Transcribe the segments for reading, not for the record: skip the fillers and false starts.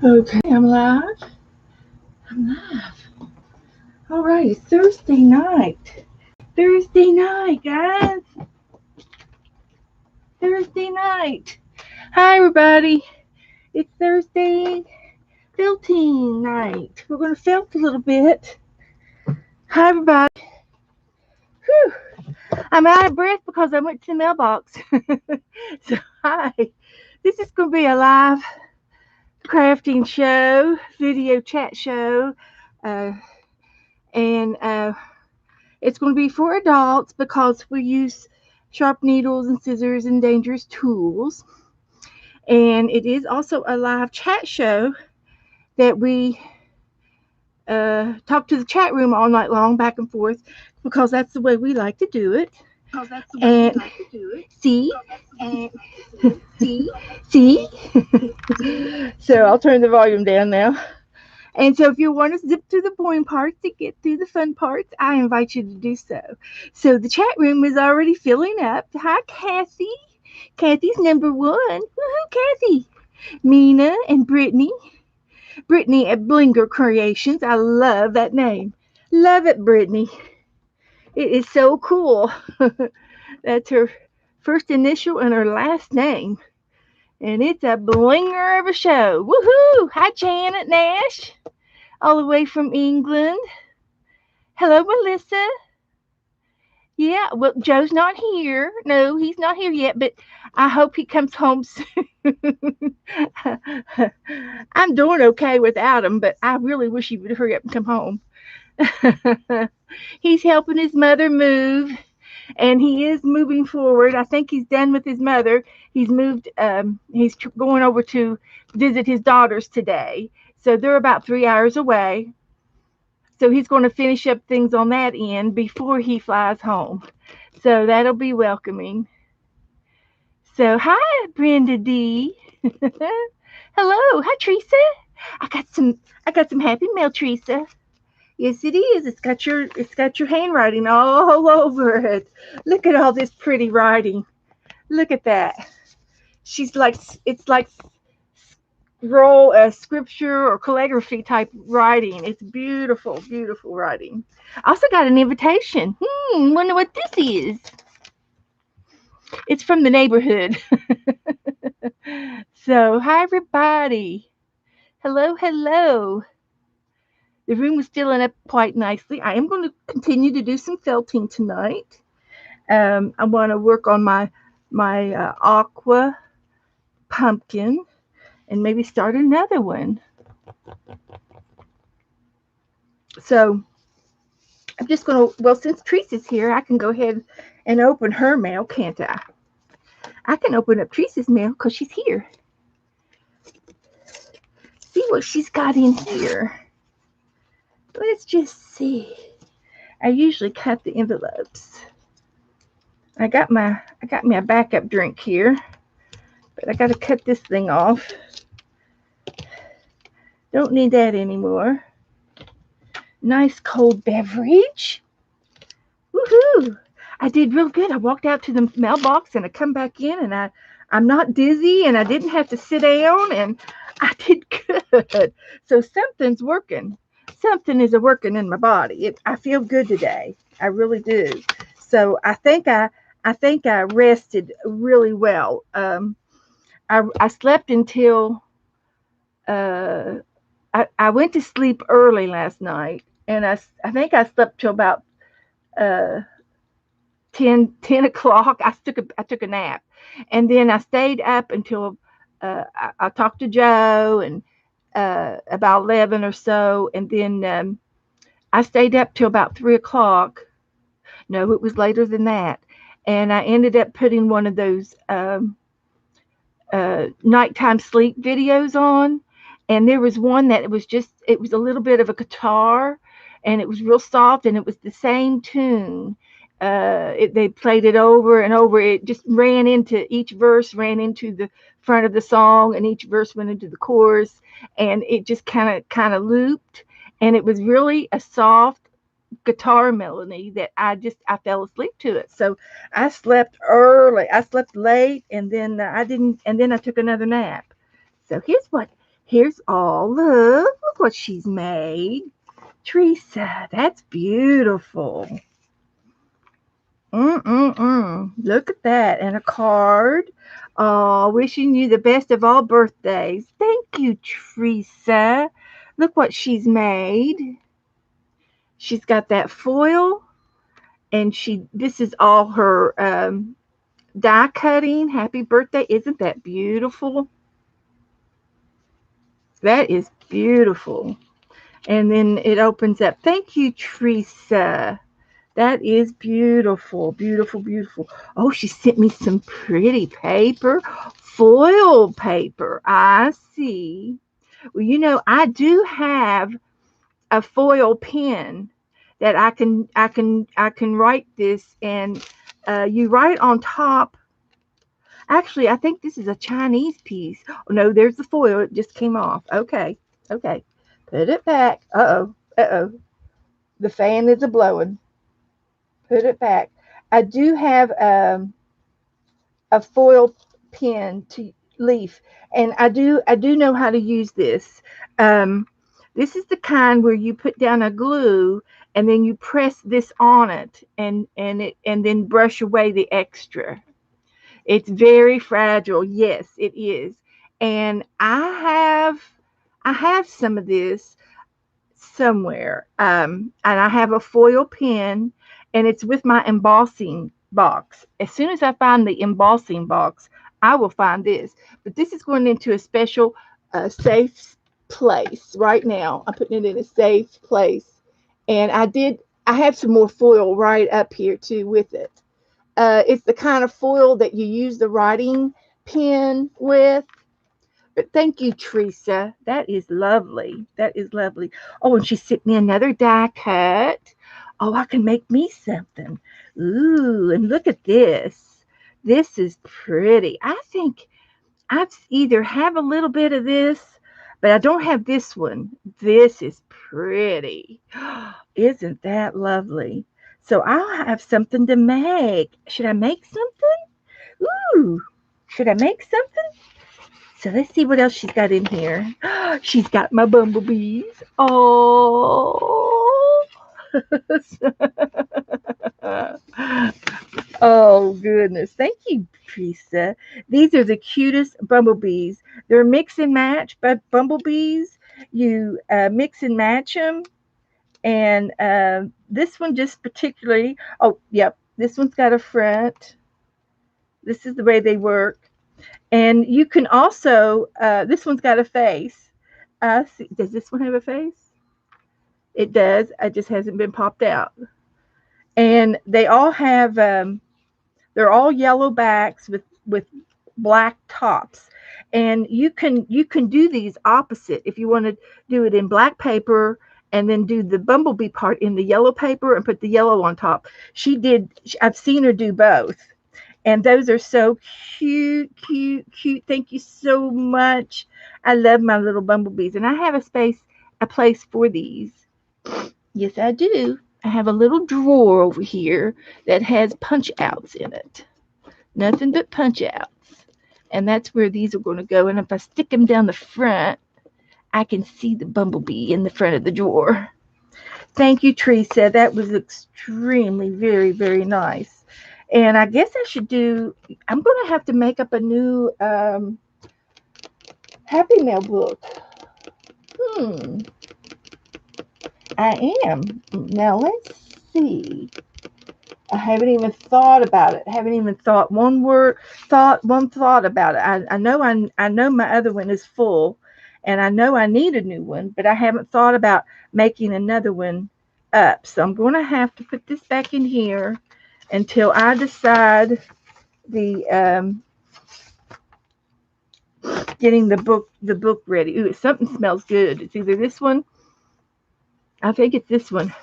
Okay, I'm live. I'm live. All right, it's Thursday night. Thursday night, guys. Thursday night. Hi, everybody. It's Thursday felting night. We're going to felt a little bit. Hi, everybody. Whew. I'm out of breath because I went to the mailbox. So, hi. This is going to be a live crafting show, video chat show. Uh, and it's going to be for adults because we use sharp needles and scissors and dangerous tools. And it is also a live chat show that we talk to the chat room all night long, back and forth, because that's the way we like to do it. And see, see. So I'll turn the volume down now. And so if you want to zip through the boring parts to get through the fun parts, I invite you to do so. So the chat room is already filling up. Hi, Kathy. Kathy's number one. Woohoo, Kathy. Mina and Brittany. Brittany at Blinger Creations. I love that name. Love it, Brittany. It is so cool. That's her first initial and her last name. And it's a blinger of a show. Woohoo! Hi, Janet Nash, all the way from England. Hello, Melissa. Yeah, well, Joe's not here. No, he's not here yet, but I hope he comes home soon. I'm doing okay without him, but I really wish he would hurry up and come home. He's helping his mother move, and he is moving forward. I think he's done with his mother. He's moved. He's going over to visit his daughters today, so they're about 3 hours away. So he's going to finish up things on that end before he flies home. So that'll be welcoming. So hi, Brenda D. Hello, hi Teresa. I got some happy mail, Teresa. Yes, it is. It's got your handwriting all over it. Look at all this pretty writing. Look at that. She's like it's like roll scripture or calligraphy type writing. It's beautiful, beautiful writing. I also got an invitation. Wonder what this is. It's from the neighborhood. So, hi everybody. Hello, hello. The room is filling up quite nicely. I am going to continue to do some felting tonight. I want to work on my aqua pumpkin and maybe start another one. So I'm just going to, well, since Teresa's here, I can go ahead and open her mail, can't I? I can open up Teresa's mail because she's here. See what she's got in here. Let's just see. I usually cut the envelopes. I got me a backup drink here, but I got to cut this thing off. Don't need that anymore. Nice cold beverage. Woohoo! I did real good. I walked out to the mailbox and I come back in and I'm not dizzy and I didn't have to sit down and I did good. So something's working. Something is working in my body. I feel good today. I really do. So I think I rested really well. I slept until I went to sleep early last night, and I think I slept till about uh, 10 o'clock. I took a nap, and then I stayed up until I talked to Joe and about 11 or so, and then I stayed up till about 3 o'clock. No, it was later than that, and I ended up putting one of those nighttime sleep videos on, and there was one that it was a little bit of a guitar, and it was real soft, and it was the same tune. They played it over and over. It just ran into each verse, ran into the front of the song, and each verse went into the chorus, and it just kind of looped, and it was really a soft guitar melody that I fell asleep to it. So I slept early. I slept late, and then I didn't. And then I took another nap. So Here's all, look what she's made. Teresa, that's beautiful. Look at that. And a card. Oh, wishing you the best of all birthdays. Thank you, Teresa. Look what she's made. She's got that foil, and this is all her die cutting. Happy birthday. Isn't that beautiful? That is beautiful. And then it opens up. Thank you, Teresa. That is beautiful, beautiful, beautiful. Oh, she sent me some pretty paper, foil paper. I see. Well, I do have a foil pen that I can write this, and you write on top. Actually, I think this is a Chinese piece. Oh no, there's the foil. It just came off. Okay, okay. Put it back. Uh oh. The fan is a blowing. Put it back. I do have a foil pen to leaf, and I do know how to use this. Um, this is the kind where you put down a glue and then you press this on it, and then brush away the extra. It's very fragile. Yes, it is. And I have some of this somewhere. And I have a foil pen, and it's with my embossing box. As soon as I find the embossing box, I will find this. But this is going into a special safe place right now. I'm putting it in a safe place. And I have some more foil right up here too with it. It's the kind of foil that you use the writing pen with. But thank you, Teresa. That is lovely. That is lovely. Oh, and she sent me another die cut. Oh, I can make me something. Ooh, and look at this. This is pretty. I think I either have a little bit of this, but I don't have this one. This is pretty. Isn't that lovely? So I'll have something to make. Should I make something? Ooh, should I make something? So let's see what else she's got in here. She's got my bumblebees. Oh. Oh, goodness. Thank you, Teresa. These are the cutest bumblebees. They're mix and match, but bumblebees, you mix and match them. And this one just particularly, oh, yep, this one's got a front. This is the way they work. And you can also, this one's got a face. Does this one have a face? It does. It just hasn't been popped out. And they all have, they're all yellow backs with black tops. And you can do these opposite if you want to do it in black paper and then do the bumblebee part in the yellow paper and put the yellow on top. I've seen her do both. And those are so cute, cute, cute. Thank you so much. I love my little bumblebees. And I have a place for these. Yes, I do. I have a little drawer over here that has punch outs in it. Nothing but punch outs. And that's where these are going to go. And if I stick them down the front, I can see the bumblebee in the front of the drawer. Thank you, Teresa. That was extremely, very, very nice. And I guess I'm going to have to make up a new Happy Mail book. I am. Now, let's see. I haven't even thought about it. I haven't even thought one thought about it. I know my other one is full, and I know I need a new one, but I haven't thought about making another one up. So I'm going to have to put this back in here until I decide the getting the book ready. Ooh, something smells good. It's either this one. I think it's this one.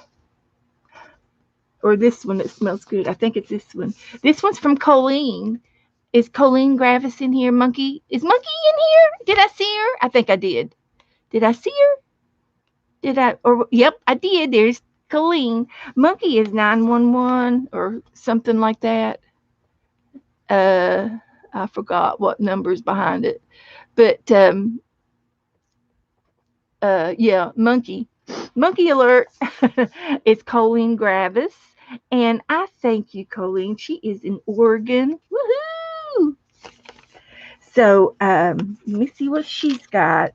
Or this one that smells good. I think it's this one. This one's from Colleen. Is Colleen Gravis in here? Monkey? Is Monkey in here? Did I see her? I think I did. Did I see her? Did I? Or yep, I did. There's Colleen. Monkey is 911 or something like that. Uh, I forgot what number's behind it, but Yeah, monkey alert. It's Colleen Gravis, and I thank you, Colleen. She is in Oregon. Woohoo! So let me see what she's got.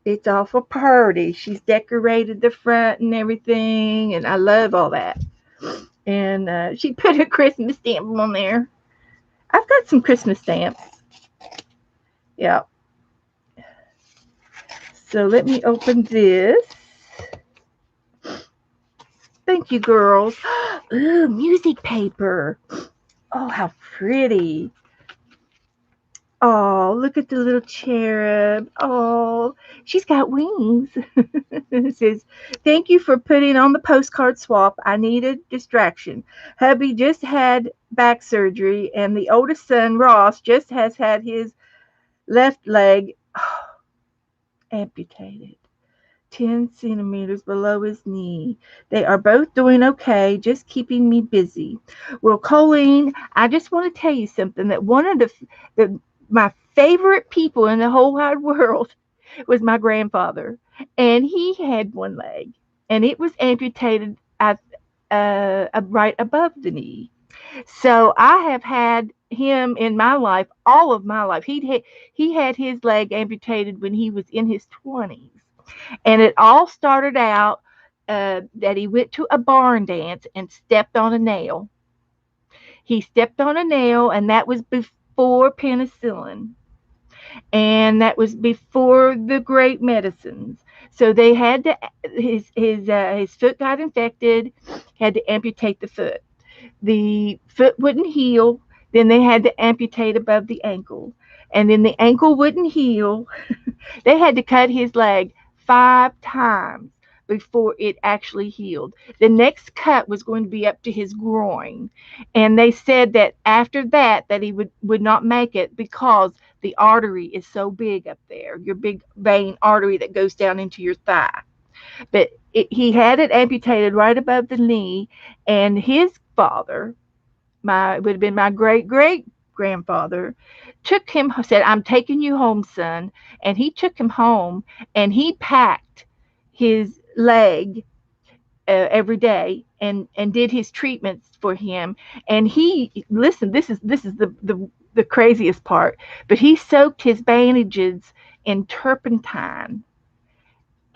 It's awful pretty. She's decorated the front and everything, and I love all that. And she put a Christmas stamp on there. I've got some Christmas stamps. Yeah. So let me open this. Thank you, girls. Ooh, music paper. Oh, how pretty. Oh, look at the little cherub. Oh, she's got wings. It says, thank you for putting on the postcard swap. I needed distraction. Hubby just had back surgery, and the oldest son, Ross, just has had his left leg amputated. 10 centimeters below his knee. They are both doing okay, just keeping me busy. Well, Colleen, I just want to tell you something that one of the my favorite people in the whole wide world was my grandfather, and he had one leg, and it was amputated at right above the knee. So I have had him in my life all of my life. He had his leg amputated when he was in his 20s, and it all started out that he went to a barn dance and stepped on a nail. He stepped on a nail, and that was before penicillin, and that was before the great medicines. So they had to his foot got infected, had to amputate the foot. The foot wouldn't heal. Then they had to amputate above the ankle, and then the ankle wouldn't heal. They had to cut his leg 5 times before it actually healed. The next cut was going to be up to his groin. And they said that after that he would not make it because the artery is so big up there, your big vein artery that goes down into your thigh. But he had it amputated right above the knee, and his father, my would have been my great grandfather, took him, said, I'm taking you home, son. And he took him home, and he packed his leg every day and did his treatments for him. And he, listen, this is the craziest part, but he soaked his bandages in turpentine,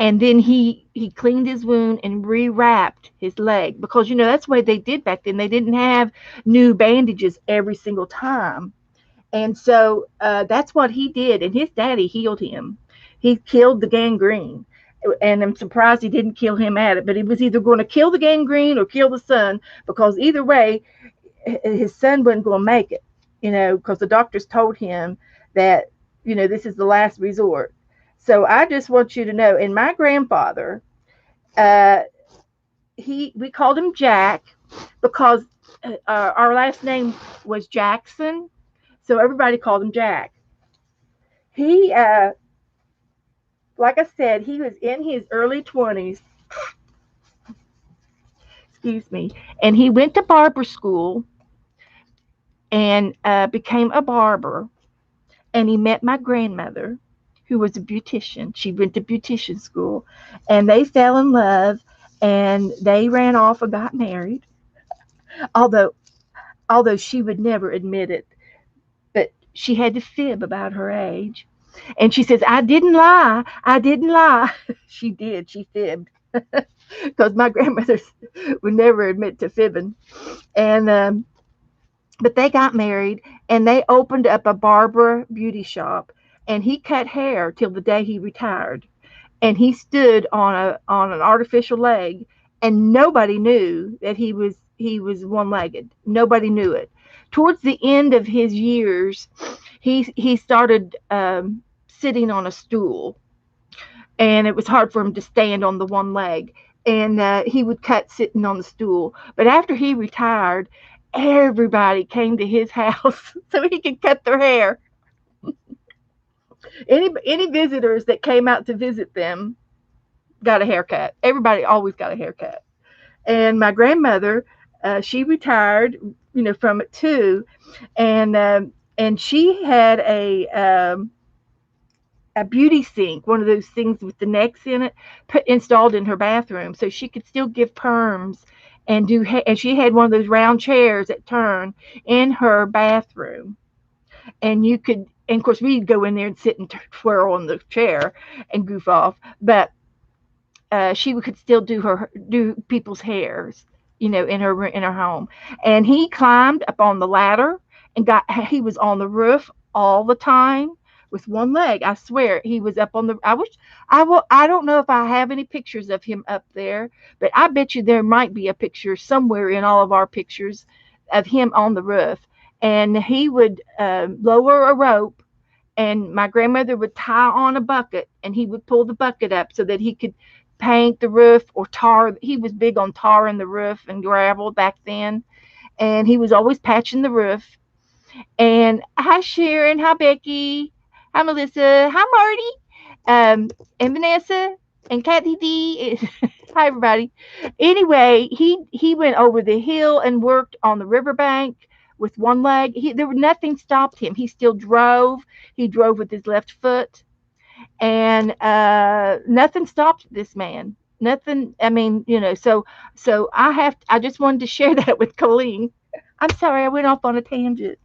and then he cleaned his wound and rewrapped his leg, because that's the way they did back then. They didn't have new bandages every single time. And so that's what he did, and his daddy healed him. He killed the gangrene, and I'm surprised he didn't kill him at it, but he was either going to kill the gangrene or kill the son, because either way his son wasn't going to make it, because the doctors told him that this is the last resort. So I just want you to know, and my grandfather, uh, we called him Jack because our last name was Jackson, so everybody called him Jack. He, like I said, he was in his early 20s, excuse me, and he went to barber school and became a barber, and he met my grandmother, who was a beautician. She went to beautician school, and they fell in love, and they ran off and got married. Although she would never admit it, but she had to fib about her age. And she says, I didn't lie. I didn't lie. She did. She fibbed. Because my grandmothers would never admit to fibbing. And but they got married, and they opened up a barber beauty shop, and he cut hair till the day he retired. And he stood on an artificial leg, and nobody knew that he was one-legged. Nobody knew it. Towards the end of his years, he started sitting on a stool, and it was hard for him to stand on the one leg. And he would cut sitting on the stool. But after he retired, everybody came to his house so he could cut their hair. Any visitors that came out to visit them got a haircut. Everybody always got a haircut. And my grandmother, she retired, from it too, and she had a beauty sink, one of those things with the necks in it, installed in her bathroom, so she could still give perms and do. And she had one of those round chairs that turn in her bathroom, and you could. And of course, we'd go in there and sit and twirl on the chair and goof off, but she could still do people's hairs, in her home. And he climbed up on the ladder and he was on the roof all the time with one leg. I swear he was up on the. I don't know if I have any pictures of him up there, but I bet you there might be a picture somewhere in all of our pictures of him on the roof. And he would lower a rope, and my grandmother would tie on a bucket, and he would pull the bucket up so that he could paint the roof or tar. He was big on tarring the roof and gravel back then, and he was always patching the roof. And hi Sharon, hi Becky, hi Melissa, hi Marty, and Vanessa, and Kathy D. Hi everybody. Anyway, he went over the hill and worked on the riverbank with one leg. Nothing stopped him. He still drove. He drove with his left foot, and nothing stopped this man. Nothing. I mean, so I just wanted to share that with Colleen. I'm sorry, I went off on a tangent.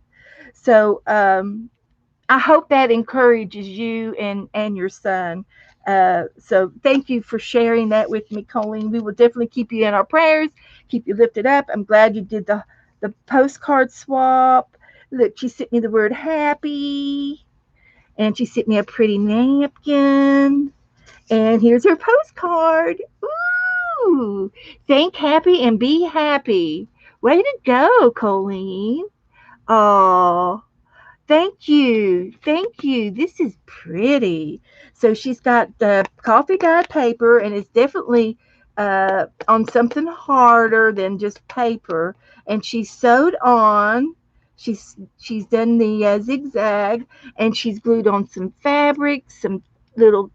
So I hope that encourages you and your son. So thank you for sharing that with me, Colleen. We will definitely keep you in our prayers, keep you lifted up. I'm glad you did the postcard swap. Look, she sent me the word happy, and she sent me a pretty napkin. And here's her postcard. Ooh, think happy and be happy. Way to go, Colleen. Oh, thank you. Thank you. This is pretty. So she's got the coffee dyed paper, and it's definitely on something harder than just paper. And she's sewed on. She's done the zigzag, and she's glued on some fabric, some little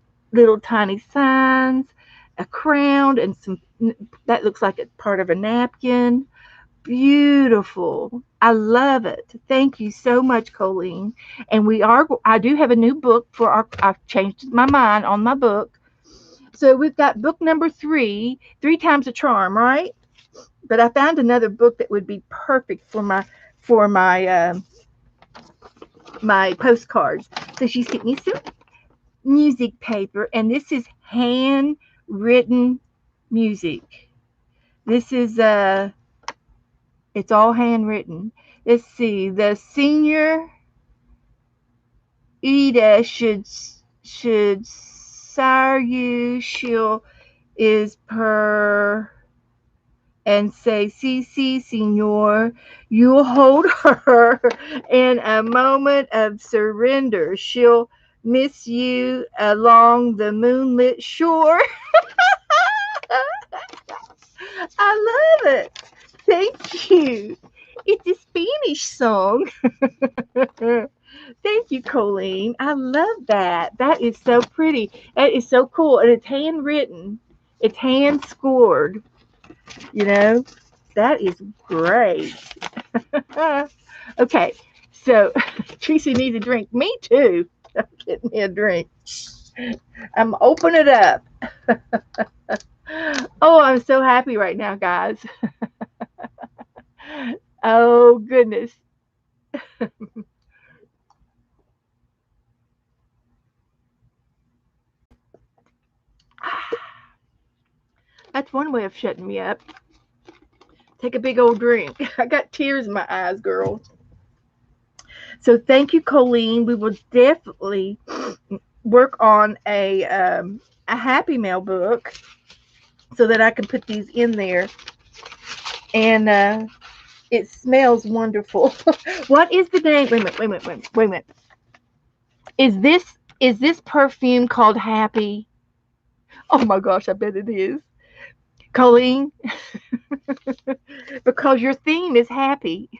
tiny signs, a crown, and some that looks like a part of a napkin. Beautiful. I love it. Thank you so much, Colleen. And I do have a new book I've changed my mind on my book. So we've got book number 3, 3 Times a Charm, right? But I found another book that would be perfect for my postcards. So she sent me some music paper, and this is handwritten music. This is it's all handwritten. Let's see. The senior Ida should sire you. She'll is per and say, "Si, senor." You'll hold her in a moment of surrender. She'll miss you along the moonlit shore. I love it. Thank you. It's a Spanish song. Thank you, Colleen. I love that. That is so pretty. That is so cool. And it's handwritten. It's hand scored. You know, that is great. Okay, so Tracy needs a drink. Me too. I'm getting me a drink. I'm opening it up. Oh, I'm so happy right now, guys. Oh, goodness. That's one way of shutting me up. Take a big old drink. I got tears in my eyes, girl. So thank you, Colleen. We will definitely work on a Happy Mail book so that I can put these in there. And it smells wonderful. What is the name? Wait a minute. Is this perfume called Happy? Oh my gosh, I bet it is. Colleen, because your theme is happy.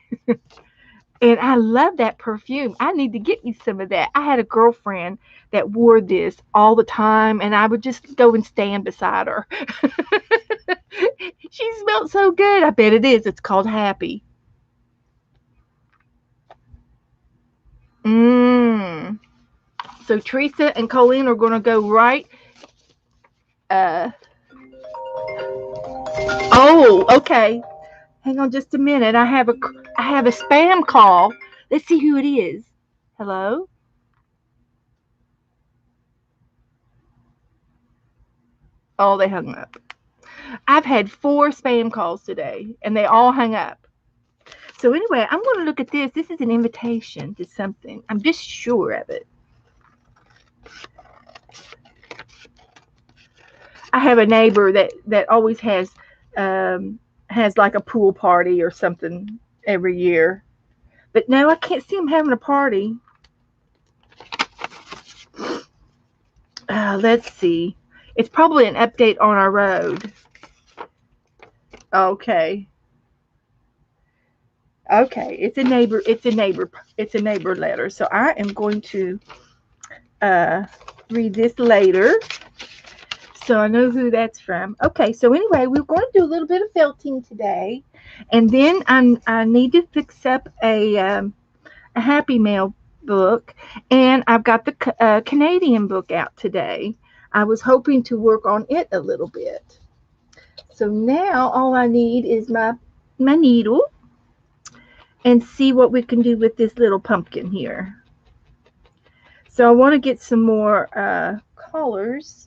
And I love that perfume. I need to get me some of that. I had a girlfriend that wore this all the time, and I would just go and stand beside her. She smelled so good. I bet it is. It's called Happy. Mmm. So Teresa and Colleen are going to go right. Uh, oh, okay. Hang on just a minute. I have a spam call. Let's see who it is. Hello? Oh, they hung up. I've had 4 spam calls today, and they all hung up. So anyway, I'm going to look at this. This is an invitation to something. I'm just sure of it. I have a neighbor that always has like a pool party or something every year. But no, I can't see him having a party. Let's see. It's probably an update on our road. Okay. Okay. It's a neighbor. It's a neighbor. It's a neighbor letter. So I am going to uh, read this later. So I know who that's from. Okay. So anyway, we're going to do a little bit of felting today, and then I need to fix up a Happy Mail book, and I've got the Canadian book out today. I was hoping to work on it a little bit. So now all I need is my needle and see what we can do with this little pumpkin here. So I want to get some more colors.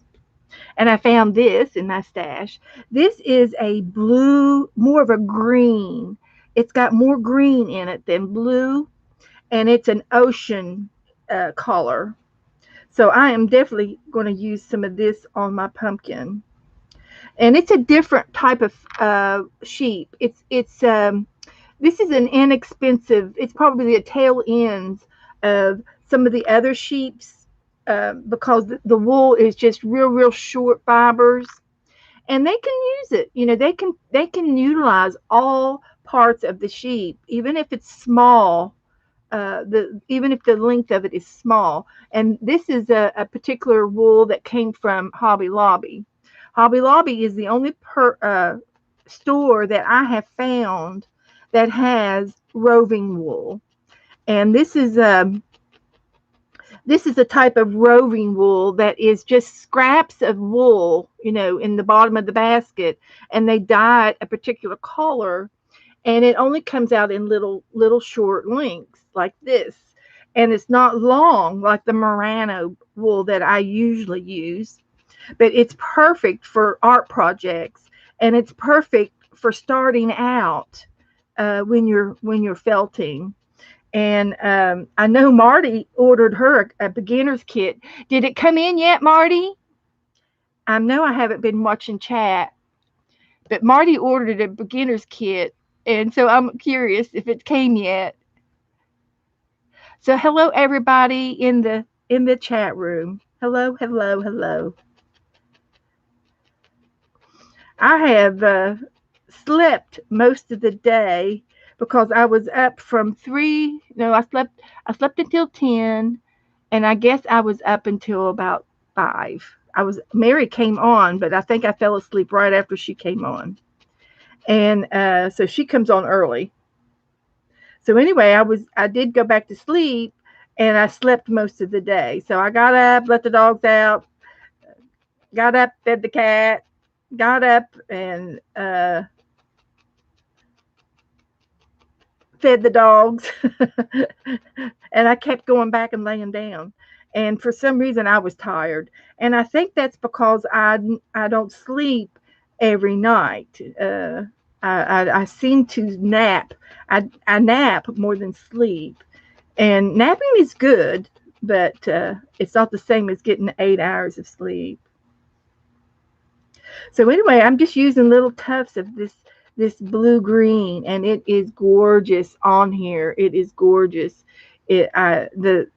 And I found this in my stash. This is a blue, more of a green. It's got more green in it than blue, and it's an ocean color. So I am definitely going to use some of this on my pumpkin. And it's a different type of sheep. It's this is an inexpensive. It's probably the tail ends of some of the other sheep's because the wool is just real short fibers, and they can use it. You know, they can utilize all parts of the sheep, even if it's small. Even if the length of it is small. And this is a particular wool that came from Hobby Lobby. Hobby Lobby is the only store that I have found that has roving wool. And this is a type of roving wool that is just scraps of wool, in the bottom of the basket, and they dye it a particular color, and it only comes out in little short lengths like this, and it's not long like the merino wool that I usually use, but it's perfect for art projects, and it's perfect for starting out when you're felting. And I know Marty ordered her a beginner's kit. Did it come in yet, Marty? I know I haven't been watching chat, but Marty ordered a beginner's kit, and so I'm curious if it came yet. So hello everybody in the chat room. Hello, hello, hello. I have slept most of the day because I was up from 3. No, I slept until 10, and I guess I was up until about 5. Mary came on, but I think I fell asleep right after she came on. And so she comes on early. So anyway, I did go back to sleep, and I slept most of the day. So I got up, let the dogs out, got up, fed the cat, got up, and fed the dogs, and I kept going back and laying down. And for some reason, I was tired, and I think that's because I don't sleep every night. I seem to nap. I nap more than sleep, and napping is good, but it's not the same as getting 8 hours of sleep. So anyway, I'm just using little tufts of this blue green, and it is gorgeous on here. It is gorgeous. The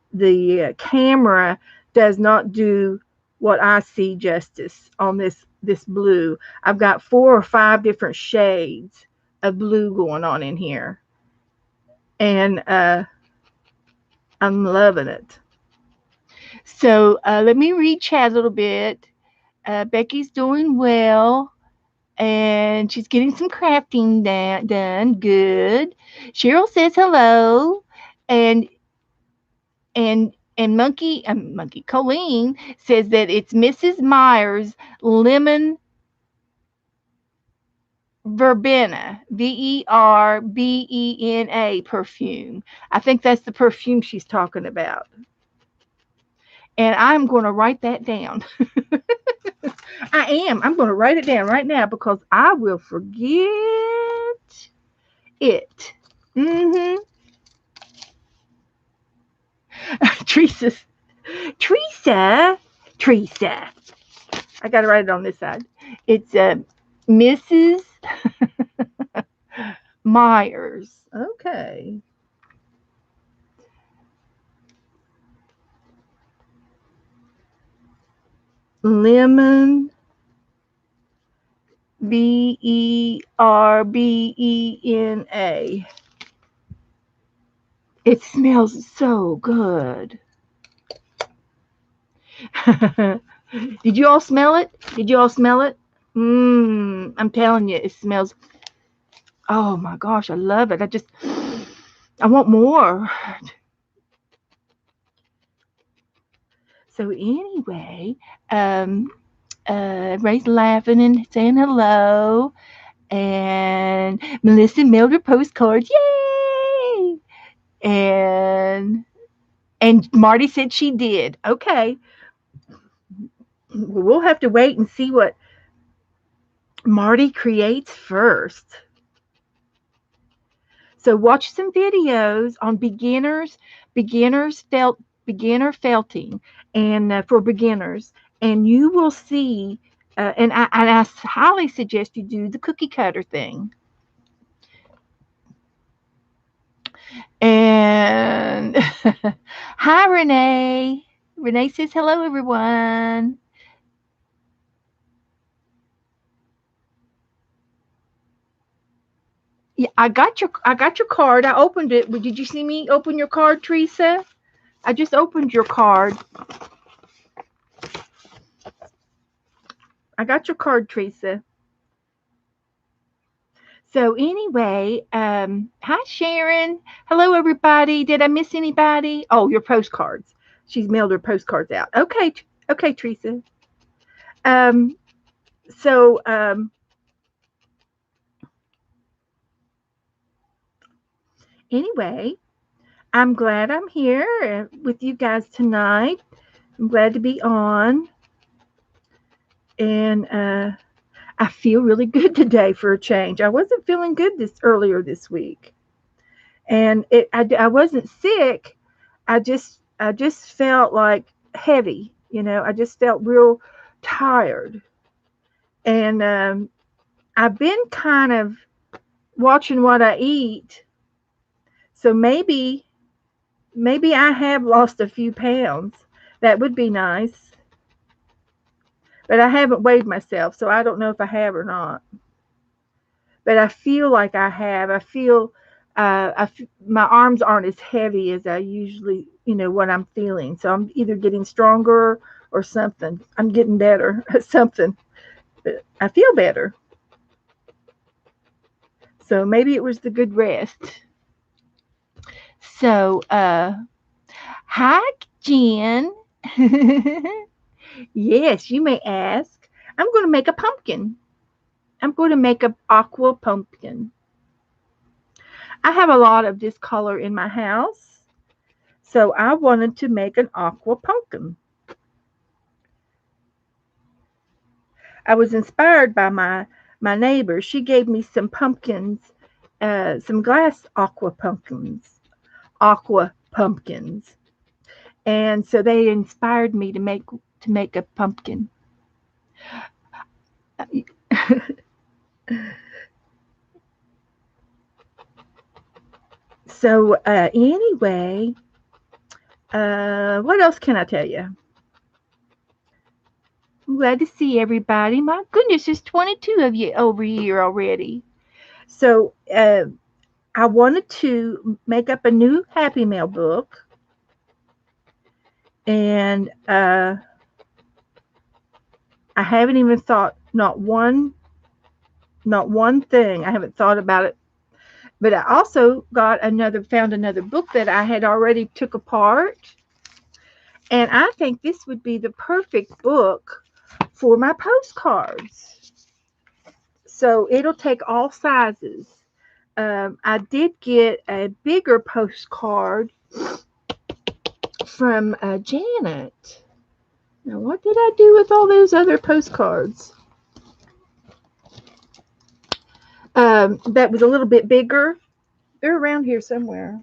camera does not do what I see justice on this blue. I've got 4 or 5 different shades of blue going on in here, and I'm loving it. So let me read chat a little bit. Becky's doing well, and she's getting some crafting done. Good. Cheryl says hello, and And Monkey Colleen says that it's Mrs. Meyer's lemon verbena, Verbena perfume. I think that's the perfume she's talking about. And I'm going to write that down. I am. I'm going to write it down right now because I will forget it. Mm-hmm. Teresa. Teresa. Teresa. I got to write it on this side. It's Mrs. Myers. Okay. Lemon. Verbena. It smells so good. Did you all smell it? Did you all smell it? I'm telling you, it smells. Oh my gosh, I love it. I want more. So anyway, um, everybody's laughing and saying hello, and Melissa mailed her postcards. Yay! And Marty said she did. Okay, we'll have to wait and see what Marty creates first. So watch some videos on beginner felting, and for beginners, and you will see. And I highly suggest you do the cookie cutter thing. And hi, Renee. Renee says hello, everyone. Yeah, I got your card. I opened it. Did you see me open your card, Teresa? I just opened your card. I got your card, Teresa. So anyway, hi Sharon. Hello everybody. Did I miss anybody? Oh, your postcards. She's mailed her postcards out. Okay, okay, Teresa. Um, so anyway, I'm glad I'm here with you guys tonight. I'm glad to be on, and I feel really good today for a change. I wasn't feeling good this earlier this week, and I wasn't sick. I just felt like heavy. I just felt real tired, and I've been kind of watching what I eat. So maybe I have lost a few pounds. That would be nice. But I haven't weighed myself, so I don't know if I have or not. But I feel like I have. My arms aren't as heavy as I usually, what I'm feeling. So I'm either getting stronger or something. I'm getting better at something. But I feel better. So maybe it was the good rest. So, hi, Jen. Yes, you may ask. I'm going to make a pumpkin. I'm going to make an aqua pumpkin. I have a lot of this color in my house, so I wanted to make an aqua pumpkin. I was inspired by my neighbor. She gave me some pumpkins, some glass aqua pumpkins, and so they inspired me to make a pumpkin. So anyway, what else can I tell you? I'm glad to see everybody. My goodness, there's 22 of you over here already. So I wanted to make up a new Happy Mail book, and I haven't even thought not one thing. I haven't thought about it. But I also found another book that I had already took apart, And I think this would be the perfect book for my postcards. So it'll take all sizes. I did get a bigger postcard from Janet. Now, what did I do with all those other postcards? That was a little bit bigger. They're around here somewhere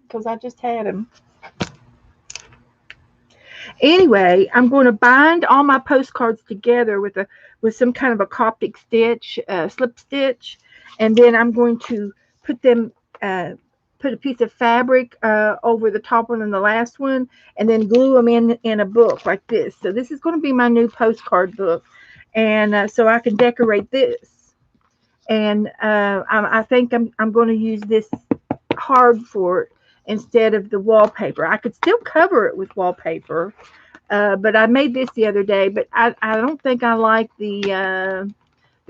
because I just had them. Anyway, I'm going to bind all my postcards together with some kind of a Coptic stitch, slip stitch, and then I'm going to put them uh, put a piece of fabric over the top one and the last one, and then glue them in a book like this. So this is going to be my new postcard book, and so I can decorate this. And I think I'm going to use this hard for it instead of the wallpaper. I could still cover it with wallpaper, but I made this the other day, but I don't think I like the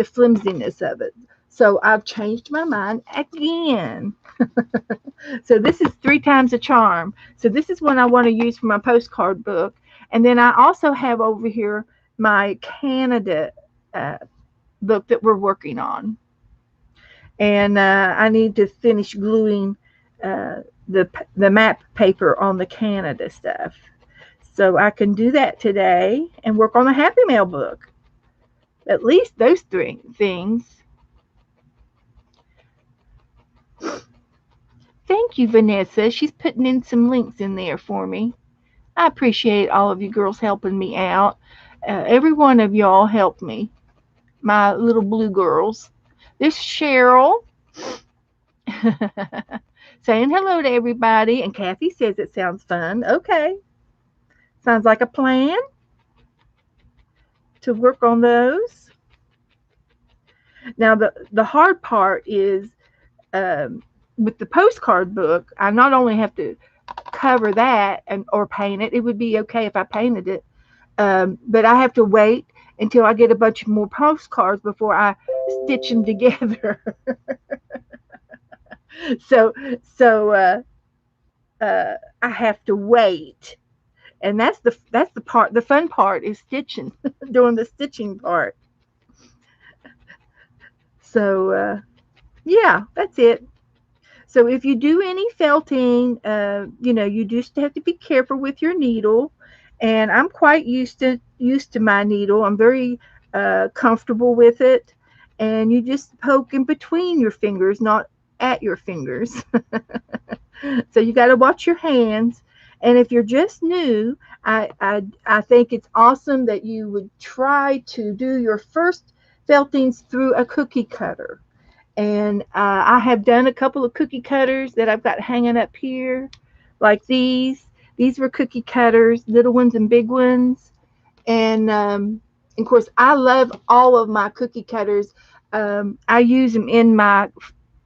flimsiness of it. So I've changed my mind again. So this is three times a charm. So this is one I want to use for my postcard book. And then I also have over here my Canada uh, book that we're working on. And I need to finish gluing uh, the map paper on the Canada stuff. So I can do that today and work on the Happy Mail book. At least those three things. Thank you, Vanessa. She's putting in some links in there for me. I appreciate all of you girls helping me out. Every one of y'all helped me, my little blue girls. There's Cheryl saying hello to everybody, and Kathy says it sounds fun. Okay, sounds like a plan to work on those. Now, the hard part is um, with the postcard book. I not only have to cover that and or paint it. It would be okay if I painted it, but I have to wait until I get a bunch more postcards before I stitch them together. so I have to wait, and that's the part. The fun part is stitching, doing the stitching part. So yeah, that's it. So if you do any felting, you just have to be careful with your needle. And I'm quite used to my needle. I'm very comfortable with it. And you just poke in between your fingers, not at your fingers. So you got to watch your hands. And if you're just new, I think it's awesome that you would try to do your first feltings through a cookie cutter. And I have done a couple of cookie cutters that I've got hanging up here, like these. These were cookie cutters, little ones and big ones. And of course, I love all of my cookie cutters. I use them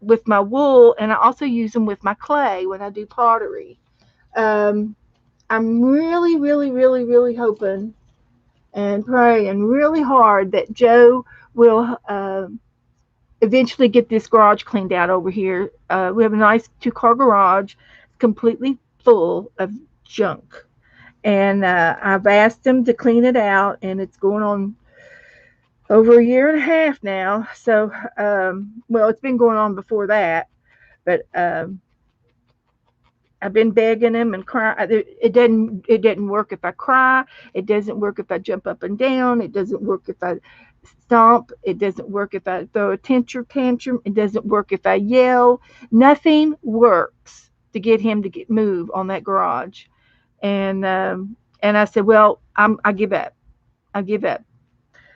with my wool, and I also use them with my clay when I do pottery. Um, I'm really, really, really, really hoping and praying really hard that Joe will eventually get this garage cleaned out over here. We have a nice two-car garage, completely full of junk. And I've asked him to clean it out, and it's going on over a year and a half now. So, well, it's been going on before that, but I've been begging him and crying. It doesn't work if I cry. It doesn't work if I jump up and down. It doesn't work if I stomp. It doesn't work if I throw a tantrum. It doesn't work if I yell. Nothing works to get him to get move on that garage. And I said, well, I give up. I give up.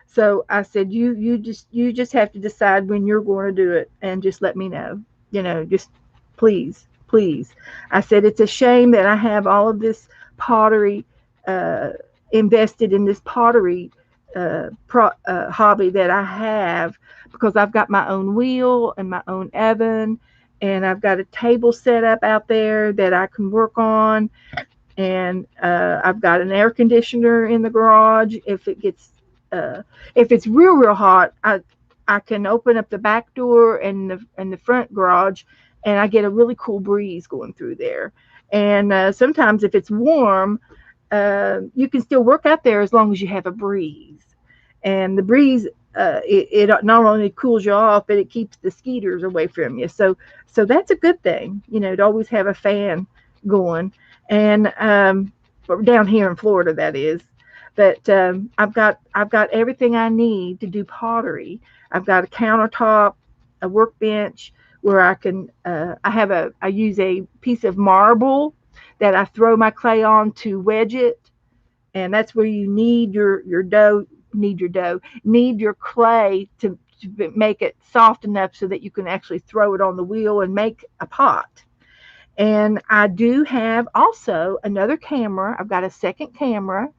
So I said, you just have to decide when you're going to do it, and just let me know. Just please, please. I said it's a shame that I have all of this pottery uh, invested in this pottery hobby that I have, because I've got my own wheel and my own oven, and I've got a table set up out there that I can work on, and I've got an air conditioner in the garage. If it's real hot, I can open up the back door and the front garage, and I get a really cool breeze going through there. And sometimes if it's warm, you can still work out there as long as you have a breeze. And the breeze, it not only cools you off, but it keeps the skeeters away from you. So that's a good thing, to always have a fan going. And down here in Florida, that is. But I've got everything I need to do pottery. I've got a countertop, a workbench where I use a piece of marble that I throw my clay on to wedge it, and that's where you need your clay to make it soft enough so that you can actually throw it on the wheel and make a pot. And I do have also another camera. I've got a second camera,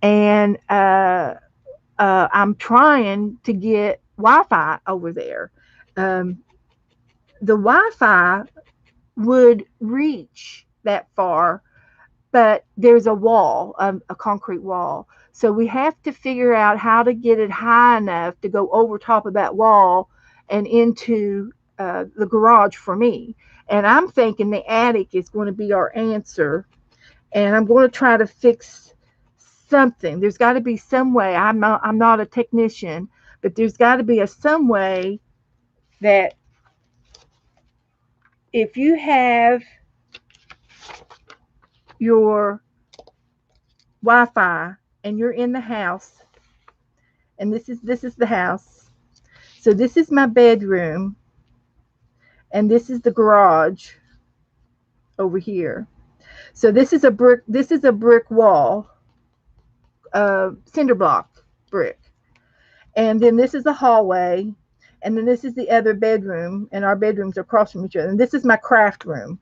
and I'm trying to get Wi-Fi over there. Um, the Wi-Fi would reach that far, but there's a wall, a concrete wall. So we have to figure out how to get it high enough to go over top of that wall and into the garage for me. And I'm thinking the attic is going to be our answer. And I'm going to try to fix something. There's got to be some way. I'm not a technician, but there's got to be some way that if you have your Wi-Fi and you're in the house, and this is the house. So this is my bedroom, and this is the garage over here. So this is a brick wall, cinder block brick, and then this is the hallway, and then this is the other bedroom, and our bedrooms are across from each other. And this is my craft room,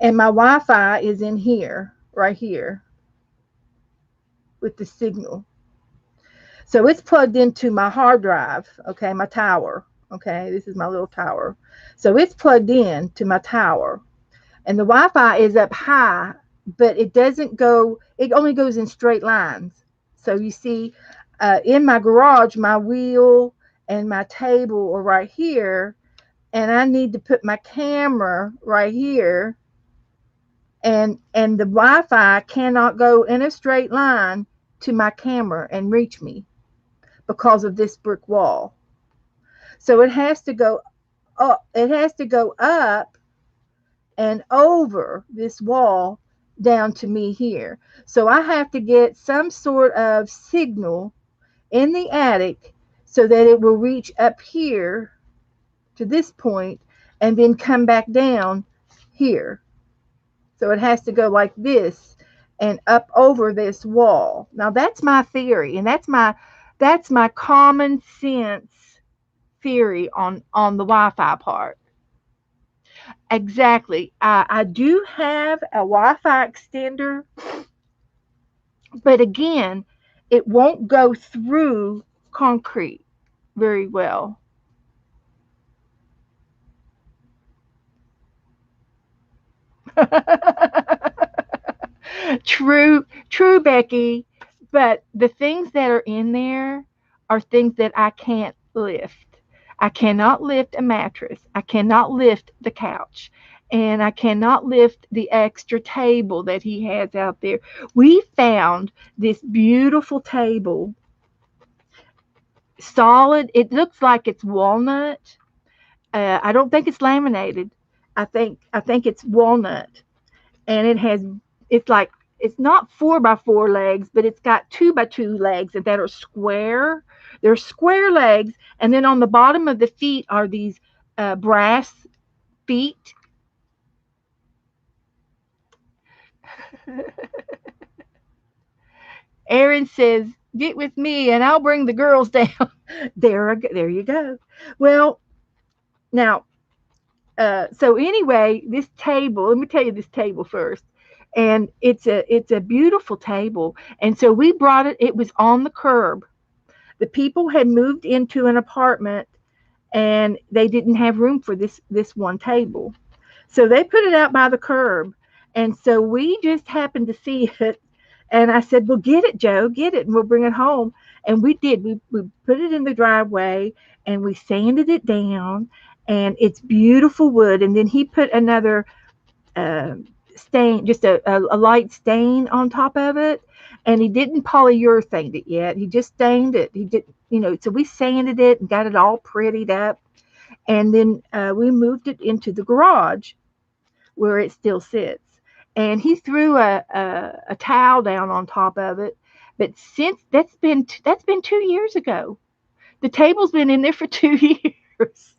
and my Wi-Fi is in here, right here, with the signal. So it's plugged into my hard drive, okay, my tower. Okay, this is my little tower. So it's plugged in to my tower. And the Wi-Fi is up high, but it only goes in straight lines. So you see, in my garage, my wheel and my table are right here. And I need to put my camera right here. And the Wi-Fi cannot go in a straight line to my camera and reach me because of this brick wall. So it has to go up. It has to go up and over this wall down to me here. So I have to get some sort of signal in the attic so that it will reach up here to this point and then come back down here. So it has to go like this and up over this wall. Now that's my theory, and that's my common sense theory on the Wi-Fi part. Exactly. I do have a Wi-Fi extender, but again, it won't go through concrete very well. True, Becky. But the things that are in there are things that I can't lift. I cannot lift a mattress. I cannot lift the couch. And I cannot lift the extra table that he has out there. We found this beautiful table, solid. It looks like it's walnut. I don't think it's laminated. I think it's walnut, and it's not 4x4 legs, but it's got 2x2 legs that are square. They're square legs, and then on the bottom of the feet are these brass feet. Aaron says, "Get with me, and I'll bring the girls down." There you go. Well, now, so anyway, this table. Let me tell you this table first. And it's a beautiful table. And so we brought it. It was on the curb. The people had moved into an apartment, and they didn't have room for this one table. So they put it out by the curb. And so we just happened to see it. And I said, "Well, get it, Joe, get it, and we'll bring it home." And we did. We put it in the driveway, and we sanded it down, and it's beautiful wood. And then he put another uh, stain, just a light stain on top of it. And he didn't polyurethane it yet. He just stained it. He did, so we sanded it and got it all prettied up. And then we moved it into the garage where it still sits. And he threw a towel down on top of it. But since that's been 2 years ago, the table's been in there for 2 years,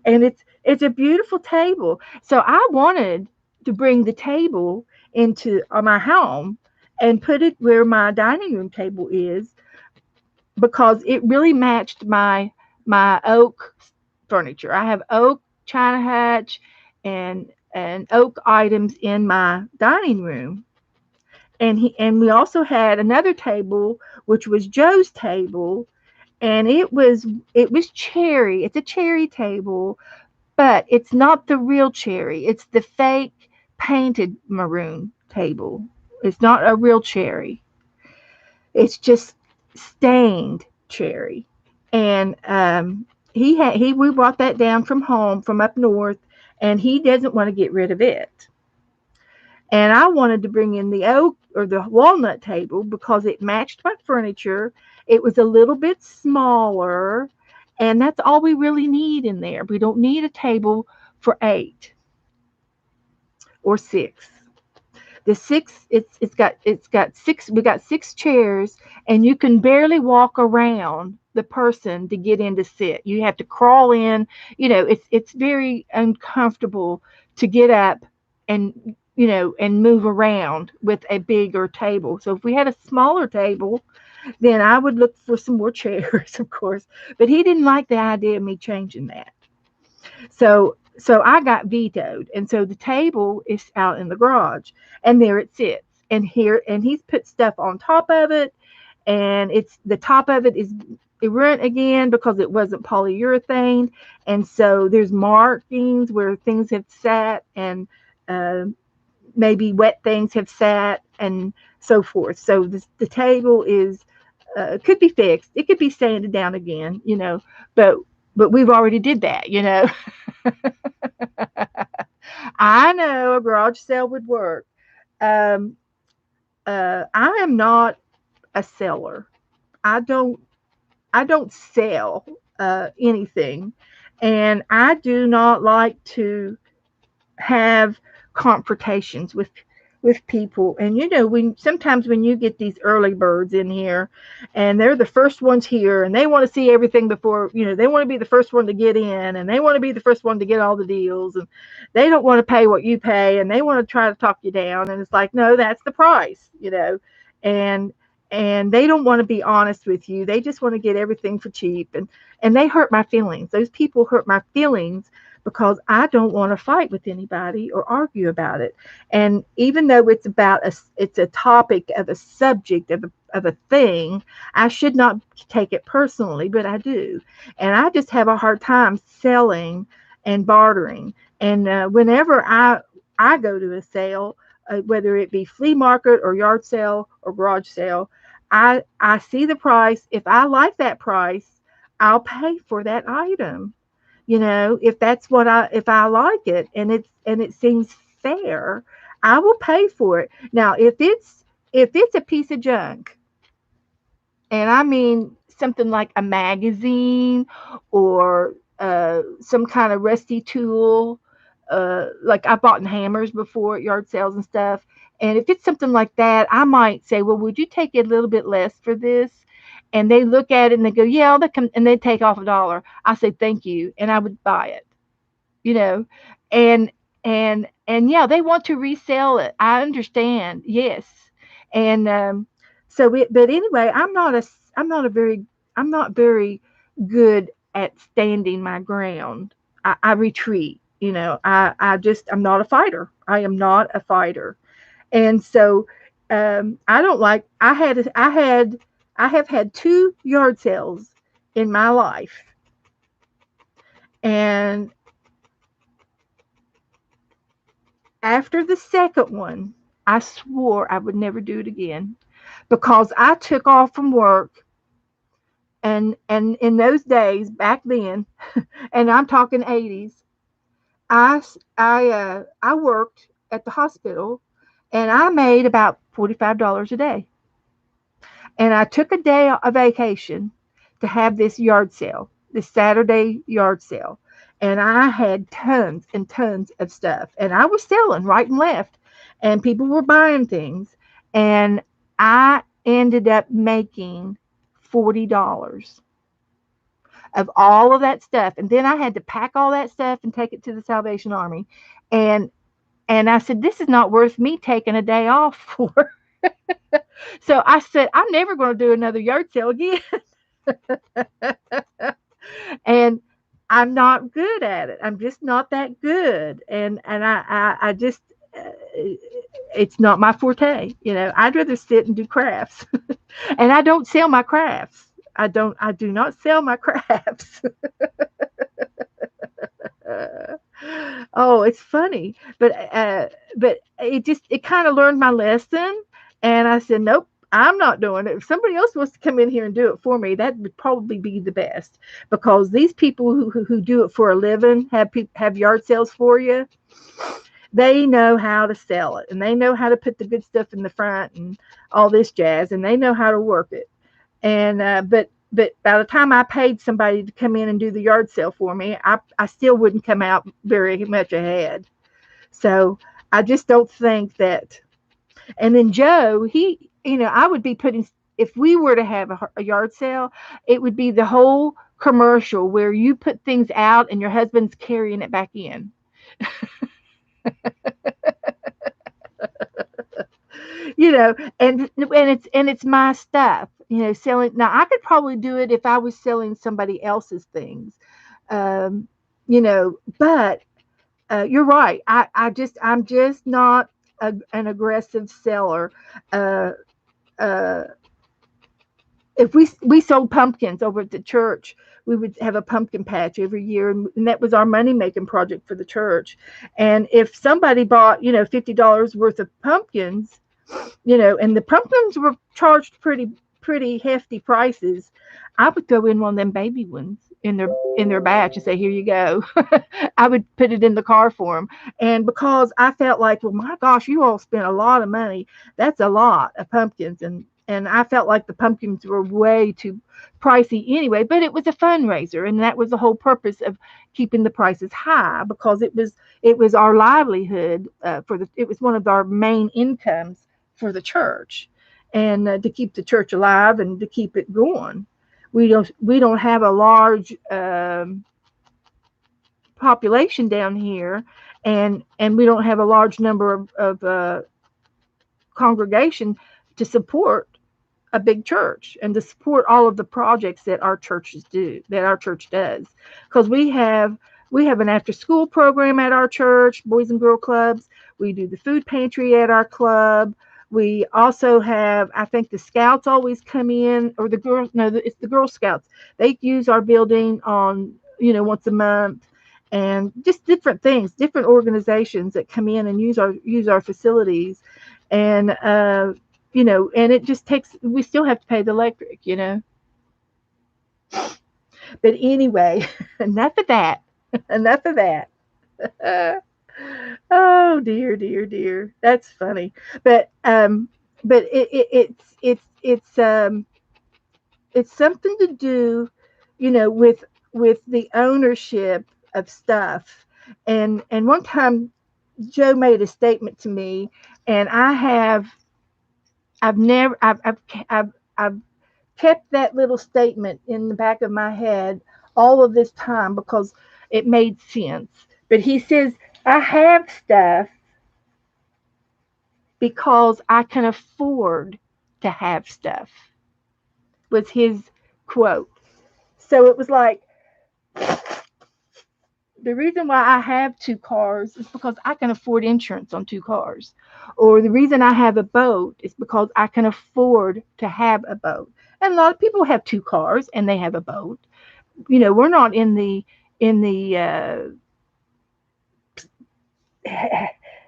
and it's a beautiful table. So I wanted to bring the table into my home and put it where my dining room table is, because it really matched my oak furniture. I have oak china hutch and oak items in my dining room. And we also had another table, which was Joe's table, and it was cherry. It's a cherry table, but it's not the real cherry. It's the fake painted maroon table. It's not a real cherry. It's just stained cherry. And he we brought that down from home from up north, and he doesn't want to get rid of it. And I wanted to bring in the oak or the walnut table because it matched my furniture. It was a little bit smaller, and that's all we really need in there. We don't need a table for 8 or 6. The six, it's got six. We got 6 chairs, and you can barely walk around the person to get in to sit. You have to crawl in. It's very uncomfortable to get up and and move around with a bigger table. So if we had a smaller table, then I would look for some more chairs, of course. But he didn't like the idea of me changing that. So I got vetoed. And so the table is out in the garage, and there it sits. And he's put stuff on top of it, and it's the top of it is ruined again because it wasn't polyurethane. And so there's markings where things have sat, and uh, maybe wet things have sat, and so forth. So the table is could be fixed. It could be sanded down again, but we've already did that. I know a garage sale would work. Um, I am not a seller. I don't I don't sell anything, and I do not like to have confrontations with people. And when sometimes when you get these early birds in here, and they're the first ones here, and they want to see everything before, they want to be the first one to get in, and they want to be the first one to get all the deals, and they don't want to pay what you pay, and they want to try to talk you down, and it's like, no, that's the price. And they don't want to be honest with you. They just want to get everything for cheap, and they hurt my feelings. Those people hurt my feelings because I don't want to fight with anybody or argue about it. And even though it's a topic of a subject of a thing, I should not take it personally, but I do. And I just have a hard time selling and bartering. And whenever I go to a sale, whether it be flea market or yard sale or garage sale, I see the price. If I like that price, I'll pay for that item. If I like it, and it seems fair, I will pay for it. Now, if it's a piece of junk, and I mean something like a magazine, or some kind of rusty tool, like I bought in hammers before at yard sales and stuff. And if it's something like that, I might say, well, would you take a little bit less for this? And they look at it and they go, yeah, they come, and they take off $1. I say thank you, and I would buy it. you know and and yeah, they want to resell it. I understand, yes. And but anyway, I'm not very good at standing my ground. I retreat. I'm not a fighter. I am not a fighter. And so I don't like I have had 2 yard sales in my life. And after the second one, I swore I would never do it again, because I took off from work. And in those days back then, and I'm talking 80s, I worked at the hospital, and I made about $45 a day. And I took a day a vacation to have this yard sale, this Saturday yard sale. And I had tons and tons of stuff. And I was selling right and left. And people were buying things. And I ended up making $40 of all of that stuff. And then I had to pack all that stuff and take it to the Salvation Army. And I said, this is not worth me taking a day off for. So I said, I'm never going to do another yard sale again. And I'm not good at it. I'm just not that good. And I just, it's not my forte. I'd rather sit and do crafts. And I don't sell my crafts. I do not sell my crafts. Oh, it's funny, but it kind of learned my lesson, and I said, nope, I'm not doing it. If somebody else wants to come in here and do it for me, that would probably be the best, because these people who do it for a living, have yard sales for you. They know how to sell it, and they know how to put the good stuff in the front and all this jazz, and they know how to work it. And but by the time I paid somebody to come in and do the yard sale for me, I still wouldn't come out very much ahead. So I just don't think that. And then Joe, I would be putting, if we were to have a yard sale, it would be the whole commercial where you put things out and your husband's carrying it back in. And it's my stuff, selling. Now I could probably do it if I was selling somebody else's things, um, but you're right. I'm just not an aggressive seller. Uh, uh, if we sold pumpkins over at the church, we would have a pumpkin patch every year, and that was our money making project for the church. And if somebody bought, $50 worth of pumpkins, and the pumpkins were charged pretty hefty prices, I would throw in one of them baby ones in their batch and say, here you go. I would put it in the car for them. And because I felt like, well, my gosh, you all spent a lot of money. That's a lot of pumpkins. And I felt like the pumpkins were way too pricey anyway, but it was a fundraiser, and that was the whole purpose of keeping the prices high, because it was our livelihood, it was one of our main incomes for the church, and to keep the church alive and to keep it going. We don't have a large population down here, and we don't have a large number of congregation to support a big church and to support all of the projects that our church does, because we have an after school program at our church, boys and girl clubs. We do the food pantry at our club. We also have, I think the scouts always come in, or the girls, no, it's the Girl Scouts. They use our building on, once a month, and just different things, different organizations that come in and use our facilities. And, and it just we still have to pay the electric. But anyway, enough of that. Enough of that. Oh dear, dear, dear. That's funny. But it's something to do, with the ownership of stuff. And one time Joe made a statement to me, and I've never I've kept that little statement in the back of my head all of this time, because it made sense. But he says, I have stuff because I can afford to have stuff, was his quote. So it was like, the reason why I have two cars is because I can afford insurance on two cars. Or the reason I have a boat is because I can afford to have a boat. And a lot of people have two cars and they have a boat. We're not in the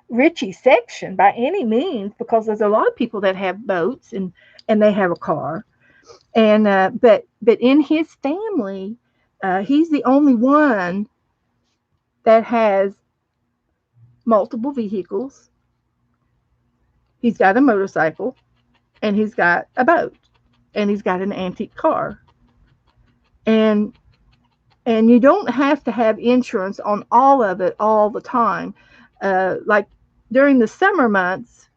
Richie section by any means, because there's a lot of people that have boats and they have a car. And but in his family, he's the only one that has multiple vehicles, He's got a motorcycle, and he's got a boat, and he's got an antique car. And you don't have to have insurance on all of it all the time. Like during the summer months,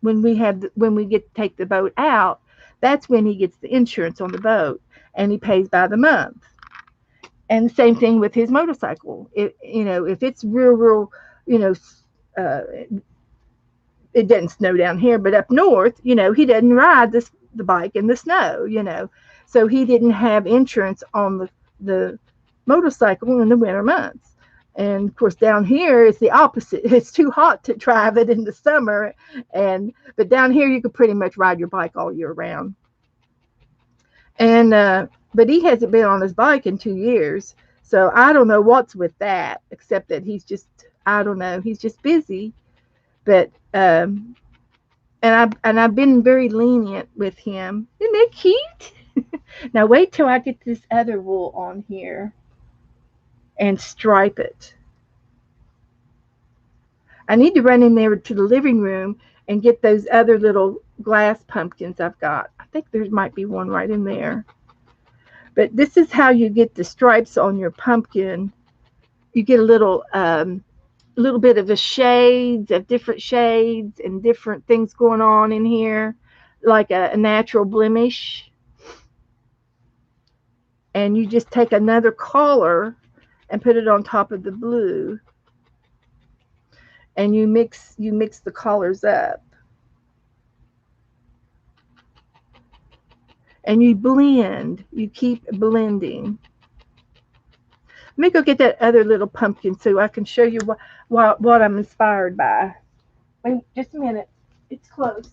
when we get to take the boat out, that's when he gets the insurance on the boat, and he pays by the month. And the same thing with his motorcycle. If it's real, you know, uh, it doesn't snow down here, but up north, he doesn't ride the bike in the snow. So he didn't have insurance on the motorcycle in the winter months. And of course, down here it's the opposite. It's too hot to drive it in the summer, but down here you could pretty much ride your bike all year round. And but he hasn't been on his bike in 2 years, so I don't know what's with that, except that I don't know, he's just busy. But I've been very lenient with him. Isn't that cute? Now wait till I get this other wool on here and stripe it. I need to run in there to the living room and get those other little glass pumpkins I've got. I think there might be one right in there. But this is how you get the stripes on your pumpkin. You get a little bit of different shades and different things going on in here, like a natural blemish. And you just take another color and put it on top of the blue, and you mix the colors up, and you keep blending. Let me go get that other little pumpkin so I can show you what I'm inspired by. Wait just a minute, it's close.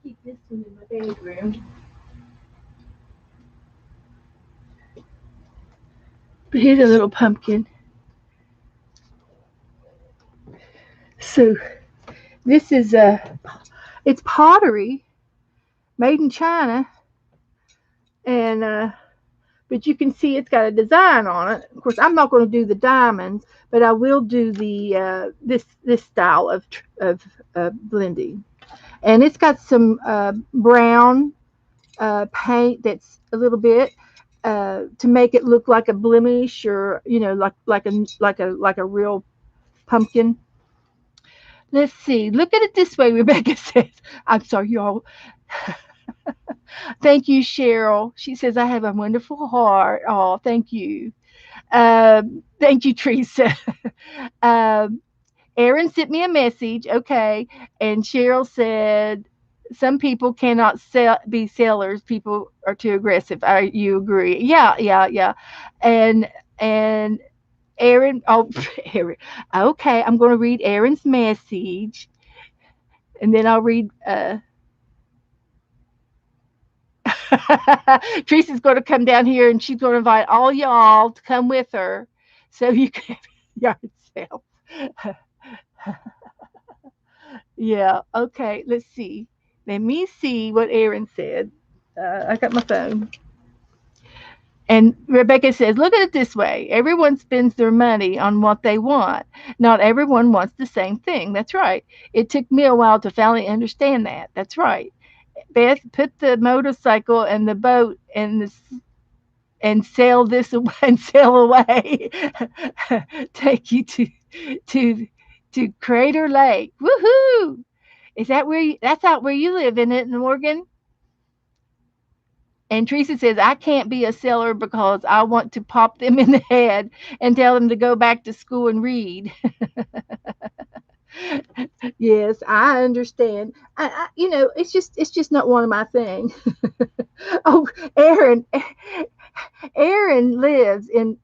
Keep this one in my bedroom. But here's a little pumpkin. So this is it's pottery made in China, and but you can see it's got a design on it. Of course, I'm not going to do the diamonds, but I will do the this style of blending, and it's got some brown paint that's a little bit to make it look like a blemish, or like a real pumpkin. Let's see. Look at it this way, Rebecca says. I'm sorry, y'all. Thank you, Cheryl. She says, I have a wonderful heart. Oh, thank you. Thank you, Teresa. um, Aaron sent me a message. Okay. And Cheryl said, some people cannot be sellers. People are too aggressive. You agree? Yeah, yeah, yeah. And Aaron, oh, Aaron. Okay, I'm going to read Aaron's message, and then I'll read. Teresa's going to come down here, and she's going to invite all y'all to come with her, so you can yard sale. Yeah. Okay. Let's see. Let me see what Aaron said. I got my phone. And Rebecca says, look at it this way. Everyone spends their money on what they want. Not everyone wants the same thing. That's right. It took me a while to finally understand that. That's right. Beth, put the motorcycle and the boat and sail this away and sail away. Take you to to Crater Lake. Woohoo! Is that that's out where you live, isn't it, Morgan? And Teresa says, I can't be a seller because I want to pop them in the head and tell them to go back to school and read. Yes, I understand. It's just not one of my things. Oh, Aaron lives in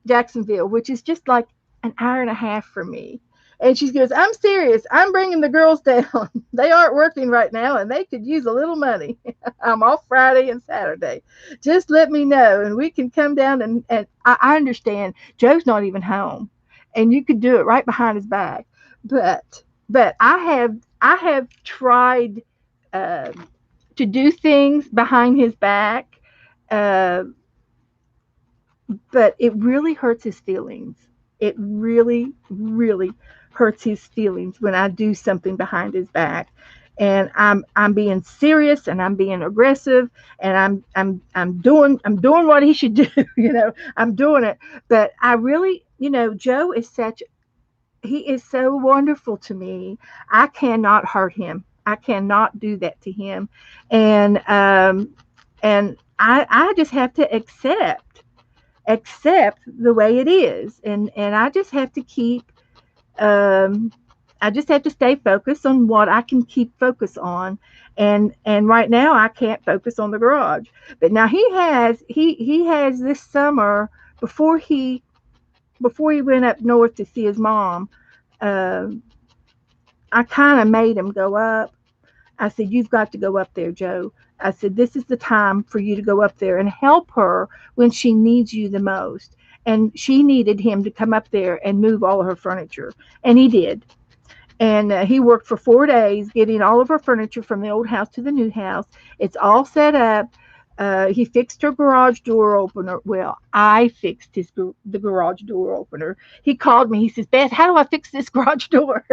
Jacksonville, which is just like an hour and a half from me. And she goes, I'm serious. I'm bringing the girls down. They aren't working right now, and they could use a little money. I'm off Friday and Saturday. Just let me know, and we can come down. And I understand Joe's not even home, and you could do it right behind his back. But I have tried uh, to do things behind his back, uh, but it really hurts his feelings. It really, really hurts his feelings when I do something behind his back. And I'm being serious and I'm being aggressive and I'm doing what he should do, I'm doing it. But I really, Joe is such he is so wonderful to me. I cannot hurt him. I cannot do that to him. And I just have to accept the way it is, and I just have to keep um I just have to stay focused on what I can keep focus on. And right now I can't focus on the garage. But now he has this summer, before he went up north to see his mom. um I kind of made him go up. I said, "You've got to go up there, Joe." I said, "This is the time for you to go up there and help her when she needs you the most." And she needed him to come up there and move all of her furniture. And he did. And he worked for 4 days getting all of her furniture from the old house to the new house. It's all set up. He fixed her garage door opener. Well, I fixed the garage door opener. He called me. He says, "Beth, how do I fix this garage door?"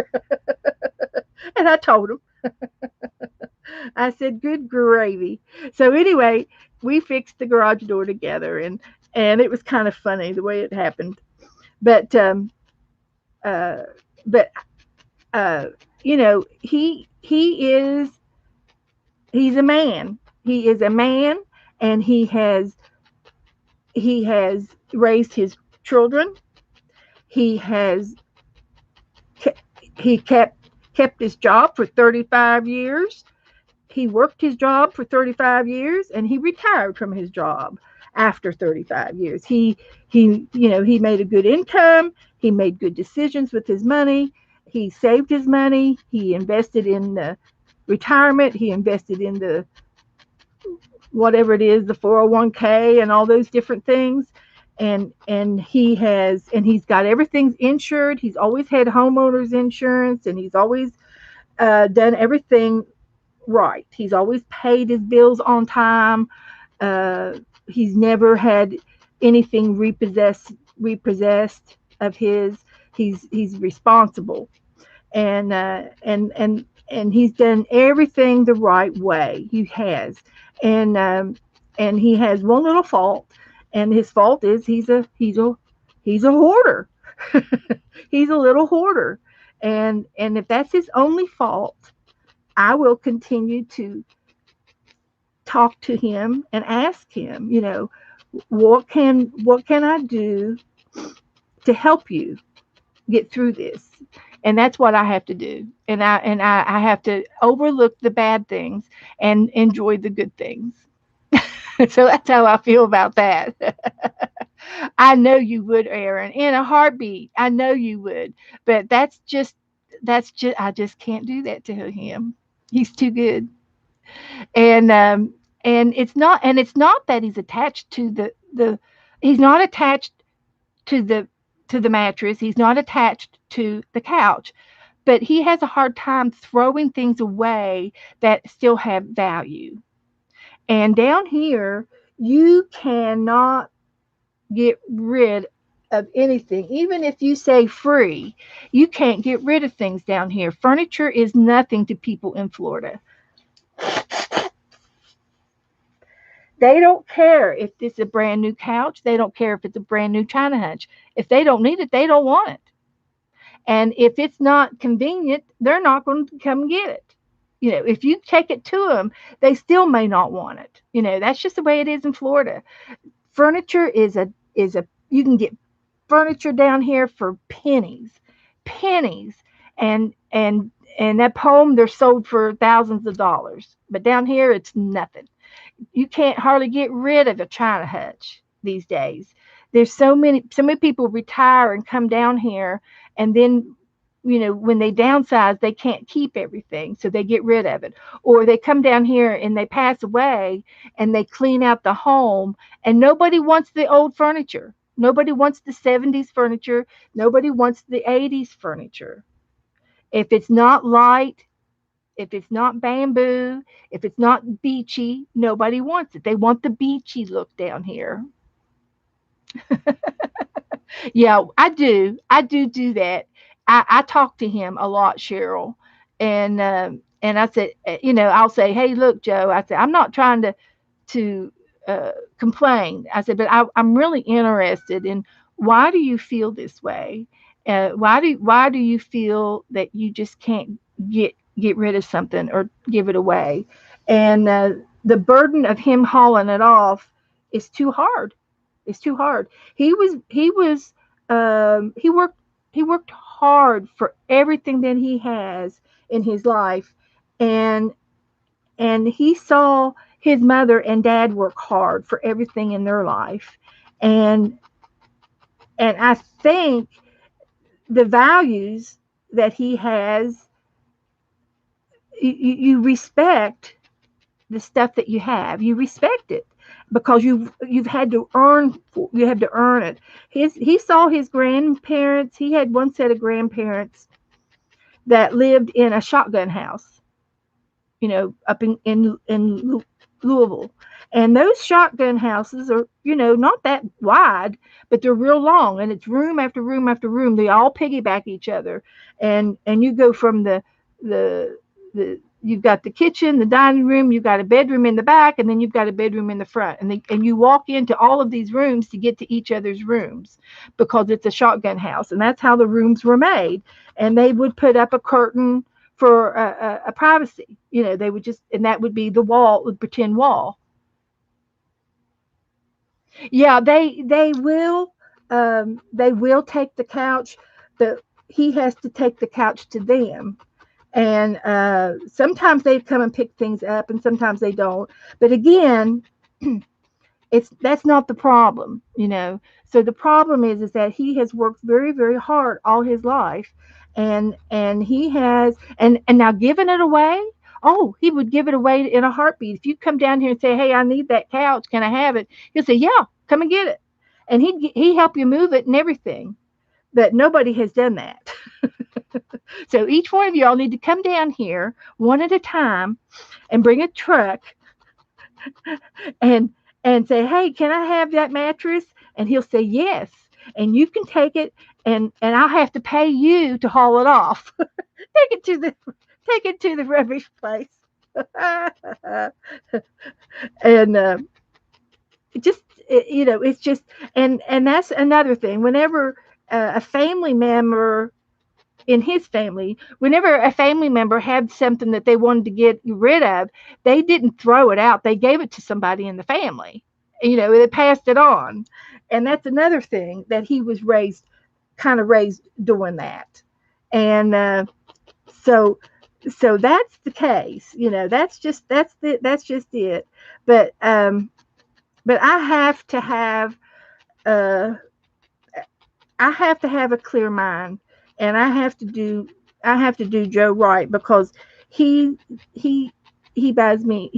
And I told him. I said, "Good gravy." So anyway, we fixed the garage door together, and it was kind of funny the way it happened. But uh, but uh, he's a man. He is a man, and he has raised his children. He has he kept his job for 35 years. He worked his job for 35 years, and he retired from his job after 35 years. He made a good income. He made good decisions with his money. He saved his money. He invested in the retirement. He invested in the whatever it is, the 401k and all those different things. And he's got everything insured. He's always had homeowners insurance, and he's always done everything right. He's always paid his bills on time. He's never had anything repossessed of his. He's responsible, and he's done everything the right way. He has, and he has one little fault, and his fault is he's a hoarder. He's a little hoarder, and if that's his only fault, I will continue to talk to him and ask him, what can I do to help you get through this? And that's what I have to do. And I have to overlook the bad things and enjoy the good things. So that's how I feel about that. I know you would, Aaron, in a heartbeat. I know you would. But that's just I just can't do that to him. He's too good. And it's not that he's attached to the he's not attached to the mattress. He's not attached to the couch, but he has a hard time throwing things away that still have value. And down here, you cannot get rid of anything. Even if you say free, you can't get rid of things down here. Furniture is nothing to people in Florida. They don't care if it's a brand new couch. They don't care if it's a brand new china hutch. If they don't need it, they don't want it. And if it's not convenient, they're not going to come get it. If you take it to them, they still may not want it. That's just the way it is in Florida. Furniture is a you can get furniture down here for pennies, pennies, and at home they're sold for thousands of dollars. But down here, it's nothing. You can't hardly get rid of a china hutch these days. There's so many people retire and come down here, and then when they downsize, they can't keep everything, so they get rid of it. Or they come down here and they pass away, and they clean out the home, and nobody wants the old furniture. Nobody wants the 70s furniture. Nobody wants the 80s furniture. If it's not light, if it's not bamboo, if it's not beachy, nobody wants it. They want the beachy look down here. Yeah, I do that. I talk to him a lot, Cheryl, and I said, I'll say, hey, look, Joe. I said, I'm not trying to complain. I said, but I'm really interested in, why do you feel this way? Why do you feel that you just can't get rid of something or give it away? And the burden of him hauling it off is too hard. It's too hard. He worked hard for everything that he has in his life, and he saw his mother and dad work hard for everything in their life, and I think the values that he has, you respect the stuff that you have. You respect it because you've had to you have to earn it. He saw his grandparents. He had one set of grandparents that lived in a shotgun house, up in Louisville. And those shotgun houses are, not that wide, but they're real long, and it's room after room after room. They all piggyback each other, and you go from the you've got the kitchen, the dining room, you've got a bedroom in the back, and then you've got a bedroom in the front, and you walk into all of these rooms to get to each other's rooms because it's a shotgun house, and that's how the rooms were made. And they would put up a curtain for a privacy. They would just, and that would be the wall, the pretend wall. Yeah, they will take the couch. The He has to take the couch to them, and sometimes they come and pick things up, and sometimes they don't. But again, that's not the problem. So the problem is that he has worked very, very hard all his life, and he has, and now giving it away. Oh, he would give it away in a heartbeat. If you come down here and say, hey, I need that couch, can I have it? He'll say, yeah, come and get it, and he help you move it and everything. But nobody has done that. So each one of y'all need to come down here one at a time and bring a truck, and say, hey, can I have that mattress? And he'll say yes, and you can take it, and I'll have to pay you to haul it off. Take it to the rubbish place. And it just it's just, and that's another thing. Whenever a family member in his family, whenever a family member had something that they wanted to get rid of, they didn't throw it out. They gave it to somebody in the family. They passed it on. And that's another thing that he was raised doing that. And so that's the case. That's just it. But I have to have uh a clear mind, and I have to do Joe right, because he he he buys me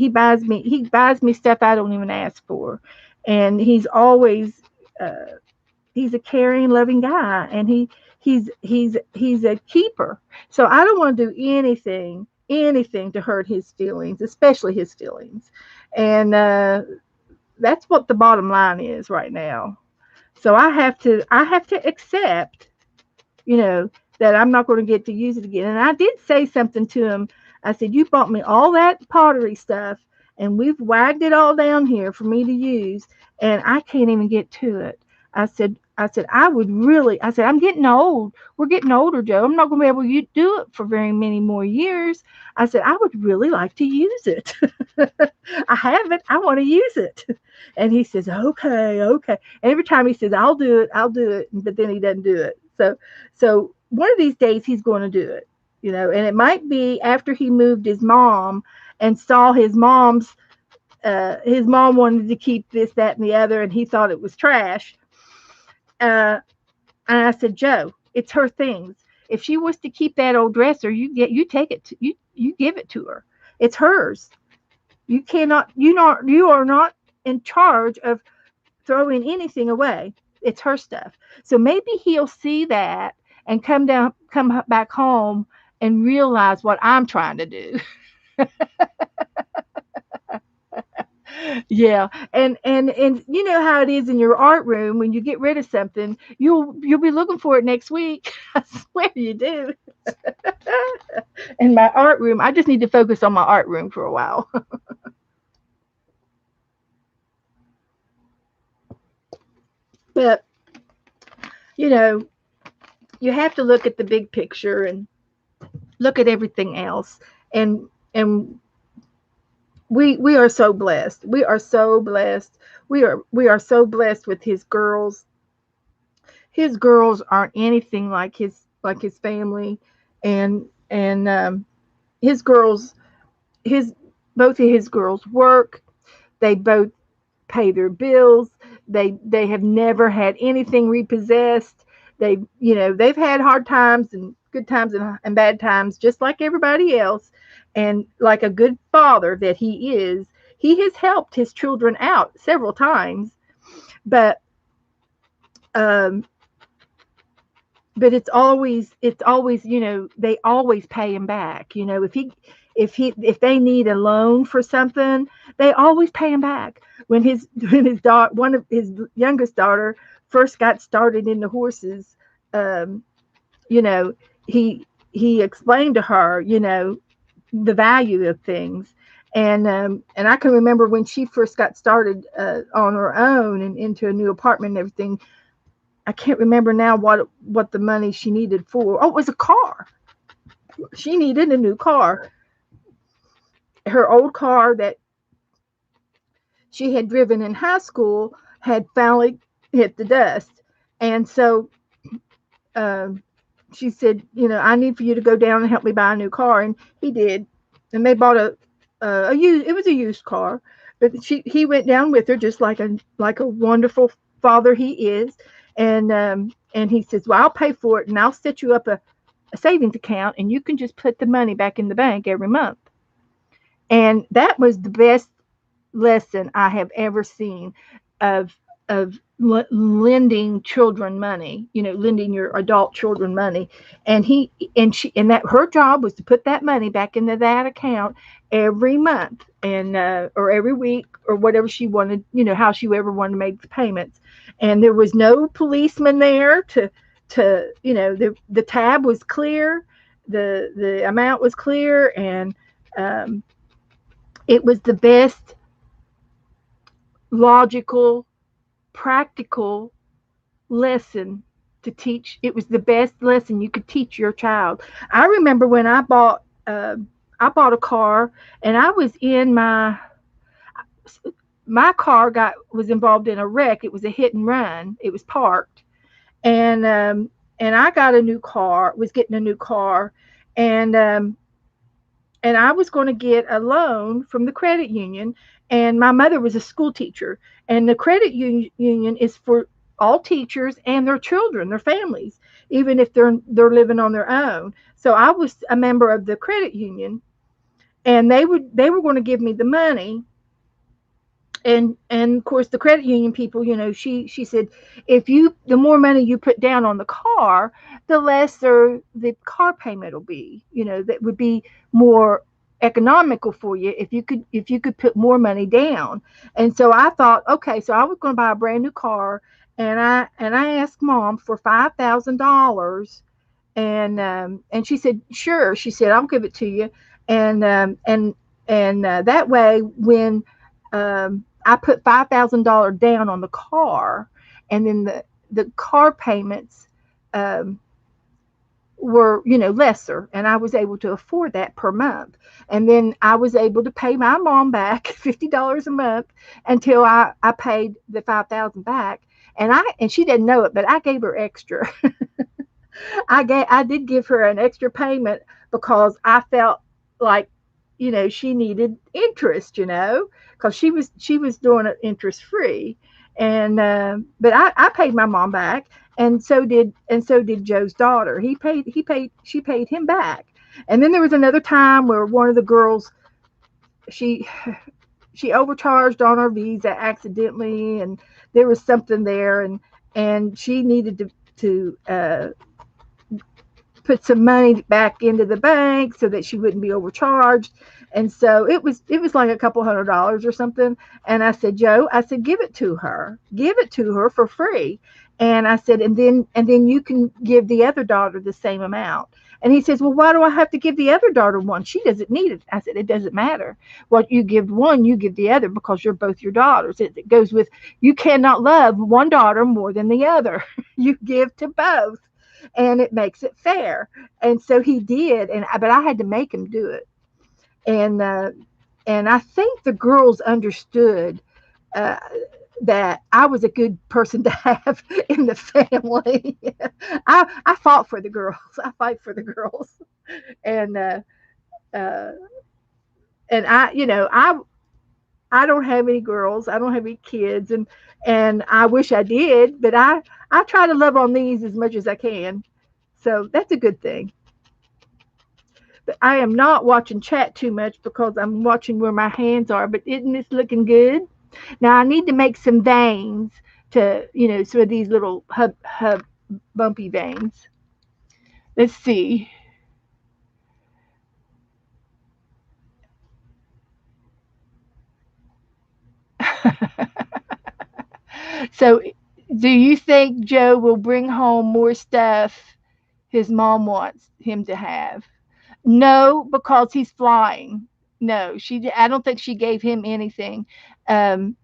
stuff I don't even ask for, and uh, he's a caring, loving guy, and he's a keeper. So I don't want to do anything to hurt his feelings, especially his feelings, and that's what the bottom line is right now. So I have to accept, you know, that I'm not going to get to use it again. And I did say something to him. I said, you bought me all that pottery stuff, and we've wagged it all down here for me to use, and I can't even get to it. I said, I'm getting old. We're getting older, Joe. I'm not going to be able to do it for very many more years. I said, I would really like to use it. I have it. I want to use it. And he says, okay, okay. And every time he says, I'll do it. But then he doesn't do it. So one of these days he's going to do it, and it might be after he moved his mom and saw his mom wanted to keep this, that, and the other, and he thought it was trash. Uh, and I said, Joe, it's her things. If she wants to keep that old dresser, you take it, you give it to her. It's hers. You are not in charge of throwing anything away. It's her stuff. So maybe he'll see that and come back home and realize what I'm trying to do. Yeah, and you know how it is in your art room when you get rid of something, you'll be looking for it next week. I swear you do. In my art room, I just need to focus on my art room for a while. But you know, you have to look at the big picture and look at everything else. And we are so blessed. We are so blessed. We are so blessed with his girls. His girls aren't anything like his family, and his girls, his both of his girls work. They both pay their bills. They have never had anything repossessed. They've had hard times and good times and bad times just like everybody else. And like a good father that he has helped his children out several times. But um, but it's always they always pay him back. If they need a loan for something, they always pay him back. When his daughter, one of his youngest daughter, first got started in the horses, um you know he explained to her the value of things. And I can remember when she first got started on her own and into a new apartment and everything. I can't remember now what the money she needed for. Oh, it was a car. She needed a new car. Her old car that she had driven in high school had finally hit the dust. And so um, she said, I need for you to go down and help me buy a new car. And he did. And they bought a used, it was a used car, but he went down with her just like a wonderful father he is. And he says, well, I'll pay for it and I'll set you up a savings account and you can just put the money back in the bank every month. And that was the best lesson I have ever seen of lending children money, lending your adult children money. And that her job was to put that money back into that account every month and or every week or whatever she wanted, how she ever wanted to make the payments. And there was no policeman there the tab was clear, the amount was clear, and um, it was the best logical, practical lesson to teach. It was the best lesson you could teach your child. I remember when I bought a car, and I was in my car got was involved in a wreck. It was a hit and run. It was parked, and I got a new car. Was getting a new car, and and I was going to get a loan from the credit union. And my mother was a school teacher, and the credit union is for all teachers and their children, their families, even if they're living on their own. So I was a member of the credit union, and they were going to give me the money. And of course the credit union people, she said, if you the more money you put down on the car, the lesser the car payment will be. That would be more economical for you if you could put more money down. And so I thought, okay, so I was going to buy a brand new car, and I asked mom for $5,000. And she said, sure. She said, I'll give it to you. And that way, when I put $5,000 down on the car, and then the car payments um, were lesser, and I was able to afford that per month. And then I was able to pay my mom back $50 a month until I paid the 5,000 back. And she didn't know it, but I gave her extra. I did give her an extra payment because I felt like she needed interest, because she was doing it interest free. And but I paid my mom back, and so did Joe's daughter. She paid him back. And then there was another time where one of the girls, she she overcharged on her visa accidentally, and there was something there, and she needed to put some money back into the bank so that she wouldn't be overcharged. And so it was like a couple $100 or something. And I said, Joe, I said, give it to her for free. And I said, and then you can give the other daughter the same amount. And he says, well, why do I have to give the other daughter one? She doesn't need it. I said, it doesn't matter. What you give one, you give the other because you're both your daughters. It goes with, you cannot love one daughter more than the other. You give to both, and it makes it fair. And so he did, but I had to make him do it. And I think the girls understood uh, that I was a good person to have in the family. I fought for the girls. I fight for the girls, and uh, I don't have any girls. I don't have any kids, and I wish I did, but I try to love on these as much as I can. So that's a good thing. But I am not watching chat too much because I'm watching where my hands are. But isn't this looking good? Now I need to make some veins to, some of these little hub bumpy veins. Let's see. So, do you think Joe will bring home more stuff his mom wants him to have? No, because he's flying. No, I don't think she gave him anything. Um,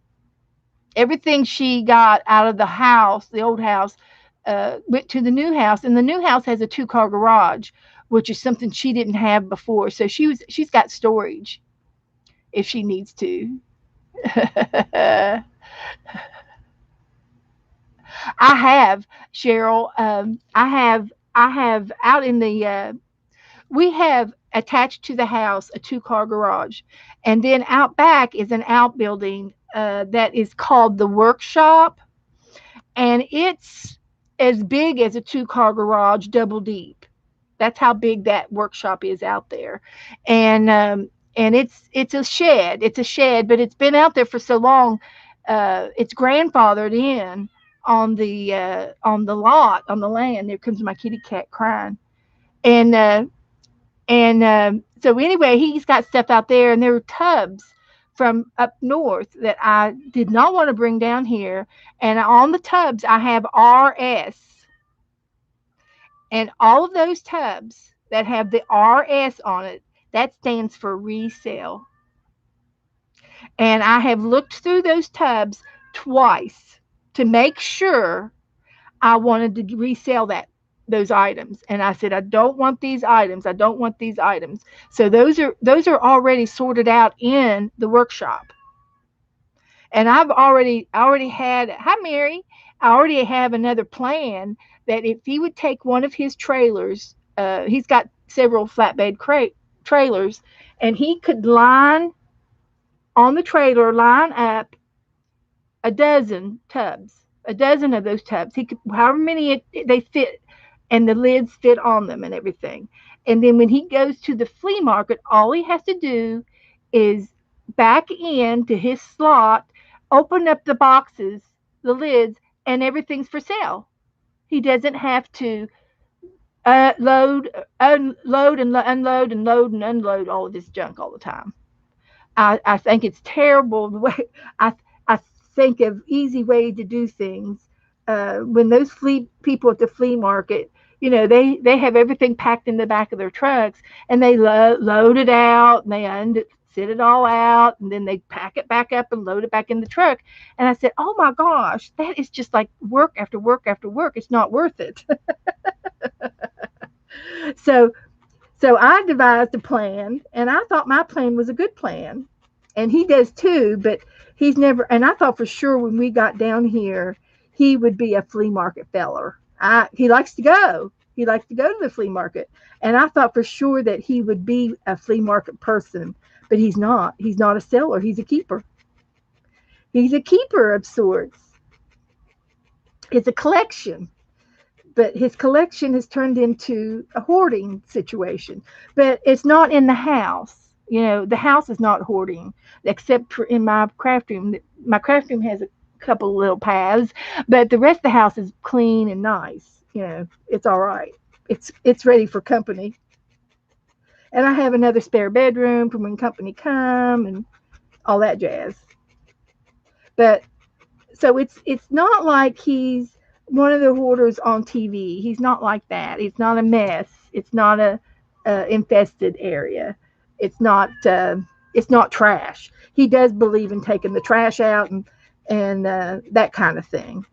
Everything she got out of the house, the old house, went to the new house, and the new house has a two-car garage, which is something she didn't have before. So she's got storage if she needs to. I have, Cheryl. I have out in the we have attached to the house a two-car garage, and then out back is an outbuilding that is called the workshop, and it's as big as a two-car garage, double deep. That's how big that workshop is out there, and it's a shed. It's a shed, but it's been out there for so long. It's grandfathered in on the lot on the land. There comes my kitty cat crying, and so anyway, he's got stuff out there, and there are tubs from up north that I did not want to bring down here. And on the tubs, I have RS, and all of those tubs that have the RS on it, that stands for resale. And I have looked through those tubs twice to make sure I wanted to resell those items. And I said, I don't want these items. I don't want these items. So those are already sorted out in the workshop. And I already had, hi Mary, I already have another plan that if he would take one of his trailers, he's got several flatbed trailers, and he could line up a dozen tubs, a dozen of those tubs. He could, however many they fit, and the lids fit on them and everything. And then when he goes to the flea market, all he has to do is back into his slot, open up the boxes, the lids, and everything's for sale. He doesn't have to unload and unload and load and unload all of this junk all the time. I think it's terrible the way I I think of easy way to do things. When those flea people at the flea market, they have everything packed in the back of their trucks, and they load it out, and they sit it all out, and then they pack it back up and load it back in the truck. And I said, oh my gosh, that is just like work after work after work. It's not worth it. so So I devised a plan, and I thought my plan was a good plan. And he does too, but he's never, and I thought for sure when we got down here, he would be a flea market feller. He likes to go. He likes to go to the flea market. And I thought for sure that he would be a flea market person, but he's not. He's not a seller. He's a keeper. He's a keeper of sorts. It's a collection, but his collection has turned into a hoarding situation. But it's not in the house. The house is not hoarding, except for in my craft room. My craft room has a couple little paths, but the rest of the house is clean and nice. It's all right. it's ready for company. And I have another spare bedroom for when company come and all that jazz. But so it's not like he's one of the hoarders on TV. He's not like that. It's not a mess. It's not a infested area. It's not it's not trash. He does believe in taking the trash out and that kind of thing.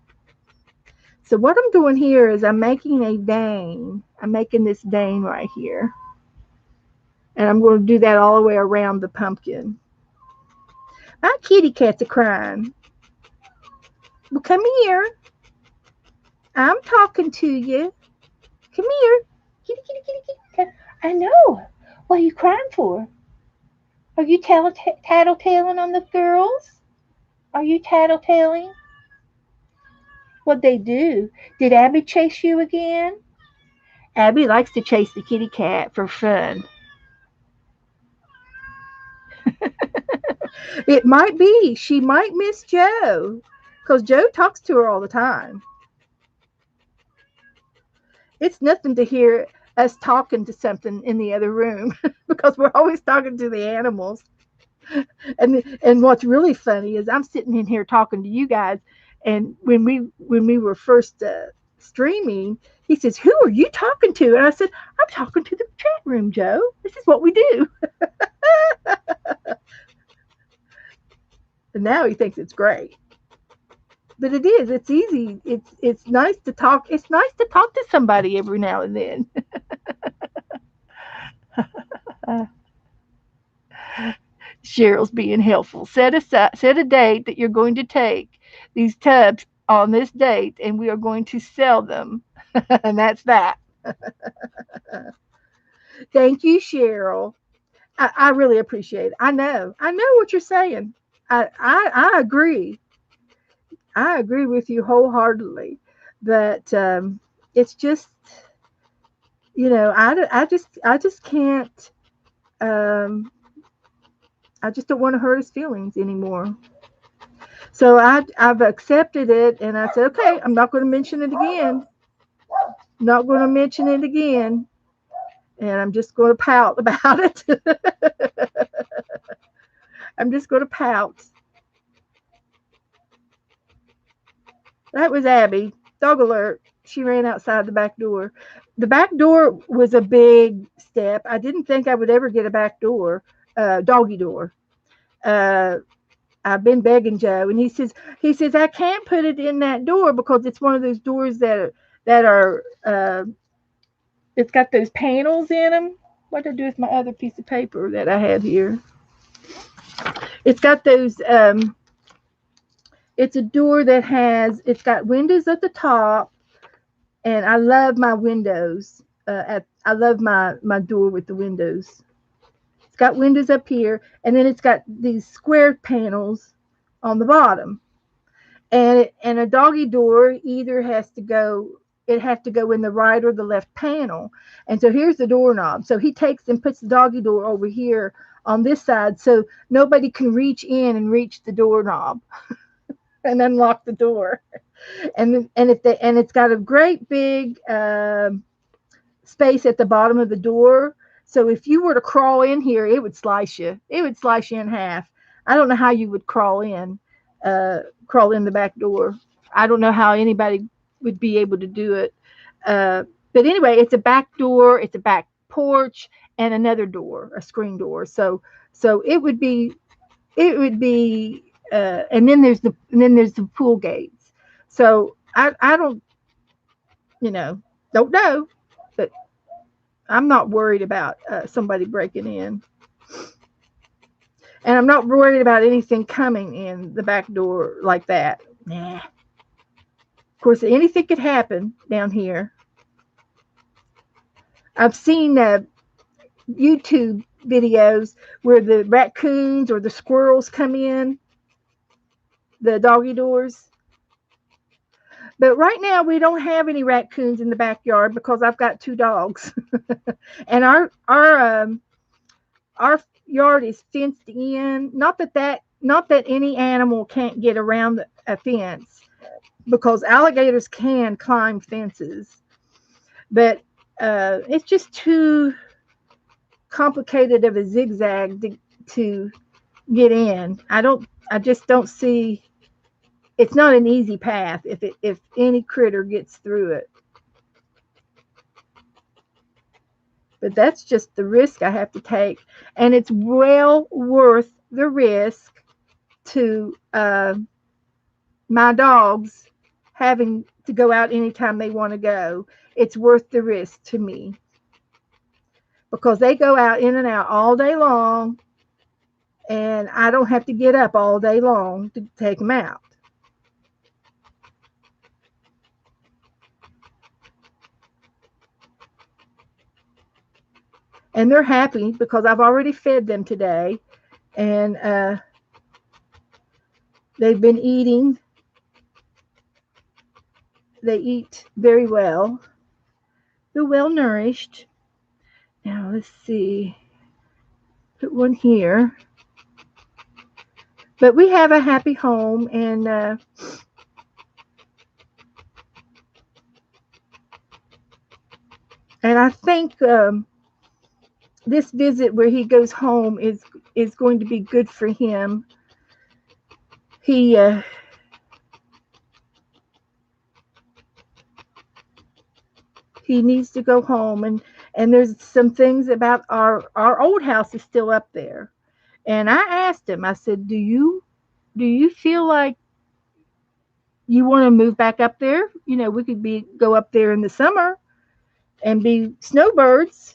So what I'm doing here is I'm making a vein. I'm making this vein right here, and I'm going to do that all the way around the pumpkin. My kitty cats are crying. Well, come here. I'm talking to you. Come here. Kitty, kitty, kitty, kitty. I know. What are you crying for? Are you tattletaling on the girls? Are you tattletaling? What'd they do? Did Abby chase you again? Abby likes to chase the kitty cat for fun. It might be. She might miss Joe because Joe talks to her all the time. It's nothing to hear us talking to something in the other room because we're always talking to the animals. And what's really funny is I'm sitting in here talking to you guys, and when we were first streaming, he says, "Who are you talking to?" And I said, "I'm talking to the chat room, Joe. This is what we do." And now he thinks it's great. But it is. It's easy. It's nice to talk. It's nice to talk to somebody every now and then. Cheryl's being helpful. Set a date that you're going to take these tubs on this date, and we are going to sell them. And that's that. Thank you, Cheryl. I really appreciate it. I know what you're saying. I agree. I agree with you wholeheartedly. But it's just, I just can't. Um, I just don't want to hurt his feelings anymore. So I've accepted it, and I said, okay, I'm not going to mention it again. Not going to mention it again, and I'm just going to pout about it. I'm just going to pout. That was Abby. Dog alert. She ran outside the back door. The back door was a big step. I didn't think I would ever get a back door, doggy door. Uh, I've been begging Joe, and he says I can't put it in that door because it's one of those doors that are it's got those panels in them. What did I do with my other piece of paper that I have here? It's got those. It's a door that it's got windows at the top, and I love my windows. I love my door with the windows. It's got windows up here, and then it's got these square panels on the bottom. And a doggy door either has to go in the right or the left panel. And so here's the doorknob. So he takes and puts the doggy door over here on this side so nobody can reach in and reach the doorknob and unlock the door. And it's got a great big space at the bottom of the door. So if you were to crawl in here, it would slice you. It would slice you in half. I don't know how you would crawl in the back door. I don't know how anybody would be able to do it. But anyway, it's a back door, it's a back porch, and another door, a screen door. So it would be, and then there's the pool gates. So I don't know, but I'm not worried about somebody breaking in. And I'm not worried about anything coming in the back door like that. Nah. Of course, anything could happen down here. I've seen YouTube videos where the raccoons or the squirrels come in the doggy doors. But right now, we don't have any raccoons in the backyard because I've got two dogs, and our yard is fenced in. Not that any animal can't get around a fence because alligators can climb fences, but It's just too complicated of a zigzag to get in. I just don't see. It's not an easy path if any critter gets through it. But that's just the risk I have to take, and it's well worth the risk to my dogs having to go out anytime they want to go. It's worth the risk to me because they go out in and out all day long, and I don't have to get up all day long to take them out. And they're happy because I've already fed them today, and they've been eating. They eat very well. They're well nourished. Now let's see. Put one here. But we have a happy home, and I think this visit where he goes home is going to be good for him. He he needs to go home, and there's some things about our old house is still up there. And I asked him. I said, "Do you feel like you want to move back up there? You know, we could be go up there in the summer and be snowbirds."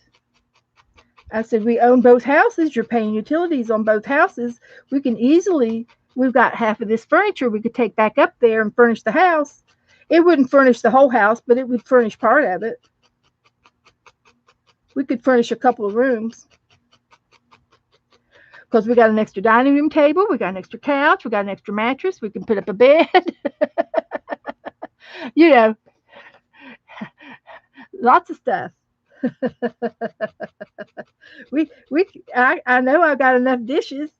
I said, "We own both houses. You're paying utilities on both houses. We can easily, we've got half of this furniture we could take back up there and furnish the house. It wouldn't furnish the whole house, but it would furnish part of it. We could furnish a couple of rooms because we got an extra dining room table, we got an extra couch, we got an extra mattress, we can put up a bed, you know, lots of stuff. I know I've got enough dishes.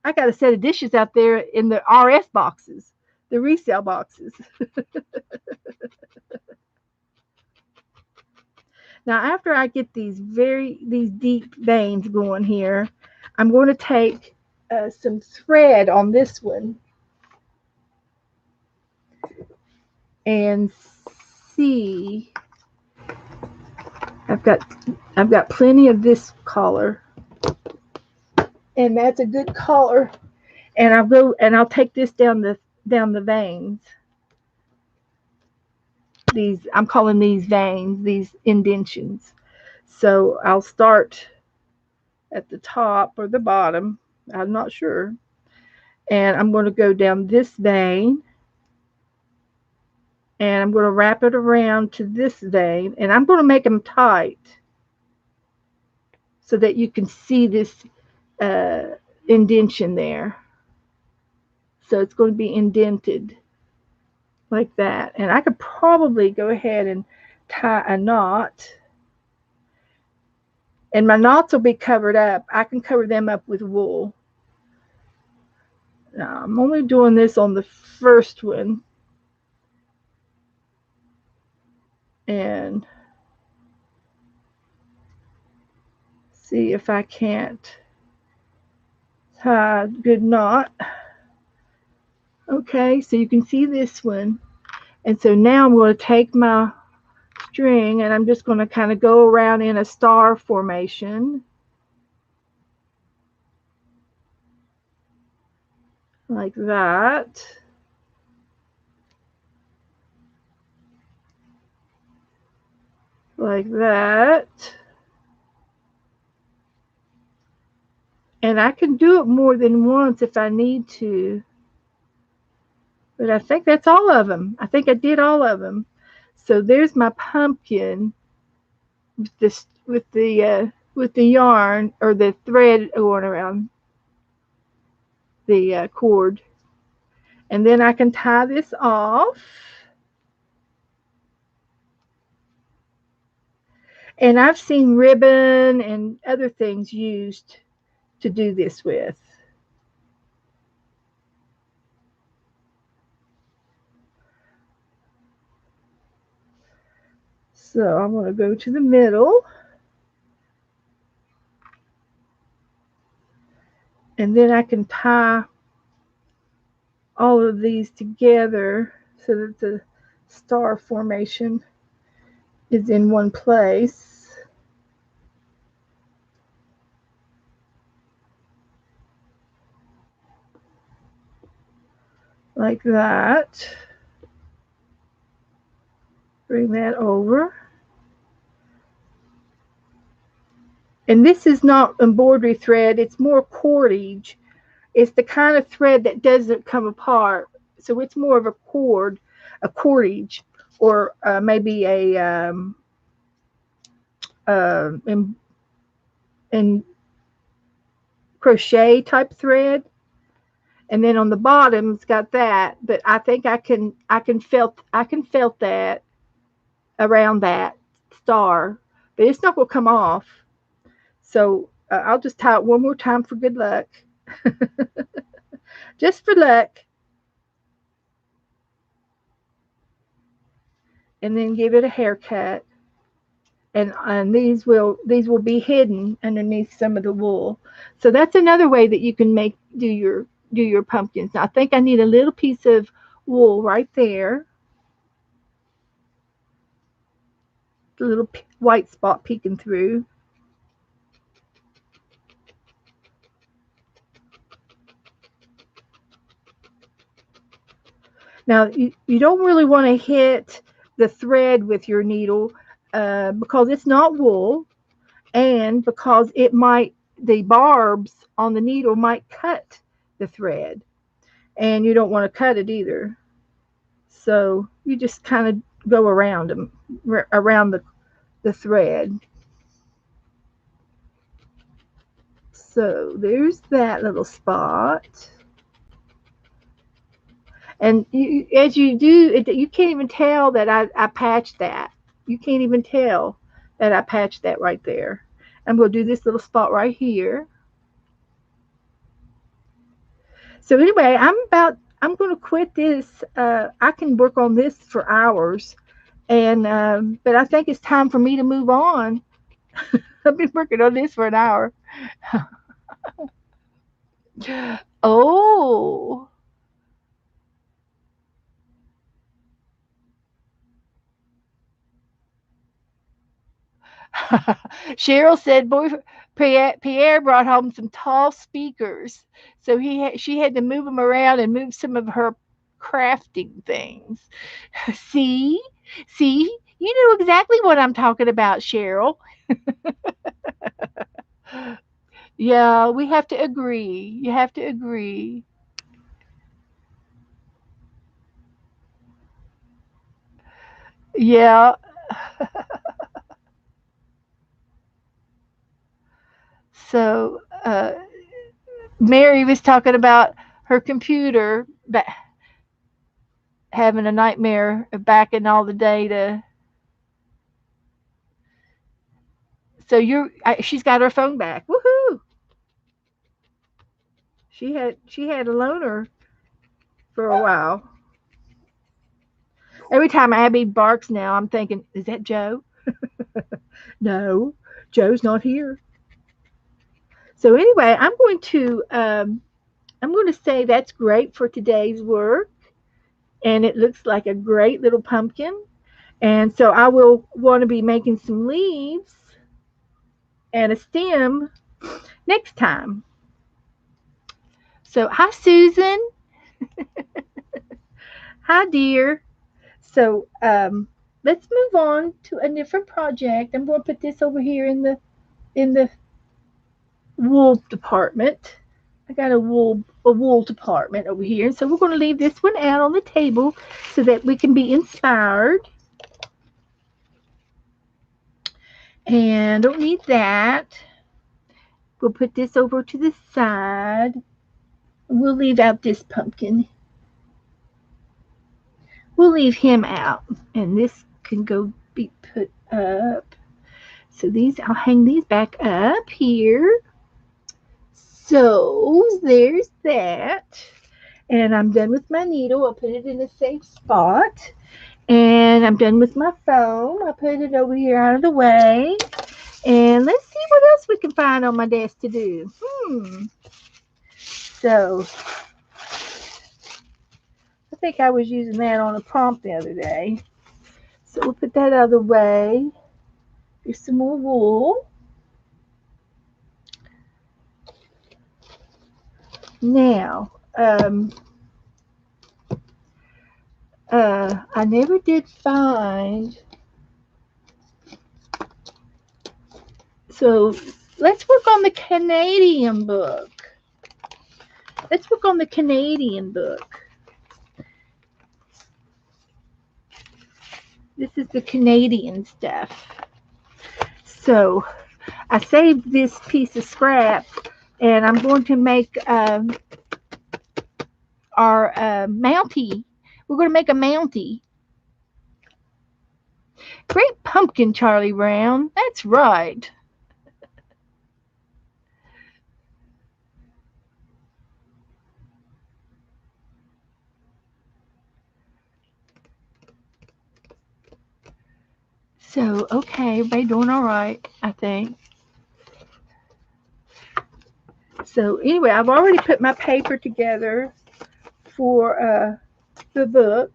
I got a set of dishes out there in the RS boxes, the resale boxes. Now, after I get these deep veins going here, I'm going to take some thread on this one and see. I've got I've got plenty of this color, and that's a good color. And I'll take this down the veins. These, I'm calling these veins, these indentions. So I'll start at the top or the bottom. I'm not sure. And I'm going to go down this vein, and I'm going to wrap it around to this vein, and I'm going to make them tight so that you can see this uh, indention there. So it's going to be indented like that. And I could probably go ahead and tie a knot. And my knots will be covered up. I can cover them up with wool. Now, I'm only doing this on the first one. And see if I can't tie a good knot. Okay, so you can see this one. And so now I'm going to take my string, and I'm just going to kind of go around in a star formation like that. Like that. And I can do it more than once if I need to. But I think that's all of them. I think I did all of them. So there's my pumpkin with this with the yarn or the thread going around the cord. And then I can tie this off. And I've seen ribbon and other things used to do this with. So I'm going to go to the middle. And then I can tie all of these together so that the star formation is in one place. Like that. Bring that over. And this is not embroidery thread, it's more cordage. It's the kind of thread that doesn't come apart. So it's more of a cordage, or maybe a in, in crochet type thread. And then on the bottom it's got that, but I think I can felt that around that star, but it's not going to come off. So I'll just tie it one more time for good luck. Just for luck. And then give it a haircut. And these will be hidden underneath some of the wool. So that's another way that you can do your pumpkins. Now I think I need a little piece of wool right there, the little white spot peeking through. Now you don't really want to hit the thread with your needle, because it's not wool, and because the barbs on the needle might cut the thread, and you don't want to cut it either. So you just kind of go around them, around the thread. So there's that little spot. And as you do it, you can't even tell that I patched that. You can't even tell that I patched that right there. I'm going to do this little spot right here. So anyway, I'm going to quit this. I can work on this for hours, and but I think it's time for me to move on. I've been working on this for an hour. Oh, Cheryl said, "Boy, Pierre brought home some tall speakers, so she had to move them around and move some of her crafting things." See, see, you know exactly what I'm talking about, Cheryl. Yeah, we have to agree. You have to agree. Yeah. So Mary was talking about her computer having a nightmare of backing all the data. So she's got her phone back. Woohoo! She had a loaner for a while. Every time Abby barks now, I'm thinking, is that Joe? No, Joe's not here. So anyway, I'm going to say that's great for today's work, and it looks like a great little pumpkin. And so I will want to be making some leaves and a stem next time. So hi Susan, hi dear. So let's move on to a different project. I'm going to put this over here in the wool department. I got a wool department over here. So we're going to leave this one out on the table so that we can be inspired. And don't need that. We'll put this over to the side. We'll leave out this pumpkin. We'll leave him out. And this can go be put up. So I'll hang these back up here. So there's that. And I'm done with my needle. I'll put it in a safe spot. And I'm done with my foam. I put it over here out of the way. And let's see what else we can find on my desk to do. So, I think I was using that on a prompt the other day. So we'll put that out of the way. Here's some more wool. Now, I never did find. So let's work on the Canadian book. Let's work on the Canadian book. This is the Canadian stuff. So I saved this piece of scrap, and I'm going to make our Mountie. We're going to make a Mountie. Great pumpkin, Charlie Brown. That's right. So, okay, everybody doing all right, I think. So, anyway, I've already put my paper together for the book,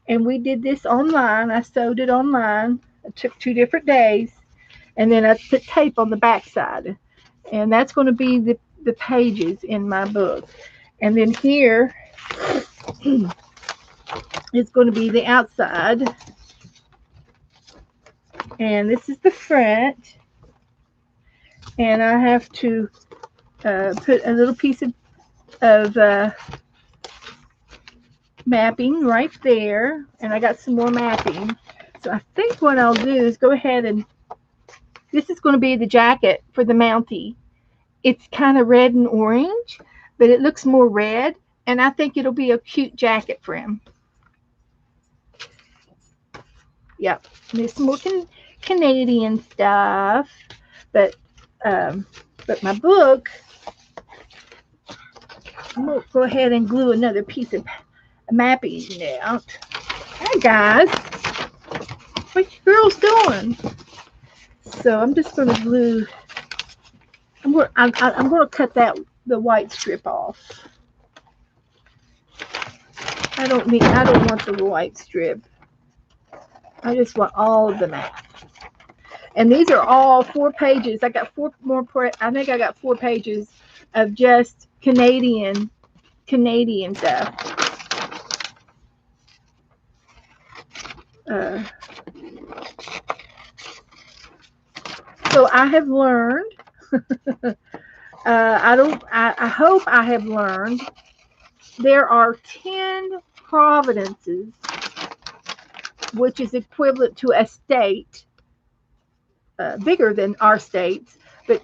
and we did this online. I sewed it online. It took 2 different days, and then I put tape on the backside, and that's going to be the pages in my book. And then here is going to be the outside, and this is the front, and I have to put a little piece of mapping right there, and I got some more mapping. So I think what I'll do is go ahead and this is going to be the jacket for the Mountie. It's kind of red and orange, but it looks more red, and I think it'll be a cute jacket for him. Yep, there's some more Canadian stuff, but my book, I'm gonna go ahead and glue another piece of mapping out. Hi guys, what you girls doing? So I'm just gonna glue. I'm gonna cut the white strip off. I don't want the white strip. I just want all of the map. And these are all 4 pages. I got 4 more. I think I got 4 pages of just Canadian stuff. So I have learned. I hope I have learned. There are 10 provinces, which is equivalent to a state, bigger than our states, but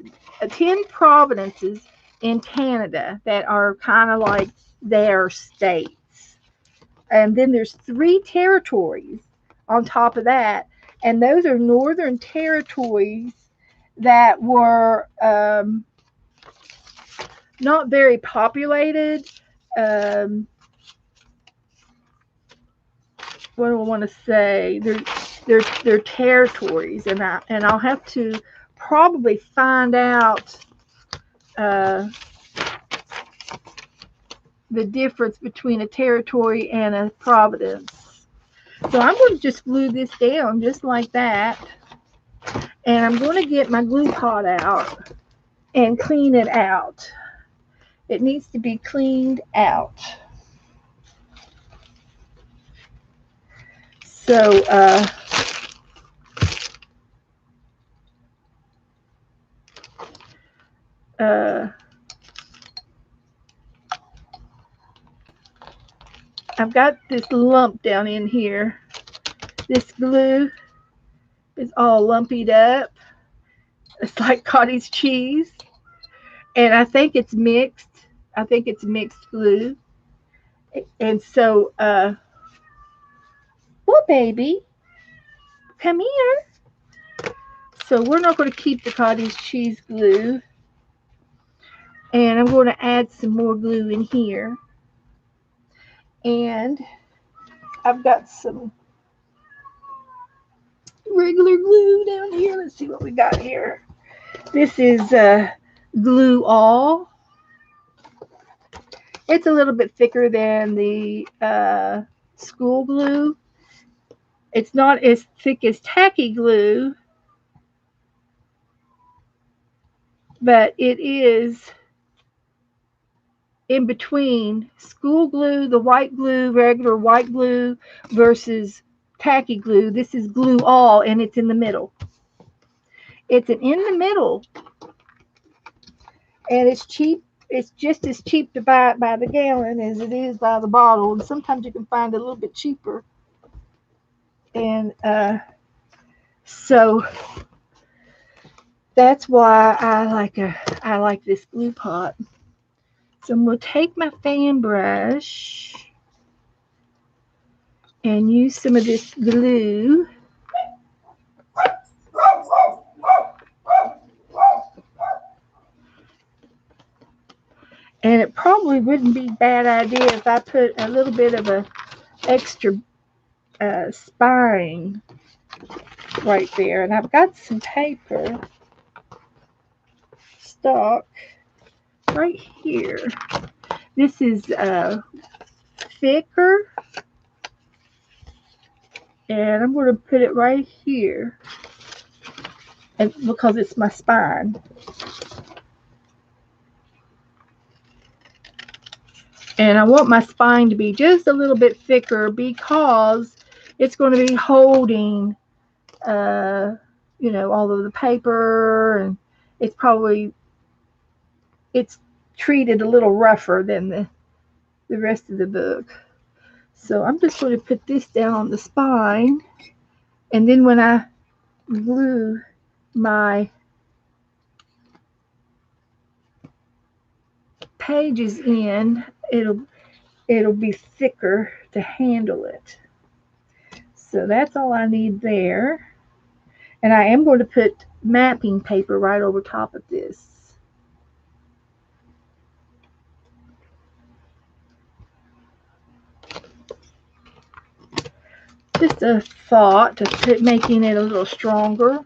10 provinces in Canada that are kind of like their states. And then there's 3 territories on top of that, and those are northern territories that were not very populated. What do I want to say? They're territories, and I'll have to probably find out the difference between a territory and a province. So I'm going to just glue this down just like that, and I'm going to get my glue pot out and clean it out. It needs to be cleaned out. So I've got this lump down in here. This glue is all lumpied up. It's like cottage cheese. And I think it's mixed. I think it's mixed glue. And so, well, baby, come here. So we're not going to keep the cottage cheese glue. And I'm going to add some more glue in here. And I've got some regular glue down here. Let's see what we got here. This is Glue All. It's a little bit thicker than the school glue. It's not as thick as tacky glue, but it is in between school glue, the white glue, regular white glue, versus tacky glue. This is Glue All, and it's in the middle. It's in the middle, and it's cheap. It's just as cheap to buy it by the gallon as it is by the bottle, and sometimes you can find it a little bit cheaper. And so that's why I like this glue pot. So I'm going to take my fan brush and use some of this glue. And it probably wouldn't be a bad idea if I put a little bit of a extra spine right there. And I've got some paper stock right here. This is thicker, and I'm going to put it right here, and because it's my spine. And I want my spine to be just a little bit thicker because it's going to be holding, all of the paper, and it's treated a little rougher than the rest of the book. So I'm just going to put this down on the spine, and then when I glue my pages in, it'll be thicker to handle it. So that's all I need there. And I am going to put mapping paper right over top of this. Just a thought to making it a little stronger.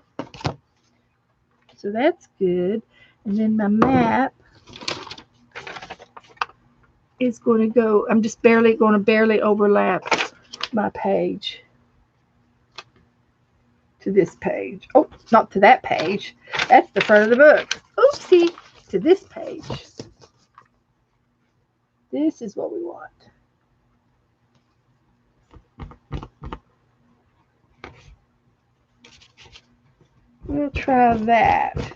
So that's good. And then my map is going to go, I'm just barely overlap my page to this page. Oh, not to that page. That's the front of the book. Oopsie, to this page. This is what we want. We'll try that.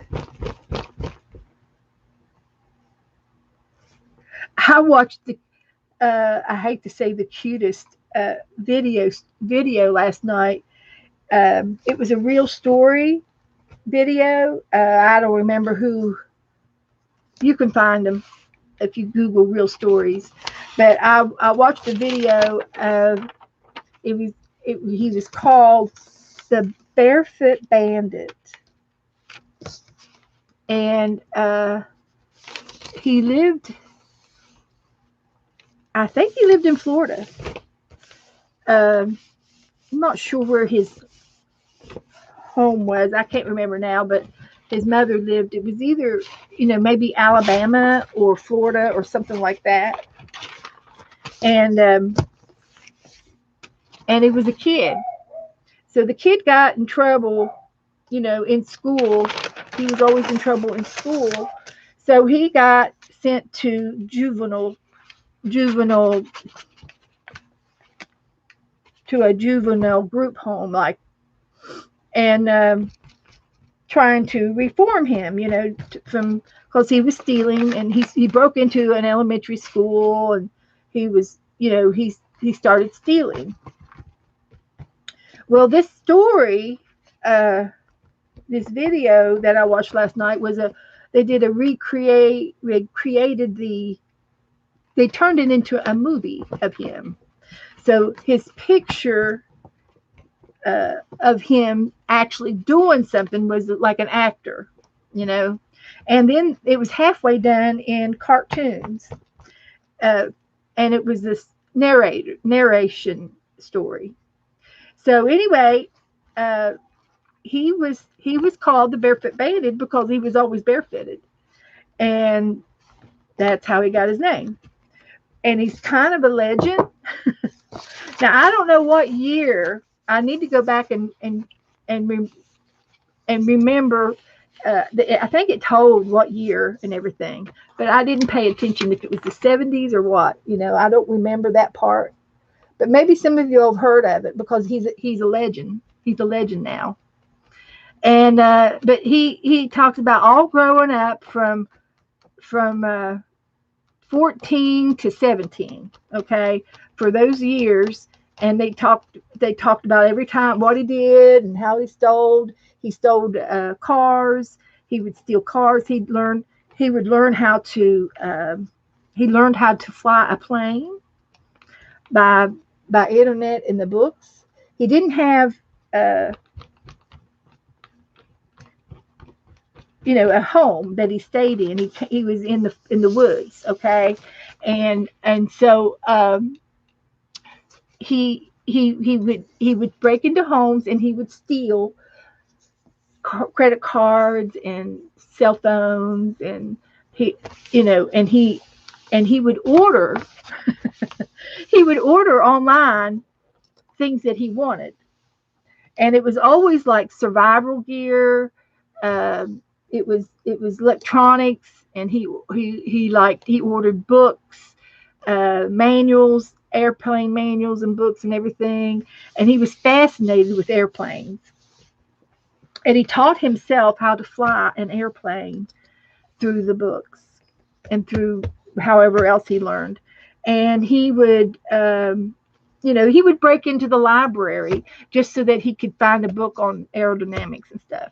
I watched I hate to say the cutest video last night. It was a real story video. I don't remember who. You can find them if you Google real stories. But I watched a video of he was called The Barefoot Bandit, and he lived. I think he lived in Florida. I'm not sure where his home was. I can't remember now, but his mother lived. It was either, maybe Alabama or Florida or something like that. And he was a kid. So the kid got in trouble, in school. He was always in trouble in school. So he got sent to juvenile to a juvenile group home, and trying to reform him, from because he was stealing, and he broke into an elementary school, and he was, he started stealing. Well, this story, this video that I watched last night they turned it into a movie of him. So his picture of him actually doing something was like an actor, and then it was halfway done in cartoons, and it was this narration story. So anyway, he was called the Barefoot Bandit because he was always barefooted, and that's how he got his name. And he's kind of a legend. Now I don't know what year. I need to go back and and remember. I think it told what year and everything, but I didn't pay attention if it was the 70s or what. I don't remember that part. But maybe some of you have heard of it because he's a legend. He's a legend now. And but he talks about all growing up from 14 to 17, okay, for those years. And they talked about every time what he did and how he stole cars. He would steal cars. He would learn how to he learned how to fly a plane by internet in the books. He didn't have uh, a home that he stayed in. He was in the woods, okay, and so he would break into homes and he would steal credit cards and cell phones, and he and he would order he would order online things that he wanted, and it was always like survival gear. It was electronics, and he ordered books, manuals, airplane manuals, and books and everything. And he was fascinated with airplanes, and he taught himself how to fly an airplane through the books and through however else he learned. And he would break into the library just so that he could find a book on aerodynamics and stuff.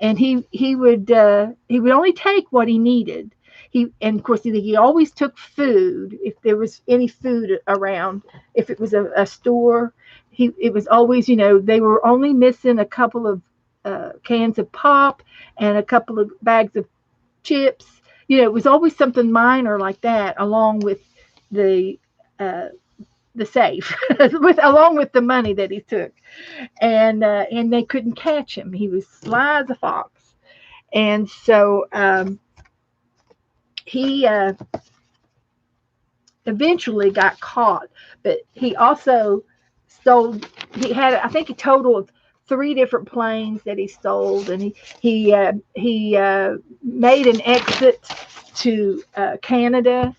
And he would only take what he needed. And of course he always took food if there was any food around. If it was a store, it was always, they were only missing a couple of cans of pop and a couple of bags of chips. It was always something minor like that, along with the uh, the safe, along with the money that he took. And they couldn't catch him. He was sly as a fox. And so he eventually got caught, but he also stole. He had, I think, a total of three different planes that he stole, and he made an exit to Canada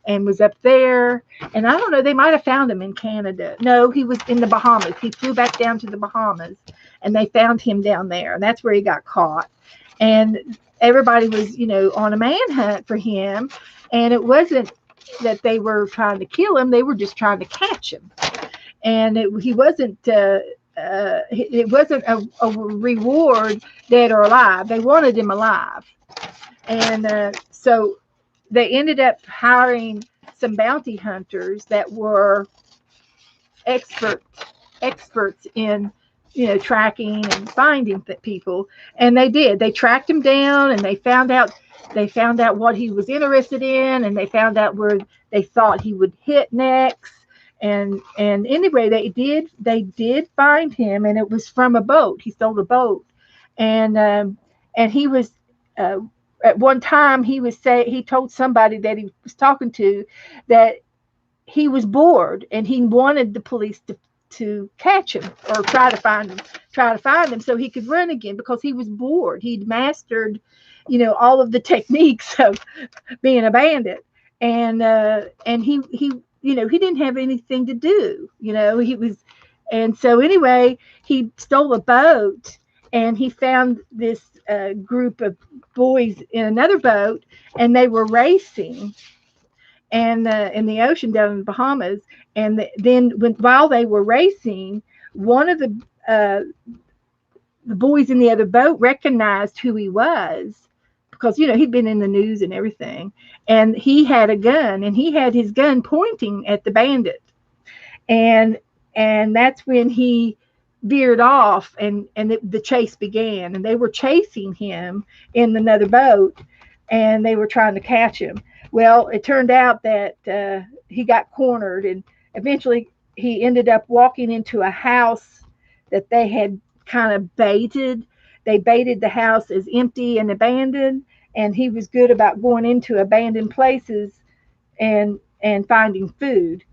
and was up there. And I don't know, they might have found him in Canada. No, he was in the Bahamas. He flew back down to the Bahamas, and they found him down there, and that's where he got caught. And everybody was, on a manhunt for him, and it wasn't that they were trying to kill him; they were just trying to catch him. And he wasn't. It wasn't a reward, dead or alive. They wanted him alive, and so they ended up hiring some bounty hunters that were experts in tracking and finding people. And they tracked him down, and they found out what he was interested in, and they found out where they thought he would hit next. And anyway, they did find him, and it was from a boat. He stole a boat. And he was at one time he told somebody that he was talking to that he was bored, and he wanted the police to catch him or try to find him so he could run again, because he was bored. He'd mastered all of the techniques of being a bandit. And he didn't have anything to do. And so anyway, he stole a boat, and he found this group of boys in another boat, and they were racing and in the ocean down in the Bahamas. And then while they were racing, one of the boys in the other boat recognized who he was, because he'd been in the news and everything. And he had a gun, and he had his gun pointing at the bandit. And that's when he veered off, and the chase began. And they were chasing him in another boat, and they were trying to catch him. Well, it turned out that he got cornered, and eventually he ended up walking into a house that they had kind of baited. They baited the house as empty and abandoned, and he was good about going into abandoned places and finding food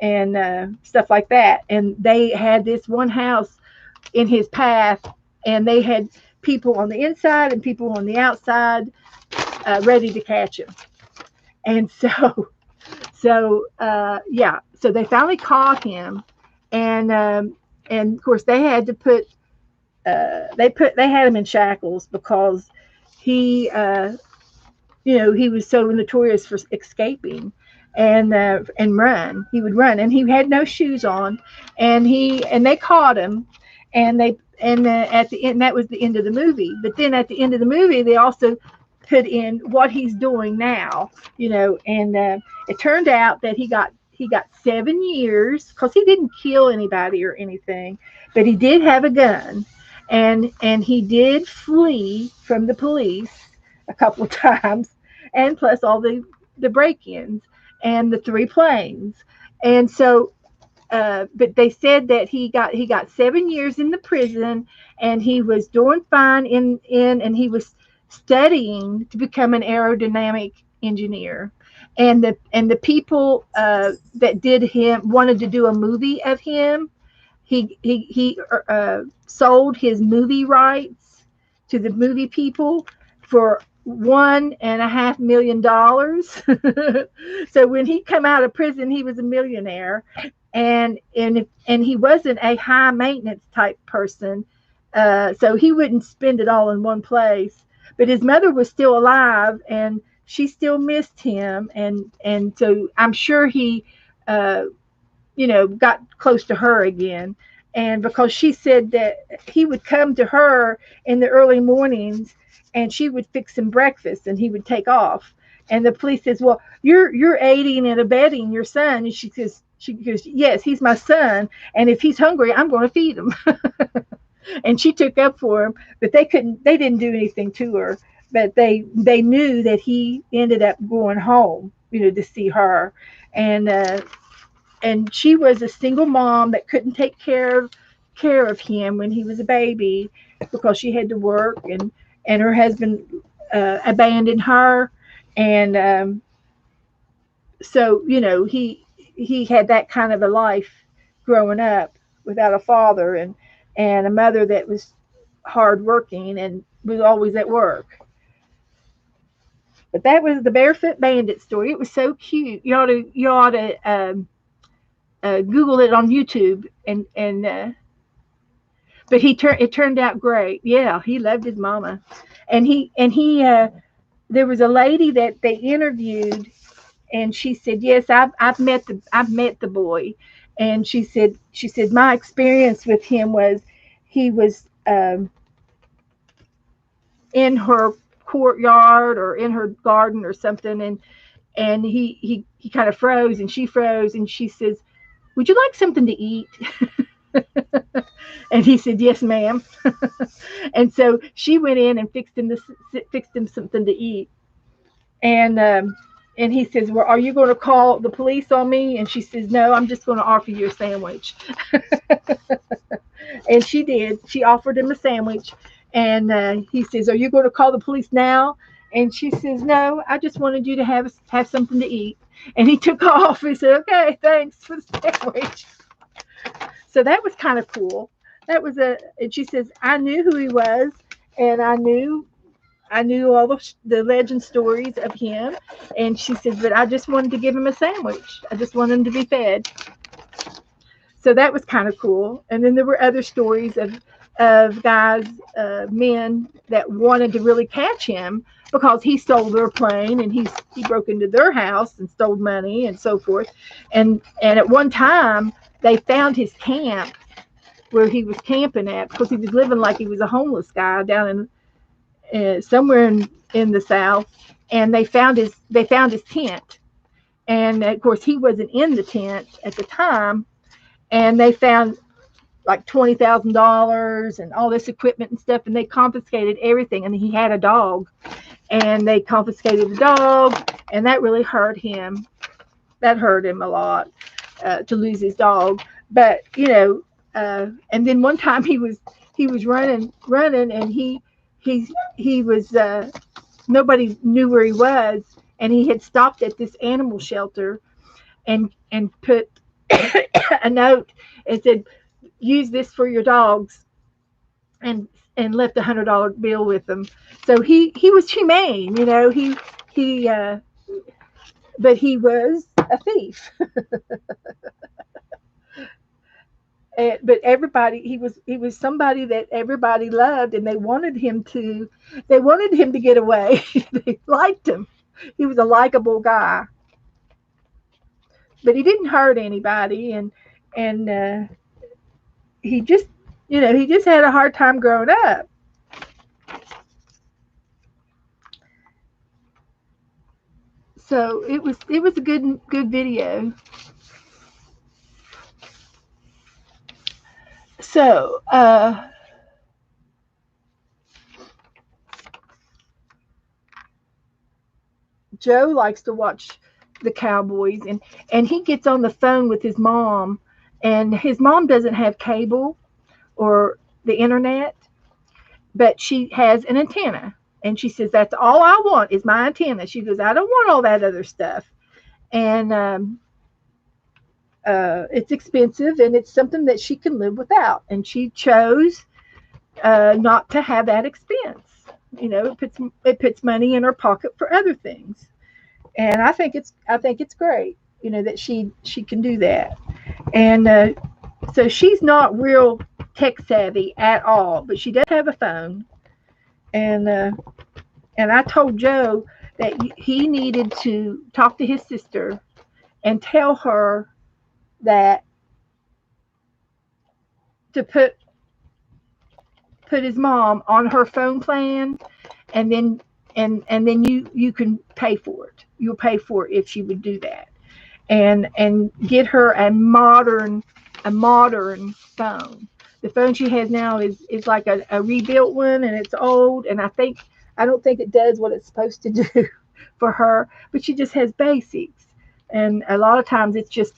and stuff like that. And they had this one house in his path, and they had people on the inside and people on the outside ready to catch him. And yeah, so they finally caught him, and of course they had to put they had him in shackles because he he was so notorious for escaping and run. He would run, and he had no shoes on, and they caught him, and they and at the end that was the end of the movie. But then at the end of the movie, they also put in what he's doing now, and it turned out that he got 7 years because he didn't kill anybody or anything, but he did have a gun, and he did flee from the police a couple of times, and plus all the break-ins and the three planes. And so but they said that he got 7 years in the prison, and he was doing fine and he was studying to become an aerodynamic engineer. And the people that did him wanted to do a movie of him. He sold his movie rights to the movie people for $1.5 million. So when he come out of prison, he was a millionaire, and he wasn't a high maintenance type person, so he wouldn't spend it all in one place. But his mother was still alive, and she still missed him, and so I'm sure he got close to her again. And because she said that he would come to her in the early mornings, and she would fix him breakfast, and he would take off. And the police says, "Well, you're aiding and abetting your son." And she goes, "Yes, he's my son, and if he's hungry, I'm going to feed him." And she took up for him, but they didn't do anything to her. But they knew that he ended up going home, to see her. And she was a single mom that couldn't take care of him when he was a baby because she had to work, and her husband abandoned her. And so he had that kind of a life growing up without a father, and a mother that was hardworking and was always at work. But that was the Barefoot Bandit story. It was so cute. You ought to Google it on YouTube, and but it turned out great. Yeah, he loved his mama, and he there was a lady that they interviewed, and she said, "Yes, I've met the boy," and she said my experience with him was he was in her courtyard or in her garden or something, and he kind of froze, and she froze, and she says, "Would you like something to eat?" And he said, "Yes, ma'am." And so she went in and fixed him something to eat. And he says, "Well, are you going to call the police on me?" And she says, "No, I'm just going to offer you a sandwich." And she did. She offered him a sandwich. And he says, "Are you going to call the police now?" And she says, "No, I just wanted you to have something to eat." And he took off. He said, "Okay, thanks for the sandwich." So that was kind of cool. And she says, "I knew who he was, and I knew all the legend stories of him." And she said, "But I just wanted to give him a sandwich. I just wanted him to be fed." So that was kind of cool. And then there were other stories of guys, men that wanted to really catch him because he stole their plane, and he broke into their house and stole money and so forth. And at one time they found his camp where he was camping at, because he was living like he was a homeless guy down in somewhere in the South. And they found his tent, and of course he wasn't in the tent at the time. And they found like $20,000 and all this equipment and stuff, and they confiscated everything. And he had a dog, and they confiscated the dog, and that really hurt him. That hurt him a lot, to lose his dog. But and then one time he was running, and he was nobody knew where he was, and he had stopped at this animal shelter and put a note and said, use this for your dogs, and left $100 bill with them. So he was humane, he but he was a thief. But everybody, he was somebody that everybody loved, and they wanted him to get away. They liked him. He was a likable guy, but he didn't hurt anybody, and he just he just had a hard time growing up. So it was a good video. So Joe likes to watch the Cowboys, and he gets on the phone with his mom, and his mom doesn't have cable or the internet, but she has an antenna. And she says, that's all I want is my antenna. She goes, I don't want all that other stuff. And it's expensive, and it's something that she can live without. And she chose not to have that expense. It puts money in her pocket for other things. And I think it's great, that she can do that. And so she's not real tech savvy at all, but she does have a phone. And I told Joe that he needed to talk to his sister and tell her that to put his mom on her phone plan, and then you can pay for it. You'll pay for it if she would do that, and get her a modern phone. The phone she has now is like a rebuilt one, and it's old, and I don't think it does what it's supposed to do for her, but she just has basics. And a lot of times it's just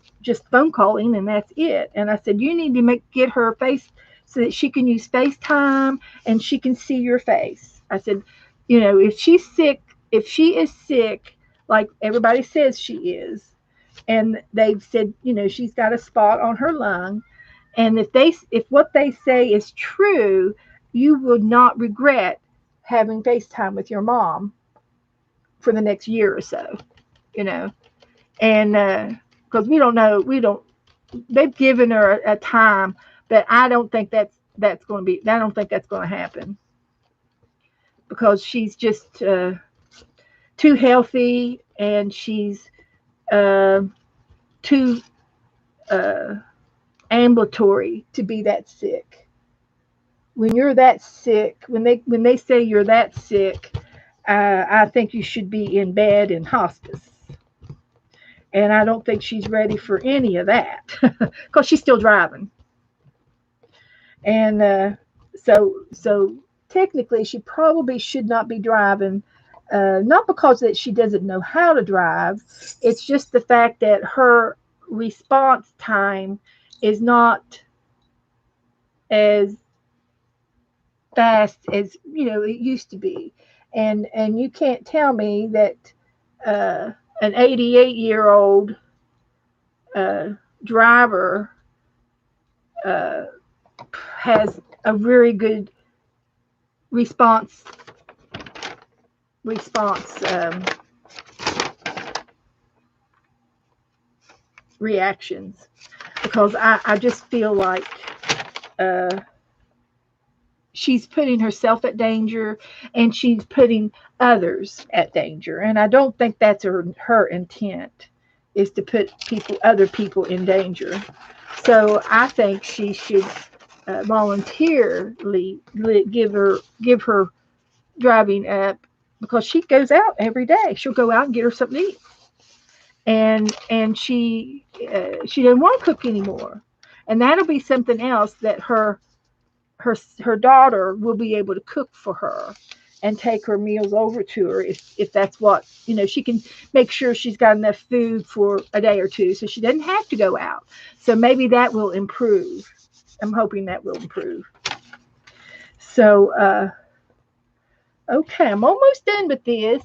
phone calling, and that's it. And I said, you need to get her face so that she can use FaceTime and she can see your face. I said, if she is sick, like everybody says she is, and they've said, she's got a spot on her lung, and if what they say is true, you would not regret having FaceTime with your mom for the next year or so, and because they've given her a time, but I don't think that's going to happen, because she's just too healthy, and she's too ambulatory to be that sick. When you're that sick, when they say you're that sick, I think you should be in bed in hospice. And I don't think she's ready for any of that, because she's still driving. And so technically, she probably should not be driving. Not because that she doesn't know how to drive. It's just the fact that her response time is not as fast as it used to be. And you can't tell me that an 88-year-old driver has a very good response reactions, because I just feel like she's putting herself at danger, and she's putting others at danger, and I don't think that's her intent, is to put other people in danger. So I think she should voluntarily give her driving up, because she goes out every day. She'll go out and get her something to eat, and she doesn't want to cook anymore, and that'll be something else that her daughter will be able to cook for her and take her meals over to her, if that's what she can make sure she's got enough food for a day or two, so she doesn't have to go out. So maybe that will improve. I'm hoping that will improve. So, okay, I'm almost done with this.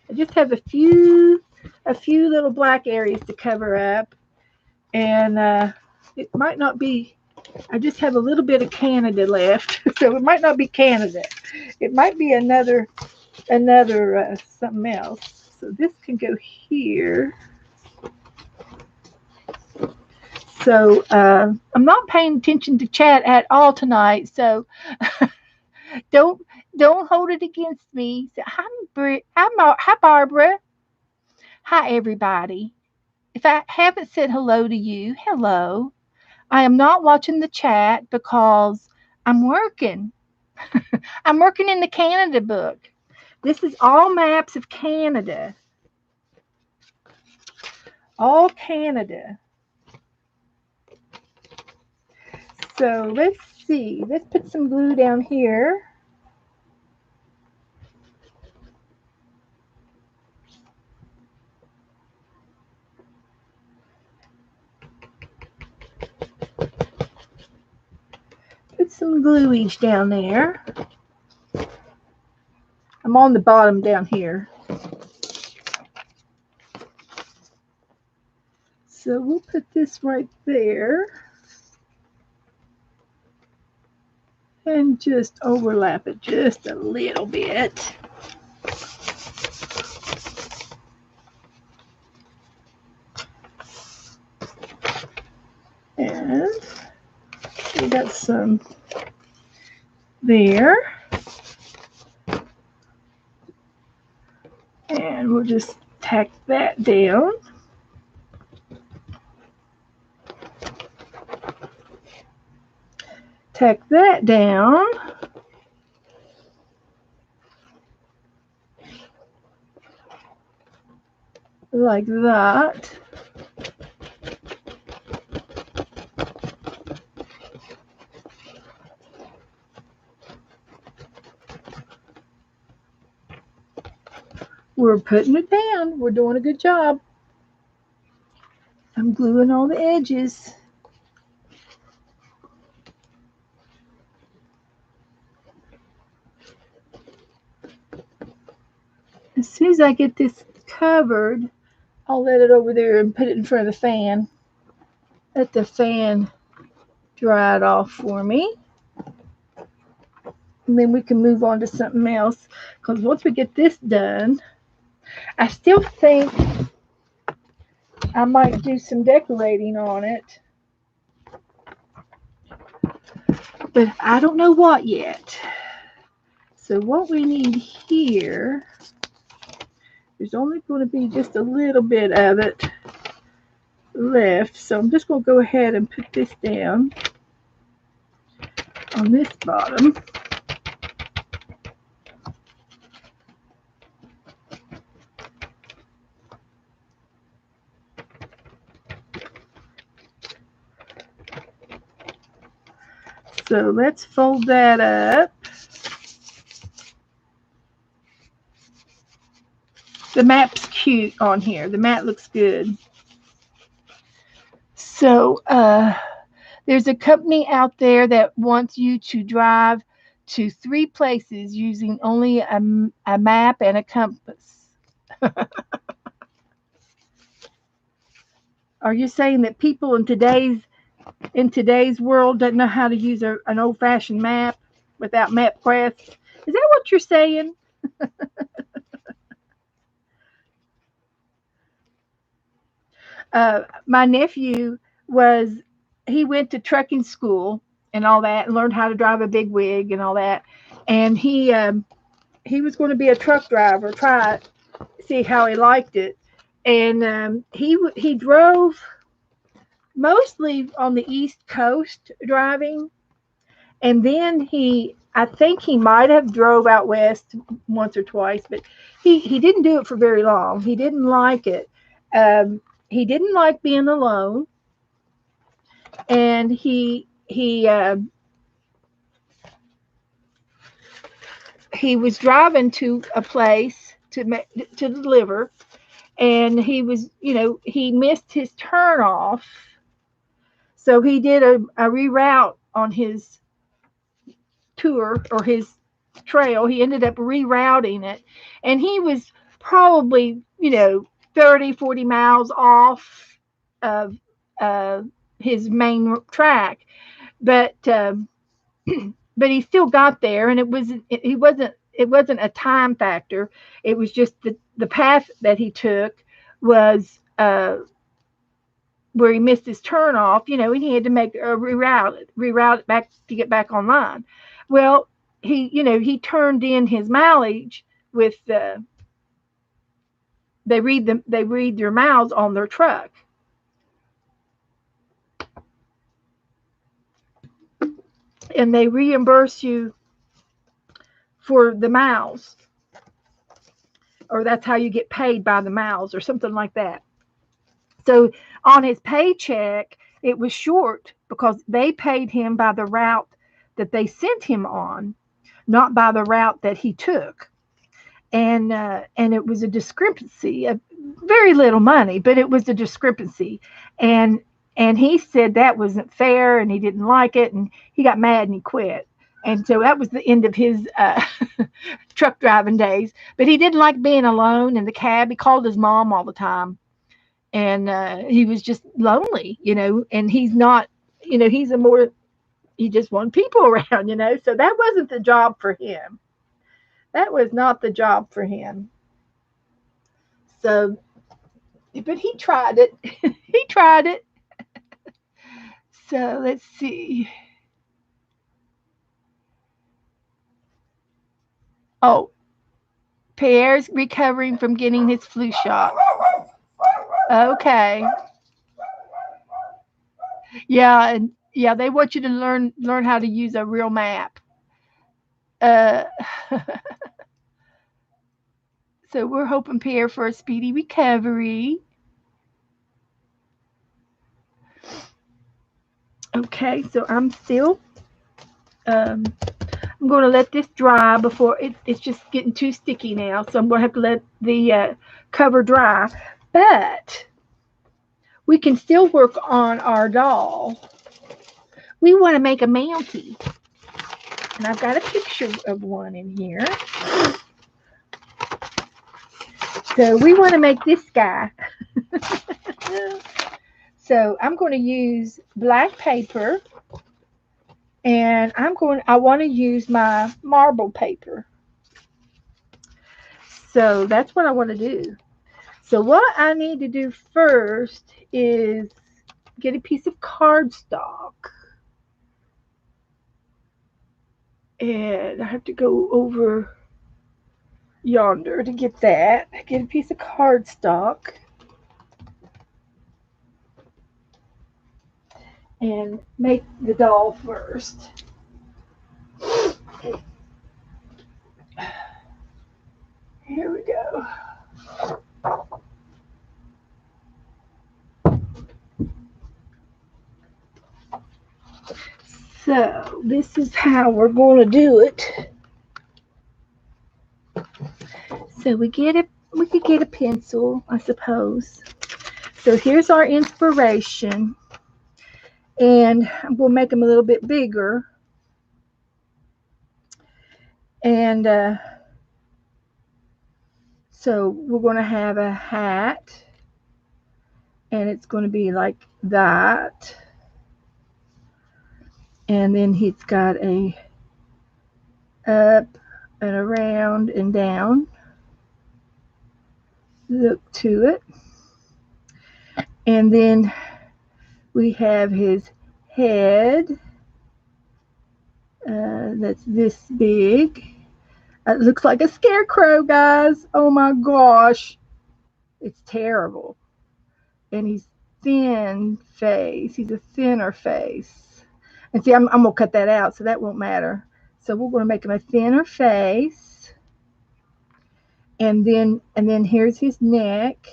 I just have a few little black areas to cover up, and it might not be. I just have a little bit of Canada left, so it might not be Canada. It might be another something else. So this can go here. So I'm not paying attention to chat at all tonight. So don't don't hold it against me. So, hi Barbara. Hi everybody. If I haven't said hello to you, hello. I am not watching the chat because I'm working. I'm working in the Canada book. This is all maps of Canada. All Canada. So let's see. Let's put some glue down here. Put some gluage down there. I'm on the bottom down here. So we'll put this right there. And just overlap it just a little bit. And we got some there. And we'll just tack that down. Tack that down. Like that. We're putting it down. We're doing a good job. I'm gluing all the edges. As soon as I get this covered, I'll let it over there and put it in front of the fan. Let the fan dry it off for me. And then we can move on to something else. Because once we get this done, I still think I might do some decorating on it. But I don't know what yet. So what we need here, there's only going to be just a little bit of it left. So I'm just going to go ahead and put this down on this bottom. So let's fold that up. The map's cute on here. The map looks good. So there's a company out there that wants you to drive to 3 places using only a map and a compass. Are you saying that people in today's world don't know how to use an old-fashioned map without MapQuest? Is that what you're saying? My nephew he went to trucking school and all that and learned how to drive a big wig and all that. And he was going to be a truck driver, try it, see how he liked it. And he drove mostly on the East Coast driving. And then I think he might have drove out west once or twice, but he didn't do it for very long. He didn't like it. He didn't like being alone, and he was driving to a place to deliver, and he missed his turn off, so he did a reroute on his tour or his trail. He ended up rerouting it, and he was probably 30, 40 miles off of uh, his main track, but but he still got there, and it wasn't a time factor. It was just the path that he took was where he missed his turn off, and he had to make a reroute it back to get back online. Well, he turned in his mileage with they read their miles on their truck, and they reimburse you for the miles, or that's how you get paid, by the miles or something like that. So on his paycheck, it was short because they paid him by the route that they sent him on, not by the route that he took. And it was a discrepancy of very little money, but it was a discrepancy. And and he said that wasn't fair, and he didn't like it, and he got mad and he quit. And so that was the end of his truck driving days. But he didn't like being alone in the cab. He called his mom all the time, and he was just lonely, And he's not, he's a more he just wanted people around. So that wasn't the job for him. That was not the job for him. So, but he tried it. He tried it. So let's see. Oh, Pierre's recovering from getting his flu shot. Okay. Yeah, and yeah, they want you to learn how to use a real map. Uh, so we're hoping Pierre for a speedy recovery. Okay, so um, I'm going to let this dry before it's just getting too sticky now. So I'm going to have to let the cover dry. But we can still work on our doll. We want to make a Mountie. And I've got a picture of one in here. So we want to make this guy. So I'm going to use black paper, and I want to use my marble paper. So that's what I want to do. So what I need to do first is get a piece of cardstock. And I have to go over yonder to get that. Get a piece of cardstock. And make the doll first. Here we go. So this is how we're going to do it. So we could get a pencil, I suppose. So here's our inspiration, and I'm going to make them a little bit bigger. And so we're going to have a hat, and it's going to be like that. And then he's got a up and around and down look to it. And then we have his head. That's this big. It looks like a scarecrow, guys. Oh my gosh. It's terrible. And he's thin face. He's a thinner face. And see, I'm going to cut that out, so that won't matter. So we're going to make him a thinner face. And then here's his neck.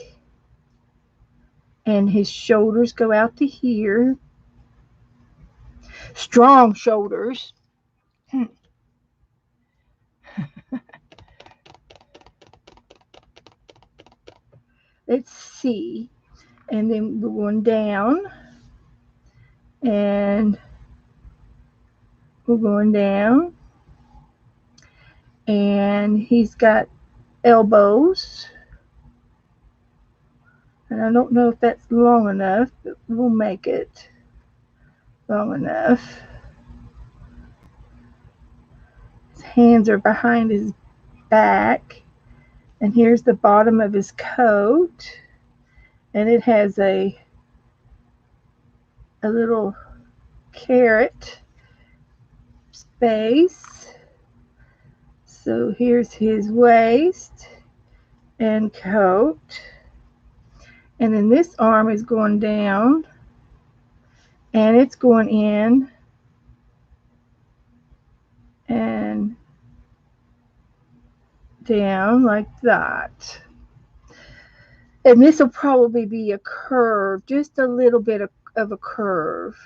And his shoulders go out to here. Strong shoulders. Let's see. And then we're going down. And we're going down. And he's got elbows. And I don't know if that's long enough, but we'll make it long enough. His hands are behind his back. And here's the bottom of his coat. And it has a little carrot space. So here's his waist and coat. And then this arm is going down. And it's going in and down like that. And this will probably be a curve, just a little bit of a curve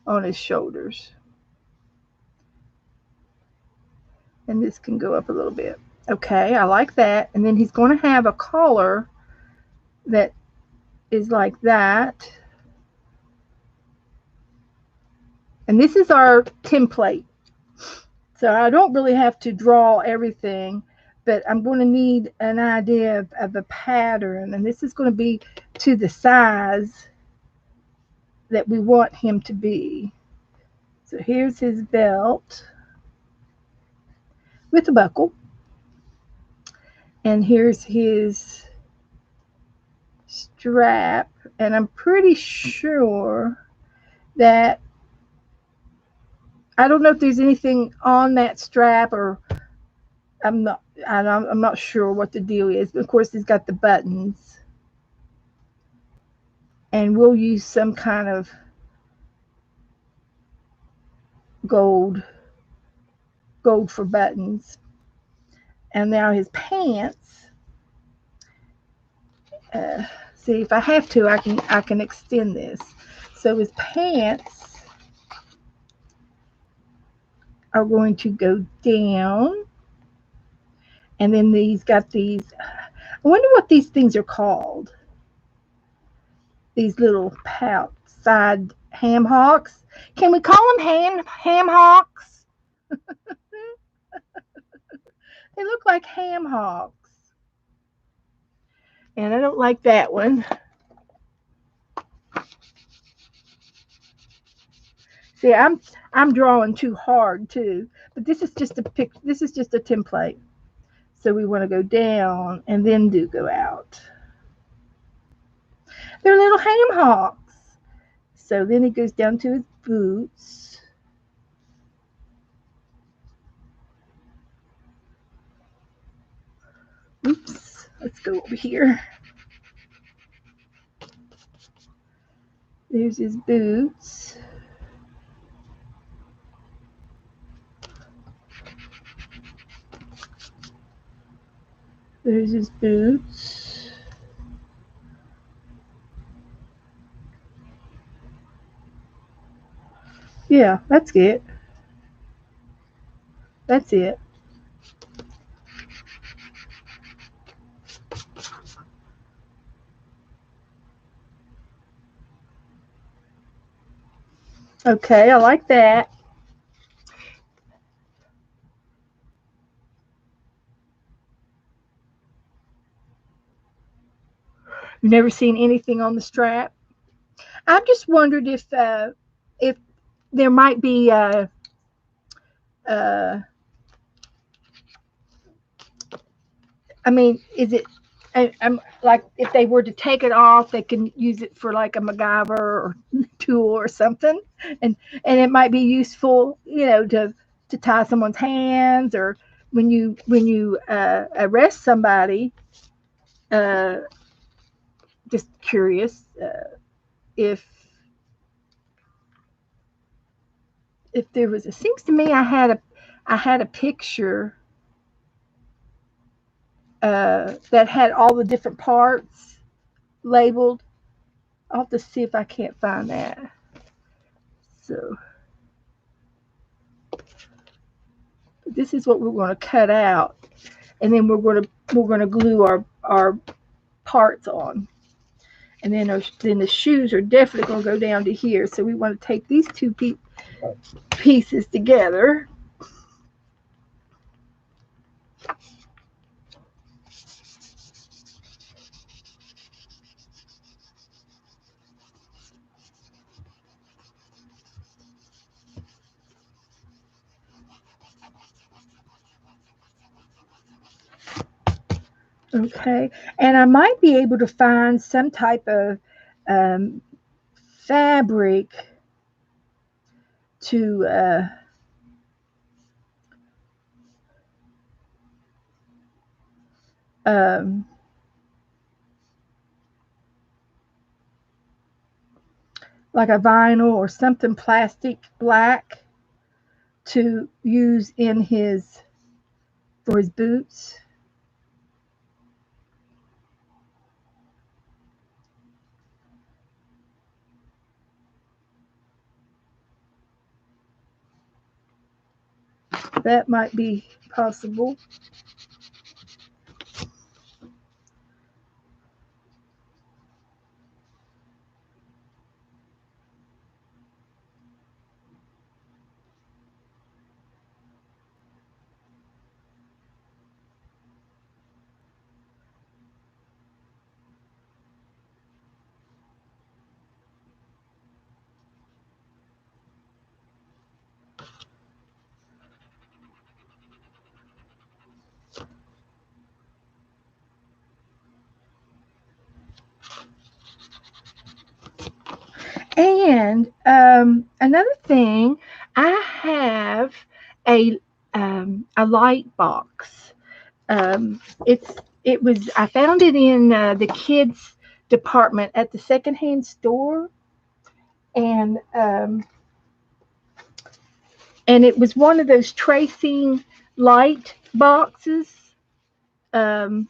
on his shoulders. And this can go up a little bit. Okay, I like that. And then he's going to have a collar that is like that. And this is our template. So I don't really have to draw everything, but I'm going to need an idea of a pattern. And this is going to be to the size that we want him to be. So here's his belt with a buckle. And here's his strap. And I'm pretty sure that I don't know if there's anything on that strap, or I'm not sure what the deal is. But of course, he's got the buttons, and we'll use some kind of gold for buttons. And now his pants. See, if I have to, I can extend this. So his pants are going to go down. And then he's got these, I wonder what these things are called. These little side ham hocks. Can we call them ham hocks? They look like ham hocks. And I don't like that one. See, I'm drawing too hard too. But this is just a template. So we want to go down and then go out. They're little ham hocks. So then it goes down to his boots. Oops, let's go over here. There's his boots. There's his boots. Yeah, that's it. That's it. Okay, I like that. You've never seen anything on the strap? I've just wondered if there might be I mean, is it? I'm like, if they were to take it off, they can use it for like a MacGyver or tool or something, and it might be useful, to tie someone's hands, or when you arrest somebody. Just curious if there was. It seems to me I had a picture that had all the different parts labeled. I'll have to see if I can't find that. So this is what we're going to cut out, and then we're going to glue our parts on, and then the shoes are definitely going to go down to here. So we want to take these two pieces together. Okay, and I might be able to find some type of um, fabric to um, like a vinyl or something plastic black to use in his for his boots. That might be possible. And another thing, I have a light box. It's it was I found it in the kids department at the secondhand store, and it was one of those tracing light boxes. Um,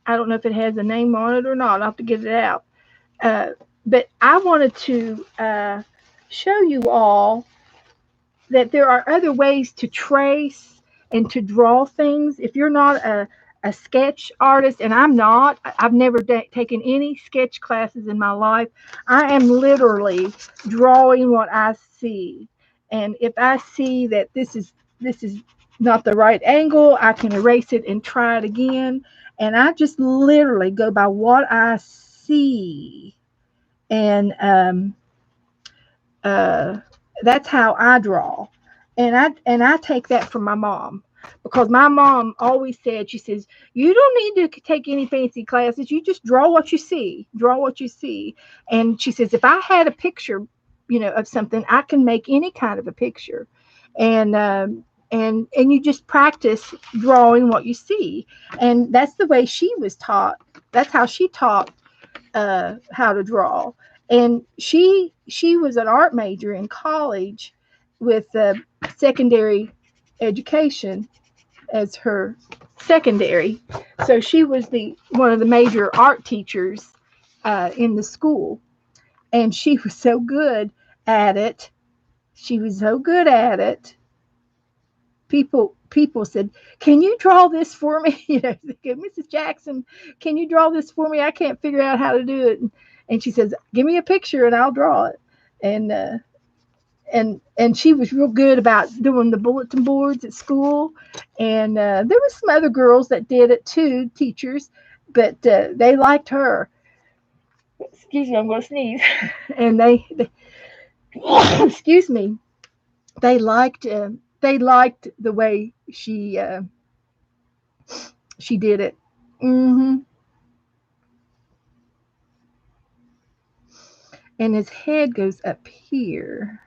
I don't know if it has a name on it or not. I'll have to get it out. Uh, but I wanted to show you all that there are other ways to trace and to draw things. If you're not a sketch artist, and I'm not, I've never taken any sketch classes in my life. I am literally drawing what I see. And if I see that this is not the right angle, I can erase it and try it again. And I just literally go by what I see. And uh, that's how I draw, and I take that from my mom, because my mom always said, she says, you don't need to take any fancy classes. You just draw what you see. And she says, if I had a picture, of something, I can make any kind of a picture, and you just practice drawing what you see, and that's the way she was taught. That's how she taught how to draw. And she was an art major in college with secondary education as her secondary. So she was the one of the major art teachers in the school, and she was so good at it. She was so good at it. People said, "Can you draw this for me?" Mrs. Jackson, can you draw this for me? I can't figure out how to do it. And she says, "Give me a picture and I'll draw it." And she was real good about doing the bulletin boards at school. And there was some other girls that did it too, teachers, but they liked her. Excuse me, I'm going to sneeze. And they excuse me, they liked the way she did it. hmm And his head goes up here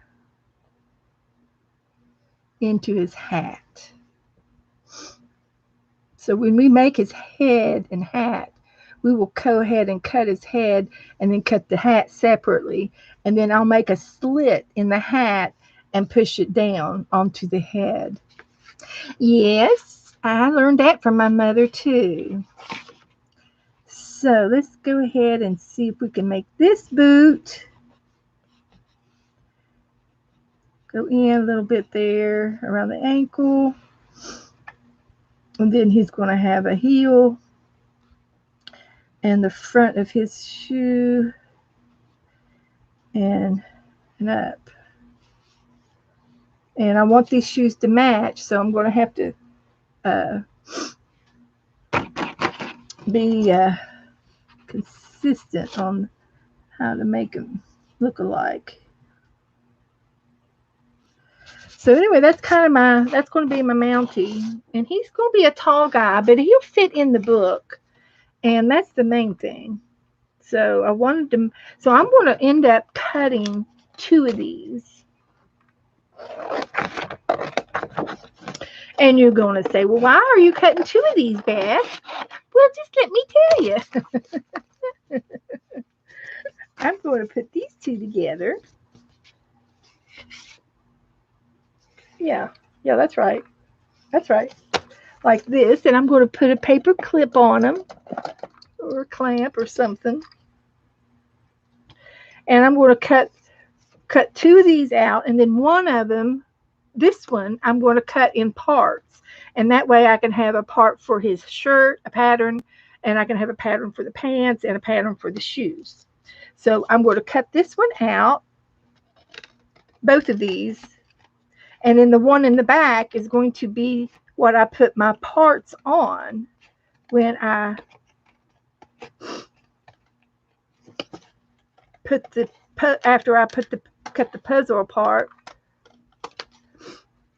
into his hat. So when we make his head and hat, we will go ahead and cut his head and then cut the hat separately. And then I'll make a slit in the hat and push it down onto the head. Yes, I learned that from my mother too. So let's go ahead and see if we can make this boot go in a little bit there around the ankle. And then he's going to have a heel and the front of his shoe and up. And I want these shoes to match, so I'm going to have to uh, be consistent on how to make them look alike. So anyway, that's going to be my Mountie, and he's going to be a tall guy, but he'll fit in the book, and that's the main thing. So I wanted to, so I'm going to end up cutting 2 of these. And you're going to say, well, why are you cutting 2 of these, Beth? Well, just let me tell you. I'm going to put these 2 together. Yeah, that's right. That's right. Like this, and I'm going to put a paper clip on them, or a clamp or something. And I'm going to cut 2 of these out, and then one of them, this one, I'm going to cut in parts. And that way I can have a part for his shirt, a pattern, and I can have a pattern for the pants and a pattern for the shoes. So I'm going to cut this one out, both of these, and then the one in the back is going to be what I put my parts on when I after I cut the puzzle apart.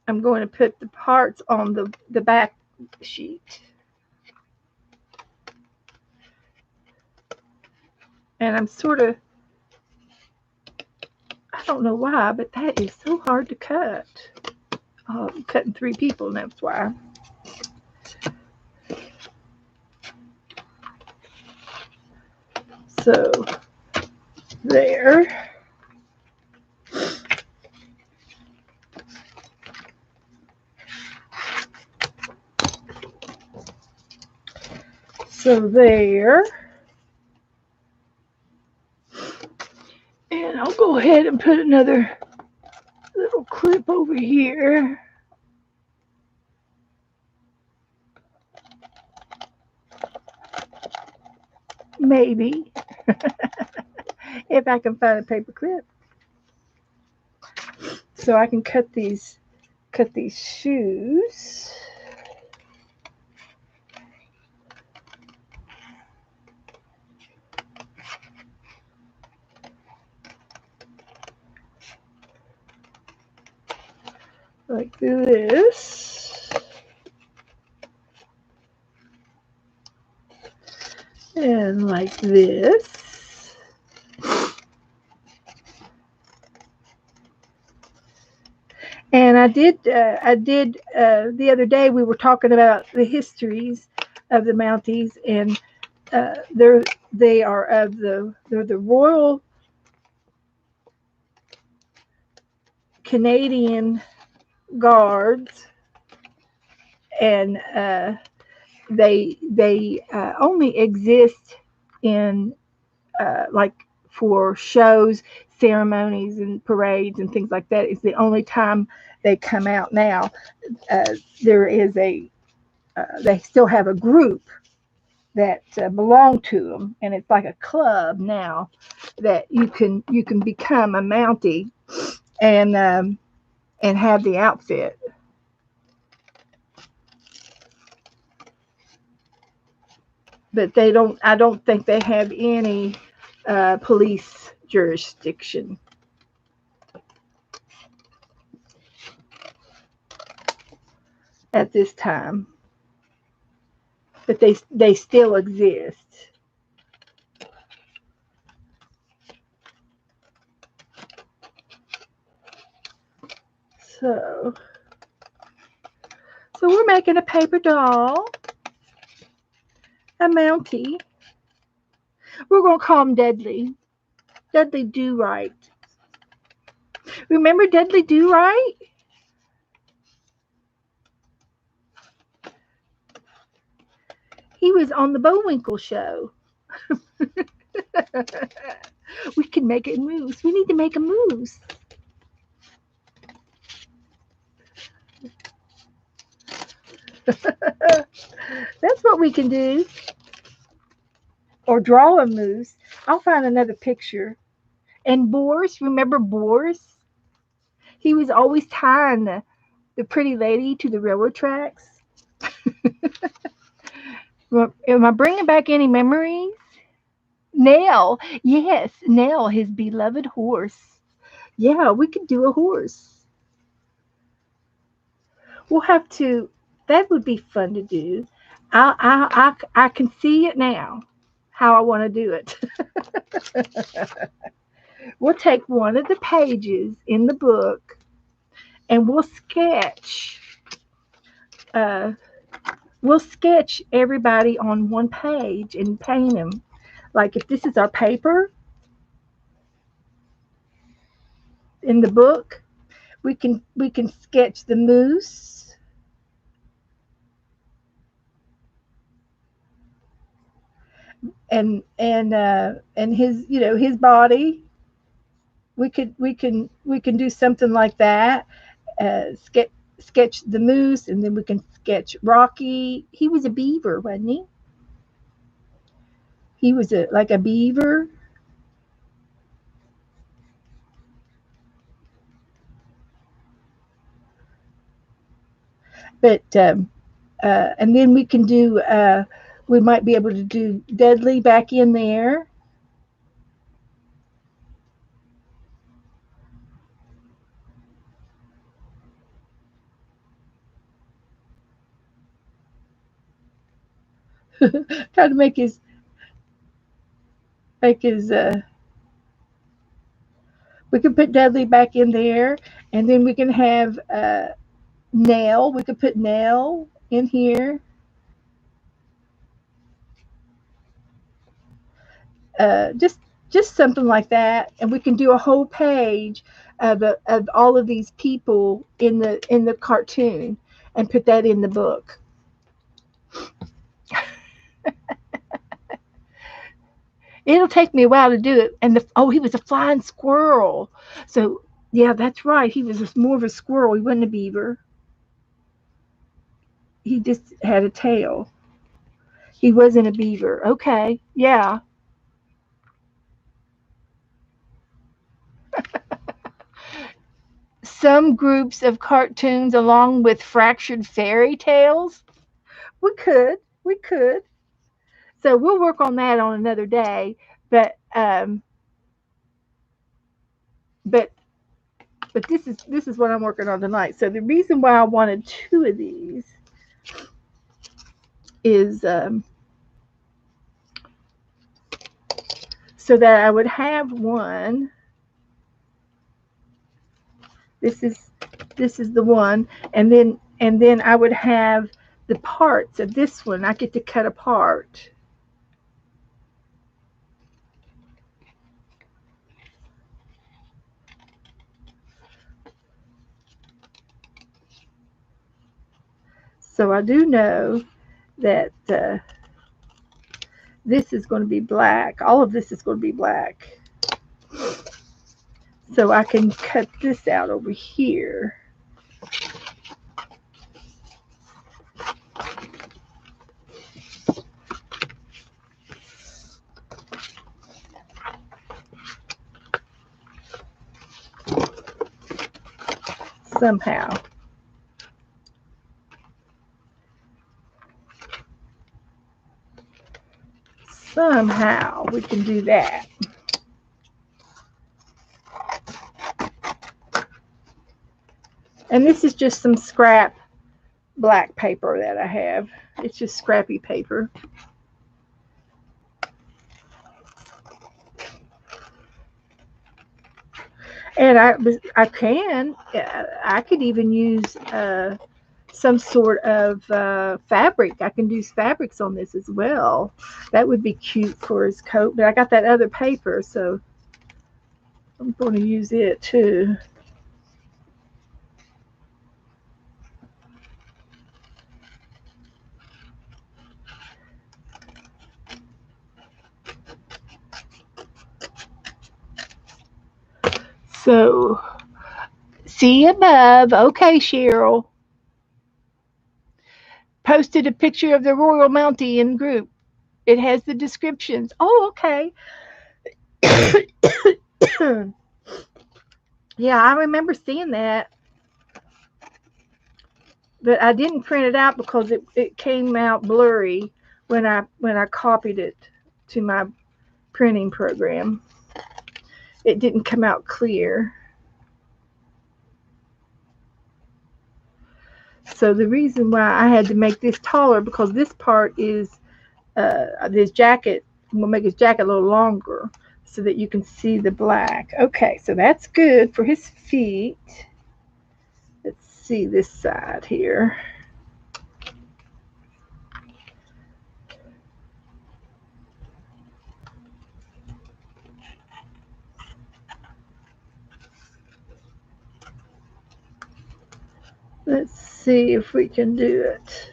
I'm going to put the parts on the back sheet. And I'm sort of, I don't know why, but that is so hard to cut. Oh, I'm cutting 3 people, and that's why. So, there. So there. And I'll go ahead and put another little clip over here. Maybe. If I can find a paper clip. So I can cut these shoes. Like this. And like this. And I did the other day, we were talking about the histories of the Mounties, and they're the Royal Canadian Guards, and they only exist in like for shows, ceremonies, and parades and things like that. It's the only time they come out now. There is they still have a group that belong to them, and it's like a club now that you can become a Mountie and have the outfit. But they don't. I don't think they have any police jurisdiction at this time. But they still exist. So we're making a paper doll, a Mountie. We're going to call him Dudley. Dudley Do-Right. Remember Dudley Do-Right? He was on the Bullwinkle show. We can make a moose. We need to make a moose. That's what we can do. Or draw a moose. I'll find another picture. And Boris, remember Boris? He was always tying the pretty lady to the railroad tracks. Am I bringing back any memories? Nell, yes, Nell, his beloved horse. Yeah, we could do a horse. We'll have to. That would be fun to do. I can see it now. How I want to do it. We'll take one of the pages in the book and Uh, we'll sketch everybody on one page and paint them. Like if this is our paper in the book, we can sketch the moose and his his body. We can do something like that. Sketch the moose, and then we can sketch Rocky. He was a beaver, wasn't he? He was like a beaver. But and then we can do. We might be able to do Dudley back in there. Try to make his. We can put Dudley back in there, and then we can have Nell. We could put Nell in here. Just something like that, and we can do a whole page of all of these people in the cartoon, and put that in the book. It'll take me a while to do it. And he was a flying squirrel. So yeah, that's right. He was more of a squirrel. He wasn't a beaver. He just had a tail. He wasn't a beaver. Okay, yeah. Some groups of cartoons along with fractured fairy tales. We could. So we'll work on that on another day. But but but this is what I'm working on tonight. So the reason why I wanted two of these is so that I would have one. This is the one, and then I would have the parts of this one. I get to cut apart. So I do know that this is going to be black. All of this is going to be black. So I can cut this out over here. Somehow. Somehow we can do that. And this is just some scrap black paper that I have. It's just scrappy paper. And I could even use some sort of fabric. I can use fabrics on this as well. That would be cute for his coat. But I got that other paper, so I'm going to use it too. So, see above. Okay, Cheryl. Posted a picture of the Royal Mountie group. It has the descriptions. Oh, okay. Yeah, I remember seeing that, but I didn't print it out because it came out blurry when I copied it to my printing program. It didn't come out clear. So the reason why I had to make this taller because this part is this jacket. I'm gonna make his jacket a little longer so that you can see the black. Okay, so that's good for his feet. Let's see this side here. Let's see if we can do it.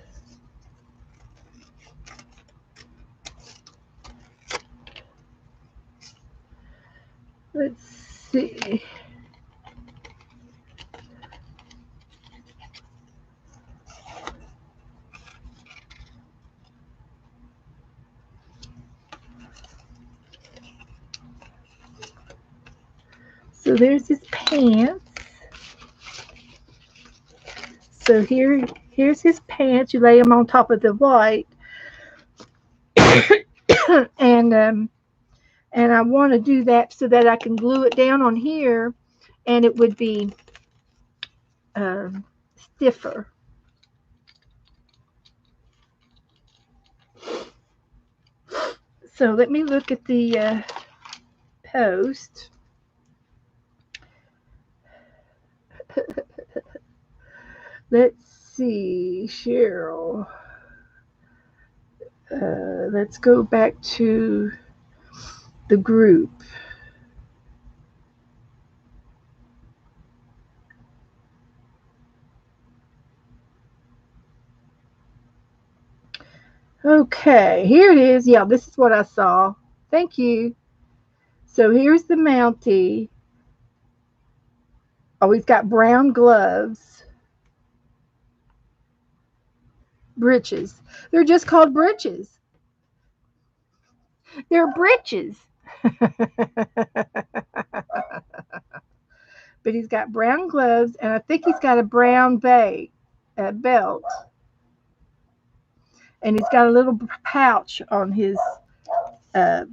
Let's see. So there's his pants. So here's his pants. You lay them on top of the white, and I want to do that so that I can glue it down on here, and it would be um, stiffer. So let me look at the post. Let's see, Cheryl. Let's go back to the group. Okay, here it is. Yeah, this is what I saw. Thank you. So here's the Mountie. Oh, he's got brown gloves, breeches. They're just called breeches. They're breeches. But he's got brown gloves, and I think he's got a brown belt, and he's got a little pouch uh,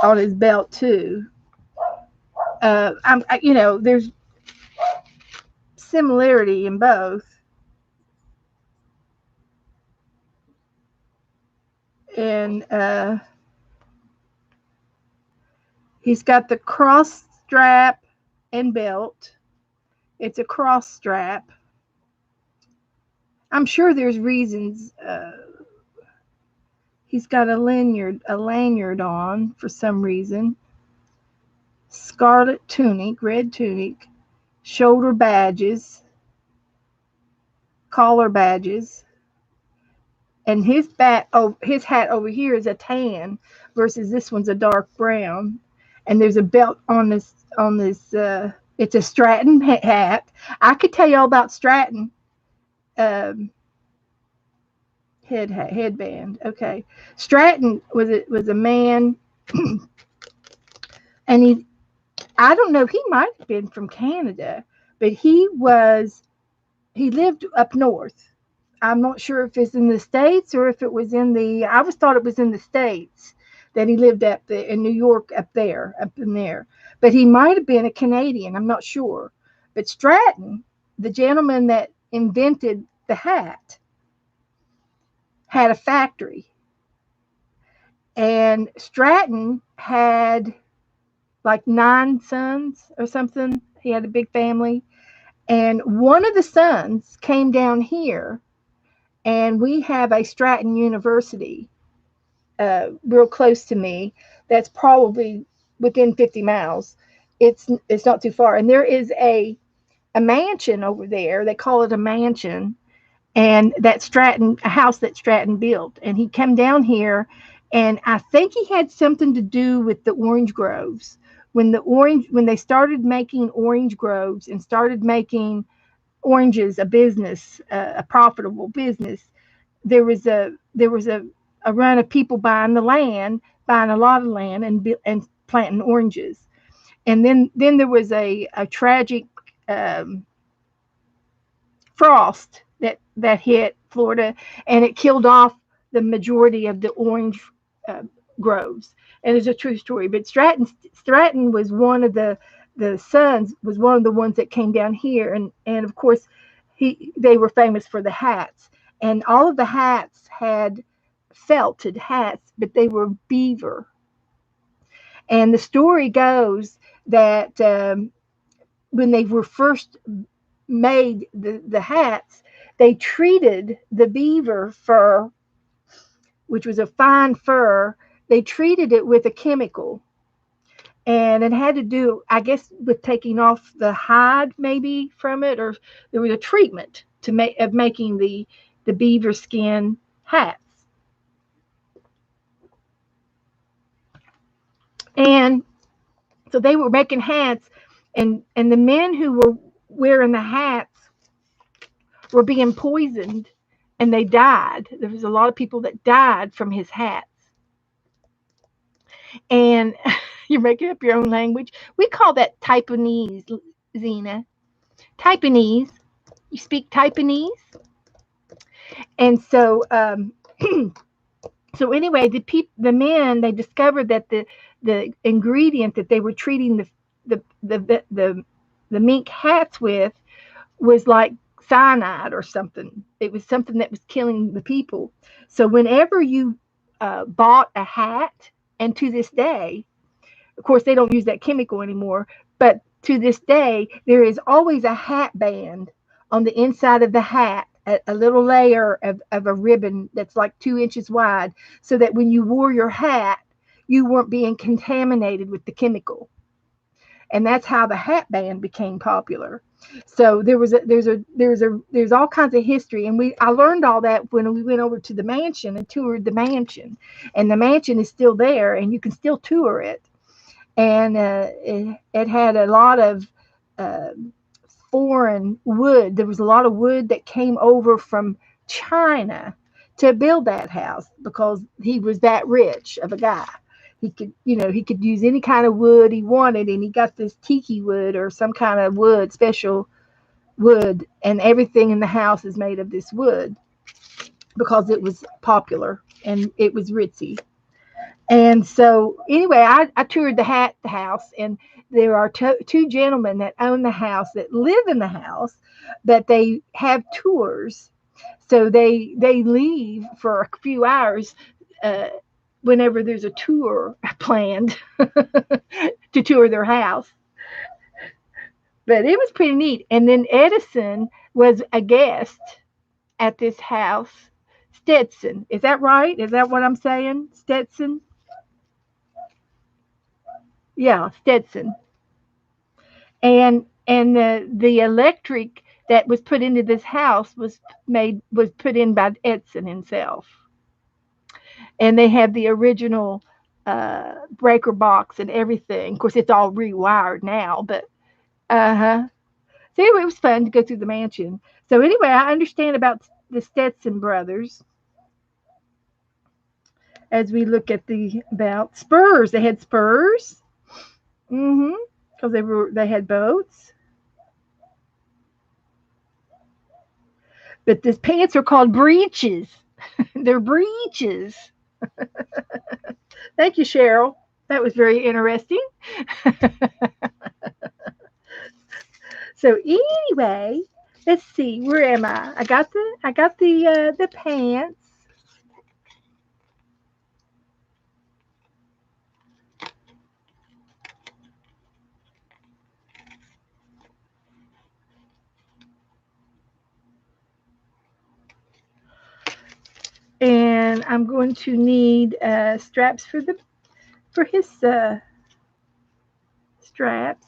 on his belt too. There's similarity in both, and he's got the cross strap and belt. It's a cross strap. I'm sure there's reasons. He's got a lanyard on for some reason. Scarlet tunic, red tunic, shoulder badges, collar badges, and his hat over here is a tan versus this one's a dark brown. And there's a belt on this. It's a Stratton hat. I could tell you all about Stratton um, headband. Okay, Stratton was a man, and I don't know, he might have been from Canada, but he lived up north. I'm not sure if it's in the States or if it was I always thought it was in the States that he lived up there in New York, up in there. But he might have been a Canadian, I'm not sure. But Stratton, the gentleman that invented the hat, had a factory. And Stratton had like 9 sons or something. He had a big family. And one of the sons came down here, and we have a Stratton University real close to me. That's probably within 50 miles. It's not too far, and there is a mansion over there. They call it a mansion, and a house that Stratton built. And he came down here, and I think he had something to do with the orange groves. When they started making orange groves and started making oranges a business, a profitable business, there was a run of people buying a lot of land and planting oranges. And then there was a tragic um, frost that hit Florida, and it killed off the majority of the orange uh, groves. And it's a true story. But Stratton was one of the sons, was one of the ones that came down here, and of course they were famous for the hats, and all of the hats had felted hats, but they were beaver. And the story goes that when they were first made the hats, they treated the beaver fur, which was a fine fur, they treated it with a chemical. And it had to do, I guess, with taking off the hide maybe from it, or there was a treatment to make of making the beaver skin hats. And so they were making hats, and the men who were wearing the hats were being poisoned, and they died. There was a lot of people that died from his hats. And you're making up your own language. We call that Taiwanese, Zena. Taiwanese. You speak Taiwanese? And so, so anyway, the men, they discovered that the ingredient that they were treating the mink hats with was like cyanide or something. It was something that was killing the people. So whenever you bought a hat, and to this day, of course, they don't use that chemical anymore, but to this day, there is always a hat band on the inside of the hat, a little layer of a ribbon that's like 2 inches wide, so that when you wore your hat, you weren't being contaminated with the chemical. And that's how the hat band became popular. So there's all kinds of history, and I learned all that when we went over to the mansion and toured the mansion, and the mansion is still there, and you can still tour it. And it had a lot of uh, foreign wood. There was a lot of wood that came over from China to build that house, because he was that rich of a guy. He could use any kind of wood he wanted, and he got this tiki wood or some kind of wood, special wood, and everything in the house is made of this wood because it was popular and it was ritzy. And so, anyway, I toured the house, and there are two gentlemen that own the house, that live in the house, but they have tours. So they leave for a few hours uh, whenever there's a tour planned to tour their house. But it was pretty neat. And then Edison was a guest at this house. Stetson, is that right? Is that what I'm saying? Stetson? Yeah, Stetson. And the electric that was put into this house was put in by Edson himself. And they have the original breaker box and everything. Of course, it's all rewired now, but uh-huh. So anyway, it was fun to go through the mansion. So anyway, I understand about the Stetson brothers as we look at the about spurs. They had spurs. Mm-hmm. Because they had boats. But the pants are called breeches. They're breeches. Thank you, Cheryl. That was very interesting. So anyway, let's see. Where am I? I got the pants. And I'm going to need straps for his straps.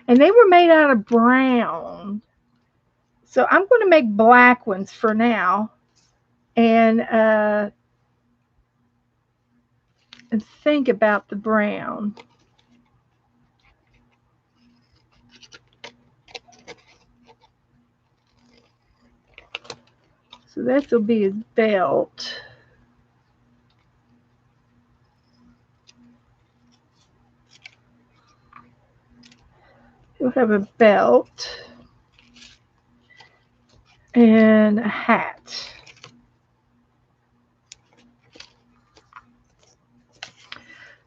And they were made out of brown. So I'm going to make black ones for now. And and think about the brown. So this will be his belt. You'll have a belt and a hat.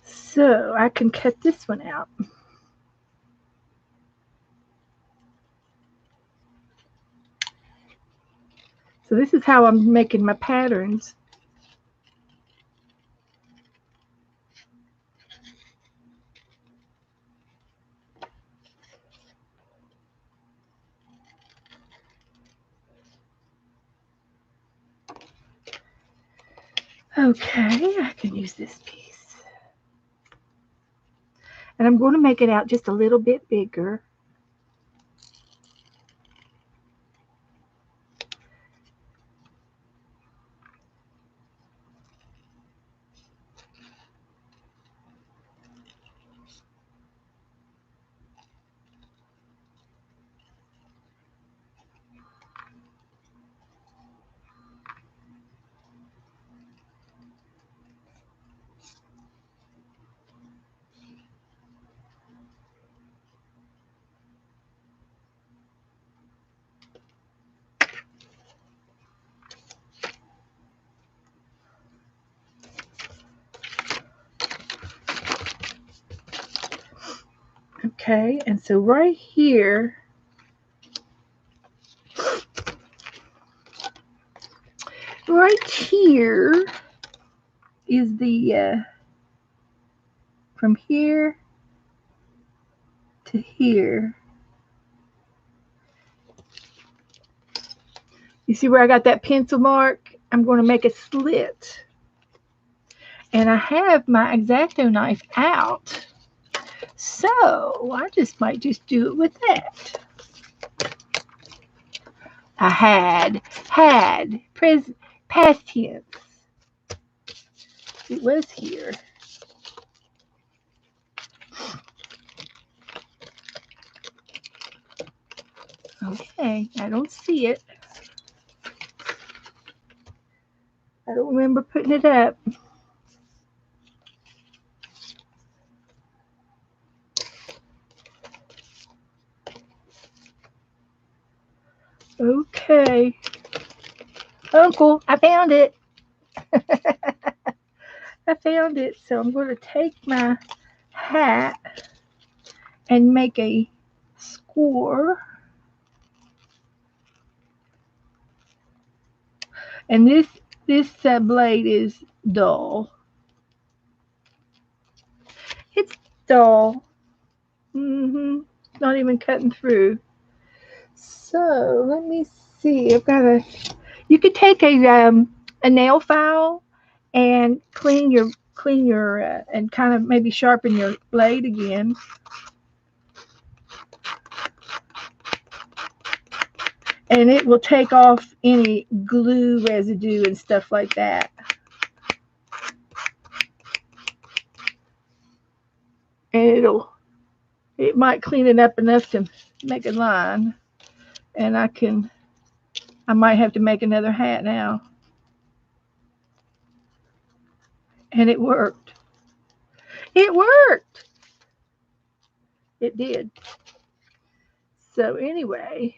So I can cut this one out. So this is how I'm making my patterns. Okay, I can use this piece. And I'm going to make it out just a little bit bigger. Okay, and so right here, is the from here to here. You see where I got that pencil mark? I'm going to make a slit. And I have my X-Acto knife out. So I just might just do it with that. I had, past tense. It was here. Okay, I don't see it. I don't remember putting it up. Okay. Uncle, I found it. I found it. So I'm going to take my hat and make a score. And this blade is dull. It's dull. Not even cutting through. So let me see. I've got a. You could take a nail file and clean your and kind of maybe sharpen your blade again. And it will take off any glue residue and stuff like that. And it might clean it up enough to make a line. And I might have to make another hat now. And it worked. It worked. It did. So anyway,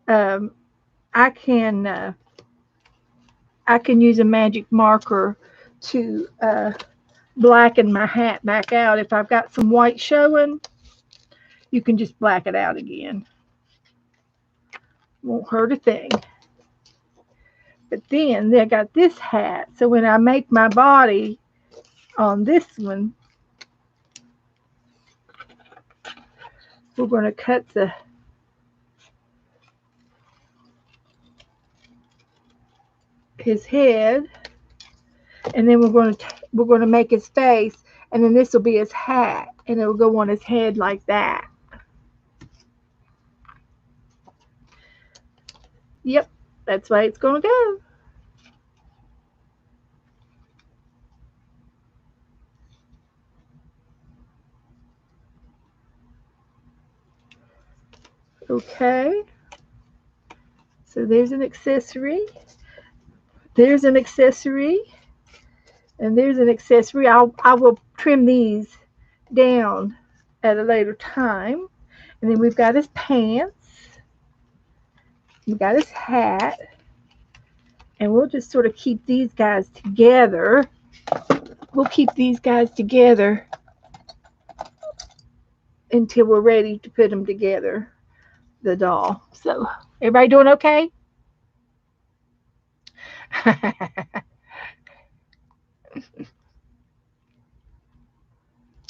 I can use a magic marker to blacken my hat back out. If I've got some white showing, you can just black it out again. Won't hurt a thing. But then I got this hat. So when I make my body on this one, we're going to cut his head, and then we're going to make his face, and then this will be his hat, and it will go on his head like that. Yep, that's why it's going to go. Okay, so there's an accessory. There's an accessory. And there's an accessory. I will trim these down at a later time. And then we've got his pants. We've got his hat. And we'll just sort of keep these guys together. We'll keep these guys together until we're ready to put them together, the doll. So, everybody doing okay?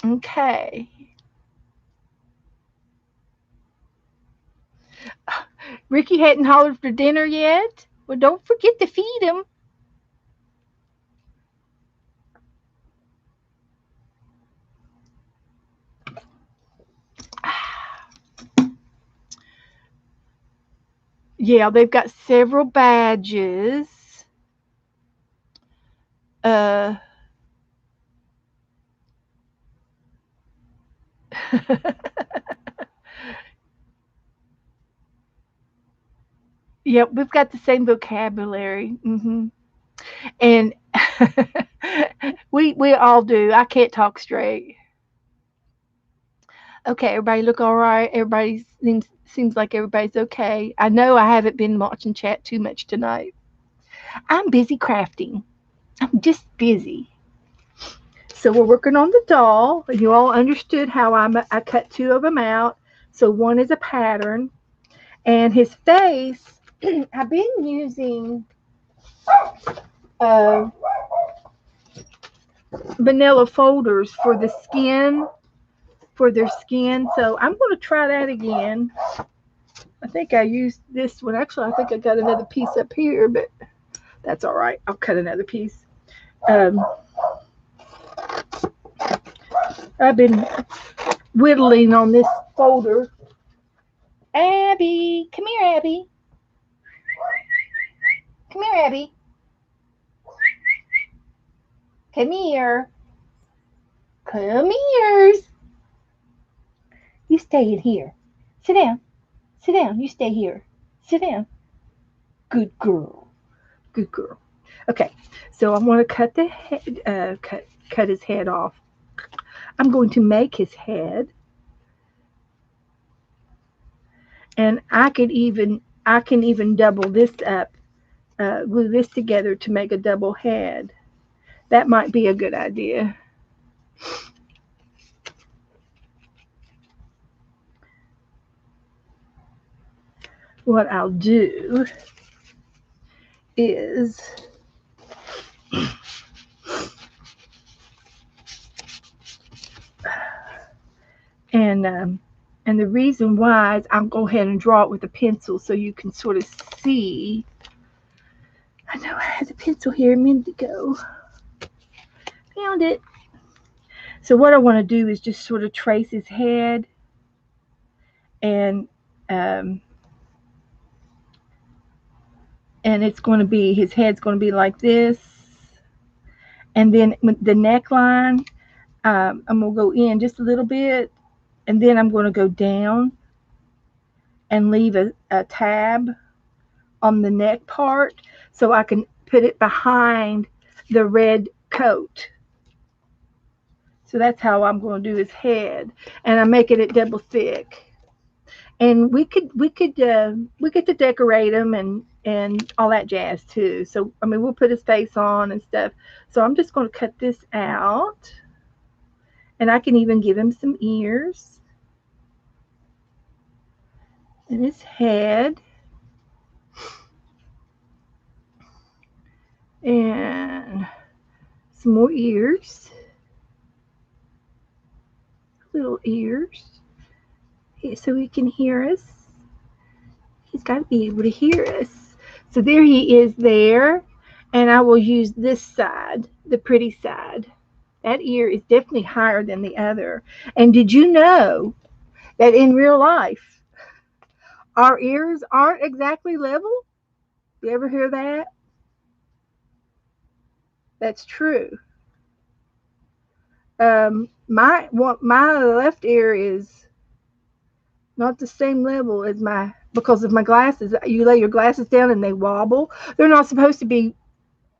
Okay. Ricky hadn't hollered for dinner yet? Well, don't forget to feed him. Yeah, they've got several badges. Uh, yep, we've got the same vocabulary. And we all do. I can't talk straight. Okay, everybody look all right. Everybody seems like everybody's okay. I know I haven't been watching chat too much tonight. I'm busy crafting. I'm just busy. So we're working on the doll. You all understood how I cut two of them out. So one is a pattern, and his face. I've been using uh, vanilla folders for the skin, for their skin. So I'm going to try that again. I think I used this one. Actually, I think I got another piece up here, but that's all right. I'll cut another piece. I've been whittling on this folder. Abby, come here, Abby. Come here, Abby. Come here. Come here. You stay in here. Sit down. Sit down. You stay here. Sit down. Good girl. Good girl. Okay, so I'm going to cut the head, cut his head off. I'm going to make his head, and I can even double this up, glue this together to make a double head. That might be a good idea. What I'll do is and the reason why is I'll go ahead and draw it with a pencil so you can sort of see. I know I had the pencil here a minute ago. Found it. So what I want to do is just sort of trace his head, and it's going to be, his head's going to be like this, and then the neckline, I'm going to go in just a little bit, and then I'm going to go down and leave a tab on the neck part so I can put it behind the red coat. So that's how I'm going to do his head, and I'm making it double thick. And we could to decorate him and all that jazz too. So I mean, we'll put his face on and stuff. So I'm just going to cut this out, and I can even give him some ears and his head, and some more ears, little ears, so he can hear us. He's got to be able to hear us. So there he is there, and I will use this side, the pretty side. That ear is definitely higher than the other. And did you know that in real life, our ears aren't exactly level? You ever hear that? That's true. My left ear is not the same level as my, because of my glasses. You lay your glasses down and they wobble. They're not supposed to be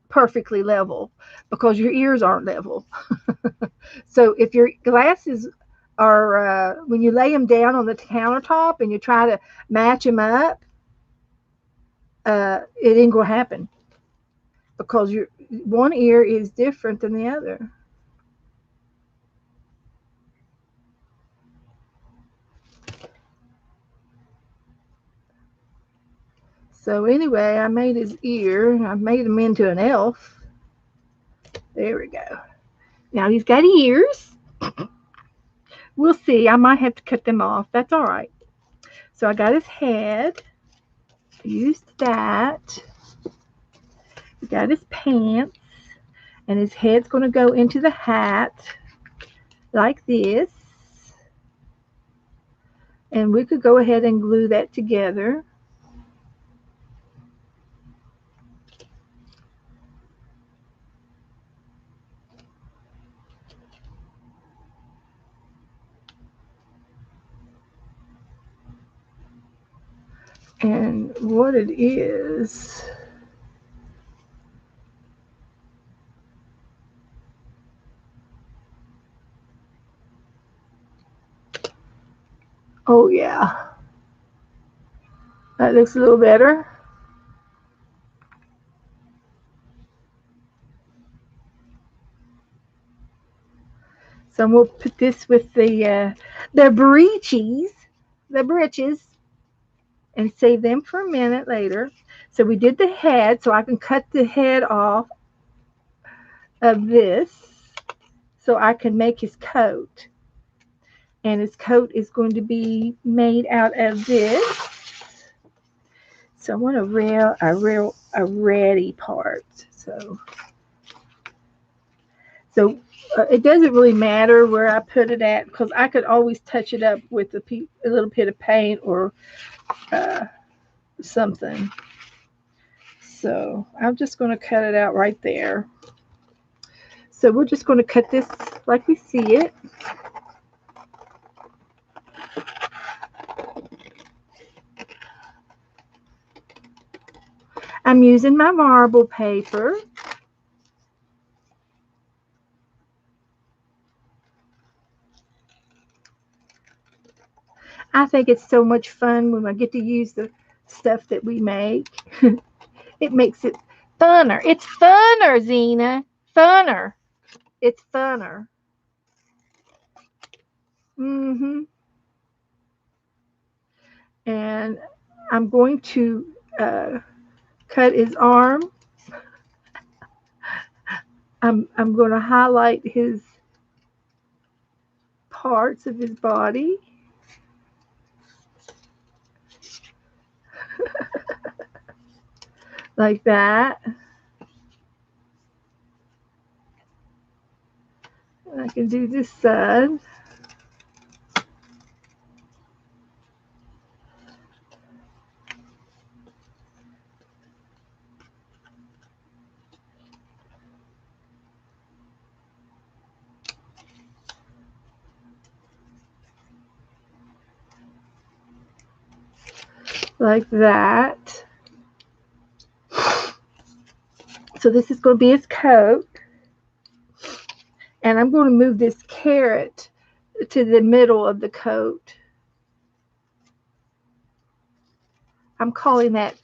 perfectly level because your ears aren't level. So if your glasses or when you lay them down on the countertop and you try to match them up, it ain't gonna happen because your one ear is different than the other. So anyway, I made his ear. I made him into an elf. There we go. Now he's got ears. We'll see. I might have to cut them off. That's all right. So I got his head. Used that. We got his pants. And his head's going to go into the hat like this. And we could go ahead and glue that together. And what it is, oh yeah, that looks a little better. So we'll put this with the breeches, the breeches, and save them for a minute later. So we did the head, so I can cut the head off of this so I can make his coat. And his coat is going to be made out of this. So I want a ready part. So it doesn't really matter where I put it at because I could always touch it up with a little bit of paint or uh, something. So I'm just going to cut it out right there. So we're just going to cut this like we see it. I'm using my marble paper. I think it's so much fun when I get to use the stuff that we make. It makes it funner. It's funner, Zena. Funner. It's funner. Mm-hmm. And I'm going to cut his arm. I'm going to highlight his parts of his body. Like that. And I can do this side. Like that. So this is going to be his coat. And I'm going to move this carrot to the middle of the coat. I'm calling that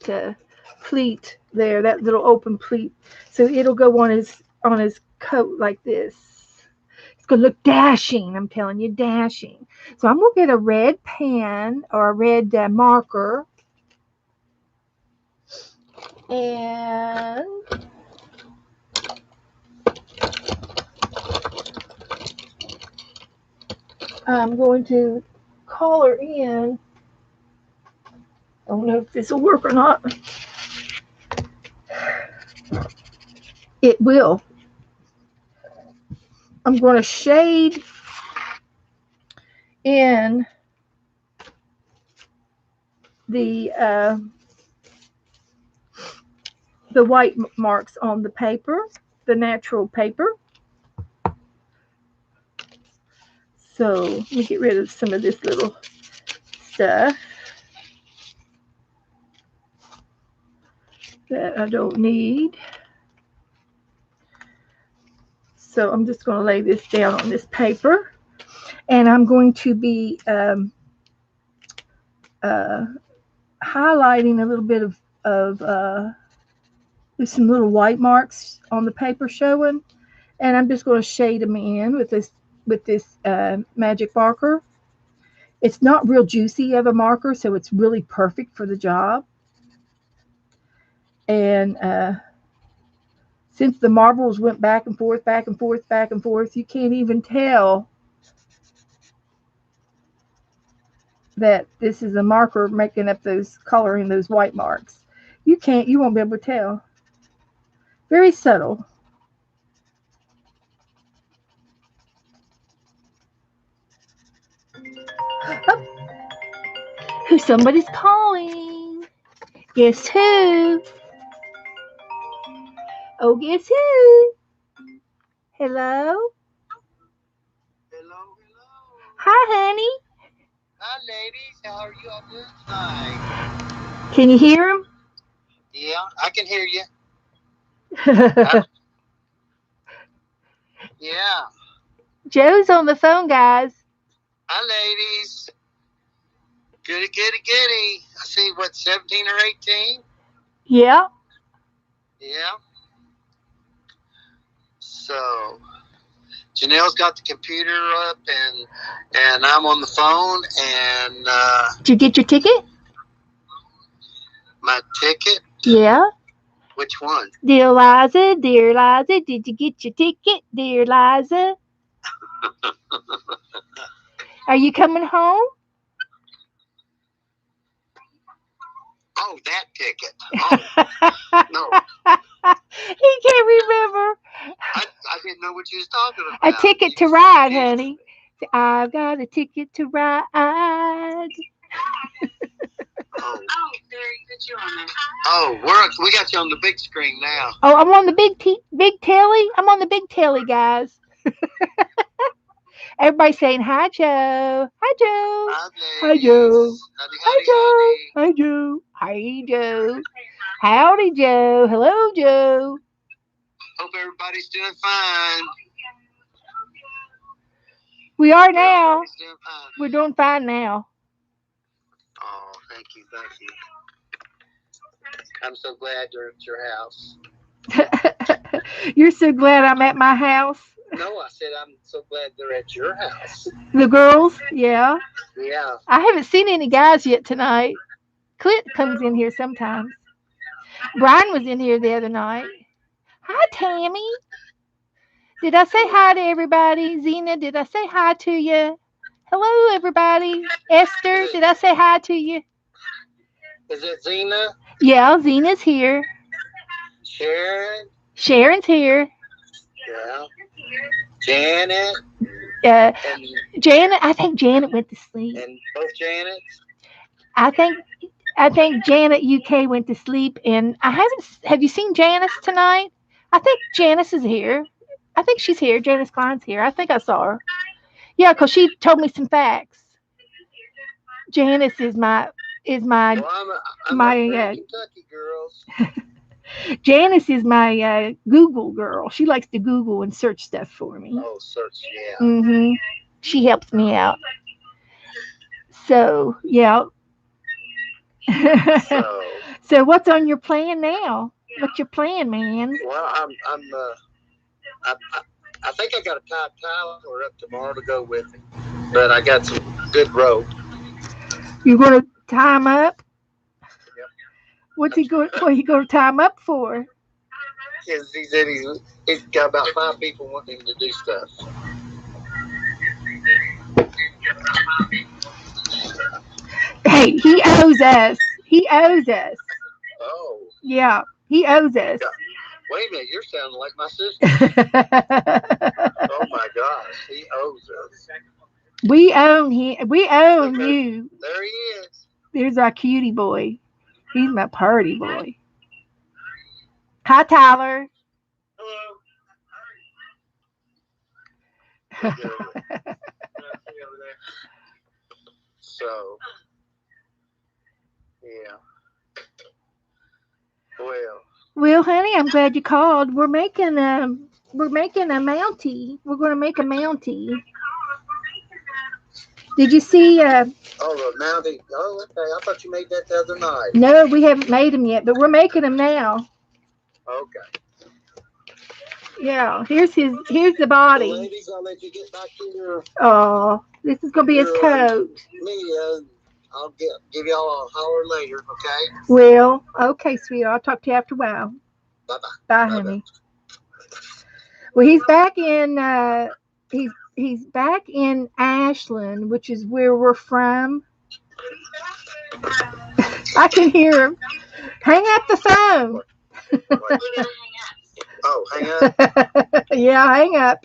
pleat there, that little open pleat. So it'll go on his coat like this. It's going to look dashing. I'm telling you, dashing. So I'm going to get a red pen or a red marker. And I'm going to color in. I don't know if this will work or not. It will. I'm going to shade in the white marks on the paper, the natural paper. So let me get rid of some of this little stuff that I don't need. So I'm just going to lay this down on this paper. And I'm going to be uh, highlighting a little bit of there's some little white marks on the paper showing, and I'm just going to shade them in with this magic marker. It's not real juicy of a marker, so it's really perfect for the job. And since the marbles went back and forth, back and forth, back and forth, you can't even tell that this is a marker making up those, coloring those white marks. You won't be able to tell. Very subtle. Oh, somebody's calling. Guess who? Oh, guess who? Hello? Hello. Hi, honey. Hi, ladies. How are you all doing tonight? Can you hear him? Yeah, I can hear you. Yeah. Joe's on the phone, guys. Hi, ladies. Goody. I see, 17 or 18? Yeah. Yeah. So, Janelle's got the computer up, and I'm on the phone, and Did you get your ticket? my ticket? Yeah. Which one? Dear Liza, did you get your ticket, dear Liza? Are you coming home? Oh, that ticket. Oh, no. He can't remember. I didn't know what you was talking A about. ticket to ride, honey. I've got a ticket to ride. Oh, we got you on the big screen now. Oh, I'm on the big telly. I'm on the big telly, guys. Everybody's saying hi, Joe. Hi, Joe. Hi, Joe. Hi, Joe. Hi, Joe. Hi, Joe. Howdy, Joe. Hello, Joe. Hope everybody's doing fine. We are now. We're doing fine now. Oh, thank you. I'm so glad you're at your house. You're so glad I'm at my house? No, I said I'm so glad they're at your house. The girls? Yeah. Yeah. I haven't seen any guys yet tonight. Clint comes in here sometimes. Brian was in here the other night. Hi, Tammy. Did I say hi to everybody? Zena, did I say hi to you? Hello, everybody. Esther, did I say hi to you? Is it Zena? Yeah, Zena's here. Sharon? Sharon's here. Yeah. Janet? Janet, I think Janet went to sleep. And both Janets? I think Janet UK went to sleep, and have you seen Janice tonight? I think Janice is here. I think she's here. Janice Klein's here. I think I saw her. Yeah, because she told me some facts. Janice is my Well, I'm Kentucky girls. Janice is my Google girl. She likes to Google and search stuff for me. Oh, search, yeah. She helps me out. So, yeah. So what's on your plan now? What's your plan, man? Well, I think I got to tie Tyler up tomorrow to go with him, but I got some good rope. You're going to tie him up? Yep. What are you going to tie him up for? Because he said he's got about 5 people wanting him to do stuff. Hey, he owes us. Oh. Yeah, he owes us. Wait a minute, you're sounding like my sister. Oh my gosh, he owes us. We own him. We own you. There he is. There's our cutie boy. He's my party boy. Hi, Tyler. Hello. So, yeah. Well, honey, I'm glad you called. We're making a mountie. We're going to make a mountie. Did you see? Oh, now they. Oh, okay. I thought you made that the other night. No, we haven't made them yet, but we're making them now. Okay. Yeah, here's the So, body. ladies, I'll let you get back to Oh, this is gonna be his your coat. media. I'll give y'all a holler later. Okay. Well, okay, sweetheart. I'll talk to you after a while. Bye bye. Bye, Bye bye. honey. Well, he's back in. He's back in Ashland, which is where we're from. I can hear him. Hang up the phone. What? Oh, hang up. Yeah, hang up.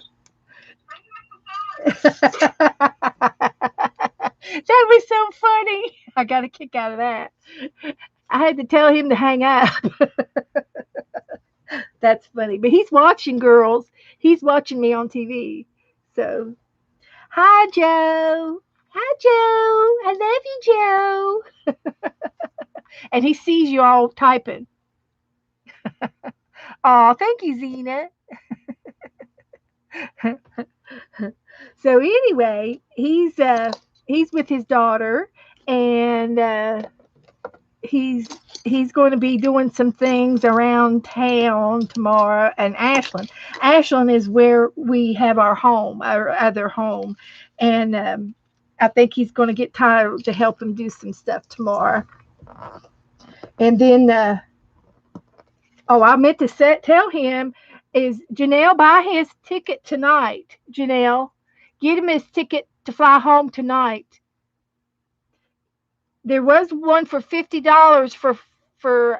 That was so funny. I got a kick out of that. I had to tell him to hang up. That's funny. But he's watching, girls. He's watching me on TV. So, hi, Joe. Hi, Joe. I love you, Joe. And he sees you all typing. Oh, thank you, Zena. So anyway, he's with his daughter, and he's he's going to be doing some things around town tomorrow. And Ashland is where we have our home, our other home, and I think he's going to get Tyler to help him do some stuff tomorrow. And then oh, I meant to tell him is Janelle buy his ticket tonight. Janelle, get him his ticket to fly home tonight. There was one for $50 for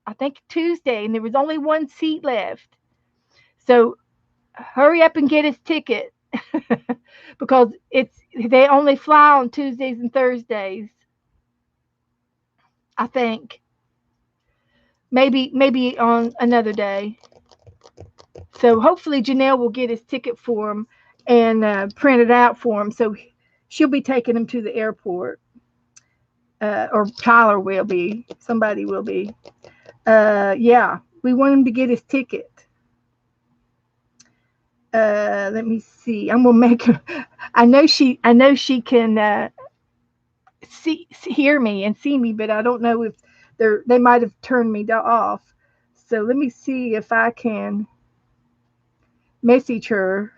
I think Tuesday, and there was only one seat left. So hurry up and get his ticket because it's they only fly on Tuesdays and Thursdays. I think maybe on another day. So hopefully Janelle will get his ticket for him and print it out for him. So she'll be taking him to the airport, or Tyler will be. Somebody will be. Yeah, we want him to get his ticket. Let me see. I'm gonna make her. I know she. I know she can hear me and see me, but I don't know if they might have turned me off. So let me see if I can message her.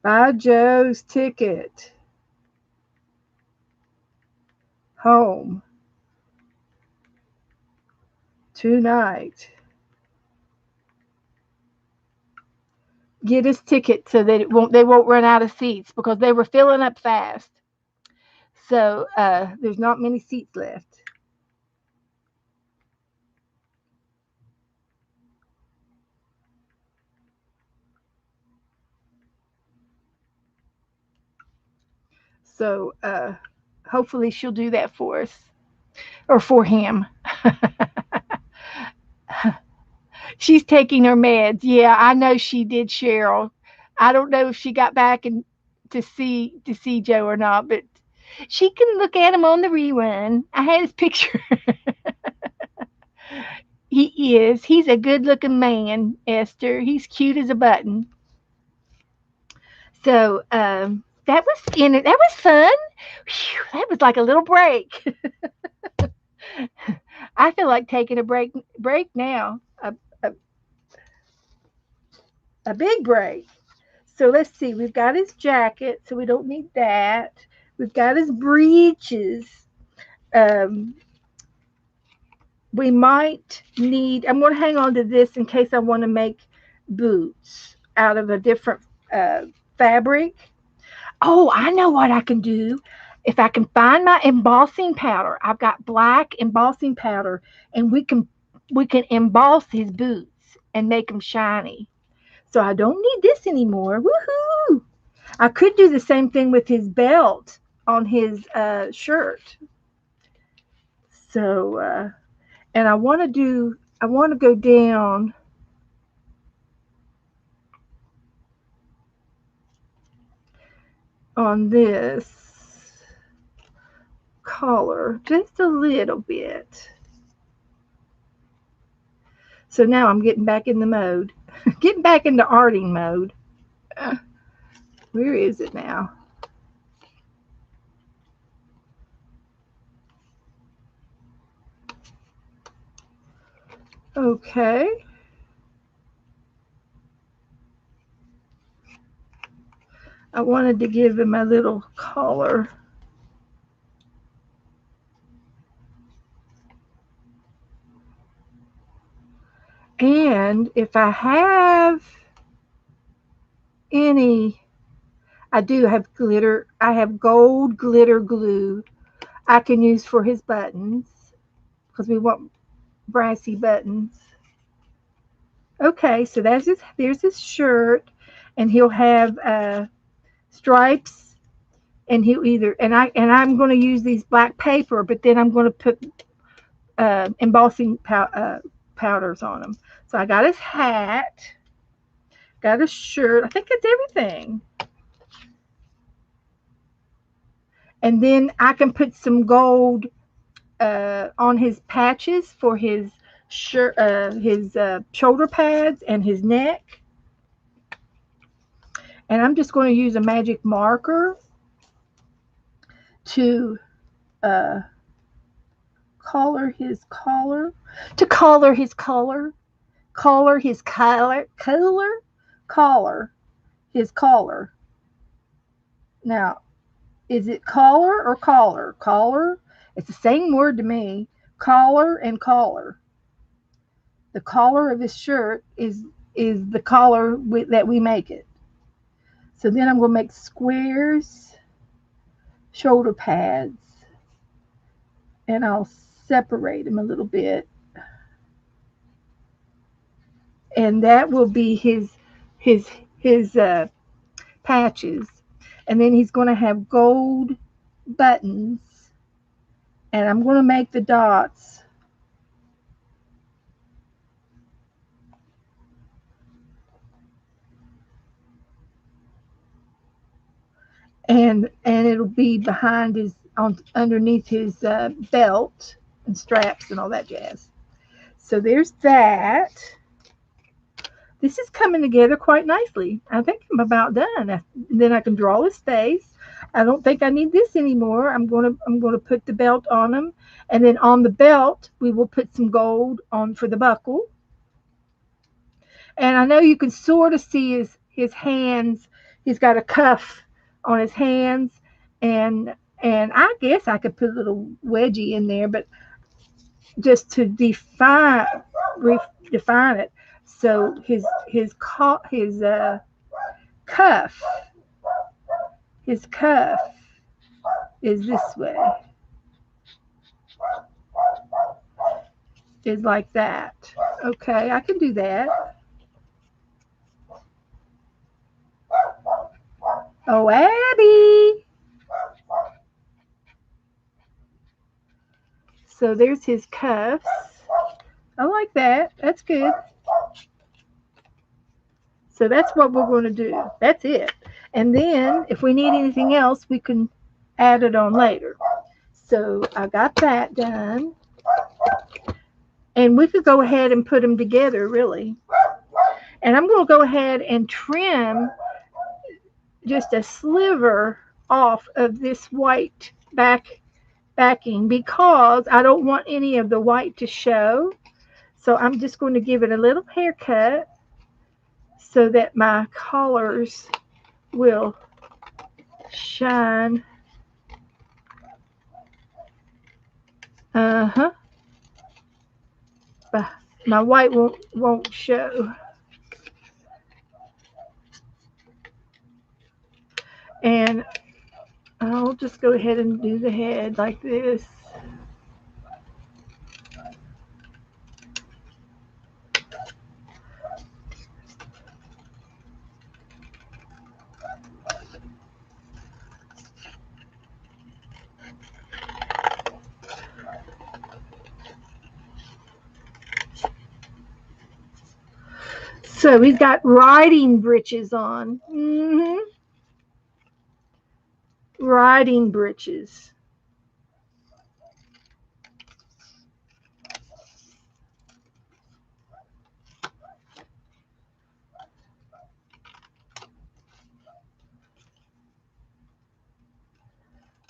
Buy Joe's ticket home tonight. Get his ticket so that they won't run out of seats because they were filling up fast. So there's not many seats left. So hopefully she'll do that for us or for him. She's taking her meds. Yeah, I know she did, Cheryl. I don't know if she got back and to see Joe or not, but she can look at him on the rerun. I had his picture. He is. He's a good looking man, Esther. He's cute as a button. So that was in it. That was fun. Whew, that was like a little break. I feel like taking a break now. A big break. So let's see. We've got his jacket, so we don't need that. We've got his breeches. Um, we might need. I'm going to hang on to this in case I want to make boots out of a different uh, fabric. Oh, I know what I can do. If I can find my embossing powder, I've got black embossing powder, and we can emboss his boots and make them shiny. So I don't need this anymore. Woohoo! I could do the same thing with his belt on his shirt. So and I want to go down on this collar just a little bit. So now I'm getting back in the mode. Getting back into arting mode. Where is it now? Okay. I wanted to give him a little collar. And if I have any, I do have glitter. I have gold glitter glue I can use for his buttons because we want brassy buttons. Okay, so there's his shirt, and he'll have stripes, and he'll either I'm going to use these black paper, but then I'm going to put embossing powders on them. So I got his hat, got his shirt. I think it's everything. And then I can put some gold on his patches for his shirt, his shoulder pads, and his neck. And I'm just going to use a magic marker to uh, collar his collar, to collar his collar, collar his collar his collar. Now, is it collar or collar? Collar. It's the same word to me. Collar and collar. The collar of his shirt is the collar that we make it. So then I'm going to make squares, shoulder pads, and I'll separate them a little bit. And that will be his patches. And then he's going to have gold buttons, and I'm going to make the dots. And it'll be behind his on underneath his belt and straps and all that jazz. So there's that. This is coming together quite nicely. I think I'm about done. Then I can draw his face. I don't think I need this anymore. I'm gonna put the belt on him, and then on the belt we will put some gold on for the buckle. And I know you can sort of see his hands. He's got a cuff on his hands, and I guess I could put a little wedgie in there, but just to define it. So cuff his cuff is this way, is like that. Okay, I can do that. Oh, Abby. So there's his cuffs. I like that. That's good. So that's what we're going to do. That's it. And then if we need anything else, we can add it on later. So I got that done. And we could go ahead and put them together, really. And I'm going to go ahead and trim just a sliver off of this white backing because I don't want any of the white to show. So I'm just going to give it a little haircut so that my collars will shine. Uh-huh. But my white won't show. And I'll just go ahead and do the head like this. So he's got riding breeches on. Mm-hmm. Riding breeches.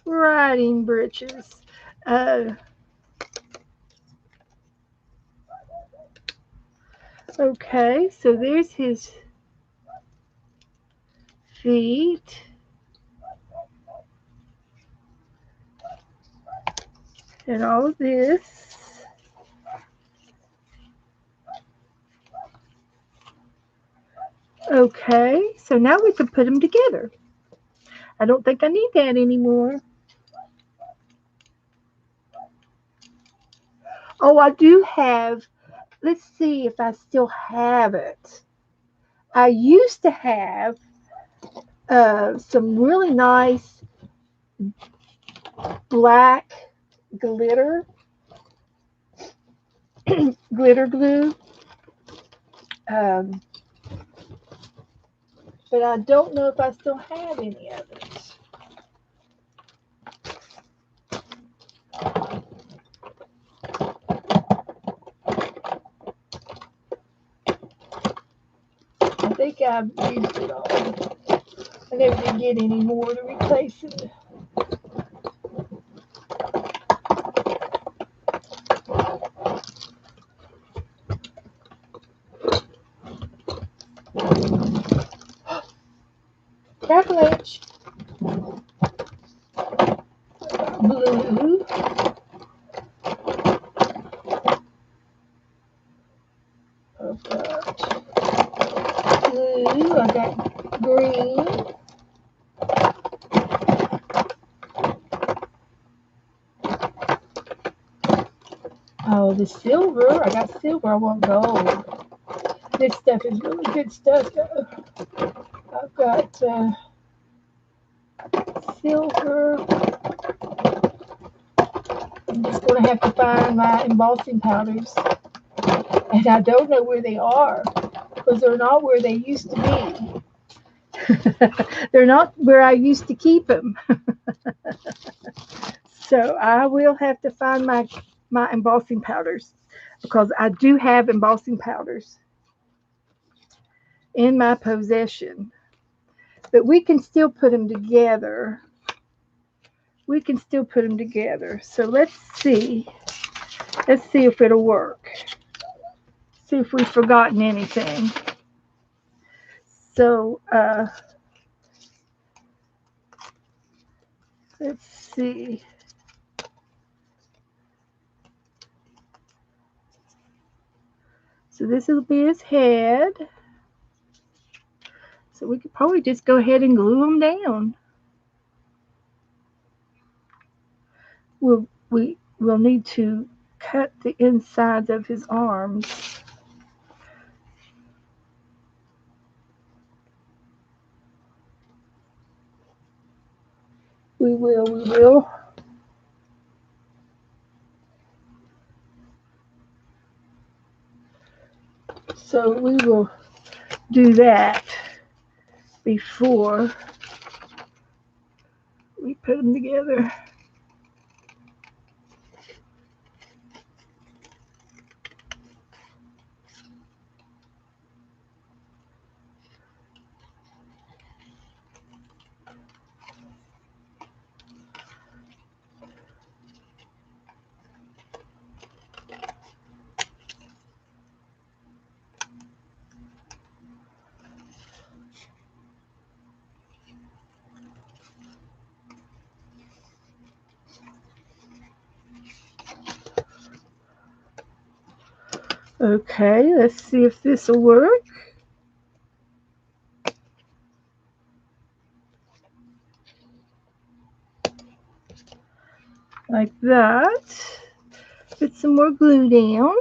riding breeches. Okay, so there's his feet. And all of this. Okay, so now we can put them together. I don't think I need that anymore. Oh, I do have, let's see if I still have it. I used to have some really nice black glitter, glitter glue, um, but I don't know if I still have any of it. I think I've used it all. I never did get any more to replace it. Avalanche blue. I've got blue. I got green. Oh, the silver. I got silver. I want gold. This stuff is really good stuff, though. I've got silver. I'm just going to have to find my embossing powders. And I don't know where they are because they're not where they used to be. They're not where I used to keep them. So I will have to find my embossing powders because I do have embossing powders in my possession. But we can still put them together. We can still put them together. So let's see. Let's see if it'll work. See if we've forgotten anything. So let's see. So this will be his head. So we could probably just go ahead and glue them down. We'll need to cut the insides of his arms. We will. So we will do that before we put them together. Okay, let's see if this will work. Like that. Put some more glue down.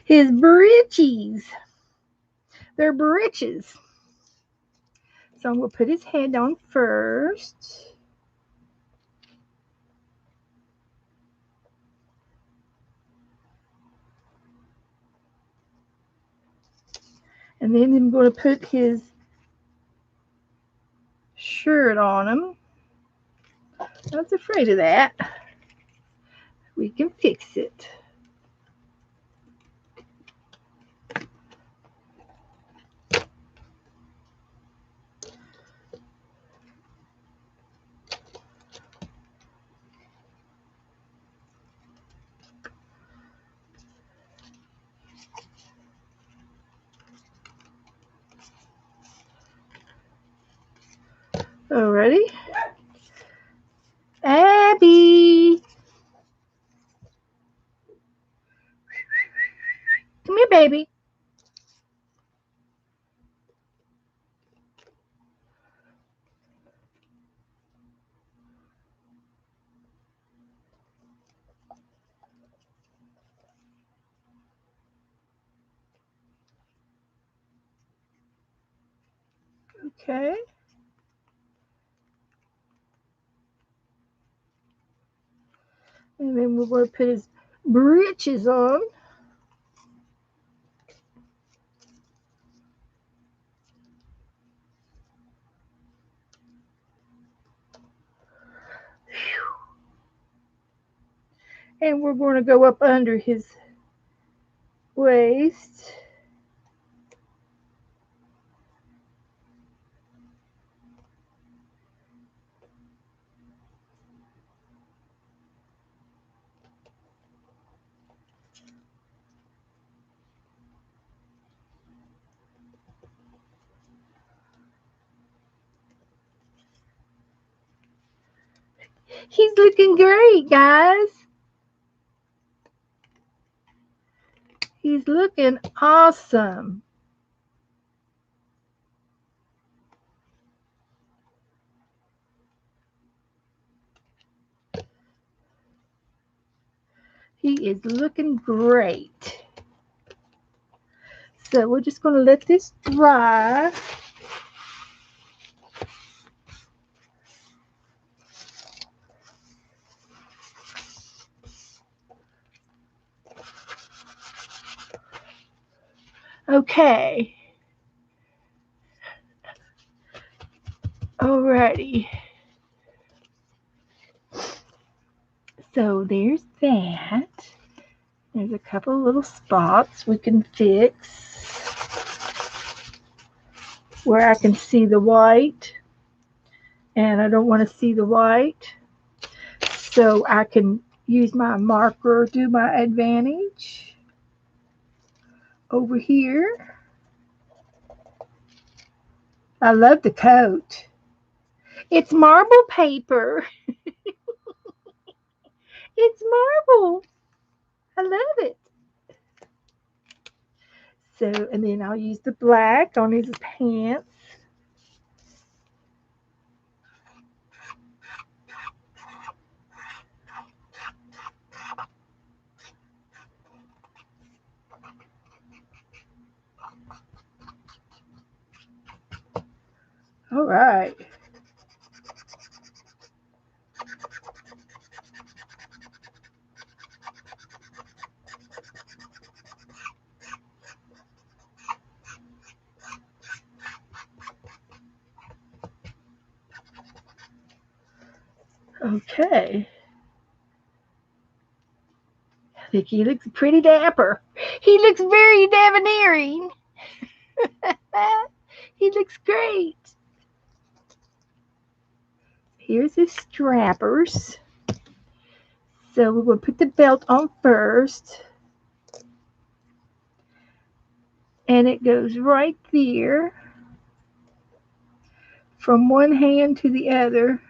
His breeches. They're breeches. So I'm going to put his head on first. And then I'm going to put his shirt on him. I was afraid of that. We can fix it. Alrighty. Abby. Come here, baby. Okay. And then we're going to put his breeches on. And we're going to go up under his waist. He's looking great, guys. He's looking awesome. He is looking great. So we're just going to let this dry. Okay. Alrighty. So there's that. There's a couple of little spots we can fix where I can see the white and I don't want to see the white. So I can use my marker to my advantage over here. I love the coat. It's marble paper. It's marble. I love it. So, and then I'll use the black on his pants. All right. Okay. I think he looks pretty dapper. He looks very debonair. He looks great. Here's his strappers. So we're going to put the belt on first. And it goes right there from one hand to the other.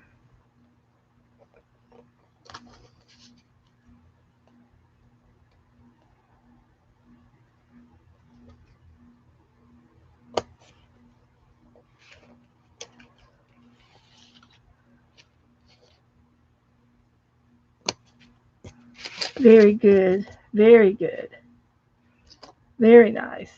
Very good. Very good. Very nice.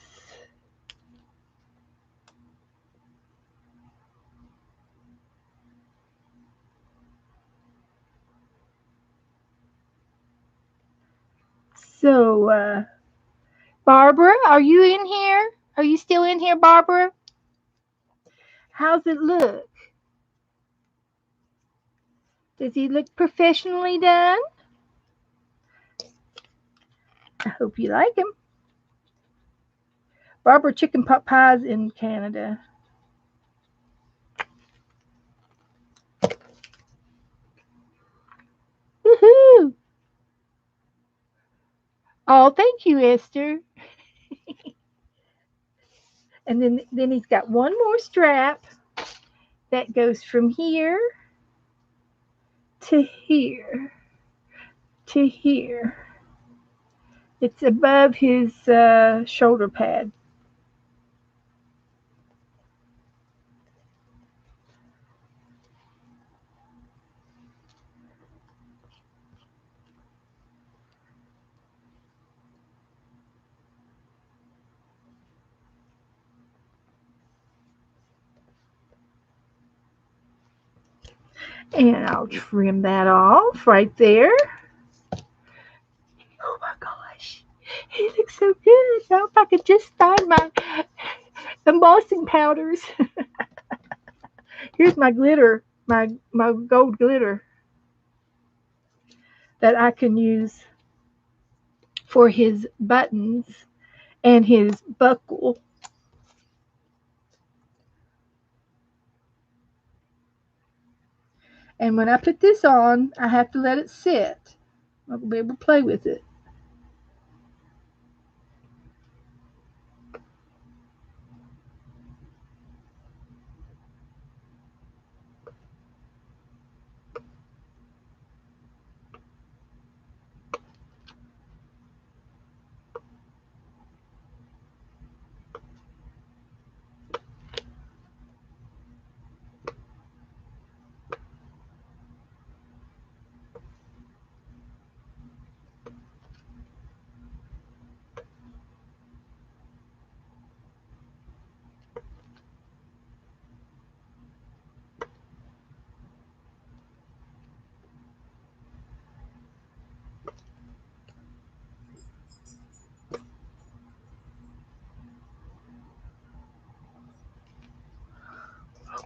So, Barbara, are you in here? Are you still in here, Barbara? How's it look? Does he look professionally done? I hope you like them. Barbara chicken pot pies in Canada. Woohoo! Oh, thank you, Esther. And then he's got one more strap that goes from here to here to here. It's above his shoulder pad. And I'll trim that off right there. Oh my gosh, he looks so good. Now if I could just find my embossing powders. Here's my glitter, my gold glitter that I can use for his buttons and his buckle. And when I put this on, I have to let it sit. I'll be able to play with it.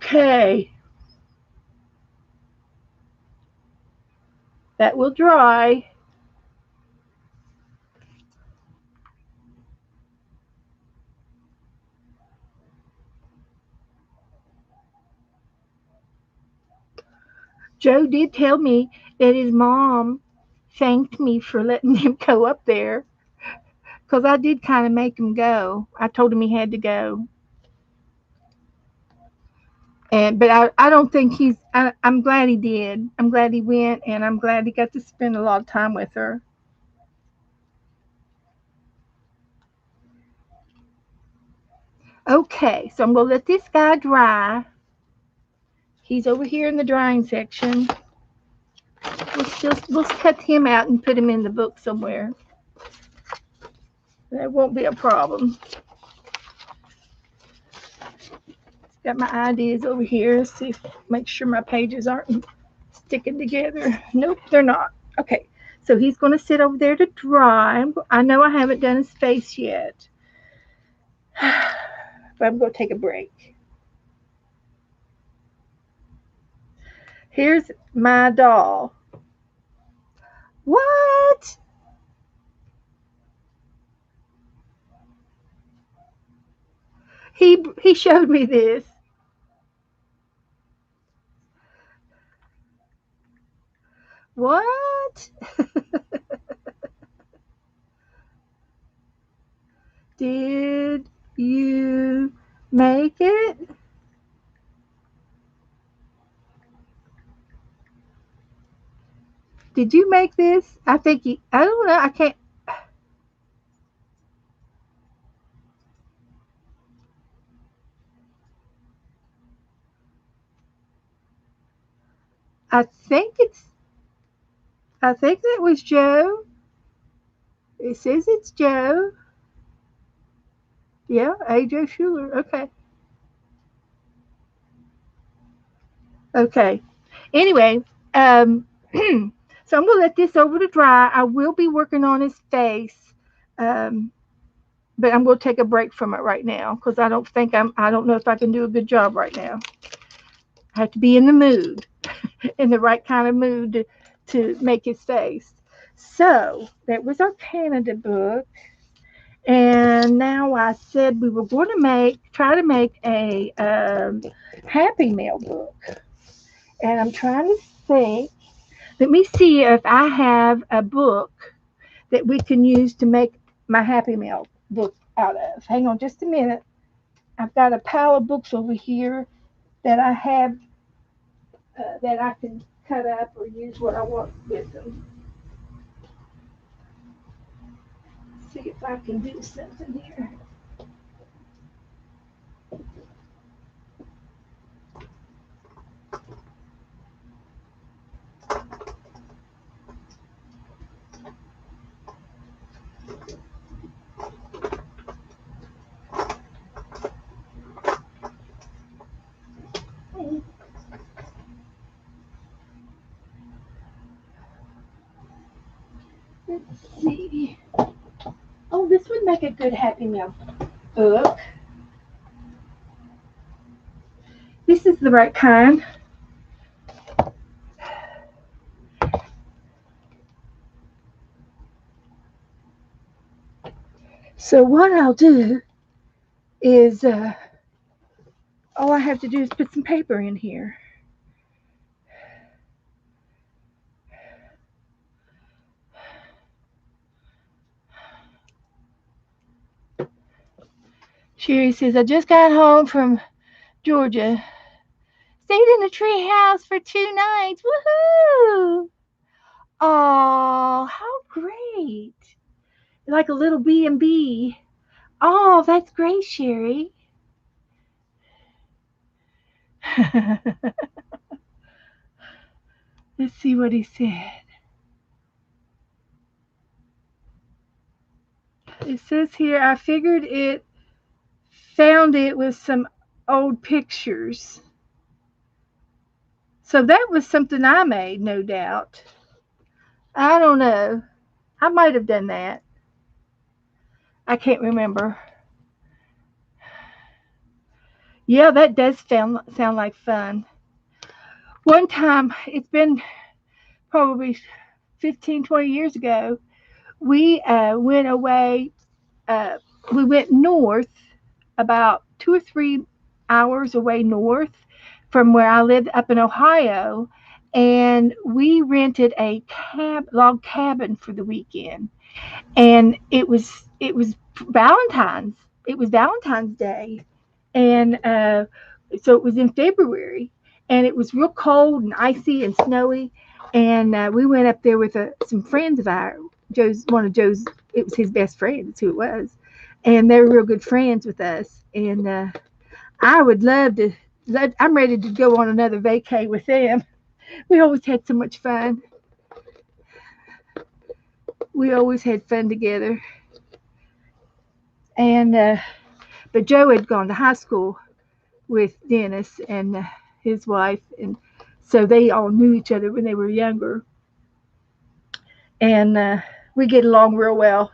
Okay, that will dry. Joe did tell me that his mom thanked me for letting him go up there because I did kind of make him go. I told him he had to go, and but I don't think he's. I'm glad he did. I'm glad he went, and I'm glad he got to spend a lot of time with her. Okay, so I'm gonna let this guy dry. He's over here in the drying section. We'll cut him out and put him in the book somewhere. That won't be a problem. Got my ideas over here. See, make sure my pages aren't sticking together. Nope, they're not. Okay, so he's going to sit over there to dry. I know I haven't done his face yet, but I'm going to take a break. Here's my doll. What? He showed me this. What? Did you make it? Did you make this? I think he, I don't know. I can't. I think it's, I think that was Joe. It says it's Joe. Yeah, AJ Schuler. Okay. Okay. Anyway, so I'm going to let this over to dry. I will be working on his face. Um, but I'm going to take a break from it right now because I don't know if I can do a good job right now. I have to be in the mood, in the right kind of mood to make his face. So that was our Canada book. And now I said we were going to try to make a Happy Mail book. And I'm trying to think. Let me see if I have a book that we can use to make my Happy Mail book out of. Hang on just a minute. I've got a pile of books over here that I have that I can cut up or use what I want with them. See if I can do something here. Let's see. Oh, this would make a good Happy Meal book. This is the right kind. So what I'll do is, all I have to do is put some paper in here. Sherry says, I just got home from Georgia. Stayed in a tree house for 2 nights. Woohoo! Oh, how great. Like a little B&B. Oh, that's great, Sherry. Let's see what he said. It says here, I figured it, found it with some old pictures. So that was something I made, no doubt. I don't know. I might have done that. I can't remember. Yeah, that does sound like fun. One time, it's been probably 15, 20 years ago, we went away. Uh, we went north about 2 or 3 hours away north from where I lived up in Ohio, and we rented a log cabin for the weekend. And it was Valentine's. It was Valentine's Day, and so it was in February, and it was real cold and icy and snowy. And we went up there with some friends of ours. One of Joe's. It was his best friend. That's who it was, and they were real good friends with us. And I would love to. I'm ready to go on another vacay with them. We always had so much fun. We always had fun together. And but Joe had gone to high school with Dennis and his wife, and so they all knew each other when they were younger, and we get along real well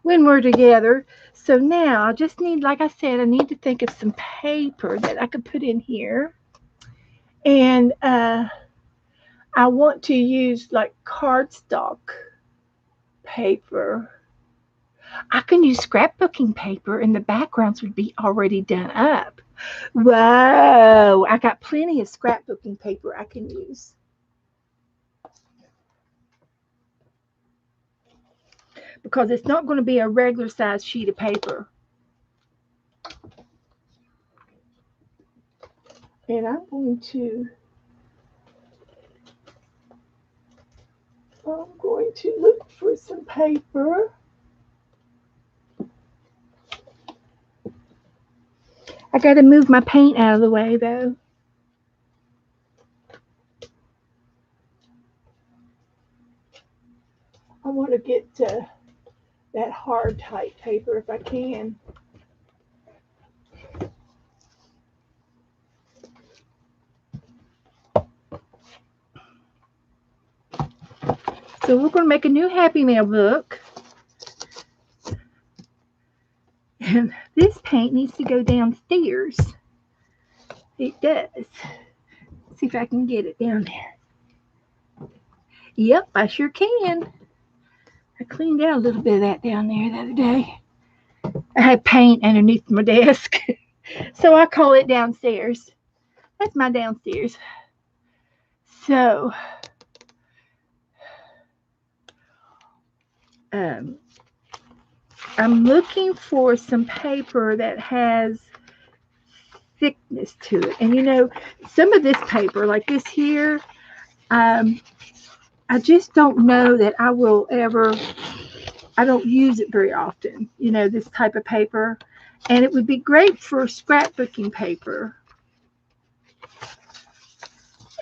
when we're together. So now I just need, like I said, I need to think of some paper that I could put in here, and I want to use like cardstock paper. I can use scrapbooking paper, and the backgrounds would be already done up. Whoa, I got plenty of scrapbooking paper I can use. Because it's not going to be a regular size sheet of paper. And I'm going to look for some paper. I got to move my paint out of the way though. I want to get that hard type paper if I can. So we're going to make a new Happy Mail book. And this paint needs to go downstairs. It does. Let's see if I can get it down there. Yep, I sure can. I cleaned out a little bit of that down there the other day. I had paint underneath my desk, so I call it downstairs. That's my downstairs. So, um, I'm looking for some paper that has thickness to it. And some of this paper, like this here, um, I just don't know that I will ever, I don't use it very often, this type of paper. And it would be great for scrapbooking paper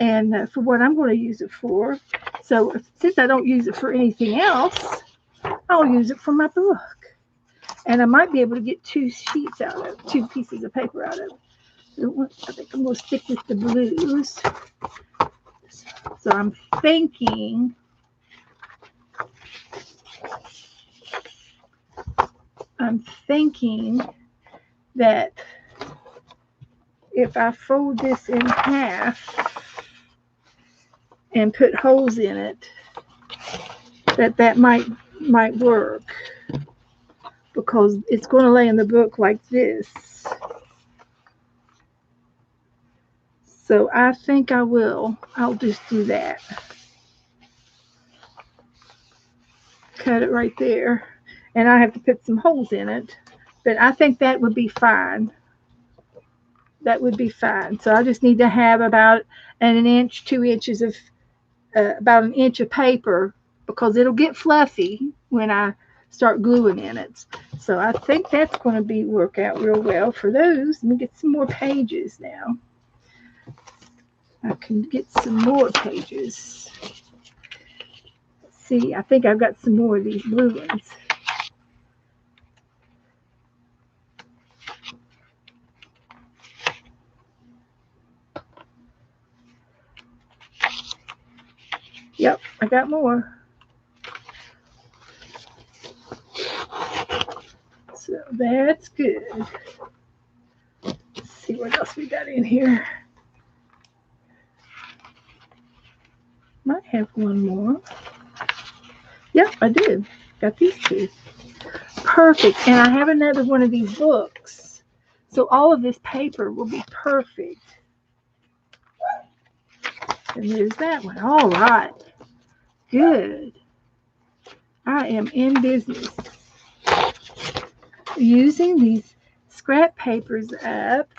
and for what I'm going to use it for. So since I don't use it for anything else, I'll use it for my book. And I might be able to get two sheets out of it, two pieces of paper out of it. I think I'm going to stick with the blues. So I'm thinking that if I fold this in half and put holes in it, that might work, because it's going to lay in the book like this. So I think I'll just do that. Cut it right there. And I have to put some holes in it. But I think that would be fine. That would be fine. So I just need to have about an inch, 2 inches of, about an inch of paper, because it'll get fluffy when I start gluing in it. So I think that's going to work out real well for those. Let me get some more pages now. I can get some more pages. See, I think I've got some more of these blue ones. Yep, I got more. So that's good. Let's see what else we got in here. Might have one more. Yep, I do. Got these two. Perfect. And I have another one of these books. So all of this paper will be perfect. And there's that one. All right. Good. I am in business. Using these scrap papers up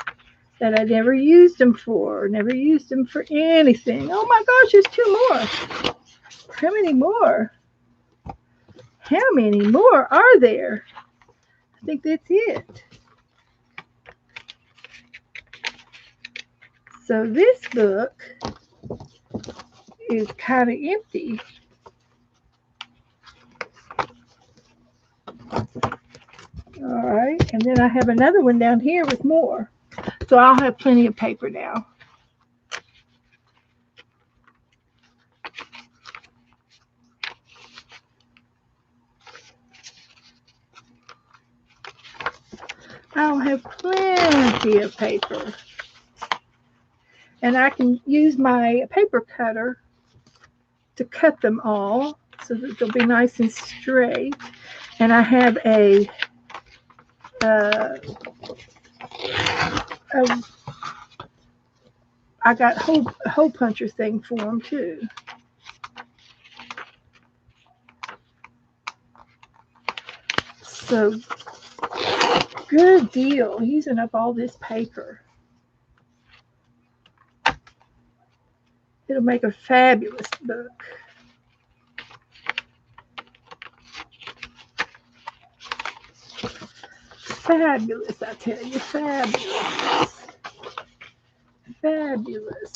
that I never used them for. Never used them for anything. Oh my gosh, there's two more. How many more? How many more are there? I think that's it. So this book is kind of empty. All right, and then I have another one down here with more. So I'll have plenty of paper now. I'll have plenty of paper. And I can use my paper cutter to cut them all so that they'll be nice and straight. And I have a I got hole puncher thing for them too. So good deal using up all this paper. It'll make a fabulous book. Fabulous, I tell you, fabulous. Fabulous.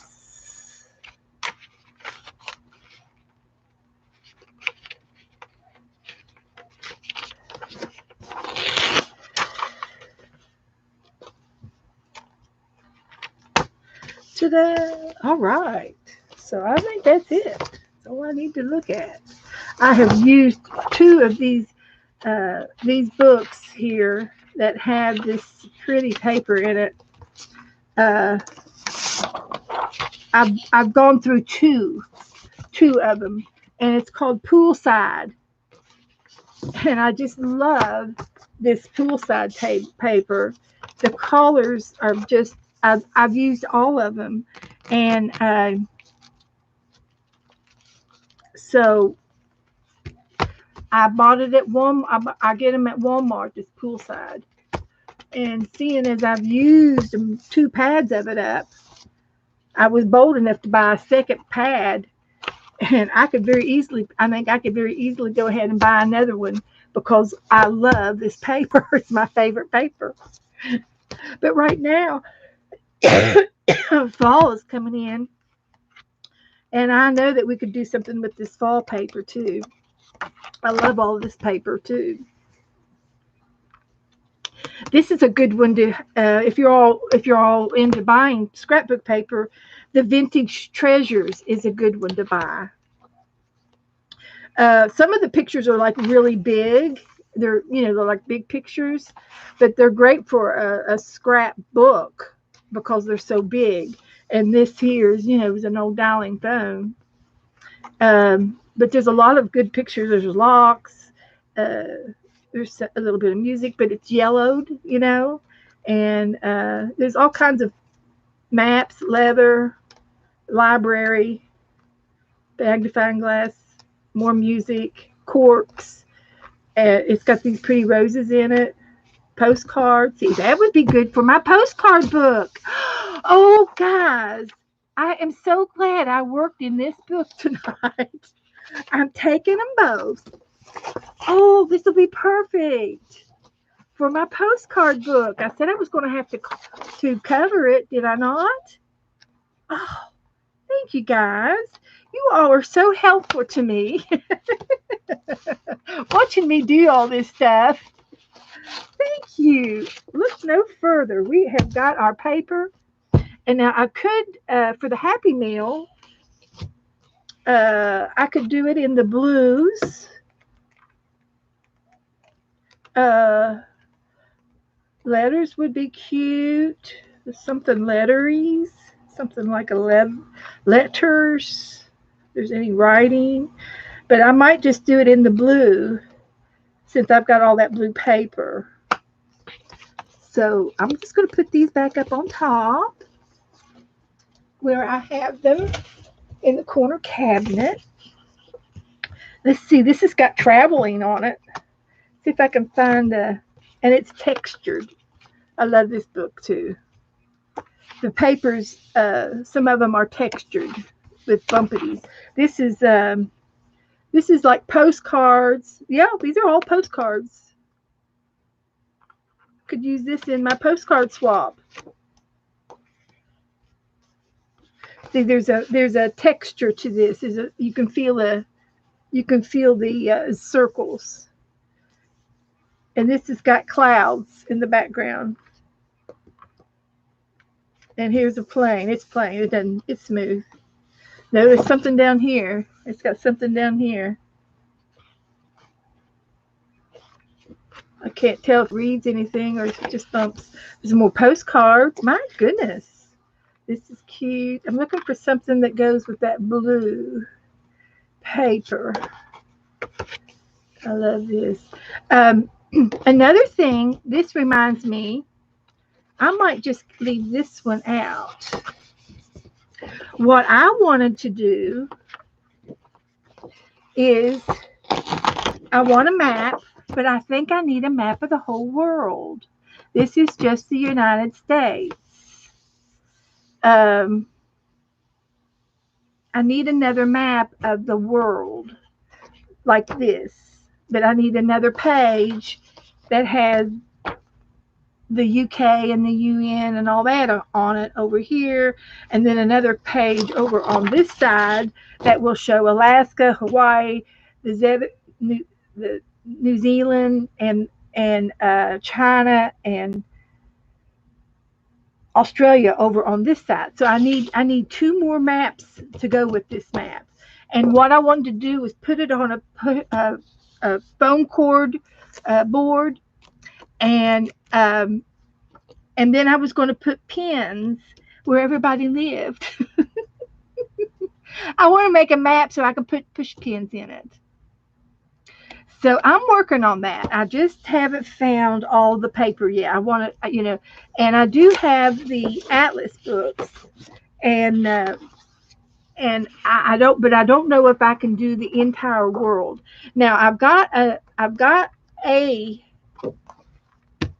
Ta-da! All right. So I think that's it. That's all I need to look at. I have used two of these books here that have this pretty paper in it. I've gone through two of them, and it's called Poolside. And I just love this Poolside paper. The colors are just, I've used all of them. And so I bought it at Walmart. I get them at Walmart, this Poolside. And seeing as I've used two pads of it up, I was bold enough to buy a second pad, and I think I could very easily go ahead and buy another one because I love this paper. It's my favorite paper. But right now, fall is coming in, and I know that we could do something with this fall paper too. I love all of this paper too. This is a good one to if you're all into buying scrapbook paper. The Vintage Treasures is a good one to buy. Some of the pictures are like really big. They're like big pictures, but they're great for a scrap book because they're so big. And this here is an old dialing phone. But there's a lot of good pictures. There's locks. There's a little bit of music, but it's yellowed. And there's all kinds of maps, leather, library, magnifying glass, more music, corks. It's got these pretty roses in it. Postcards. See, that would be good for my postcard book. Oh, guys, I am so glad I worked in this book tonight. I'm taking them both. Oh, this will be perfect for my postcard book. I said I was going to have to cover it, did I not? Oh, thank you, guys. You all are so helpful to me. Watching me do all this stuff. Thank you. Look no further. We have got our paper. And now I could, for the Happy Meal, I could do it in the blues. Letters would be cute. Something letteries. Something like letters. If there's any writing. But I might just do it in the blue since I've got all that blue paper. So I'm just going to put these back up on top where I have them in the corner cabinet. Let's see, this has got traveling on it. See if I can find and it's textured. I love this book too. The papers, some of them are textured with bumpities. This is like postcards. Yeah, these are all postcards. Could use this in my postcard swap. See, there's a texture to this. You can feel the circles, and this has got clouds in the background. And here's a plane. It's plain. It doesn't. It's smooth. No, there's something down here. It's got something down here. I can't tell if it reads anything or if it just bumps. There's more postcards. My goodness. This is cute. I'm looking for something that goes with that blue paper. I love this. Another thing, this reminds me, I might just leave this one out. What I wanted to do is I want a map, but I think I need a map of the whole world. This is just the United States. I need another map of the world like this, but I need another page that has the UK and the UN and all that on it over here, and then another page over on this side that will show Alaska, Hawaii, the New Zealand, and China and Australia over on this side. So I need two more maps to go with this map. And what I wanted to do was put it on a phone cord board, and then I was going to put pins where everybody lived. I want to make a map so I can put push pins in it. So I'm working on that. I just haven't found all the paper yet. I want to, and I do have the atlas books, and I don't, but I don't know if I can do the entire world. Now I've got a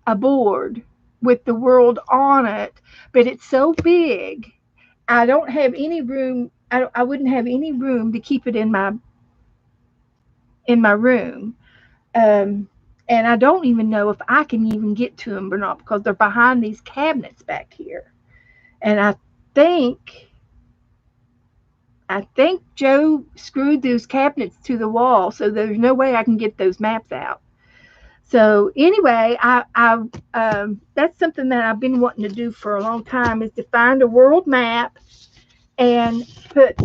a board with the world on it, but it's so big, I don't have any room. I wouldn't have any room to keep it in my room. Um, and I don't even know if I can even get to them or not because they're behind these cabinets back here. And think I think Joe screwed those cabinets to the wall, so there's no way I can get those maps out. So anyway, that's something that I've been wanting to do for a long time is to find a world map and put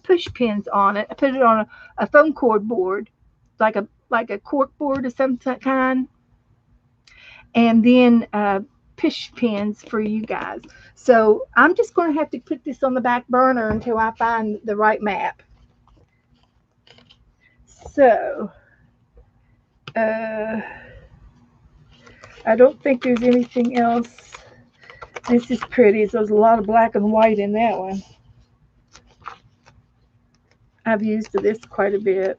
push pins on it. I put it on a phone cord board, like a cork board of some kind, and then push pins for you guys. So I'm just going to have to put this on the back burner until I find the right map. So uh, I don't think there's anything else. This is pretty. So there's a lot of black and white in that one. I've used this quite a bit.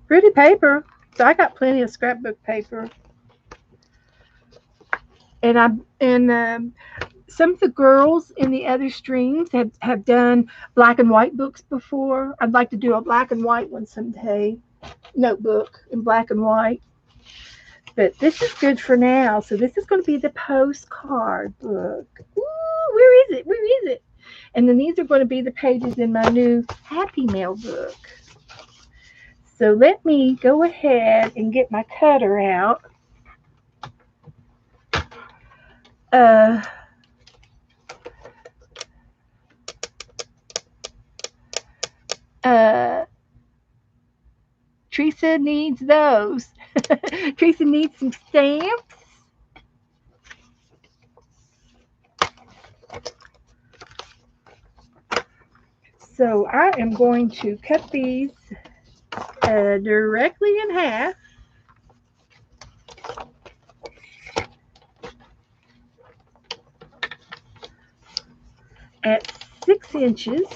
Pretty paper. So I got plenty of scrapbook paper. And some of the girls in the other streams have done black and white books before. I'd like to do a black and white one someday. Notebook in black and white. But this is good for now. So this is going to be the postcard book. Ooh, where is it? Where is it? And then these are going to be the pages in my new Happy Mail book. So let me go ahead and get my cutter out. Uh, uh, Teresa needs those. Teresa needs some stamps. So I am going to cut these directly in half. At 6 inches.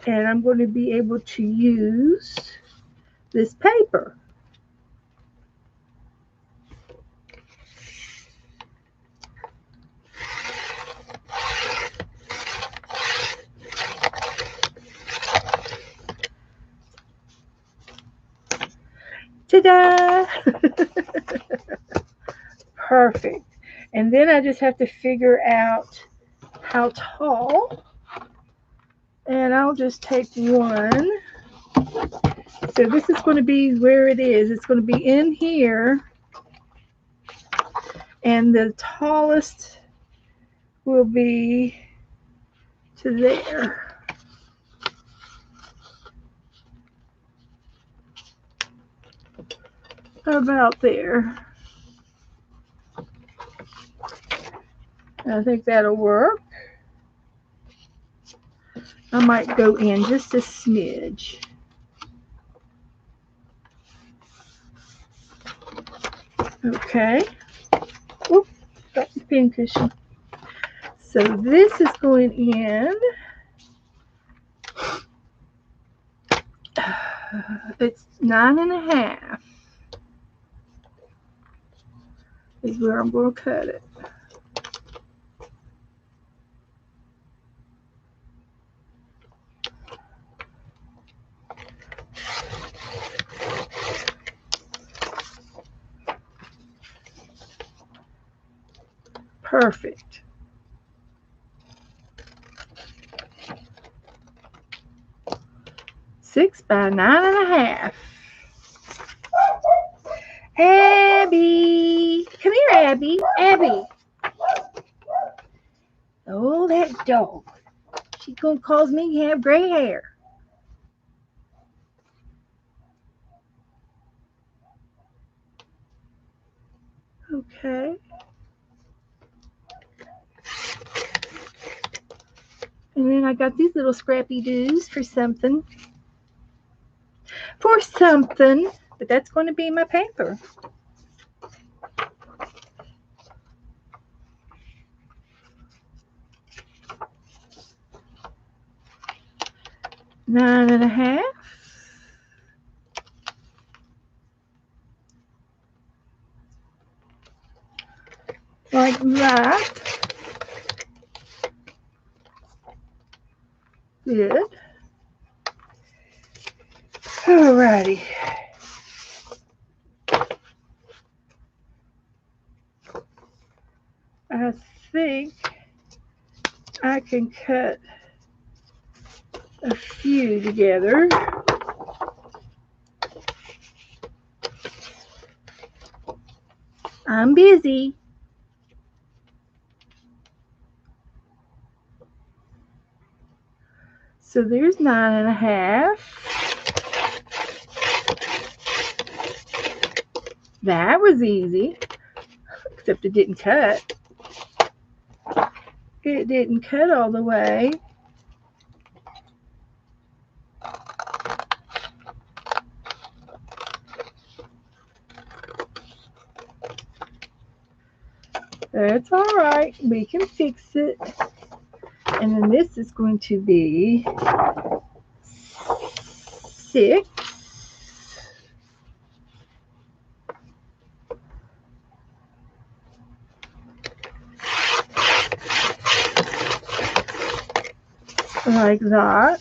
And I'm going to be able to use this paper. Ta-da! Perfect. And then I just have to figure out how tall. And I'll just take one. So this is going to be where it is. It's going to be in here. And the tallest will be to there. About there. I think that'll work. I might go in just a smidge. Okay. Oop, got the pin cushion. So this is going in. It's 9.5 is where I'm going to cut it. Perfect. Six by 9.5. Abby, come here, Abby. Abby. Oh, that dog. She's gonna cause me to have gray hair. And then I got these little scrappy doos for something. For something. But that's going to be my paper. Nine and a half. Like that. Good. Alrighty. I think I can cut a few together. I'm busy. So there's 9.5. That was easy, except it didn't cut. It didn't cut all the way. That's all right. We can fix it. And then this is going to be 6. Like that.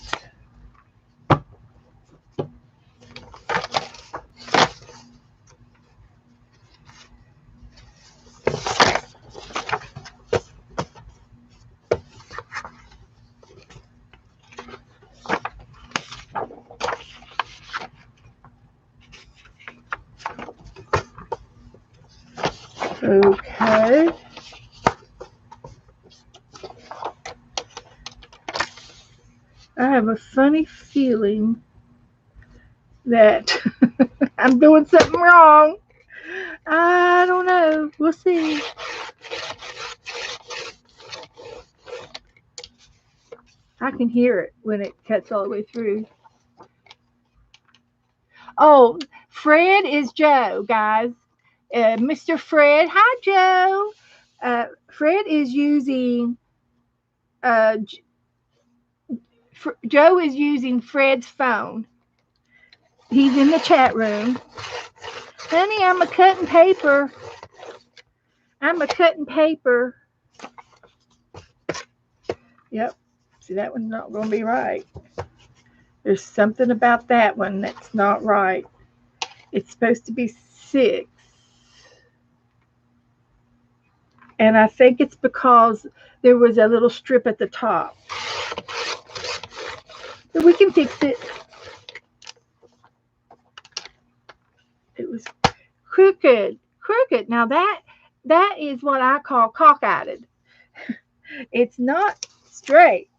Okay. I have a funny feeling that I'm doing something wrong. I don't know. We'll see. I can hear it when it cuts all the way through. Oh, Fred is Joe, guys. Mr. Fred. Hi, Joe. Fred is using uh, Joe is using Fred's phone. He's in the chat room. Honey, I'm a cutting paper. I'm a cutting paper. Yep. See, that one's not going to be right. There's something about that one that's not right. It's supposed to be 6. And I think it's because there was a little strip at the top. But we can fix it. It was crooked. Crooked. Now that is what I call cockeyed. It's not straight.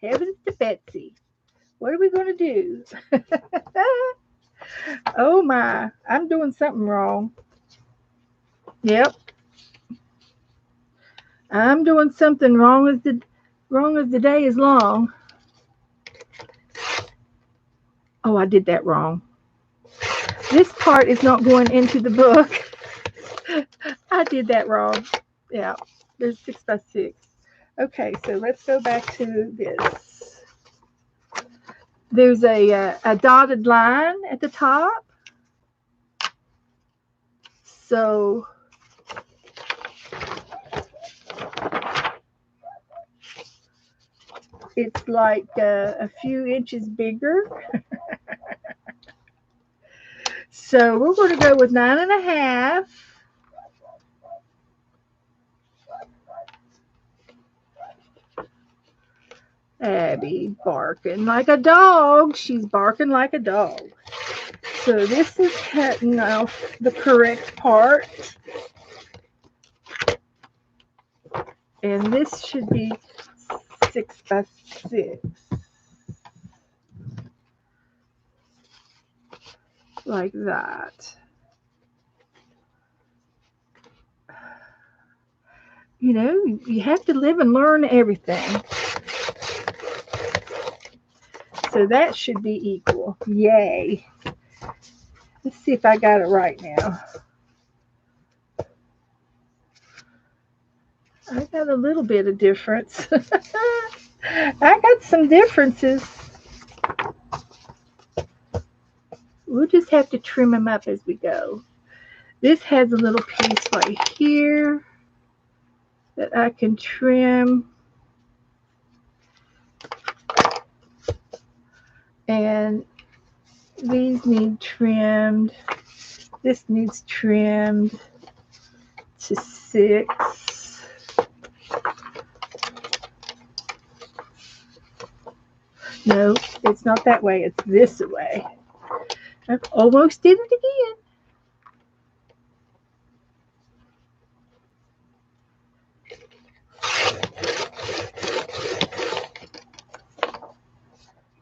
Heavens to Betsy. What are we going to do? Oh my, I'm doing something wrong. Yep. I'm doing something wrong as the day is long. Oh, I did that wrong. This part is not going into the book. I did that wrong. Yeah, there's 6 by 6. Okay, so let's go back to this. There's a dotted line at the top. So it's like a few inches bigger. So we're going to go with 9.5. Abby barking like a dog. She's barking like a dog. So this is cutting off the correct part. And this should be 6 by 6. Like that. You know, you have to live and learn everything. So that should be equal. Yay. Let's see if I got it right now. I got a little bit of difference. I got some differences. We'll just have to trim them up as we go. This has a little piece right here that I can trim. And these need trimmed. This needs trimmed to 6. No, it's not that way. It's this way. I almost did it again.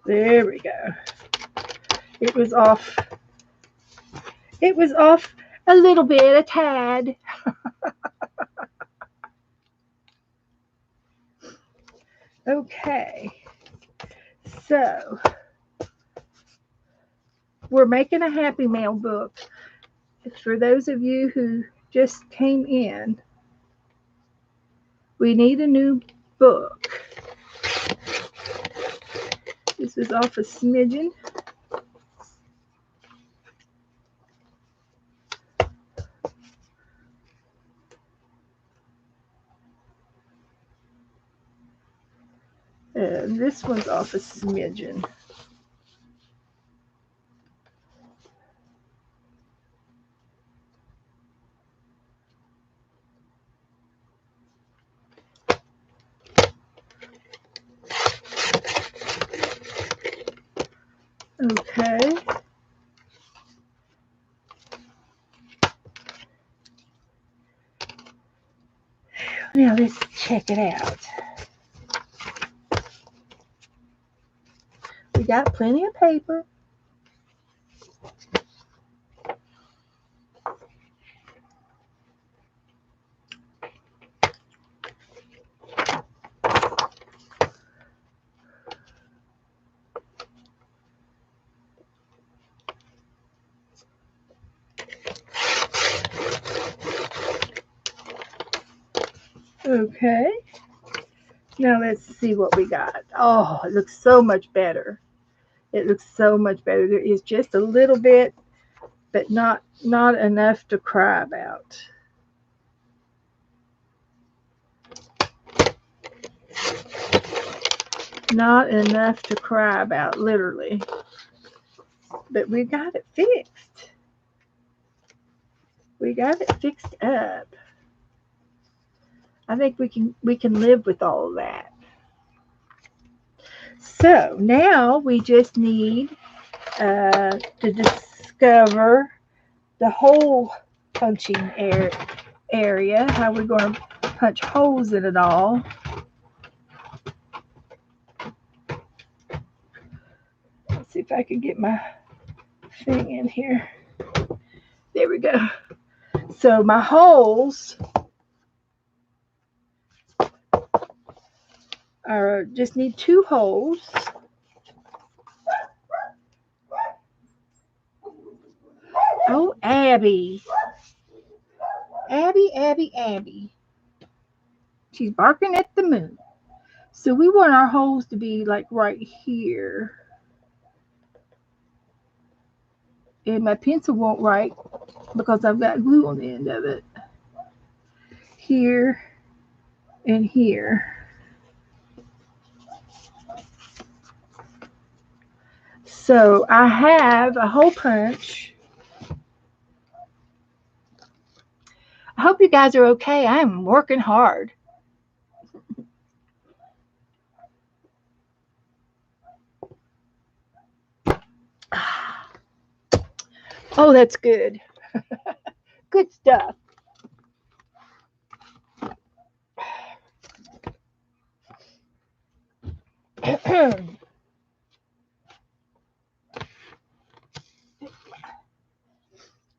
There we go. It was off. It was off a little bit, a tad. Okay. So, we're making a Happy Mail book. For those of you who just came in, we need a new book. This is off a smidgen. And this one's off a smidgen. Okay. Now let's check it out. We got plenty of paper. Okay. Now let's see what we got. Oh, it looks so much better. It looks so much better. There is just a little bit, but not enough to cry about. Not enough to cry about, literally. But we got it fixed. We got it fixed up. I think we can live with all of that. So now we just need to discover the hole punching area, how we're going to punch holes in it all. Let's see if I can get my thing in here. There we go. So my holes are just need 2 holes. Oh, Abby. Abby. She's barking at the moon. So we want our holes to be like right here. And my pencil won't write because I've got glue on the end of it. Here and here. So I have a hole punch. I hope you guys are okay. I'm working hard. Oh, that's good. Good stuff.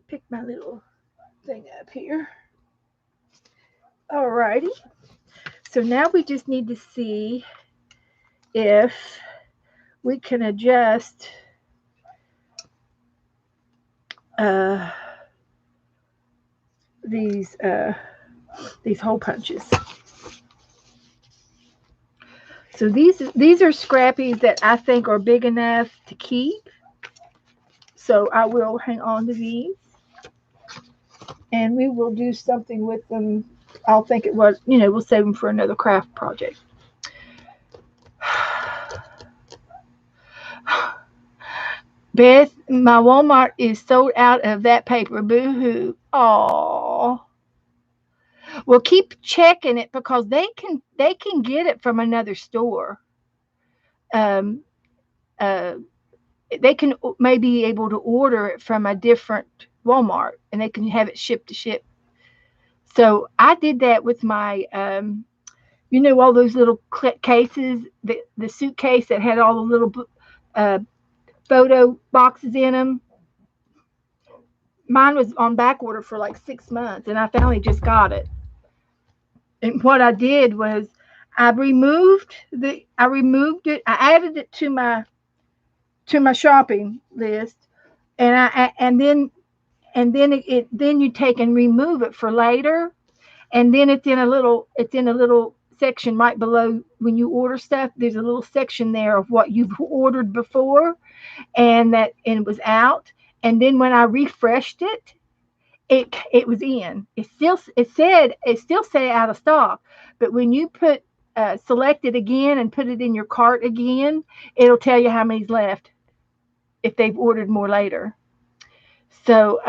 Pick my little thing up here. Alrighty. So now we just need to see if we can adjust these hole punches. So these are scrappies that I think are big enough to keep. So I will hang on to these, and we will do something with them. I'll think it was, we'll save them for another craft project. Beth, my Walmart is sold out of that paper. Boo hoo. Aww. Well, keep checking it because they can get it from another store. Um, uh, they can maybe able to order it from a different Walmart, and they can have it shipped to ship. So I did that with my, all those little cases, the suitcase that had all the little uh, photo boxes in them. Mine was on back order for like 6 months, and I finally just got it. And what I did was I removed it. I added it to my shopping list, and then you take and remove it for later, and then it's in a little section right below when you order stuff. There's a little section there of what you've ordered before, and it was out. And then when I refreshed it, it was in. It still said out of stock, but when you select it again and put it in your cart again, it'll tell you how many's left if they've ordered more later. So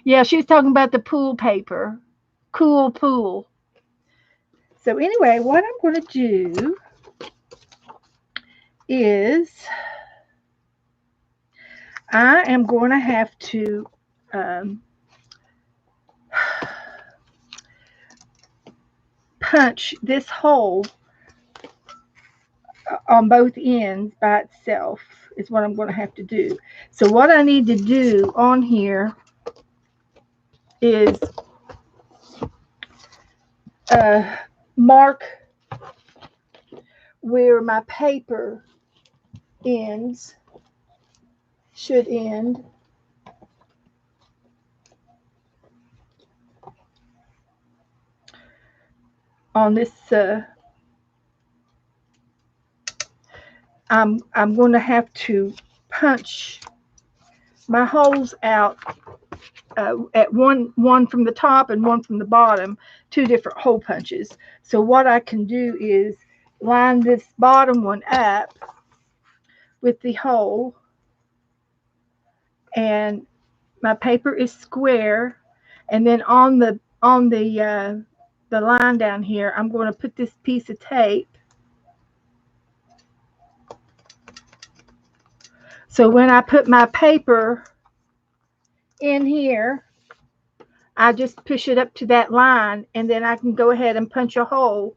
yeah, she was talking about the pool paper, cool pool. So anyway, what I'm going to do is I am going to have to um, punch this hole on both ends by itself is what I'm going to have to do. So what I need to do on here is uh, mark where my paper ends should end. On this, I'm going to have to punch my holes out at one from the top and one from the bottom, two different hole punches. So what I can do is line this bottom one up with the hole, and my paper is square, and then on the line down here, I'm going to put this piece of tape. So when I put my paper in here, I just push it up to that line, and then I can go ahead and punch a hole,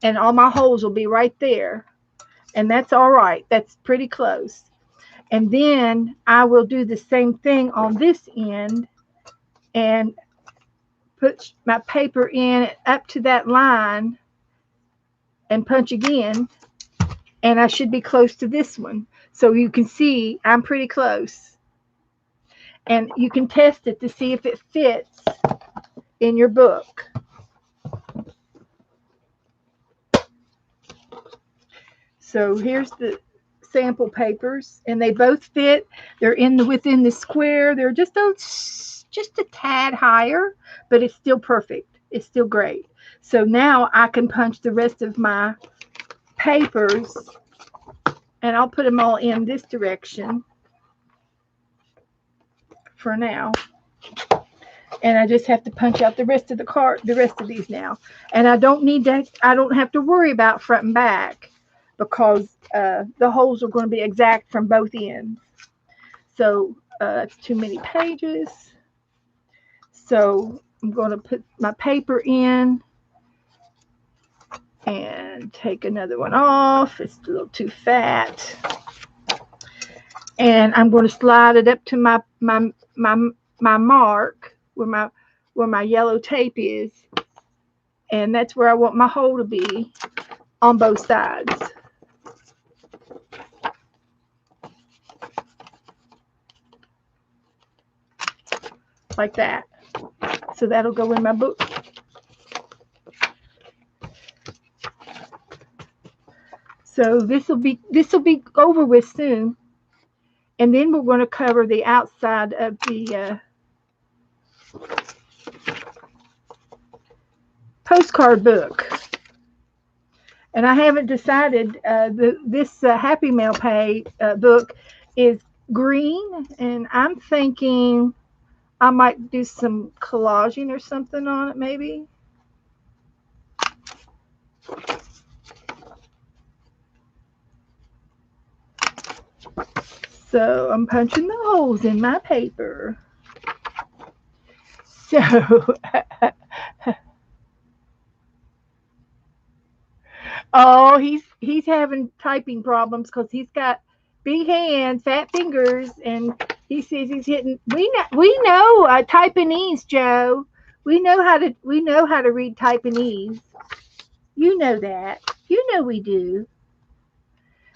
and all my holes will be right there. And that's all right. That's pretty close. And then I will do the same thing on this end and put my paper in up to that line and punch again, and I should be close to this one. So you can see I'm pretty close. And you can test it to see if it fits in your book. So here's the sample papers, and they both fit. They're within the square. They're just a tad higher, but it's still perfect. It's still great. So now I can punch the rest of my papers, and I'll put them all in this direction for now. And I just have to punch out the rest of the rest of these now. And I don't have to worry about front and back because the holes are going to be exact from both ends. So it's too many pages. So I'm going to put my paper in and take another one off. It's a little too fat. And I'm going to slide it up to my mark where my yellow tape is, and that's where I want my hole to be on both sides. like that. So that'll go in my book. So this will be over with soon, and then we're going to cover the outside of the postcard book. And I haven't decided. This Happy Mail book is green, and I'm thinking I might do some collaging or something on it, maybe. So I'm punching the holes in my paper. So, oh, he's having typing problems because he's got big hands, fat fingers, and he says he's hitting. We know Taiwanese, Joe. We know how to read Taiwanese. You know that. You know we do.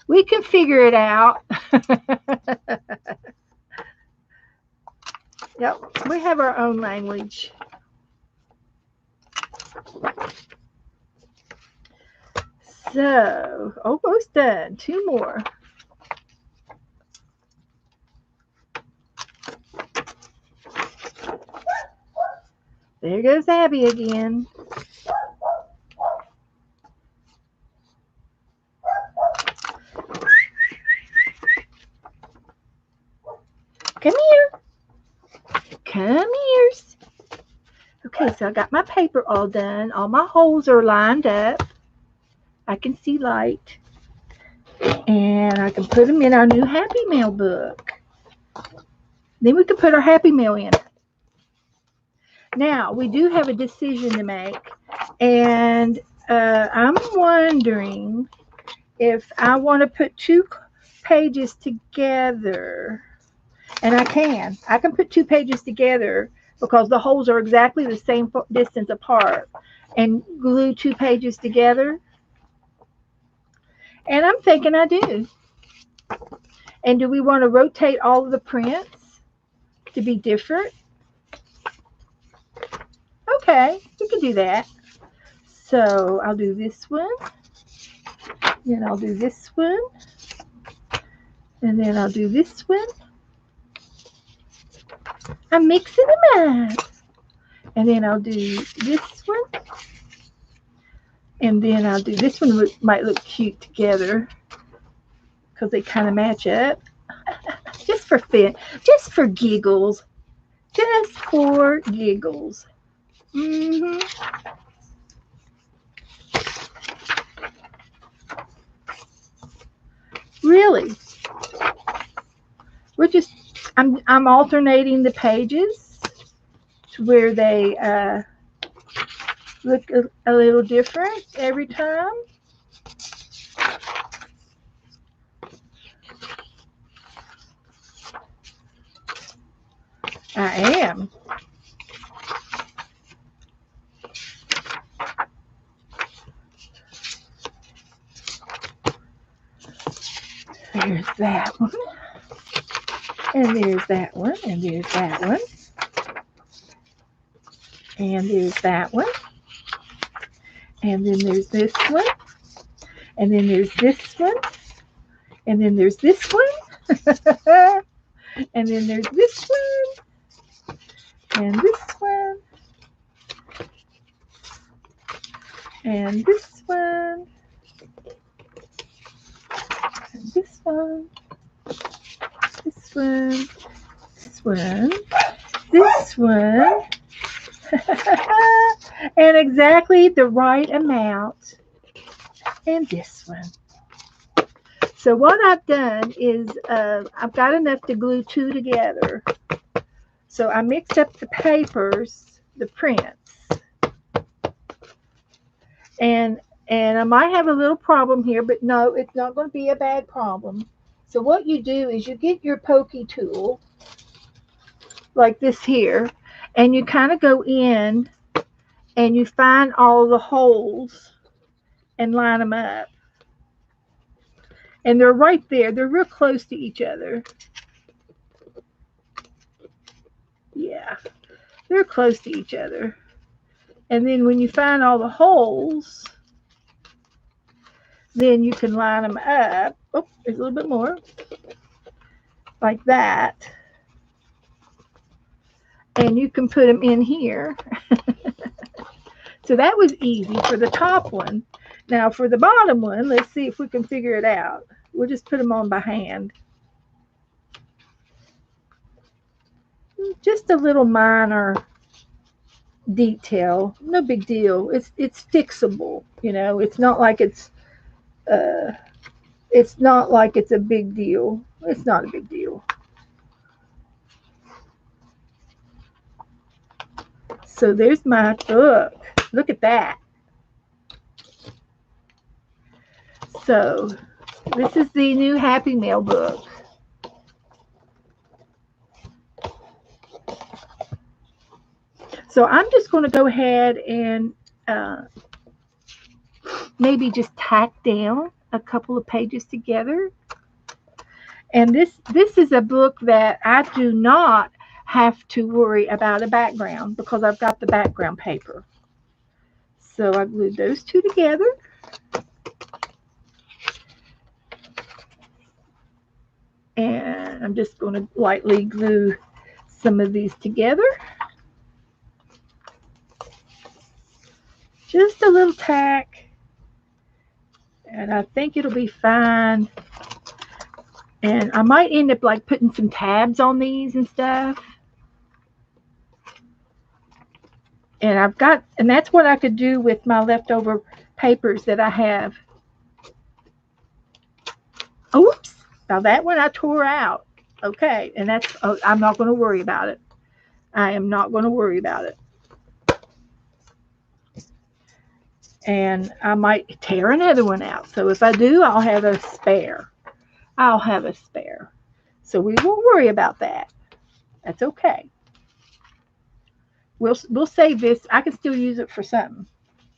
We can figure it out. Yep, we have our own language. So, almost done. Two more. There goes Abby again. Come here. Come here. Okay, so I got my paper all done. All my holes are lined up. I can see light. And I can put them in our new Happy Mail book. Then we can put our Happy Mail in. Now, we do have a decision to make. And I'm wondering if I want to put two pages together. And I can put two pages together because the holes are exactly the same distance apart, and glue two pages together. And I'm thinking I do. And do we want to rotate all of the prints to be different? Okay, we can do that. So I'll do this one, then I'll do this one, and then I'll do this one. I'm mixing them up. And then I'll do this one. And then I'll do this one. Might look cute together because they kind of match up. Just for fun. Just for giggles. Just for giggles. Mm-hmm. Really. I'm alternating the pages to where they look a little different every time. I am. There's that one. And there's that one. And there's that one. And there's that one. And then there's this one. And then there's this one. And then there's this one. And then there's this one. And this one. And this one. And this one. This one. This one. This one. And exactly the right amount. And this one. So what I've done is I've got enough to glue two together. So I mixed up the papers, the prints. And I might have a little problem here, but no, it's not going to be a bad problem. So what you do is you get your pokey tool, like this here, and you kind of go in and you find all the holes and line them up. And they're right there. They're real close to each other. Yeah. They're close to each other. And then when you find all the holes, then you can line them up. Oh, there's a little bit more. Like that. And you can put them in here. So that was easy for the top one. Now for the bottom one, let's see if we can figure it out. We'll just put them on by hand. Just a little minor detail, no big deal. It's fixable, you know. Uh, it's not like it's a big deal. It's not a big deal. So there's my book. Look at that. So this is the new Happy Mail book. So I'm just going to go ahead and maybe just tack down a couple of pages together. And this is a book that I do not have to worry about a background because I've got the background paper. So I glued those two together. And I'm just going to lightly glue some of these together. Just a little tack. And I think it'll be fine. And I might end up like putting some tabs on these and stuff. And that's what I could do with my leftover papers that I have. Oops. Now that one I tore out. Okay. And I'm not going to worry about it. I am not going to worry about it. And I might tear another one out. So if I do, I'll have a spare. So we won't worry about that. That's okay. We'll save this. I can still use it for something.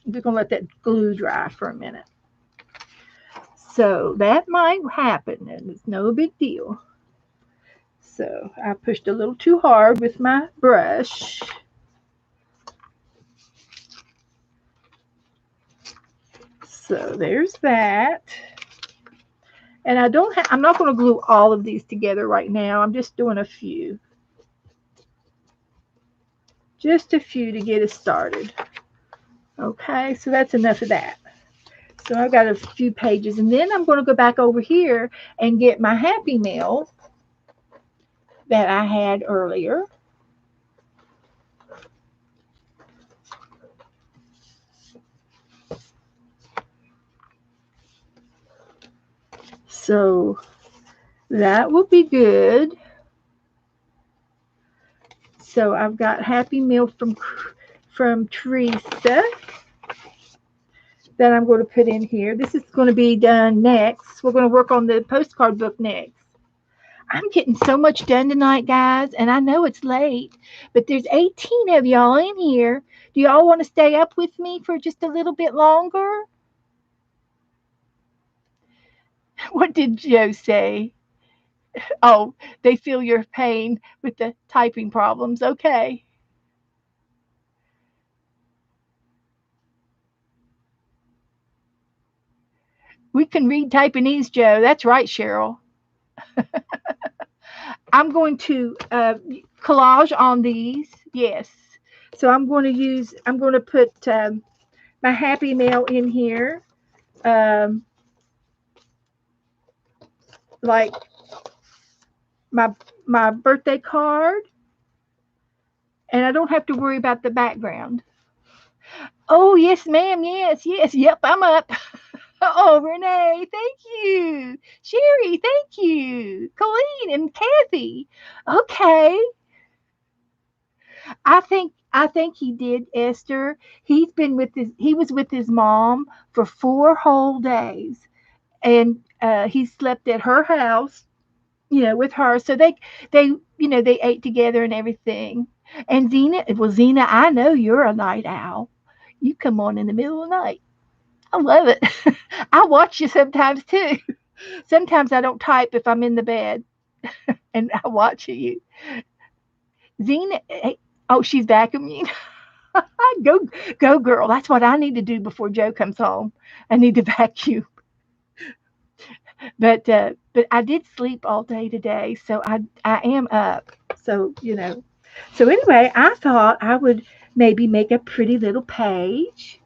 I'm just going to let that glue dry for a minute. So that might happen, and it's no big deal. So I pushed a little too hard with my brush. So there's that. And I'm not going to glue all of these together right now. I'm just doing a few. Just a few to get us started. Okay, so that's enough of that. So I've got a few pages. And then I'm going to go back over here and get my Happy Mail that I had earlier. So that will be good. So I've got Happy Mail from Teresa that I'm going to put in here. This is going to be done next. We're going to work on the postcard book next. I'm getting so much done tonight, guys, and I know it's late, but there's 18 of y'all in here. Do y'all want to stay up with me for just a little bit longer? What did Joe say? Oh, they feel your pain with the typing problems. Okay. We can read Taiwanese, Joe. That's right, Cheryl. I'm going to collage on these. Yes. So I'm going to put my Happy Mail in here. Like my birthday card. And I don't have to worry about the background. Oh, yes, ma'am. Yes. Yep, I'm up. Oh, Renee, thank you. Sherry, thank you. Colleen and Kathy. Okay. I think he did, Esther. He was with his mom for 4 whole days. And he slept at her house, with her. So they ate together and everything. And Zena, I know you're a night owl. You come on in the middle of the night. I love it. I watch you sometimes too. Sometimes I don't type if I'm in the bed, and I watch you. Zena, Oh, she's vacuuming. go, go, girl. That's what I need to do before Joe comes home. I need to vacuum. But I did sleep all day today, so I am up. So So anyway, I thought I would maybe make a pretty little page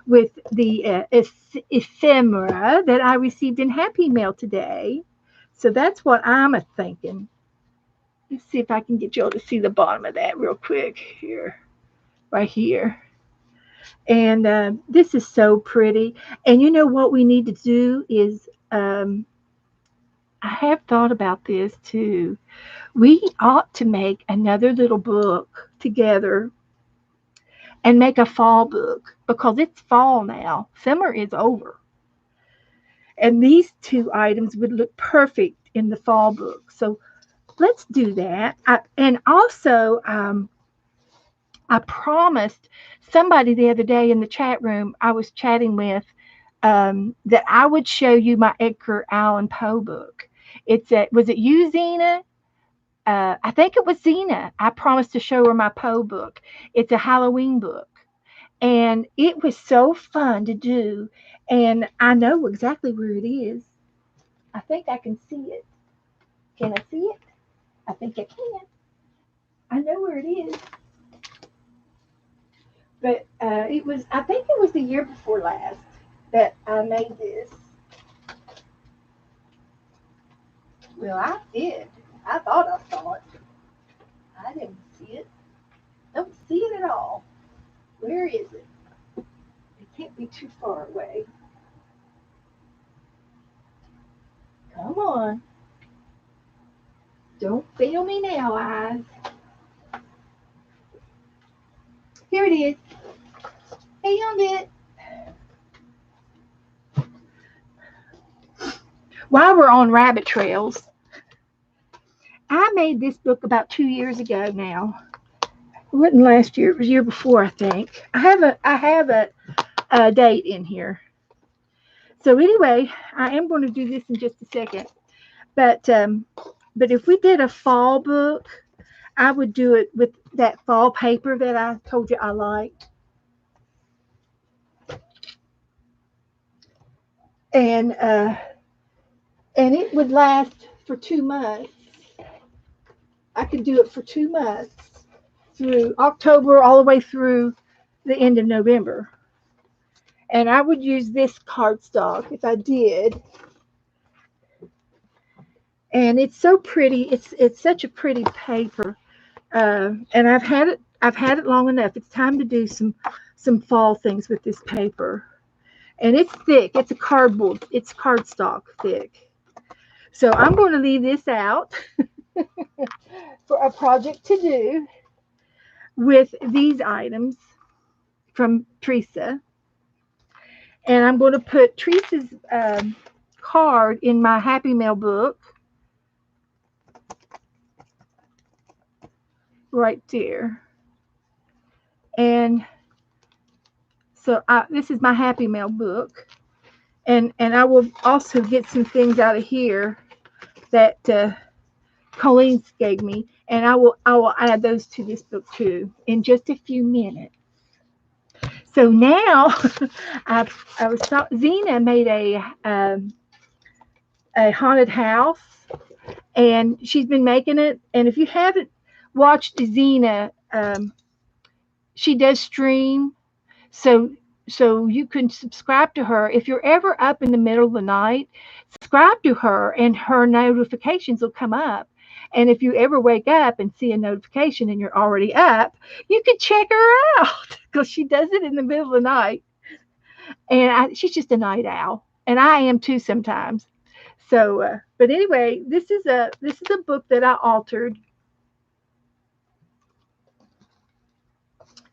with the ephemera that I received in Happy Mail today. So that's what I'm a thinking. Let's see if I can get you all to see the bottom of that real quick here, right here. And this is so pretty. And you know what we need to do is, I have thought about this too. We ought to make another little book together and make a fall book because it's fall now. Summer is over. And these two items would look perfect in the fall book. So let's do that. And also, I promised somebody the other day in the chat room I was chatting with, that I would show you my Edgar Allan Poe book. Was it you, Zena? I think it was Zena. I promised to show her my Poe book. It's a Halloween book. And it was so fun to do. And I know exactly where it is. I think I can see it. Can I see it? I think I can. I know where it is. But I think it was the year before last that I made this. Well, I did. I thought I saw it. I didn't see it. Don't see it at all. Where is it? It can't be too far away. Come on. Don't fail me now, eyes. Here it is. Found it. While we're on rabbit trails, I made this book about 2 years ago now. It wasn't last year, it was the year before, I think. I have a date in here. So anyway, I am going to do this in just a second. But if we did a fall book, I would do it with that fall paper that I told you I liked. And it would last for 2 months. I could do it for 2 months through October all the way through the end of November. And I would use this cardstock if I did. And it's so pretty. It's such a pretty paper. And I've had it long enough. It's time to do some fall things with this paper. And it's thick. It's a cardboard. It's cardstock thick. So I'm going to leave this out for a project to do with these items from Teresa. And I'm going to put Teresa's card in my Happy Mail book right there. And so this is my Happy Mail book. And I will also get some things out of here that Colleen gave me, and I will add those to this book too in just a few minutes. So now, Zena made a haunted house, and she's been making it. And if you haven't watched Zena, she does stream, so you can subscribe to her. If you're ever up in the middle of the night, subscribe to her, and her notifications will come up. And if you ever wake up and see a notification and you're already up, you can check her out because she does it in the middle of the night. And she's just a night owl, and I am too sometimes. So, but anyway, this is a book that I altered,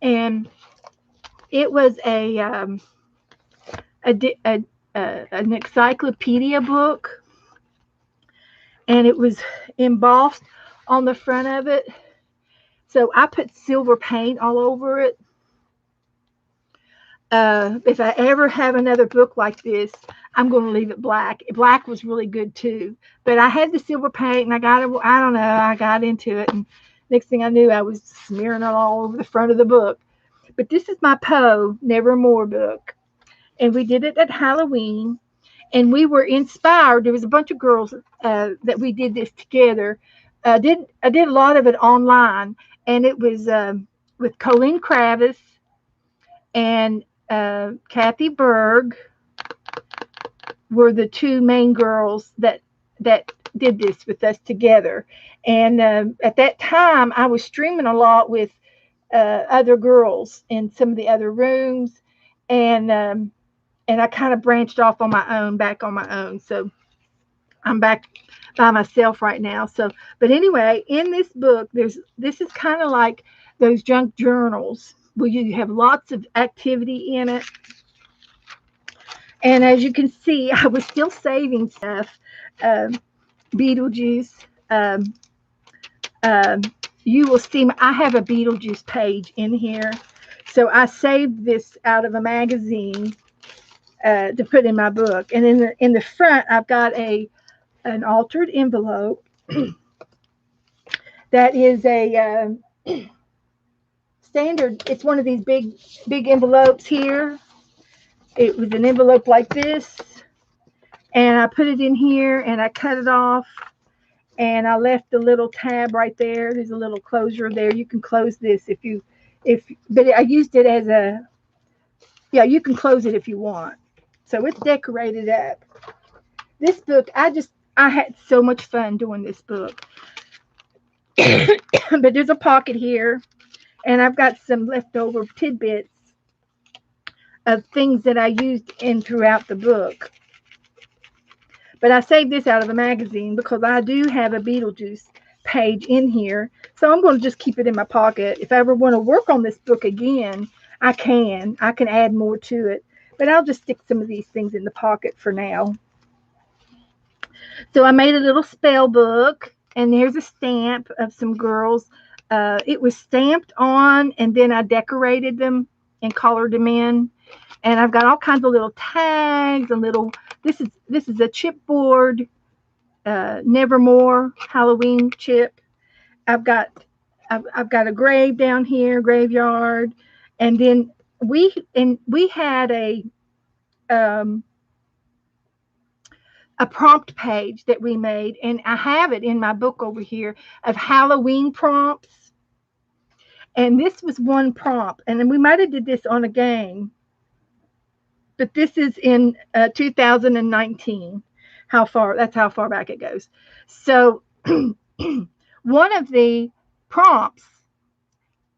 and it was an encyclopedia book, and it was embossed on the front of it. So I put silver paint all over it. If I ever have another book like this, I'm going to leave it black. Black was really good too, but I had the silver paint, and I got it. I don't know. I got into it, Next thing I knew, I was smearing it all over the front of the book. But this is my Poe Nevermore book. And we did it at Halloween. And we were inspired. There was a bunch of girls that we did this together. I did a lot of it online. And it was with Colleen Kravis and Kathy Berg were the two main girls that did this with us together. And at that time, I was streaming a lot with other girls in some of the other rooms, and and I kind of branched off on my own, back on my own. So I'm back by myself right now. So, but anyway, in this book, this is kind of like those junk journals where you have lots of activity in it. And as you can see, I was still saving stuff. Um, Beetlejuice. Um, um, you will see, I have a Beetlejuice page in here. So I saved this out of a magazine to put in my book. And in the front, I've got an altered envelope that is a standard. It's one of these big envelopes here. It was an envelope like this, and I put it in here, and I cut it off, and I left a little tab right there. There's a little closure there. You can close this but I used it as yeah, you can close it if you want. So it's decorated up. This book, I had so much fun doing this book. But there's a pocket here, and I've got some leftover tidbits of things that I used in throughout the book. But I saved this out of a magazine because I do have a Beetlejuice page in here. So I'm going to just keep it in my pocket. If I ever want to work on this book again, I can. I can add more to it. But I'll just stick some of these things in the pocket for now. So I made a little spell book, and there's a stamp of some girls. It was stamped on, and then I decorated them and colored them in. And I've got all kinds of little tags and little. This is a chipboard, Nevermore Halloween chip. I've got I've got a grave down here, graveyard, and then we had um, a prompt page that we made, and I have it in my book over here of Halloween prompts. And this was one prompt, and then we might have did this on a game, but this is in 2019. How far back it goes. So one of the prompts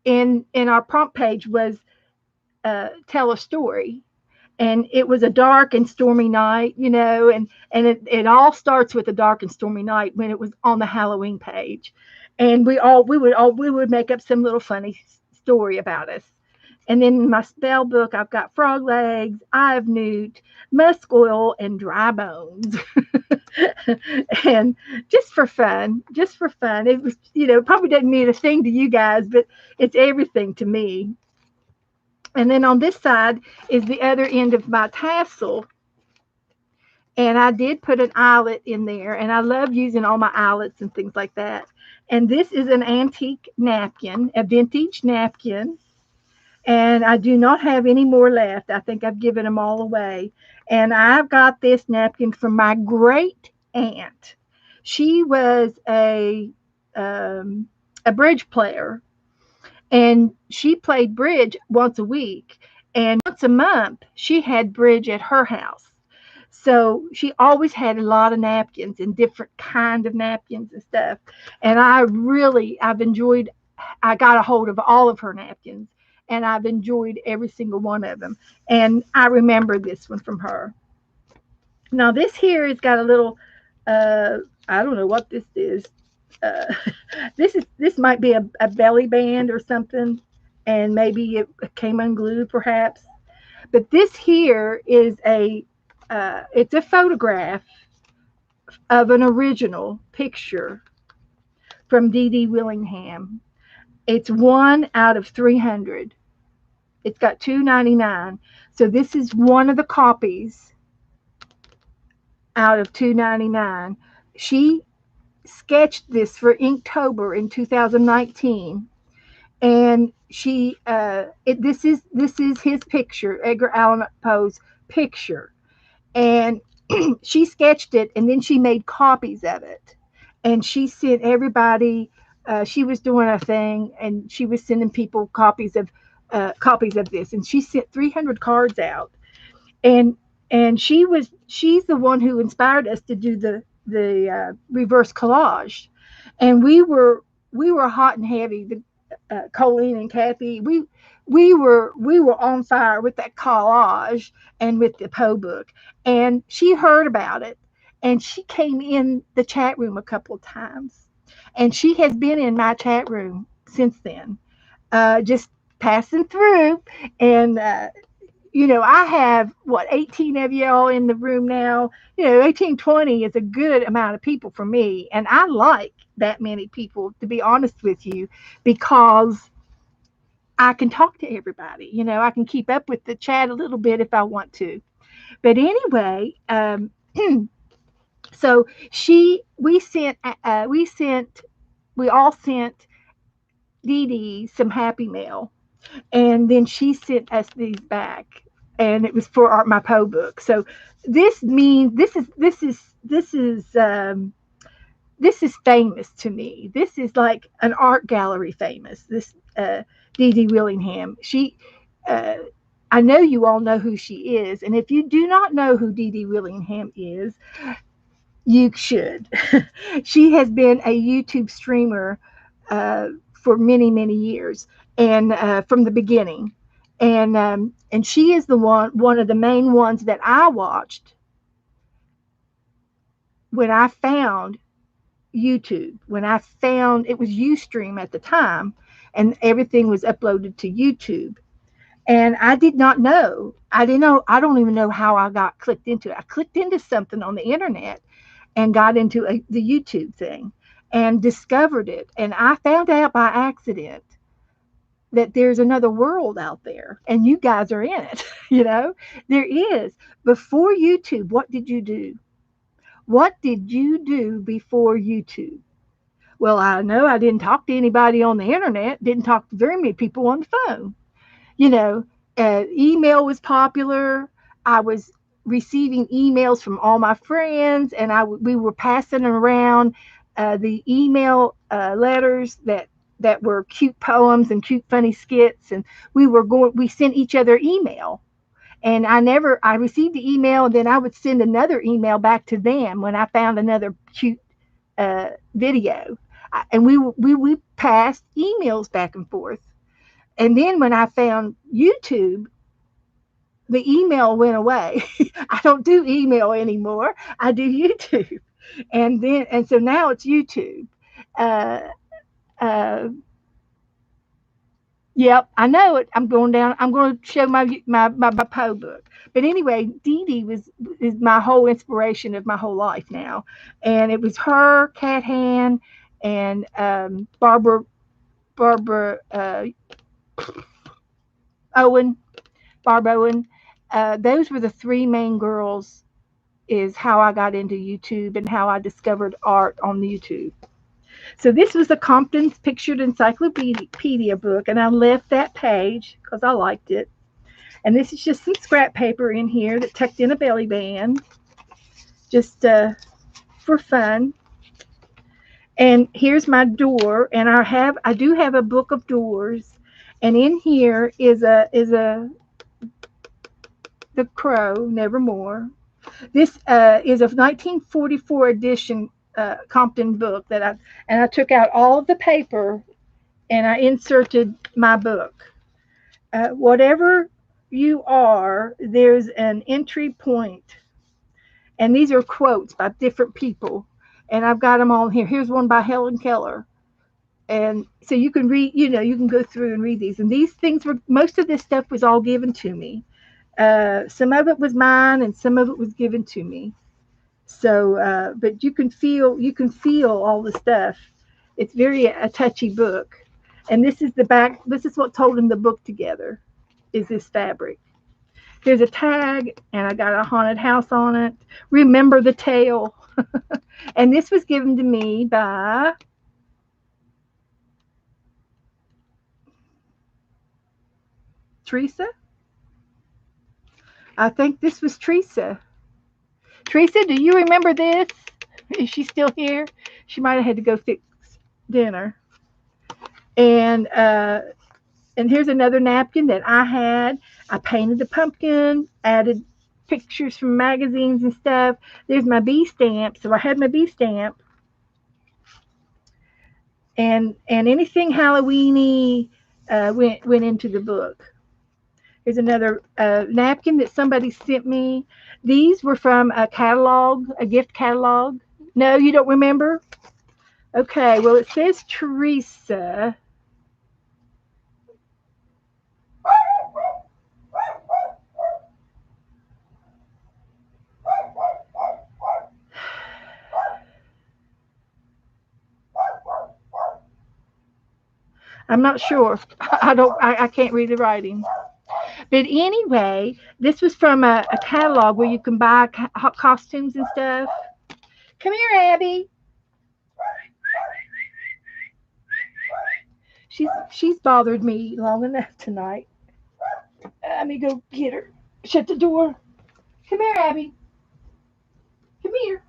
in our prompt page was tell a story, and it was a dark and stormy night, and it all starts with a dark and stormy night when it was on the Halloween page. And we would make up some little funny story about us. And then in my spell book, I've got frog legs, eye of newt, musk oil, and dry bones. And just for fun. It was, probably doesn't mean a thing to you guys, but it's everything to me. And then on this side is the other end of my tassel. And I did put an eyelet in there, and I love using all my eyelets and things like that. And this is an antique napkin, a vintage napkin, and I do not have any more left. I think I've given them all away. And I've got this napkin from my great aunt. She was a bridge player, and she played bridge once a week. And once a month, she had bridge at her house. So she always had a lot of napkins and different kind of napkins and stuff. And I've enjoyed, I got a hold of all of her napkins, and I've enjoyed every single one of them. And I remember this one from her. Now this here has got a little, I don't know what this is. Uh, this might be a belly band or something, and maybe it came unglued perhaps. But this here is it's a photograph of an original picture from Dee Dee Willingham. It's one out of 300. It's got 299. So this is one of the copies out of 299. She sketched this for Inktober in 2019, and this is his picture, Edgar Allan Poe's picture, and she sketched it, and then she made copies of it, and she sent everybody. She was doing a thing, and she was sending people copies of this, and she sent 300 cards out, and she's the one who inspired us to do the reverse collage, and we were hot and heavy. The Colleen and Kathy, we were on fire with that collage and with the Poe book, and she heard about it, and she came in the chat room a couple of times, and she has been in my chat room since then, just passing through, and I have what 18 of y'all in the room now. 18, 20 is a good amount of people for me. And I like that many people, to be honest with you, because I can talk to everybody. I can keep up with the chat a little bit if I want to. But anyway, so we all sent Dee Dee some Happy Mail, and then she sent us these back, and it was for my Poe book. So this means this is famous to me. This is like an art gallery famous. This Dee Dee Willingham. Uh, I know you all know who she is, and if you do not know who Dee Dee Willingham is, you should. She has been a YouTube streamer for many, many years, and from the beginning, and she is the one of the main ones that I watched when I found YouTube. When I found it was UStream at the time, and everything was uploaded to YouTube. And I did not know. I didn't know. I don't even know how I got clicked into it. I clicked into something on the internet and got into the YouTube thing and discovered it. And I found out by accident that there's another world out there, and you guys are in it. There is. Before YouTube, what did you do? What did you do before YouTube? Well, I know I didn't talk to anybody on the internet, didn't talk to very many people on the phone. you know, email was popular. I was receiving emails from all my friends, and we were passing around the email letters that were cute poems and cute funny skits, and we sent each other email. And I received the email, and then I would send another email back to them when I found another cute video. And we passed emails back and forth. And then when I found YouTube, the email went away. I don't do email anymore. I do YouTube. And so now it's YouTube. Uh, uh, Yep, I know it. I'm going down. I'm going to show my Poe book. But anyway, Dee Dee is my whole inspiration of my whole life now, and it was her, Cat Han, and Barbara Owen, Barb Owen. Those were the three main girls. Is how I got into YouTube and how I discovered art on YouTube. So this was the Compton's Pictured Encyclopedia book, and I left that page because I liked it. And this is just some scrap paper in here that tucked in a belly band, just for fun. And here's my door, and I do have a book of doors, and in here is the Crow, Nevermore. This is a 1944 edition Compton book I took out all of the paper and I inserted my book. Whatever you are, there's an entry point, and these are quotes by different people, and I've got them all here. Here's one by Helen Keller, and so you can read. You can go through and read these. And these things most of this stuff was all given to me. Some of it was mine, and some of it was given to me. So, but you can feel all the stuff. It's very a touchy book, and this is the back. This is what's holding the book together. Is this fabric? There's a tag, and I got a haunted house on it. Remember the tale. And this was given to me by Teresa. I think this was Teresa. Teresa, do you remember this? Is she still here? She might have had to go fix dinner. And and here's another napkin that I had. I painted a pumpkin, added pictures from magazines and stuff. There's my bee stamp. So I had my bee stamp, and anything Halloweeny went into the book. Here's another napkin that somebody sent me. These were from a catalog, a gift catalog. No, you don't remember? Okay, well, it says Teresa. I'm not sure. I can't read the writing. But anyway, this was from a catalog where you can buy costumes and stuff. Come here, Abby. She's bothered me long enough tonight. Let me go get her. Shut the door. Come here, Abby. Come here,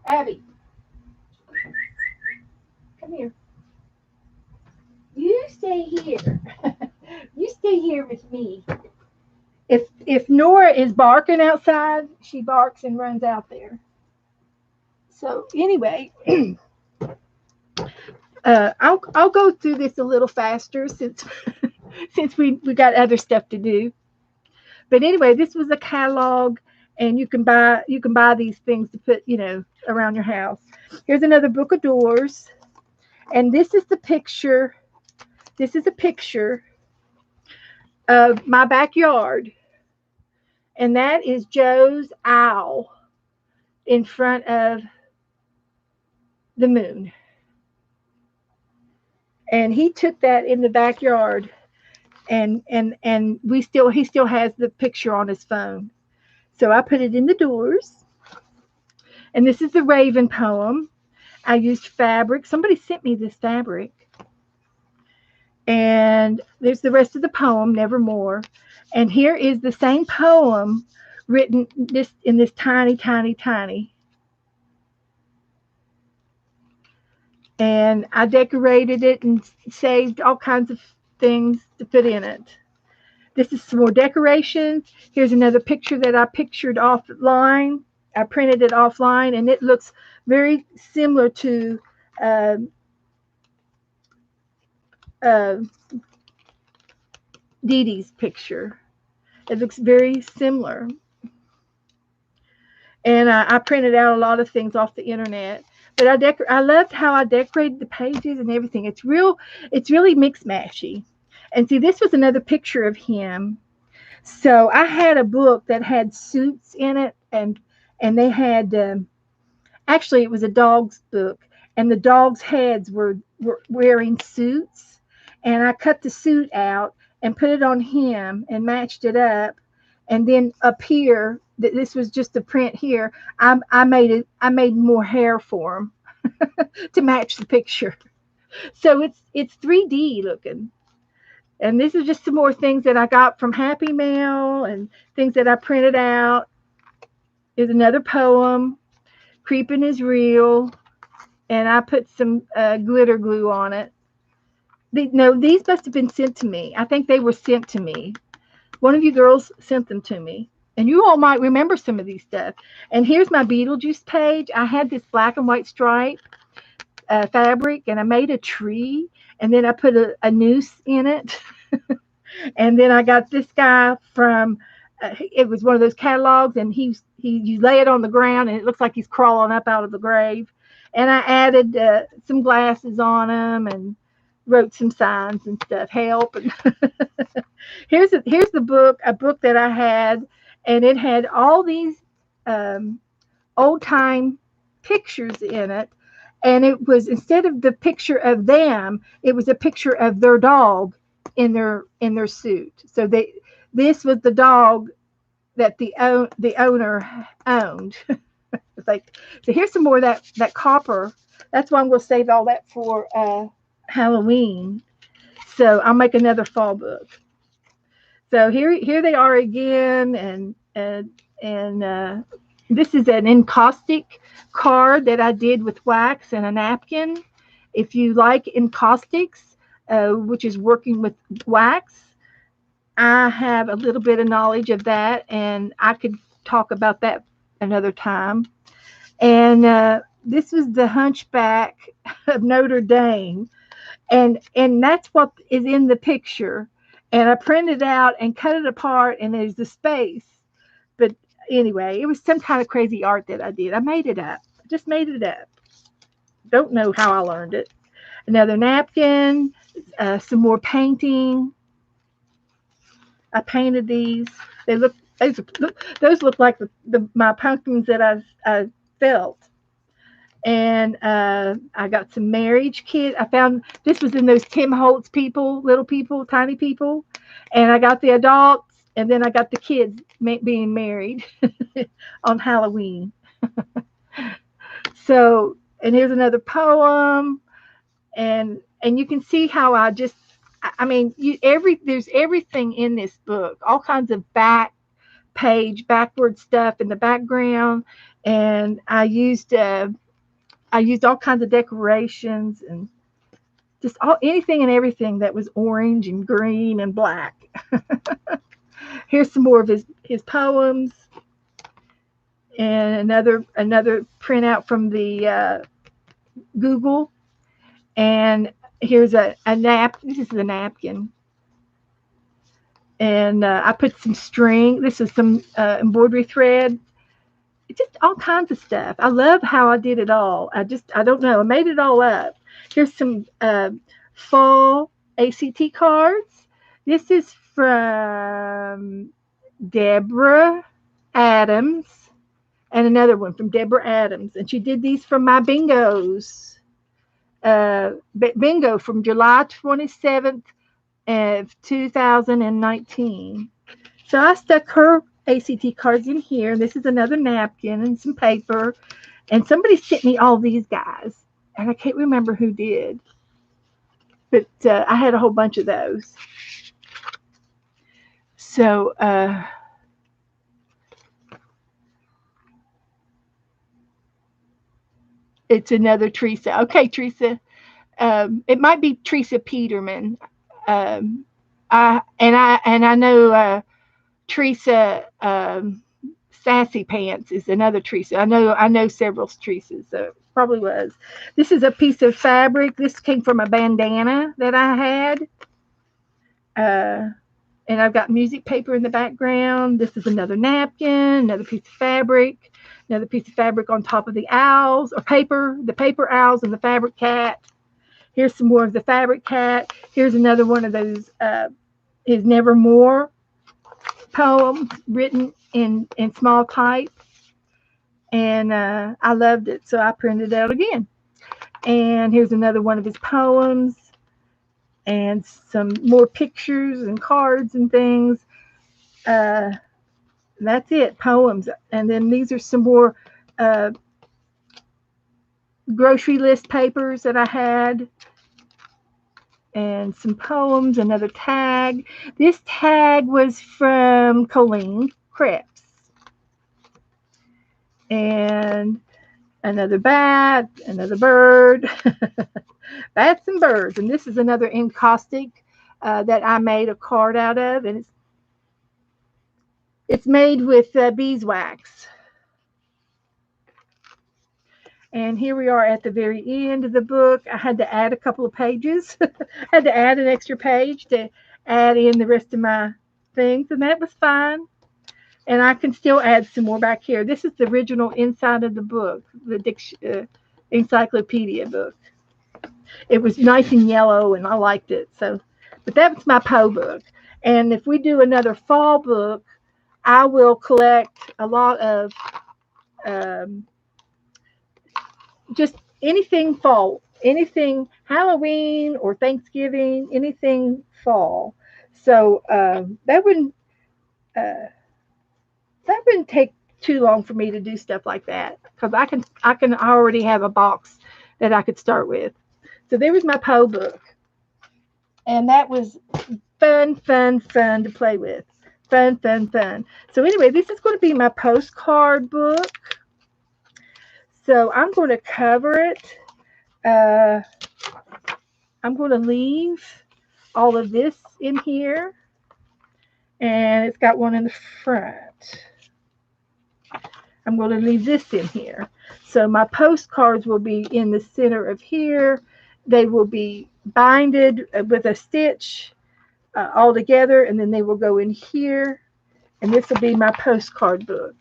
Abby. Come here. You stay here. You stay here with me. If Nora is barking outside, she barks and runs out there. So anyway, I'll go through this a little faster since since we got other stuff to do. But anyway, this was a catalog, and you can buy these things to put around your house. Here's another book of doors, and this is the picture. This is a picture of my backyard, and that is Joe's owl in front of the moon. And he took that in the backyard, and we still he still has the picture on his phone. So I put it in the doors. And this is the Raven poem. I used fabric. Somebody sent me this fabric. And there's the rest of the poem, Nevermore. And here is the same poem written this in this tiny, tiny, tiny. And I decorated it and saved all kinds of things to put in it. This is some more decorations. Here's another picture that I pictured offline. I printed it offline, and it looks very similar to uh, uh, Dee Dee's picture. It looks very similar. And I printed out a lot of things off the internet. But I loved how I decorated the pages and everything. It's really mix mashy. And see, this was another picture of him. So I had a book that had suits in it, and they had actually it was a dog's book, and the dogs' heads were wearing suits, and I cut the suit out and put it on him and matched it up, and then up here, this was just a print here. I made more hair for him to match the picture. So it's 3D looking. And this is just some more things that I got from Happy Mail and things that I printed out. Here's another poem, Creeping is Real. And I put some glitter glue on it. No, these must have been sent to me. I think they were sent to me. One of you girls sent them to me. And you all might remember some of these stuff. And here's my Beetlejuice page. I had this black and white stripe fabric, and I made a tree, and then I put a noose in it. And then I got this guy from it was one of those catalogs, and you lay it on the ground, and it looks like he's crawling up out of the grave. And I added some glasses on him and wrote some signs and stuff, help. And here's the book, a book that I had, and it had all these um, old time pictures in it. And it was, instead of the picture of them, it was a picture of their dog in their suit. So this was the dog that the owner owned. It's like, so here's some more of that copper. That's why I'm going to save all that for Halloween. So I'll make another fall book. So here they are again, and this is an encaustic card that I did with wax and a napkin. If you like encaustics, which is working with wax, I have a little bit of knowledge of that, and I could talk about that another time. And this was the Hunchback of Notre Dame, and that's what is in the picture. And I printed it out and cut it apart, and there's the space. But anyway, it was some kind of crazy art that I did. I made it up. I just made it up. Don't know how I learned it. Another napkin, some more painting. I painted these. They look those look like my pumpkins that I felt. And I got some marriage kit. I found this was in those Tim Holtz people, little people, tiny people, and I got the adults, and then I got the kids being married on Halloween. So, and here's another poem, and you can see how I just, I mean, there's everything in this book, all kinds of backward stuff in the background, and I used all kinds of decorations and just anything and everything that was orange and green and black. Here's some more of his poems, and another printout from the Google. And here's a nap. This is the napkin, and I put some string. This is some embroidery thread. It's just all kinds of stuff. I love how I did it all. I don't know. I made it all up. Here's some fall ACT cards. This is from Deborah Adams, and another one from Deborah Adams. And she did these from my bingos. Bingo from July 27th of 2019. So I stuck her ACT cards in here. This is another napkin and some paper. And somebody sent me all these guys. And I can't remember who did. But I had a whole bunch of those. So it's another Teresa. Okay, Teresa. It might be Teresa Peterman. Um, I know Teresa Sassy Pants is another Teresa. I know several Teresas, so it probably was. This is a piece of fabric. This came from a bandana that I had. Uh, and I've got music paper in the background. This is another napkin, another piece of fabric, another piece of fabric on top of the owls or paper, the paper owls and the fabric cat. Here's some more of the fabric cat. Here's another one of those his Nevermore poems written in small type. And I loved it, so I printed it out again. And here's another one of his poems, and some more pictures and cards and things. Uh, that's it, poems. And then these are some more uh, grocery list papers that I had, and some poems, another tag. This tag was from Colleen Krebs. And another bat, another bird, bats and birds. And this is another encaustic that I made a card out of, and it's made with beeswax. And here we are at the very end of the book. I had to add a couple of pages. I had to add an extra page to add in the rest of my things, and that was fine. And I can still add some more back here. This is the original inside of the book, the encyclopedia book. It was nice and yellow, and I liked it. So, but that was my Poe book. And if we do another fall book, I will collect a lot of um, just anything fall, anything Halloween or Thanksgiving, anything fall. So uh, that wouldn't take too long for me to do stuff like that because I can already have a box that I could start with. So there was my Poe book, and that was fun, fun, fun to play with. Fun, fun, fun. So anyway, this is going to be my postcard book. So I'm going to cover it. Uh, I'm going to leave all of this in here, and it's got one in the front. I'm going to leave this in here. So my postcards will be in the center of here. They will be binded with a stitch all together, and then they will go in here. And this will be my postcard book.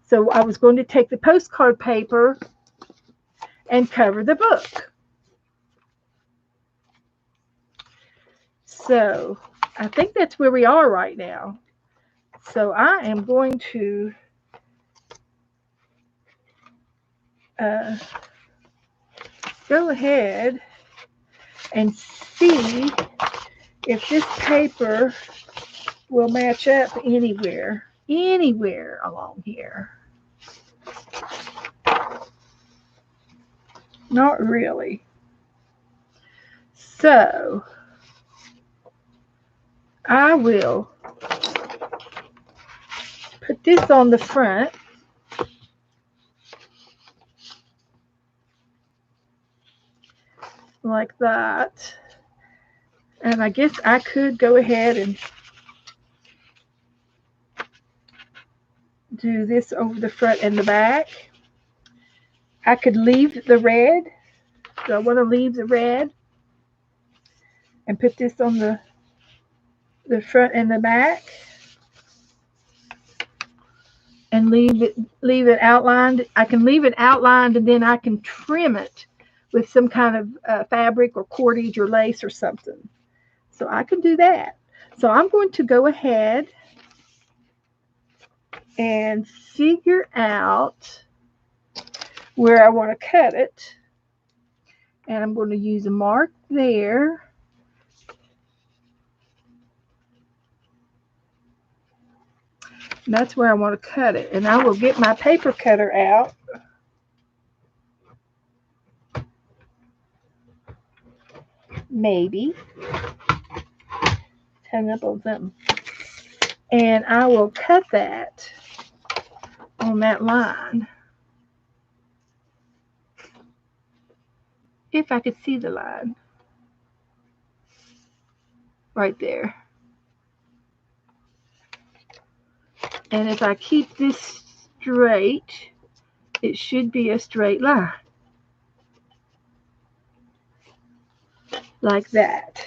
So I was going to take the postcard paper and cover the book. So I think that's where we are right now. So I am going to uh, go ahead and see if this paper will match up anywhere along here. Not really. So I will put this on the front. Like that. And I guess I could go ahead and do this over the front and the back. I could leave the red. So I want to leave the red and put this on the front and the back. And leave it outlined. I can leave it outlined, and then I can trim it with some kind of fabric or cordage or lace or something. So I can do that. So I'm going to go ahead and figure out where I want to cut it. And I'm going to use a mark there. And that's where I want to cut it. And I will get my paper cutter out. Maybe. Hung up on something. And I will cut that on that line. If I could see the line. Right there. And if I keep this straight, it should be a straight line. Like that.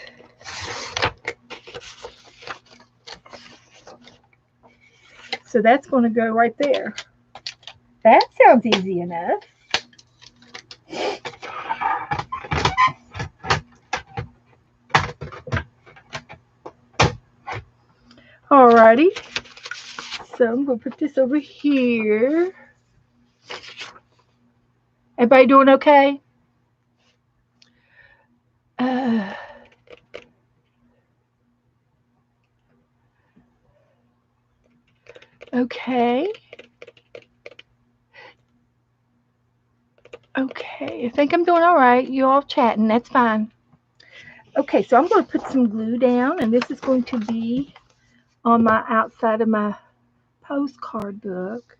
So that's going to go right there. That sounds easy enough. Alrighty. So I'm going to put this over here. Everybody doing okay? Okay. Okay. I think I'm doing all right. You all chatting. That's fine. Okay, so I'm going to put some glue down, and this is going to be on my outside of my postcard book.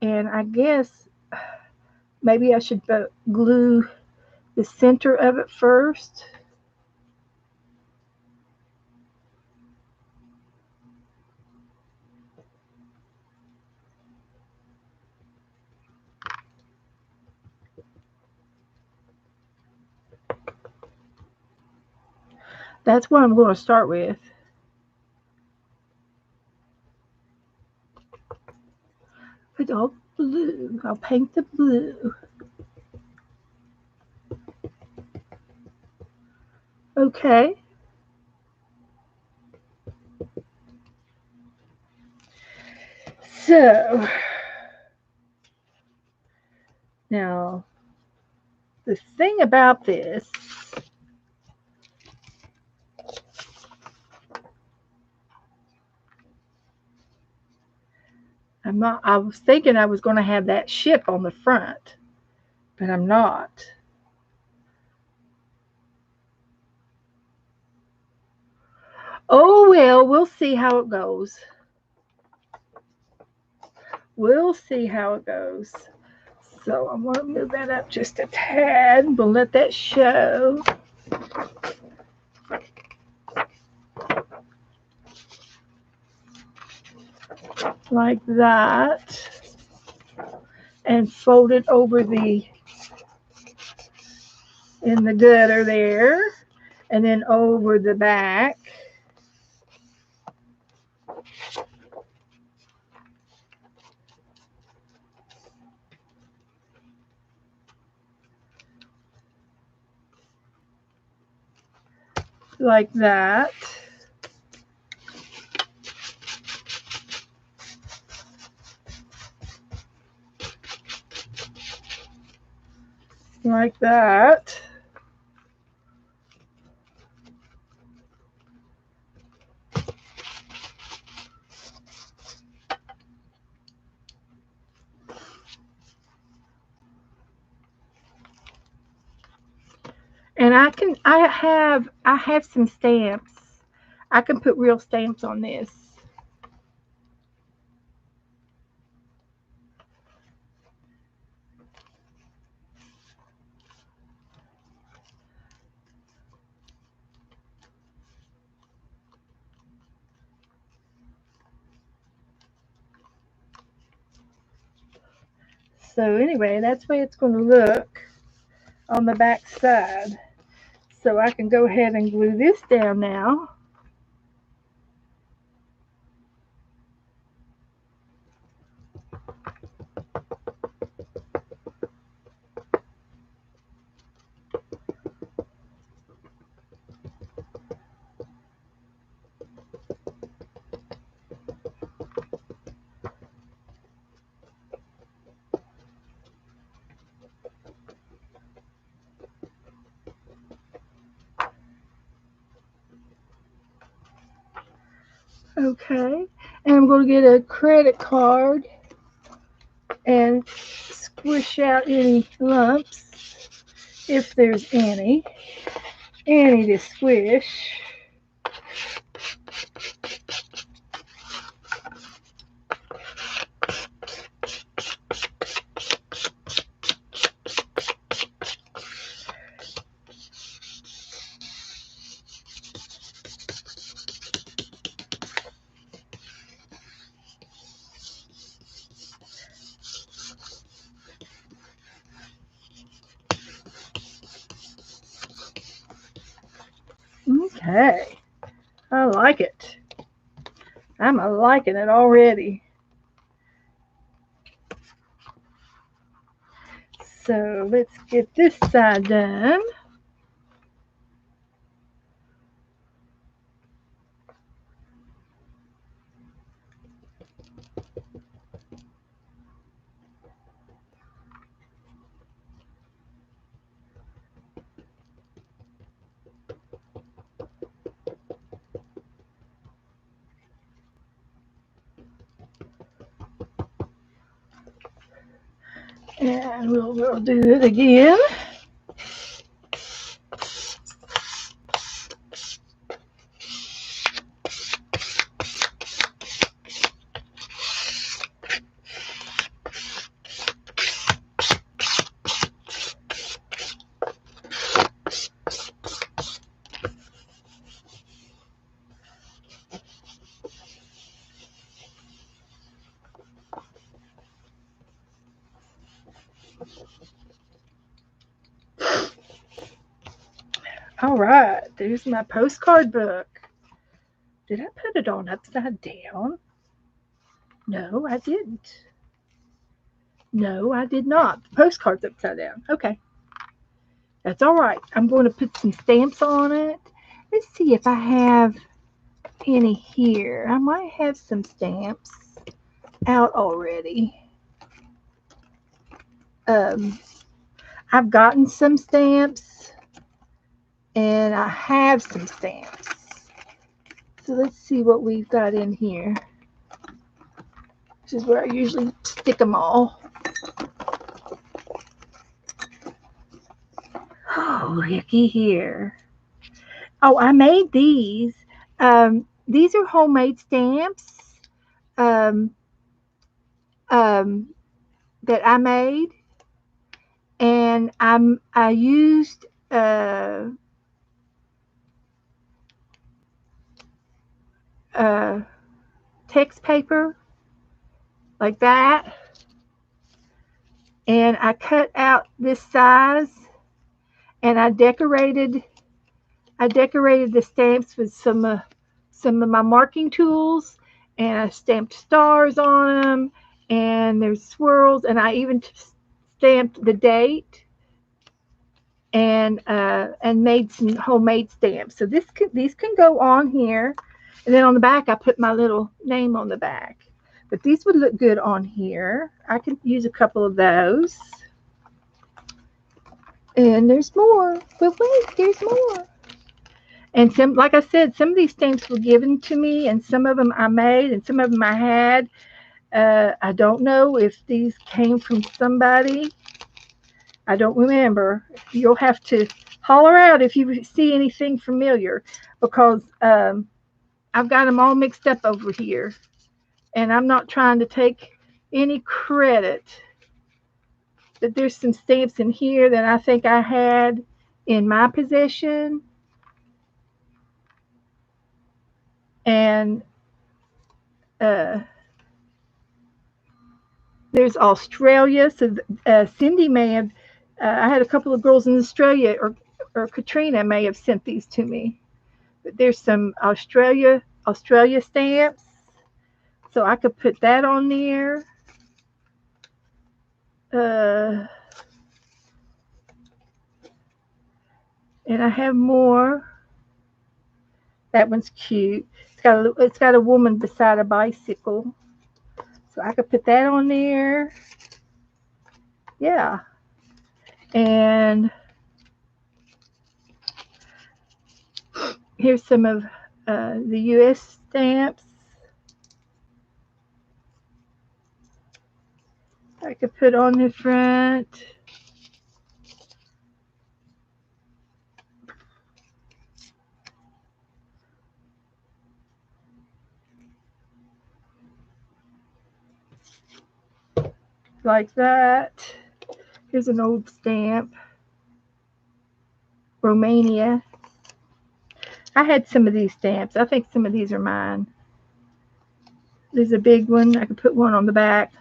And I guess maybe I should glue the center of it first. That's what I'm going to start with. With all blue. I'll paint the blue. Okay. So, now, the thing about this I was thinking I was going to have that ship on the front, but I'm not. Oh well, we'll see how it goes. We'll see how it goes. So I'm going to move that up just a tad. We'll let that show. Like that. And fold it over in the gutter there. And then over the back. Like that. Like that. And I have some stamps. I can put real stamps on this. So anyway, that's the way it's going to look on the back side. So I can go ahead and glue this down now. Okay, and I'm going to get a credit card and squish out any lumps if there's any to squish. Okay, I like it. I'm liking it already. So let's get this side done. And we'll do it again. All right, there's my postcard book. Did I put it on upside down? No, I didn't. No, I did not. The postcard's upside down. Okay, that's all right. I'm going to put some stamps on it. Let's see if I have any here. I might have some stamps out already. Um, I've gotten some stamps and I have some stamps. So let's see what we've got in here. which is where I usually stick them all. Oh, Ricky here. Oh, I made these. These are homemade stamps um, um, that I made, and I used uh, text paper like that, and I cut out this size, and I decorated the stamps with some of my marking tools, and I stamped stars on them, and there's swirls, and I even stamped the date, and made some homemade stamps. So these can go on here, and then on the back I put my little name on the back. But these would look good on here. I can use a couple of those. And there's more. But wait, there's more. And some, like I said, some of these stamps were given to me, and some of them I made, and some of them I had. I don't know if these came from somebody. I don't remember. You'll have to holler out if you see anything familiar, because I've got them all mixed up over here, and I'm not trying to take any credit. But there's some stamps in here that I think I had in my possession, and uh, there's Australia. So Cindy may have. I had a couple of girls in Australia, or Katrina may have sent these to me. But there's some Australia stamps, so I could put that on there. Uh, and I have more. That one's cute. It's got a woman beside a bicycle, so I could put that on there. Yeah, and here's some of the U.S. stamps. I could put on the front. Like that. Here's an old stamp. Romania. I had some of these stamps. I think some of these are mine. There's a big one. I could put one on the back.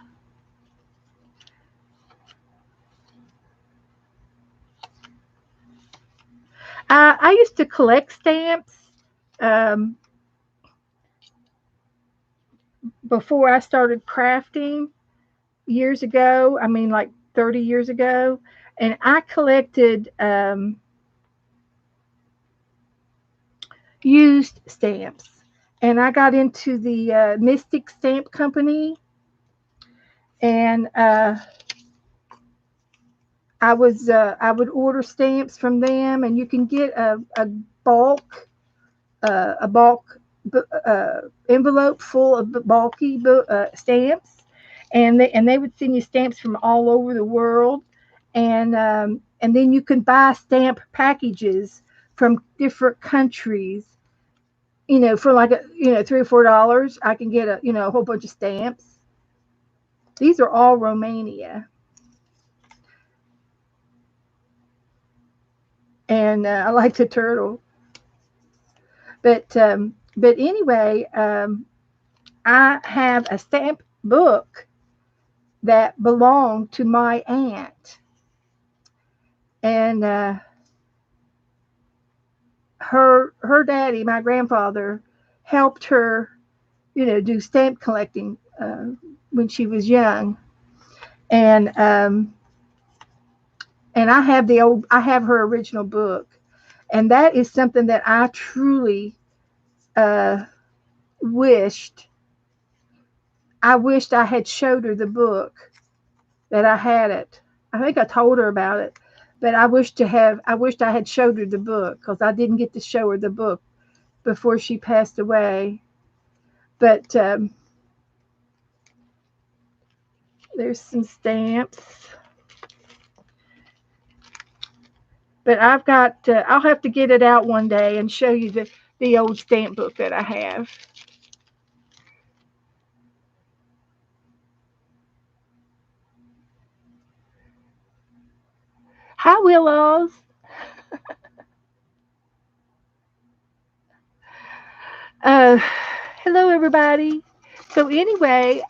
I used to collect stamps um, before I started crafting years ago. I mean, like 30 years ago. And I collected used stamps. And I got into the Mystic Stamp Company, and I would order stamps from them, and you can get bulk a bulk envelope full of bulky stamps, and they would send you stamps from all over the world, and then you can buy stamp packages from different countries. For like $3 or $4, I can get a whole bunch of stamps. These are all Romania, and I like the turtle. But anyway, I have a stamp book that belonged to my aunt, and her daddy, my grandfather, helped her, do stamp collecting when she was young, and I have her original book, and that is something that I truly uh, wished I had showed her the book, that I had it. I think I told her about it, but I wished I had showed her the book, because I didn't get to show her the book before she passed away. But There's some stamps. But I've got, I'll have to get it out one day and show you the old stamp book that I have. Hi, Willows. Uh, Hello, everybody. So anyway,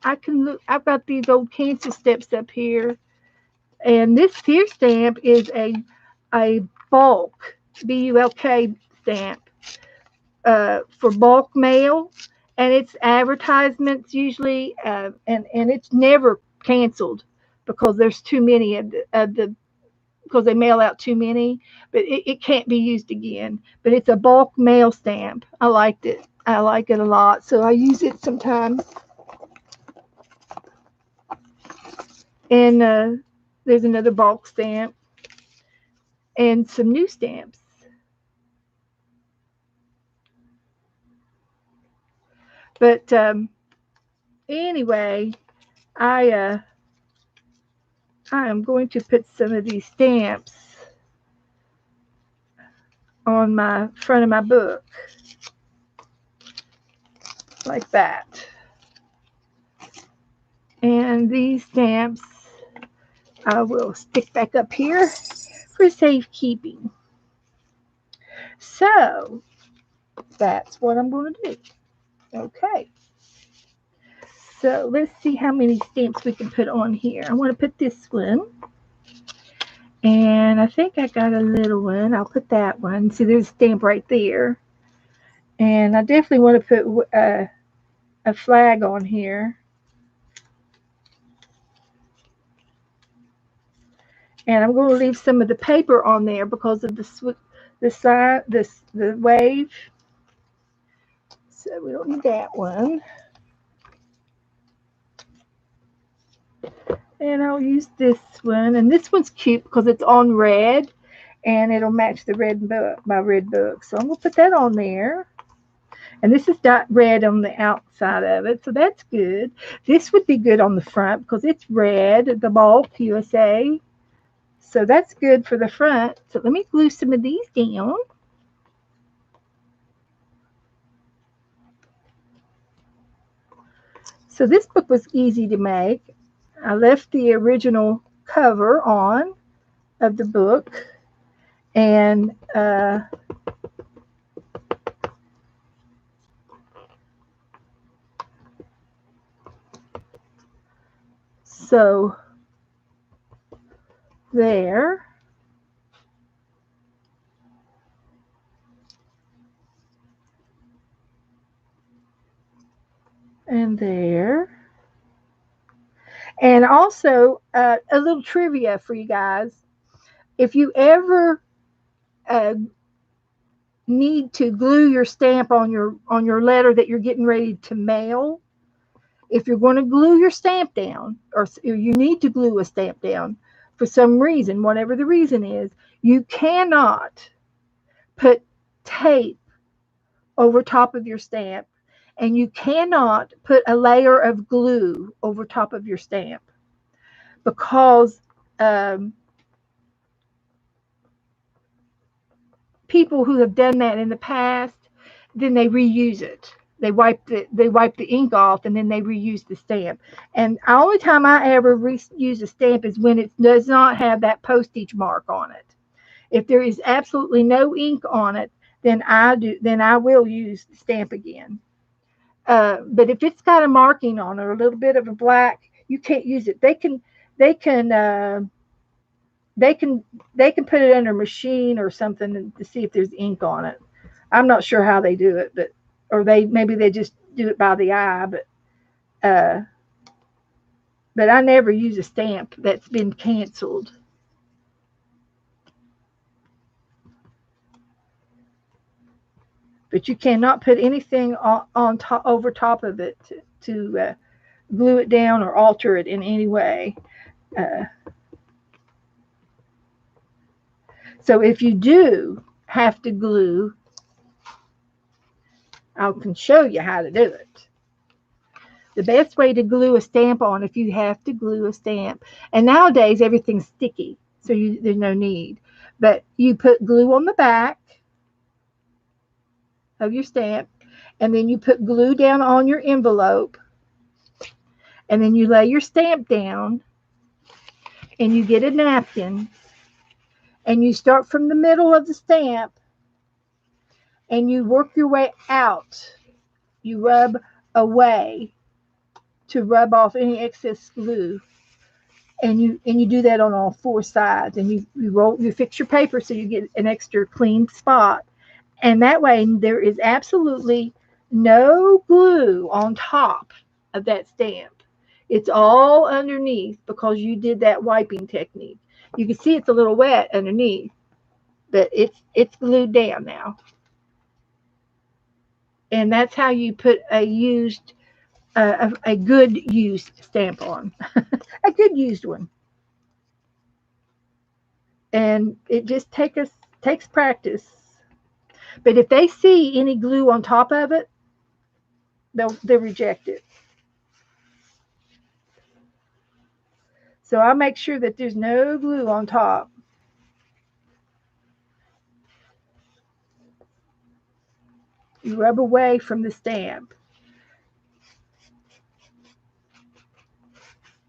I can look. I've got these old cancer steps up here, and this here stamp is a bulk BULK stamp for bulk mail, and it's advertisements usually, and it's never canceled because there's too many of the because they mail out too many, but it can't be used again. But it's a bulk mail stamp. I liked it. I like it a lot, so I use it sometimes. And there's another bulk stamp and some new stamps. But anyway, I uh, I am going to put some of these stamps on my front of my book like that. And these stamps I will stick back up here for safekeeping. So that's what I'm going to do. Okay. So let's see how many stamps we can put on here. I want to put this one. And I think I got a little one. I'll put that one. See, there's a stamp right there. And I definitely want to put a flag on here. And I'm going to leave some of the paper on there because of the wave. So we don't need that one. And I'll use this one. And this one's cute because it's on red. And it'll match the red book, my red book. So I'm going to put that on there. And this is dot red on the outside of it. So that's good. This would be good on the front because it's red, the bulk USA. So that's good for the front. So let me glue some of these down. So this book was easy to make. I left the original cover on of the book, and so there, and there. And also a little trivia for you guys. If you ever uh, need to glue your stamp on your letter that you're getting ready to mail, if you're going to glue your stamp down, or you need to glue a stamp down for some reason, whatever the reason is, you cannot put tape over top of your stamp, and you cannot put a layer of glue over top of your stamp because um, people who have done that in the past, then they reuse it. They wipe the ink off and then they reuse the stamp. And the only time I ever use a stamp is when it does not have that postage mark on it. If there is absolutely no ink on it, then I will use the stamp again. But if it's got a marking on it or a little bit of a black, you can't use it. They can they can they can put it under a machine or something to see if there's ink on it. I'm not sure how they do it, but or maybe they just do it by the eye, uh, but I never use a stamp that's been canceled. But you cannot put anything on top over top of it to glue it down or alter it in any way. Uh, so if you do have to glue, I can show you how to do it. The best way to glue a stamp on, if you have to glue a stamp, and nowadays everything's sticky, so there's no need. But you put glue on the back of your stamp, and then you put glue down on your envelope, and then you lay your stamp down, and you get a napkin, and you start from the middle of the stamp, and you work your way out. You rub away to rub off any excess glue, and you do that on all four sides, and you fix your paper so you get an extra clean spot, and that way there is absolutely no glue on top of that stamp. It's all underneath because you did that wiping technique. You can see it's a little wet underneath, but it's glued down now. And that's how you put a good used stamp on, a good used one. And it just takes practice. But if they see any glue on top of it, they'll reject it. So I make sure that there's no glue on top. You rub away from the stamp,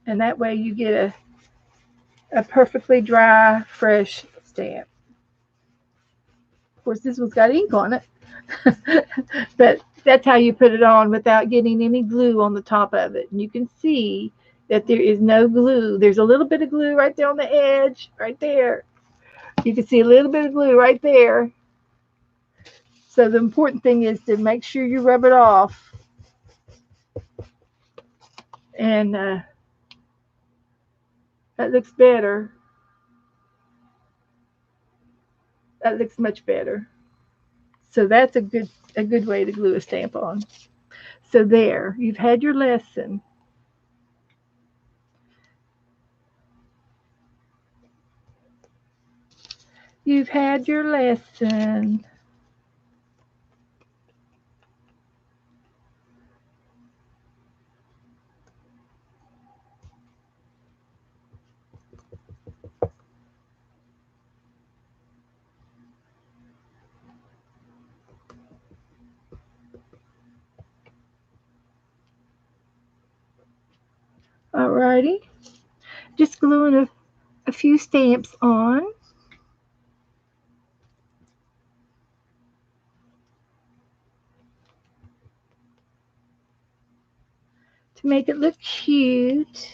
and that way you get a perfectly dry, fresh stamp. Of course, this one's got ink on it, but that's how you put it on without getting any glue on the top of it. And you can see that there is no glue. There's a little bit of glue right there on the edge, right there. You can see a little bit of glue right there. So the important thing is to make sure you rub it off. And that looks better. That looks much better. So that's a good way to glue a stamp on. So there, you've had your lesson. You've had your lesson. Alrighty. Just gluing a few stamps on to make it look cute.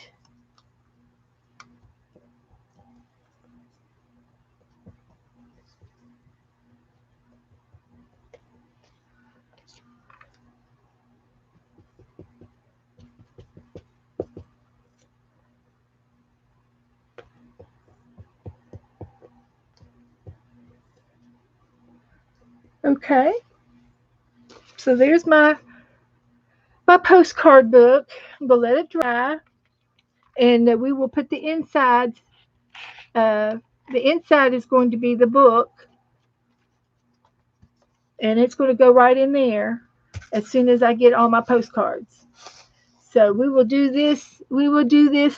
Okay. So there's my postcard book. I'm gonna let it dry, and we will put the inside. Uh, the inside is going to be the book, and it's going to go right in there as soon as I get all my postcards. So we will do this. We will do this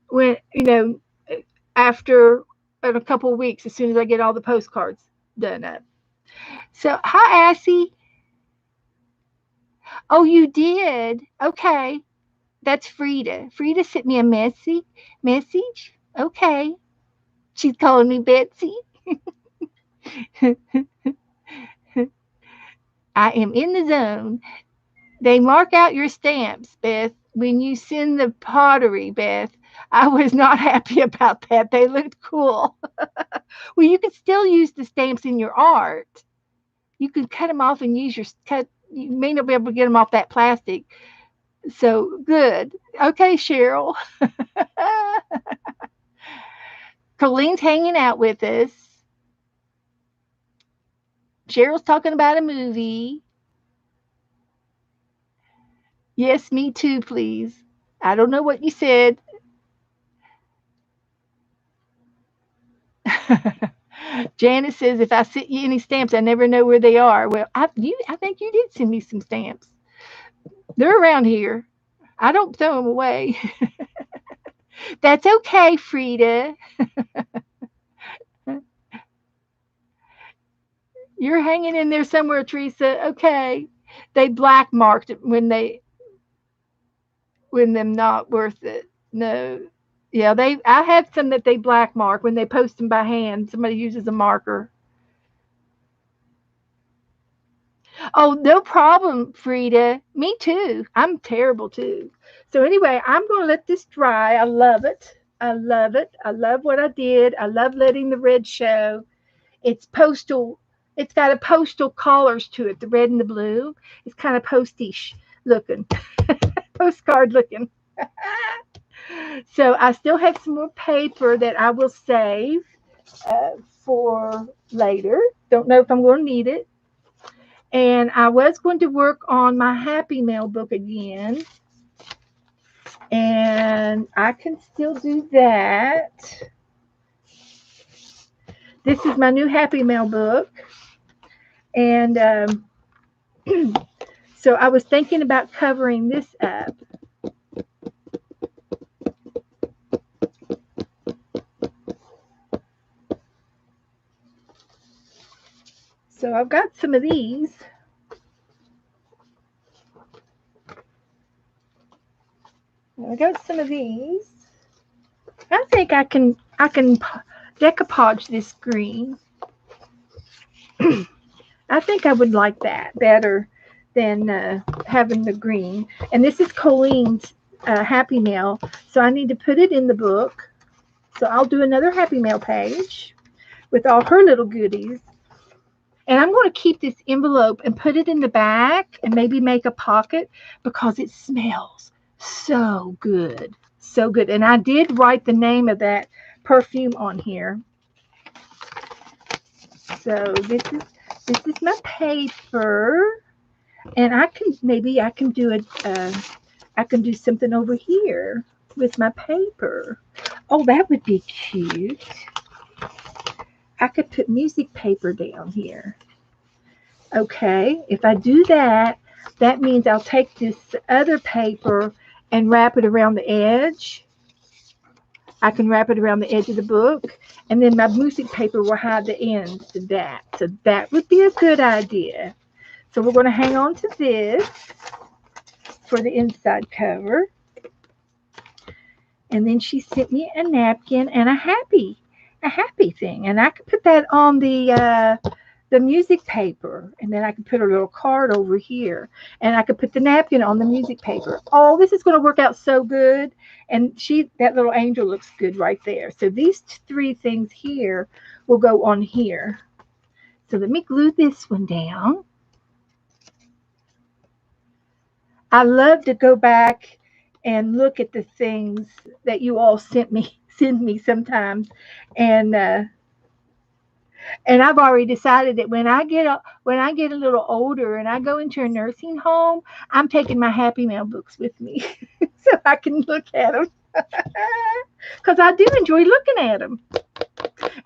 when after in a couple of weeks, as soon as I get all the postcards done up. So hi, Assie. Oh, you did? Okay. That's Frida. Frida sent me a message. Okay. She's calling me Betsy. I am in the zone. They mark out your stamps, Beth, when you send the pottery, Beth. I was not happy about that. They looked cool. Well, you could still use the stamps in your art. You could cut them off and use your cut. You may not be able to get them off that plastic. So good. Okay, Cheryl. Colleen's hanging out with us. Cheryl's talking about a movie. Yes, me too, please. I don't know what you said. Janice says if I sent you any stamps, I never know where they are. Well, I think you did send me some stamps. They're around here. I don't throw them away. That's okay, Frida. You're hanging in there somewhere, Teresa. Okay. They black marked it when them not worth it. No. Yeah, they. I have some that they black mark when they post them by hand. Somebody uses a marker. Oh, no problem, Frida. Me too. I'm terrible too. So anyway, I'm going to let this dry. I love it. I love it. I love what I did. I love letting the red show. It's postal. It's got a postal colors to it, the red and the blue. It's kind of postish looking, postcard looking. So I still have some more paper that I will save for later. Don't know if I'm going to need it. And I was going to work on my Happy Mail book again. And I can still do that. This is my new Happy Mail book. And so I was thinking about covering this up. So I've got some of these. I got some of these. I think I can decoupage this green. I think I would like that better than having the green. And this is Colleen's Happy Mail, so I need to put it in the book. So I'll do another Happy Mail page with all her little goodies. And I'm going to keep this envelope and put it in the back and maybe make a pocket because it smells so good. So good. And I did write the name of that perfume on here. So this is my paper. And I can do it. I can do something over here with my paper. Oh, that would be cute. I could put music paper down here. Okay, if I do that, that means I'll take this other paper and wrap it around the edge. I can wrap it around the edge of the book, and then my music paper will hide the ends to that. So that would be a good idea. So we're going to hang on to this for the inside cover. And then she sent me a napkin and a happy thing. And I could put that on the music paper, and then I could put a little card over here, and I could put the napkin on the music paper. Oh, this is going to work out so good. And that little angel looks good right there. So these three things here will go on here. So let me glue this one down. I love to go back and look at the things that you all send me sometimes, and I've already decided that when I get a little older and I go into a nursing home, I'm taking my Happy Mail books with me so I can look at them because I do enjoy looking at them.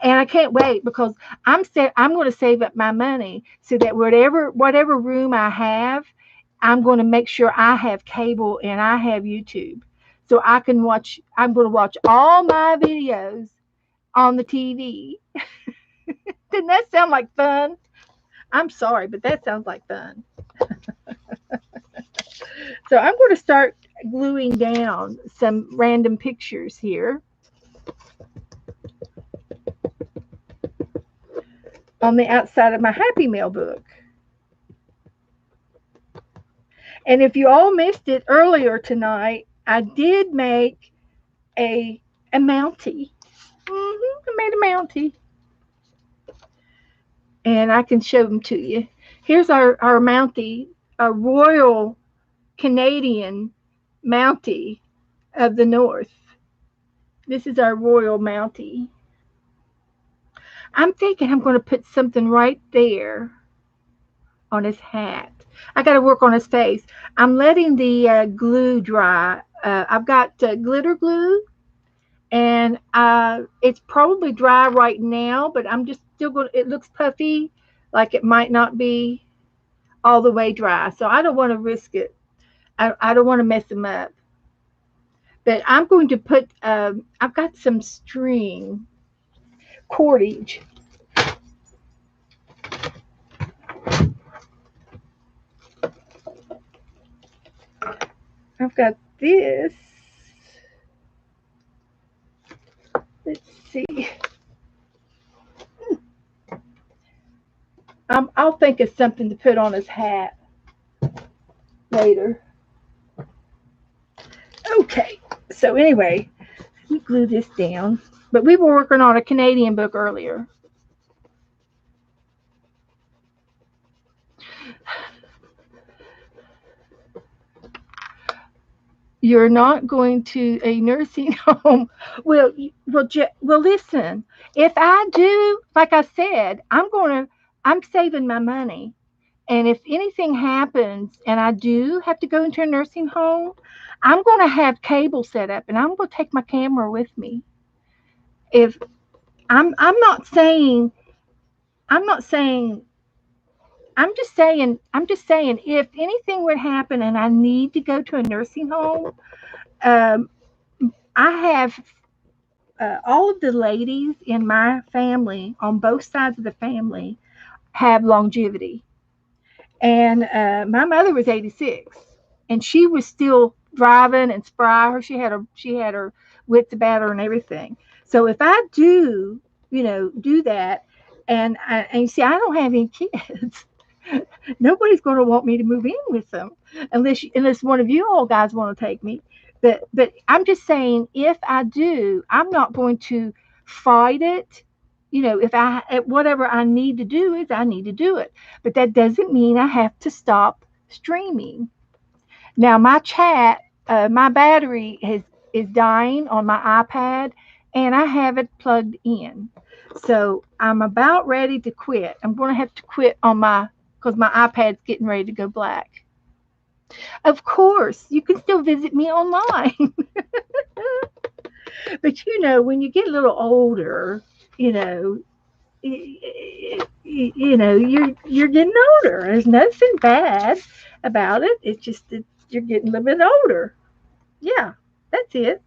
And I can't wait because I'm going to save up my money so that whatever room I have, I'm going to make sure I have cable and I have YouTube, so I can watch. I'm going to watch all my videos on the TV. Didn't that sound like fun? I'm sorry, but that sounds like fun. So I'm going to start gluing down some random pictures here on the outside of my Happy Mail book. And if you all missed it earlier tonight, I did make a mountie. I made a mountie. And I can show them to you. Here's our mountie, a Royal Canadian Mountie of the North. This is our Royal Mountie. I'm thinking I'm going to put something right there on his hat. I got to work on his face. I'm letting the glue dry. I've got glitter glue, and it's probably dry right now, but I'm just still going. It looks puffy, like it might not be all the way dry, so I don't want to risk it. I don't want to mess them up. But I'm going to put, I've got some string, cordage. I've got this. Let's see. I'll think of something to put on his hat later. Okay. So anyway, let me glue this down. But we were working on a Canadian book earlier. You're not going to a nursing home. Well, well, listen. If I do, like I said, I'm saving my money. And if anything happens and I do have to go into a nursing home, I'm going to have cable set up and I'm going to take my camera with me. If I'm not saying, I'm not saying, I'm just saying, if anything would happen and I need to go to a nursing home, um, I have all of the ladies in my family on both sides of the family have longevity. And my mother was 86, and she was still driving and spry. She had her wits about her and everything. So if I do, do that, and you see, I don't have any kids. Nobody's going to want me to move in with them unless one of you all guys want to take me. But I'm just saying, if I do, I'm not going to fight it. If whatever I need to do is I need to do it. But that doesn't mean I have to stop streaming. Now my battery is dying on my iPad, and I have it plugged in. So I'm about ready to quit. I'm going to have to quit on my because my iPad's getting ready to go black. Of course, you can still visit me online. But when you get a little older, you know, you're getting older. There's nothing bad about it. It's just that you're getting a little bit older. Yeah, that's it.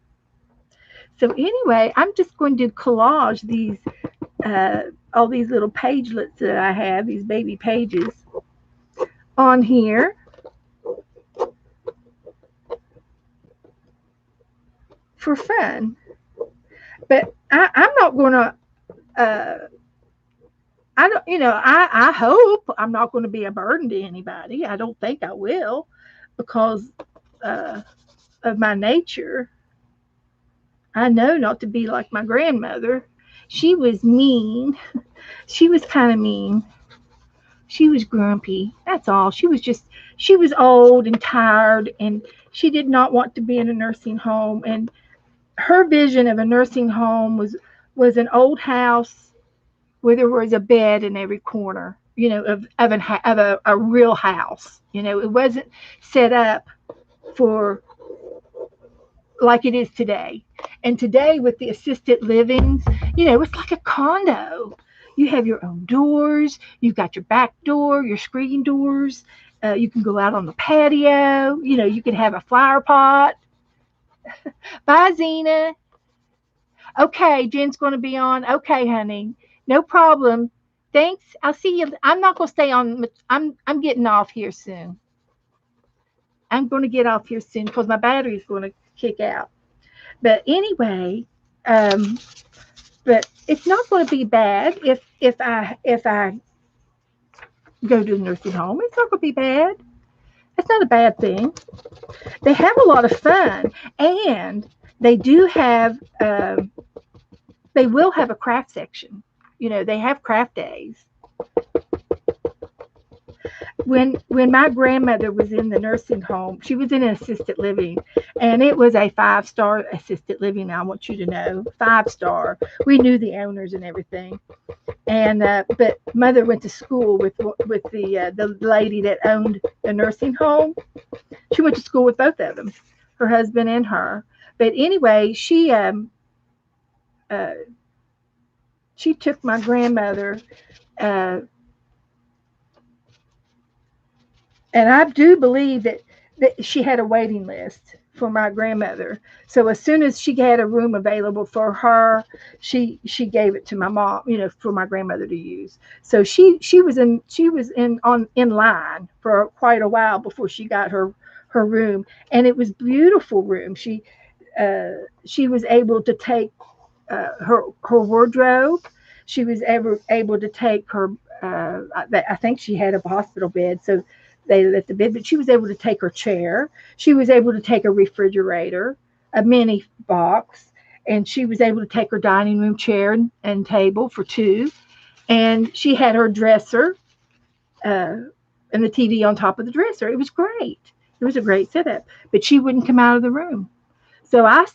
So anyway, I'm just going to collage these all these little pagelets that I have, these baby pages on here for fun. But I'm not going to. I don't. I hope I'm not going to be a burden to anybody. I don't think I will, because uh, of my nature. I know not to be like my grandmother. She was mean. She was kind of mean. She was grumpy. That's all. She was old and tired, and she did not want to be in a nursing home. And her vision of a nursing home was an old house where there was a bed in every corner, of a real house. It wasn't set up for like it is today. And today, with the assisted livings, it's like a condo. You have your own doors. You've got your back door, your screen doors. You can go out on the patio. You can have a flower pot. Bye, Zena. Okay, Jen's going to be on. Okay, honey, no problem. Thanks. I'll see you. I'm not going to stay on. I'm getting off here soon. I'm going to get off here soon because my battery's going to kick out. But anyway, um, but it's not going to be bad if I go to the nursing home. It's not going to be bad. It's not a bad thing. They have a lot of fun, and they do have. They will have a craft section. They have craft days. When my grandmother was in the nursing home, she was in an assisted living, and it was a 5-star assisted living. I want you to know, 5-star. We knew the owners and everything. And but mother went to school with the lady that owned the nursing home. She went to school with both of them, her husband and her. But anyway, uh, she took my grandmother, uh, and I do believe that she had a waiting list for my grandmother. So as soon as she had a room available for her, she gave it to my mom, for my grandmother to use. So she was in line for quite a while before she got her room, and it was beautiful room. She was able to take her wardrobe. She was able to take her. I think she had a hospital bed, so they let the bed. But she was able to take her chair. She was able to take a refrigerator, a mini box, and she was able to take her dining room chair and table for two. And she had her dresser uh, and the TV on top of the dresser. It was great. It was a great setup. But she wouldn't come out of the room. So I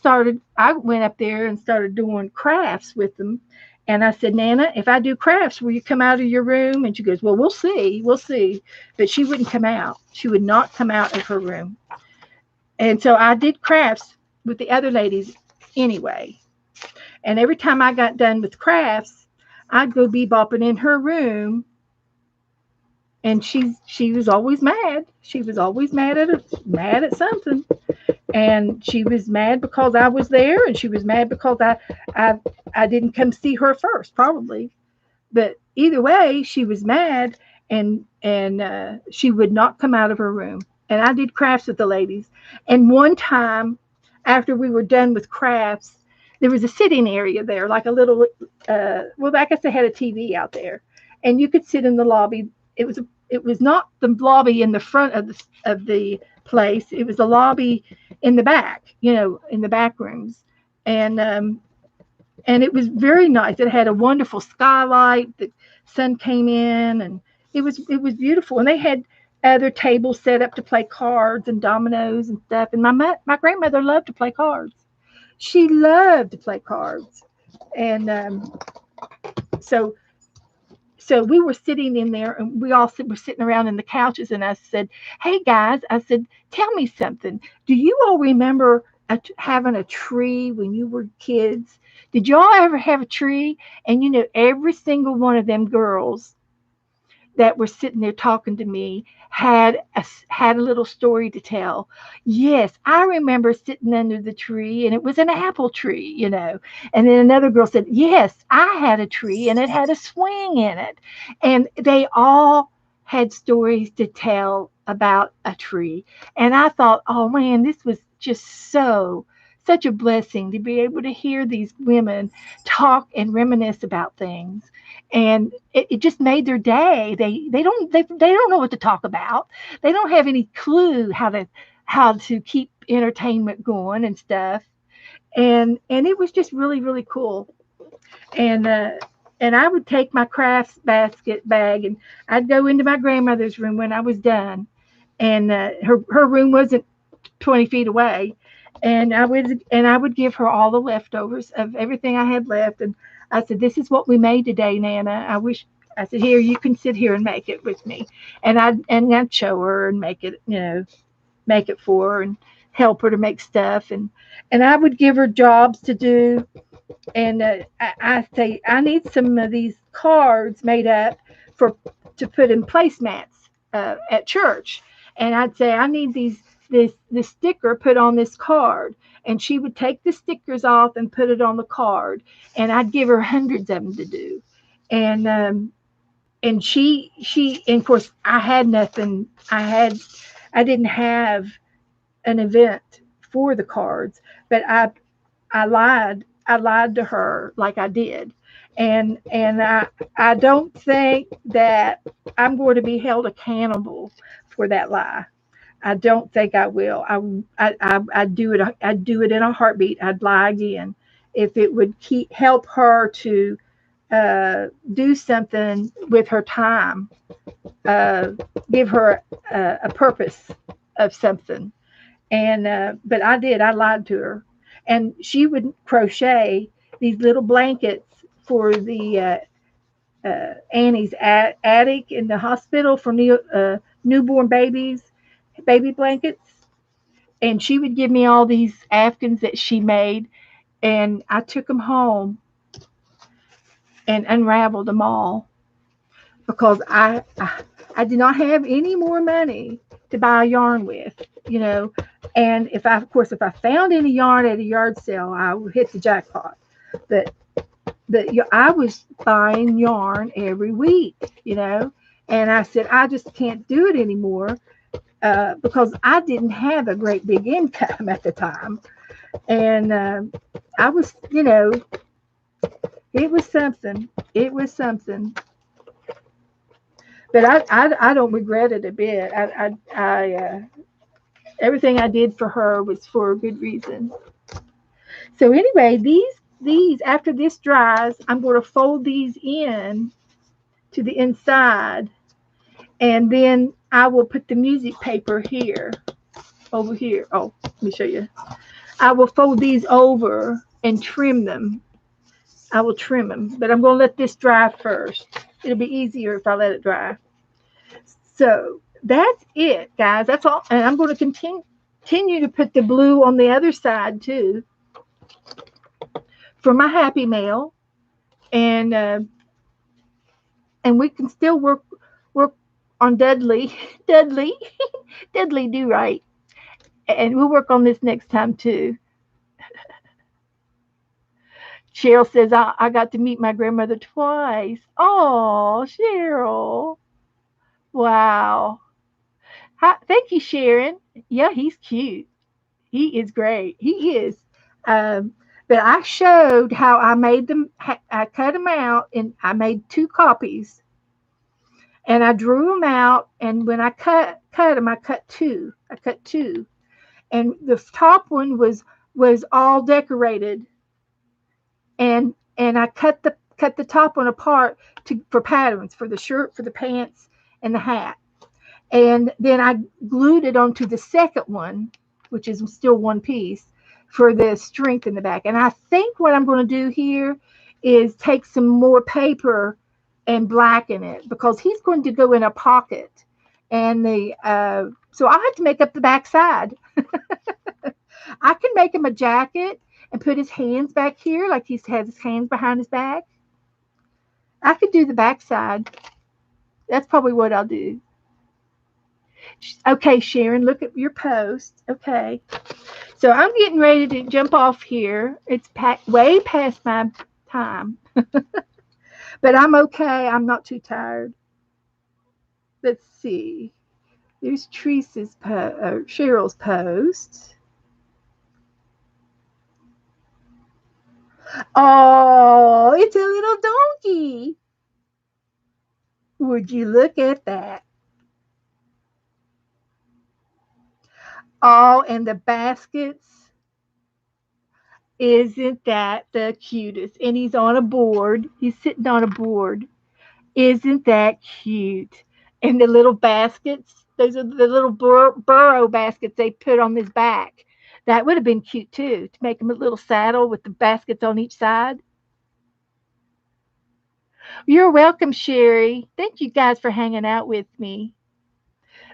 went up there and started doing crafts with them. And I said, Nana, if I do crafts, will you come out of your room? And she goes, well, we'll see. We'll see. But she wouldn't come out. She would not come out of her room. And so I did crafts with the other ladies anyway. And every time I got done with crafts, I'd go bebopping in her room. And she was always mad. She was always mad at something. And she was mad because I was there, and she was mad because I I didn't come see her first, probably. But either way, she was mad, and she would not come out of her room. And I did crafts with the ladies. And one time, after we were done with crafts, there was a sitting area there, like a little. Well, I guess they had a TV out there, and you could sit in the lobby. It was not the lobby in the front of the place. It was the lobby in the back, in the back rooms, and and it was very nice. It had a wonderful skylight. The sun came in, and it was beautiful. And they had other tables set up to play cards and dominoes and stuff. And my grandmother loved to play cards. She loved to play cards, and so so we were sitting in there, and were sitting around in the couches, and I said, hey guys, I said, tell me something. Do you all remember having a tree when you were kids? Did y'all ever have a tree? And every single one of them girls that were sitting there talking to me had a little story to tell. Yes, I remember sitting under the tree, and it was an apple tree, And then another girl said, "Yes, I had a tree, and it had a swing in it." And they all had stories to tell about a tree. And I thought, "Oh man, this was just such a blessing to be able to hear these women talk and reminisce about things." And it just made their day. They don't know what to talk about. They don't have any clue how to keep entertainment going and stuff. And it was just really really cool. And I would take my crafts basket bag, and I'd go into my grandmother's room when I was done. And her room wasn't 20 feet away. And I would give her all the leftovers of everything I had left. And I said, "This is what we made today, Nana. I said, here, you can sit here and make it with me." And I'd show her and make it for her and help her to make stuff. And I would give her jobs to do. And I say, "I need some of these cards made up for to put in placemats at church." And I'd say, "I need this sticker put on this card." And she would take the stickers off and put it on the card. And I'd give her hundreds of them to do. And and of course I had nothing. I didn't have an event for the cards, but I lied. I lied to her like I did. And I don't think that I'm going to be held accountable for that lie. I don't think I will. I'd do it. I'd do it in a heartbeat. I'd lie again if it would help her to do something with her time, uh, give her a purpose of something. And but I did. I lied to her, and she would crochet these little blankets for the Annie's attic in the hospital for newborn baby blankets. And she would give me all these Afghans that she made, and I took them home and unraveled them all because I did not have any more money to buy yarn with, you know. And if I, of course, if I found any yarn at a yard sale, I would hit the jackpot. But I was buying yarn every week, you know. And I said, I just can't do it anymore because I didn't have a great big income at the time. And I was, you know, it was something. It was something. But I don't regret it a bit. Everything I did for her was for a good reason. So anyway, these after this dries, I'm going to fold these in to the inside, and then I will put the music paper here, over here. Oh, let me show you. I will fold these over and trim them. I will trim them, but I'm going to let this dry first. It'll be easier if I let it dry. So that's it, guys. That's all. And I'm going to continue to put the blue on the other side too for my happy mail, and we can still work on Dudley, Dudley, Dudley do right, and we'll work on this next time too. Cheryl says I got to meet my grandmother twice. Oh, Cheryl, wow. Hi, thank you, Sharon. Yeah, he's cute. He is great. He is. Um, but I showed how I made them. I cut them out, and I made two copies, and I drew them out. And when I cut them, I cut two. I cut two, and the top one was all decorated, and I cut the top one apart to for patterns for the shirt, for the pants, and the hat. And then I glued it onto the second one, which is still one piece, for the strength in the back. And I think what I'm going to do here is take some more paper and blacken it because he's going to go in a pocket. And the so I have to make up the back side. I can make him a jacket and put his hands back here, like he has his hands behind his back. I could do the back side. That's probably what I'll do. Okay, Sharon, look at your post. Okay. So I'm getting ready to jump off here. It's way past my time, but I'm okay. I'm not too tired. Let's see. There's Cheryl's post. Oh, it's a little donkey. Would you look at that? Oh, and the baskets. Isn't that the cutest? And he's on a board. He's sitting on a board. Isn't that cute? And the little baskets, those are the little burrow baskets they put on his back. That would have been cute too, to make him a little saddle with the baskets on each side. You're welcome, Sherry. Thank you guys for hanging out with me.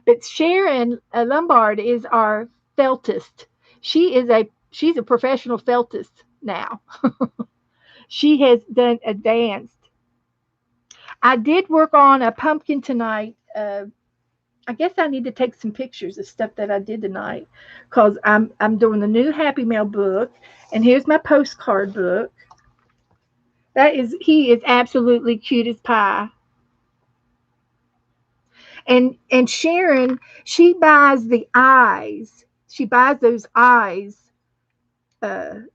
But Sharon Lombard is our feltist. She's a professional feltist now. She has done advanced. I did work on a pumpkin tonight. I guess I need to take some pictures of stuff that I did tonight because I'm doing the new Happy Mail book, and here's my postcard book. He is absolutely cute as pie. And Sharon, she buys the eyes. She buys those eyes.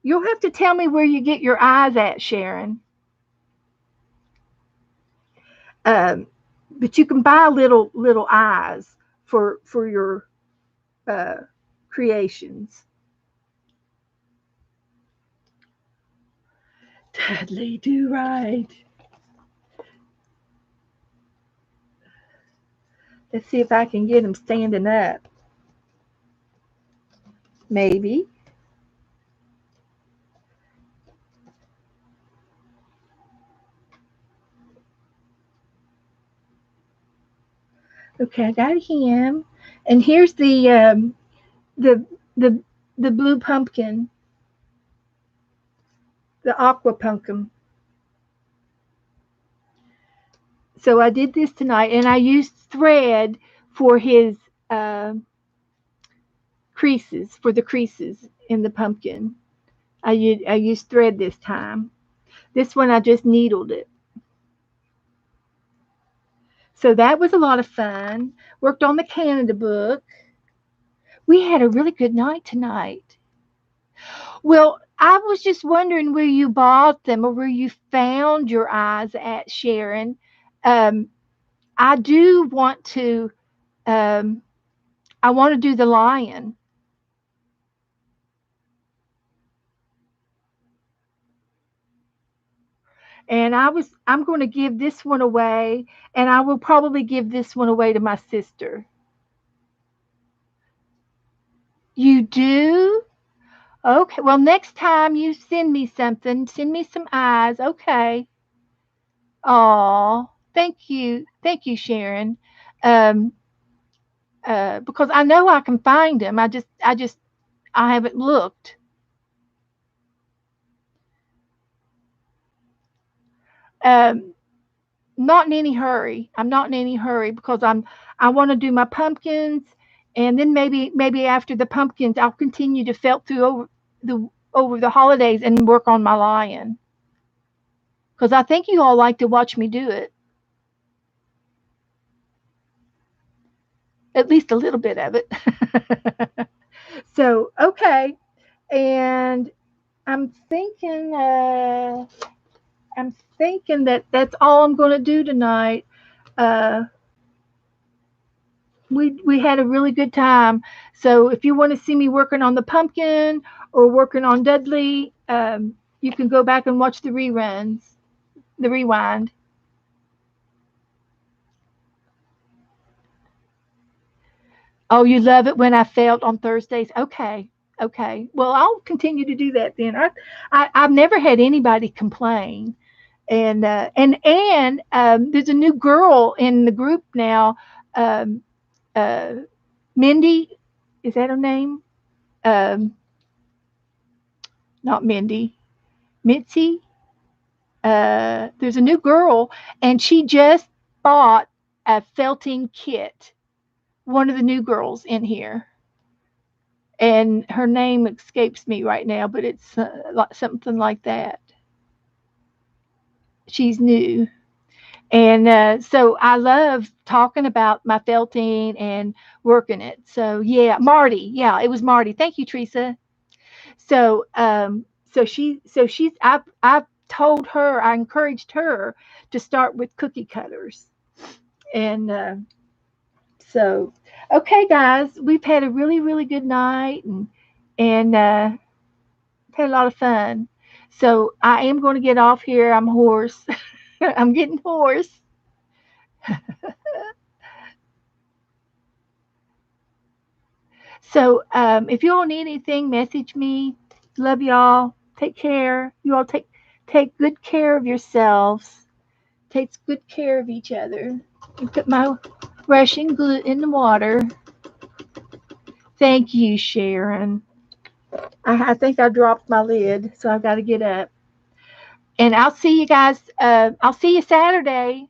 You'll have to tell me where you get your eyes at, Sharon. Um, but you can buy little eyes for your uh, creations. Dudley, do right. Let's see if I can get him standing up. Maybe. Okay, I got him. And here's the the the blue pumpkin, the aqua pumpkin. So I did this tonight, and I used thread for his um, creases for the creases in the pumpkin. I used thread this time. This one I just needled it. So that was a lot of fun. Worked on the Canada book. We had a really good night tonight. Well, I was just wondering where you bought them or where you found your eyes at, Sharon. Um, I do want to. Um, I want to do the lion, and I'm going to give this one away, and I will probably give this one away to my sister. You do? Okay. Well, next time you send me something, send me some eyes. Okay. Oh, thank you, Sharon. Um, because I know I can find them. I haven't looked. Um, not in any hurry. I'm not in any hurry because I want to do my pumpkins, and then maybe after the pumpkins, I'll continue to felt through over the holidays and work on my lion because I think you all like to watch me do it, at least a little bit of it. So okay, and I'm thinking. I'm thinking that that's all I'm going to do tonight. Uh, we had a really good time. So if you want to see me working on the pumpkin or working on Dudley, you can go back and watch the reruns, the rewind. Oh, you love it when I failed on Thursdays. Okay, okay. Well, I'll continue to do that then. I've never had anybody complain. And there's a new girl in the group now. Um, uh, Mindy, is that her name? Um, Not Mindy, Mitzi. There's a new girl, and she just bought a felting kit. One of the new girls in here, and her name escapes me right now, but it's like something like that. She's new, and so I love talking about my felting and working it. So yeah, Marty. Yeah, it was Marty. Thank you, Teresa. So I've told her, I encouraged her to start with cookie cutters. And so okay guys, we've had a really good night, and had a lot of fun. So I am going to get off here. I'm hoarse. I'm getting hoarse. So if you all need anything, message me. Love y'all. Take care. You all take good care of yourselves. Takes good care of each other. And put my Russian glue in the water. Thank you, Sharon. I think I dropped my lid, so I've got to get up. And I'll see you guys. I'll see you Saturday.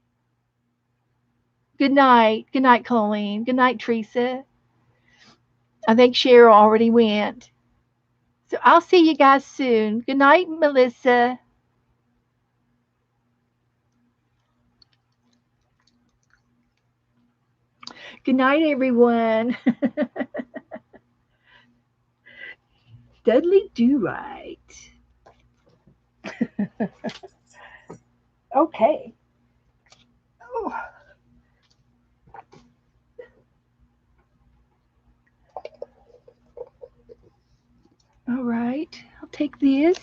Good night. Good night, Colleen. Good night, Teresa. I think Cheryl already went. So I'll see you guys soon. Good night, Melissa. Good night, everyone. Dudley Do Right. Okay. Oh, all right. I'll take this.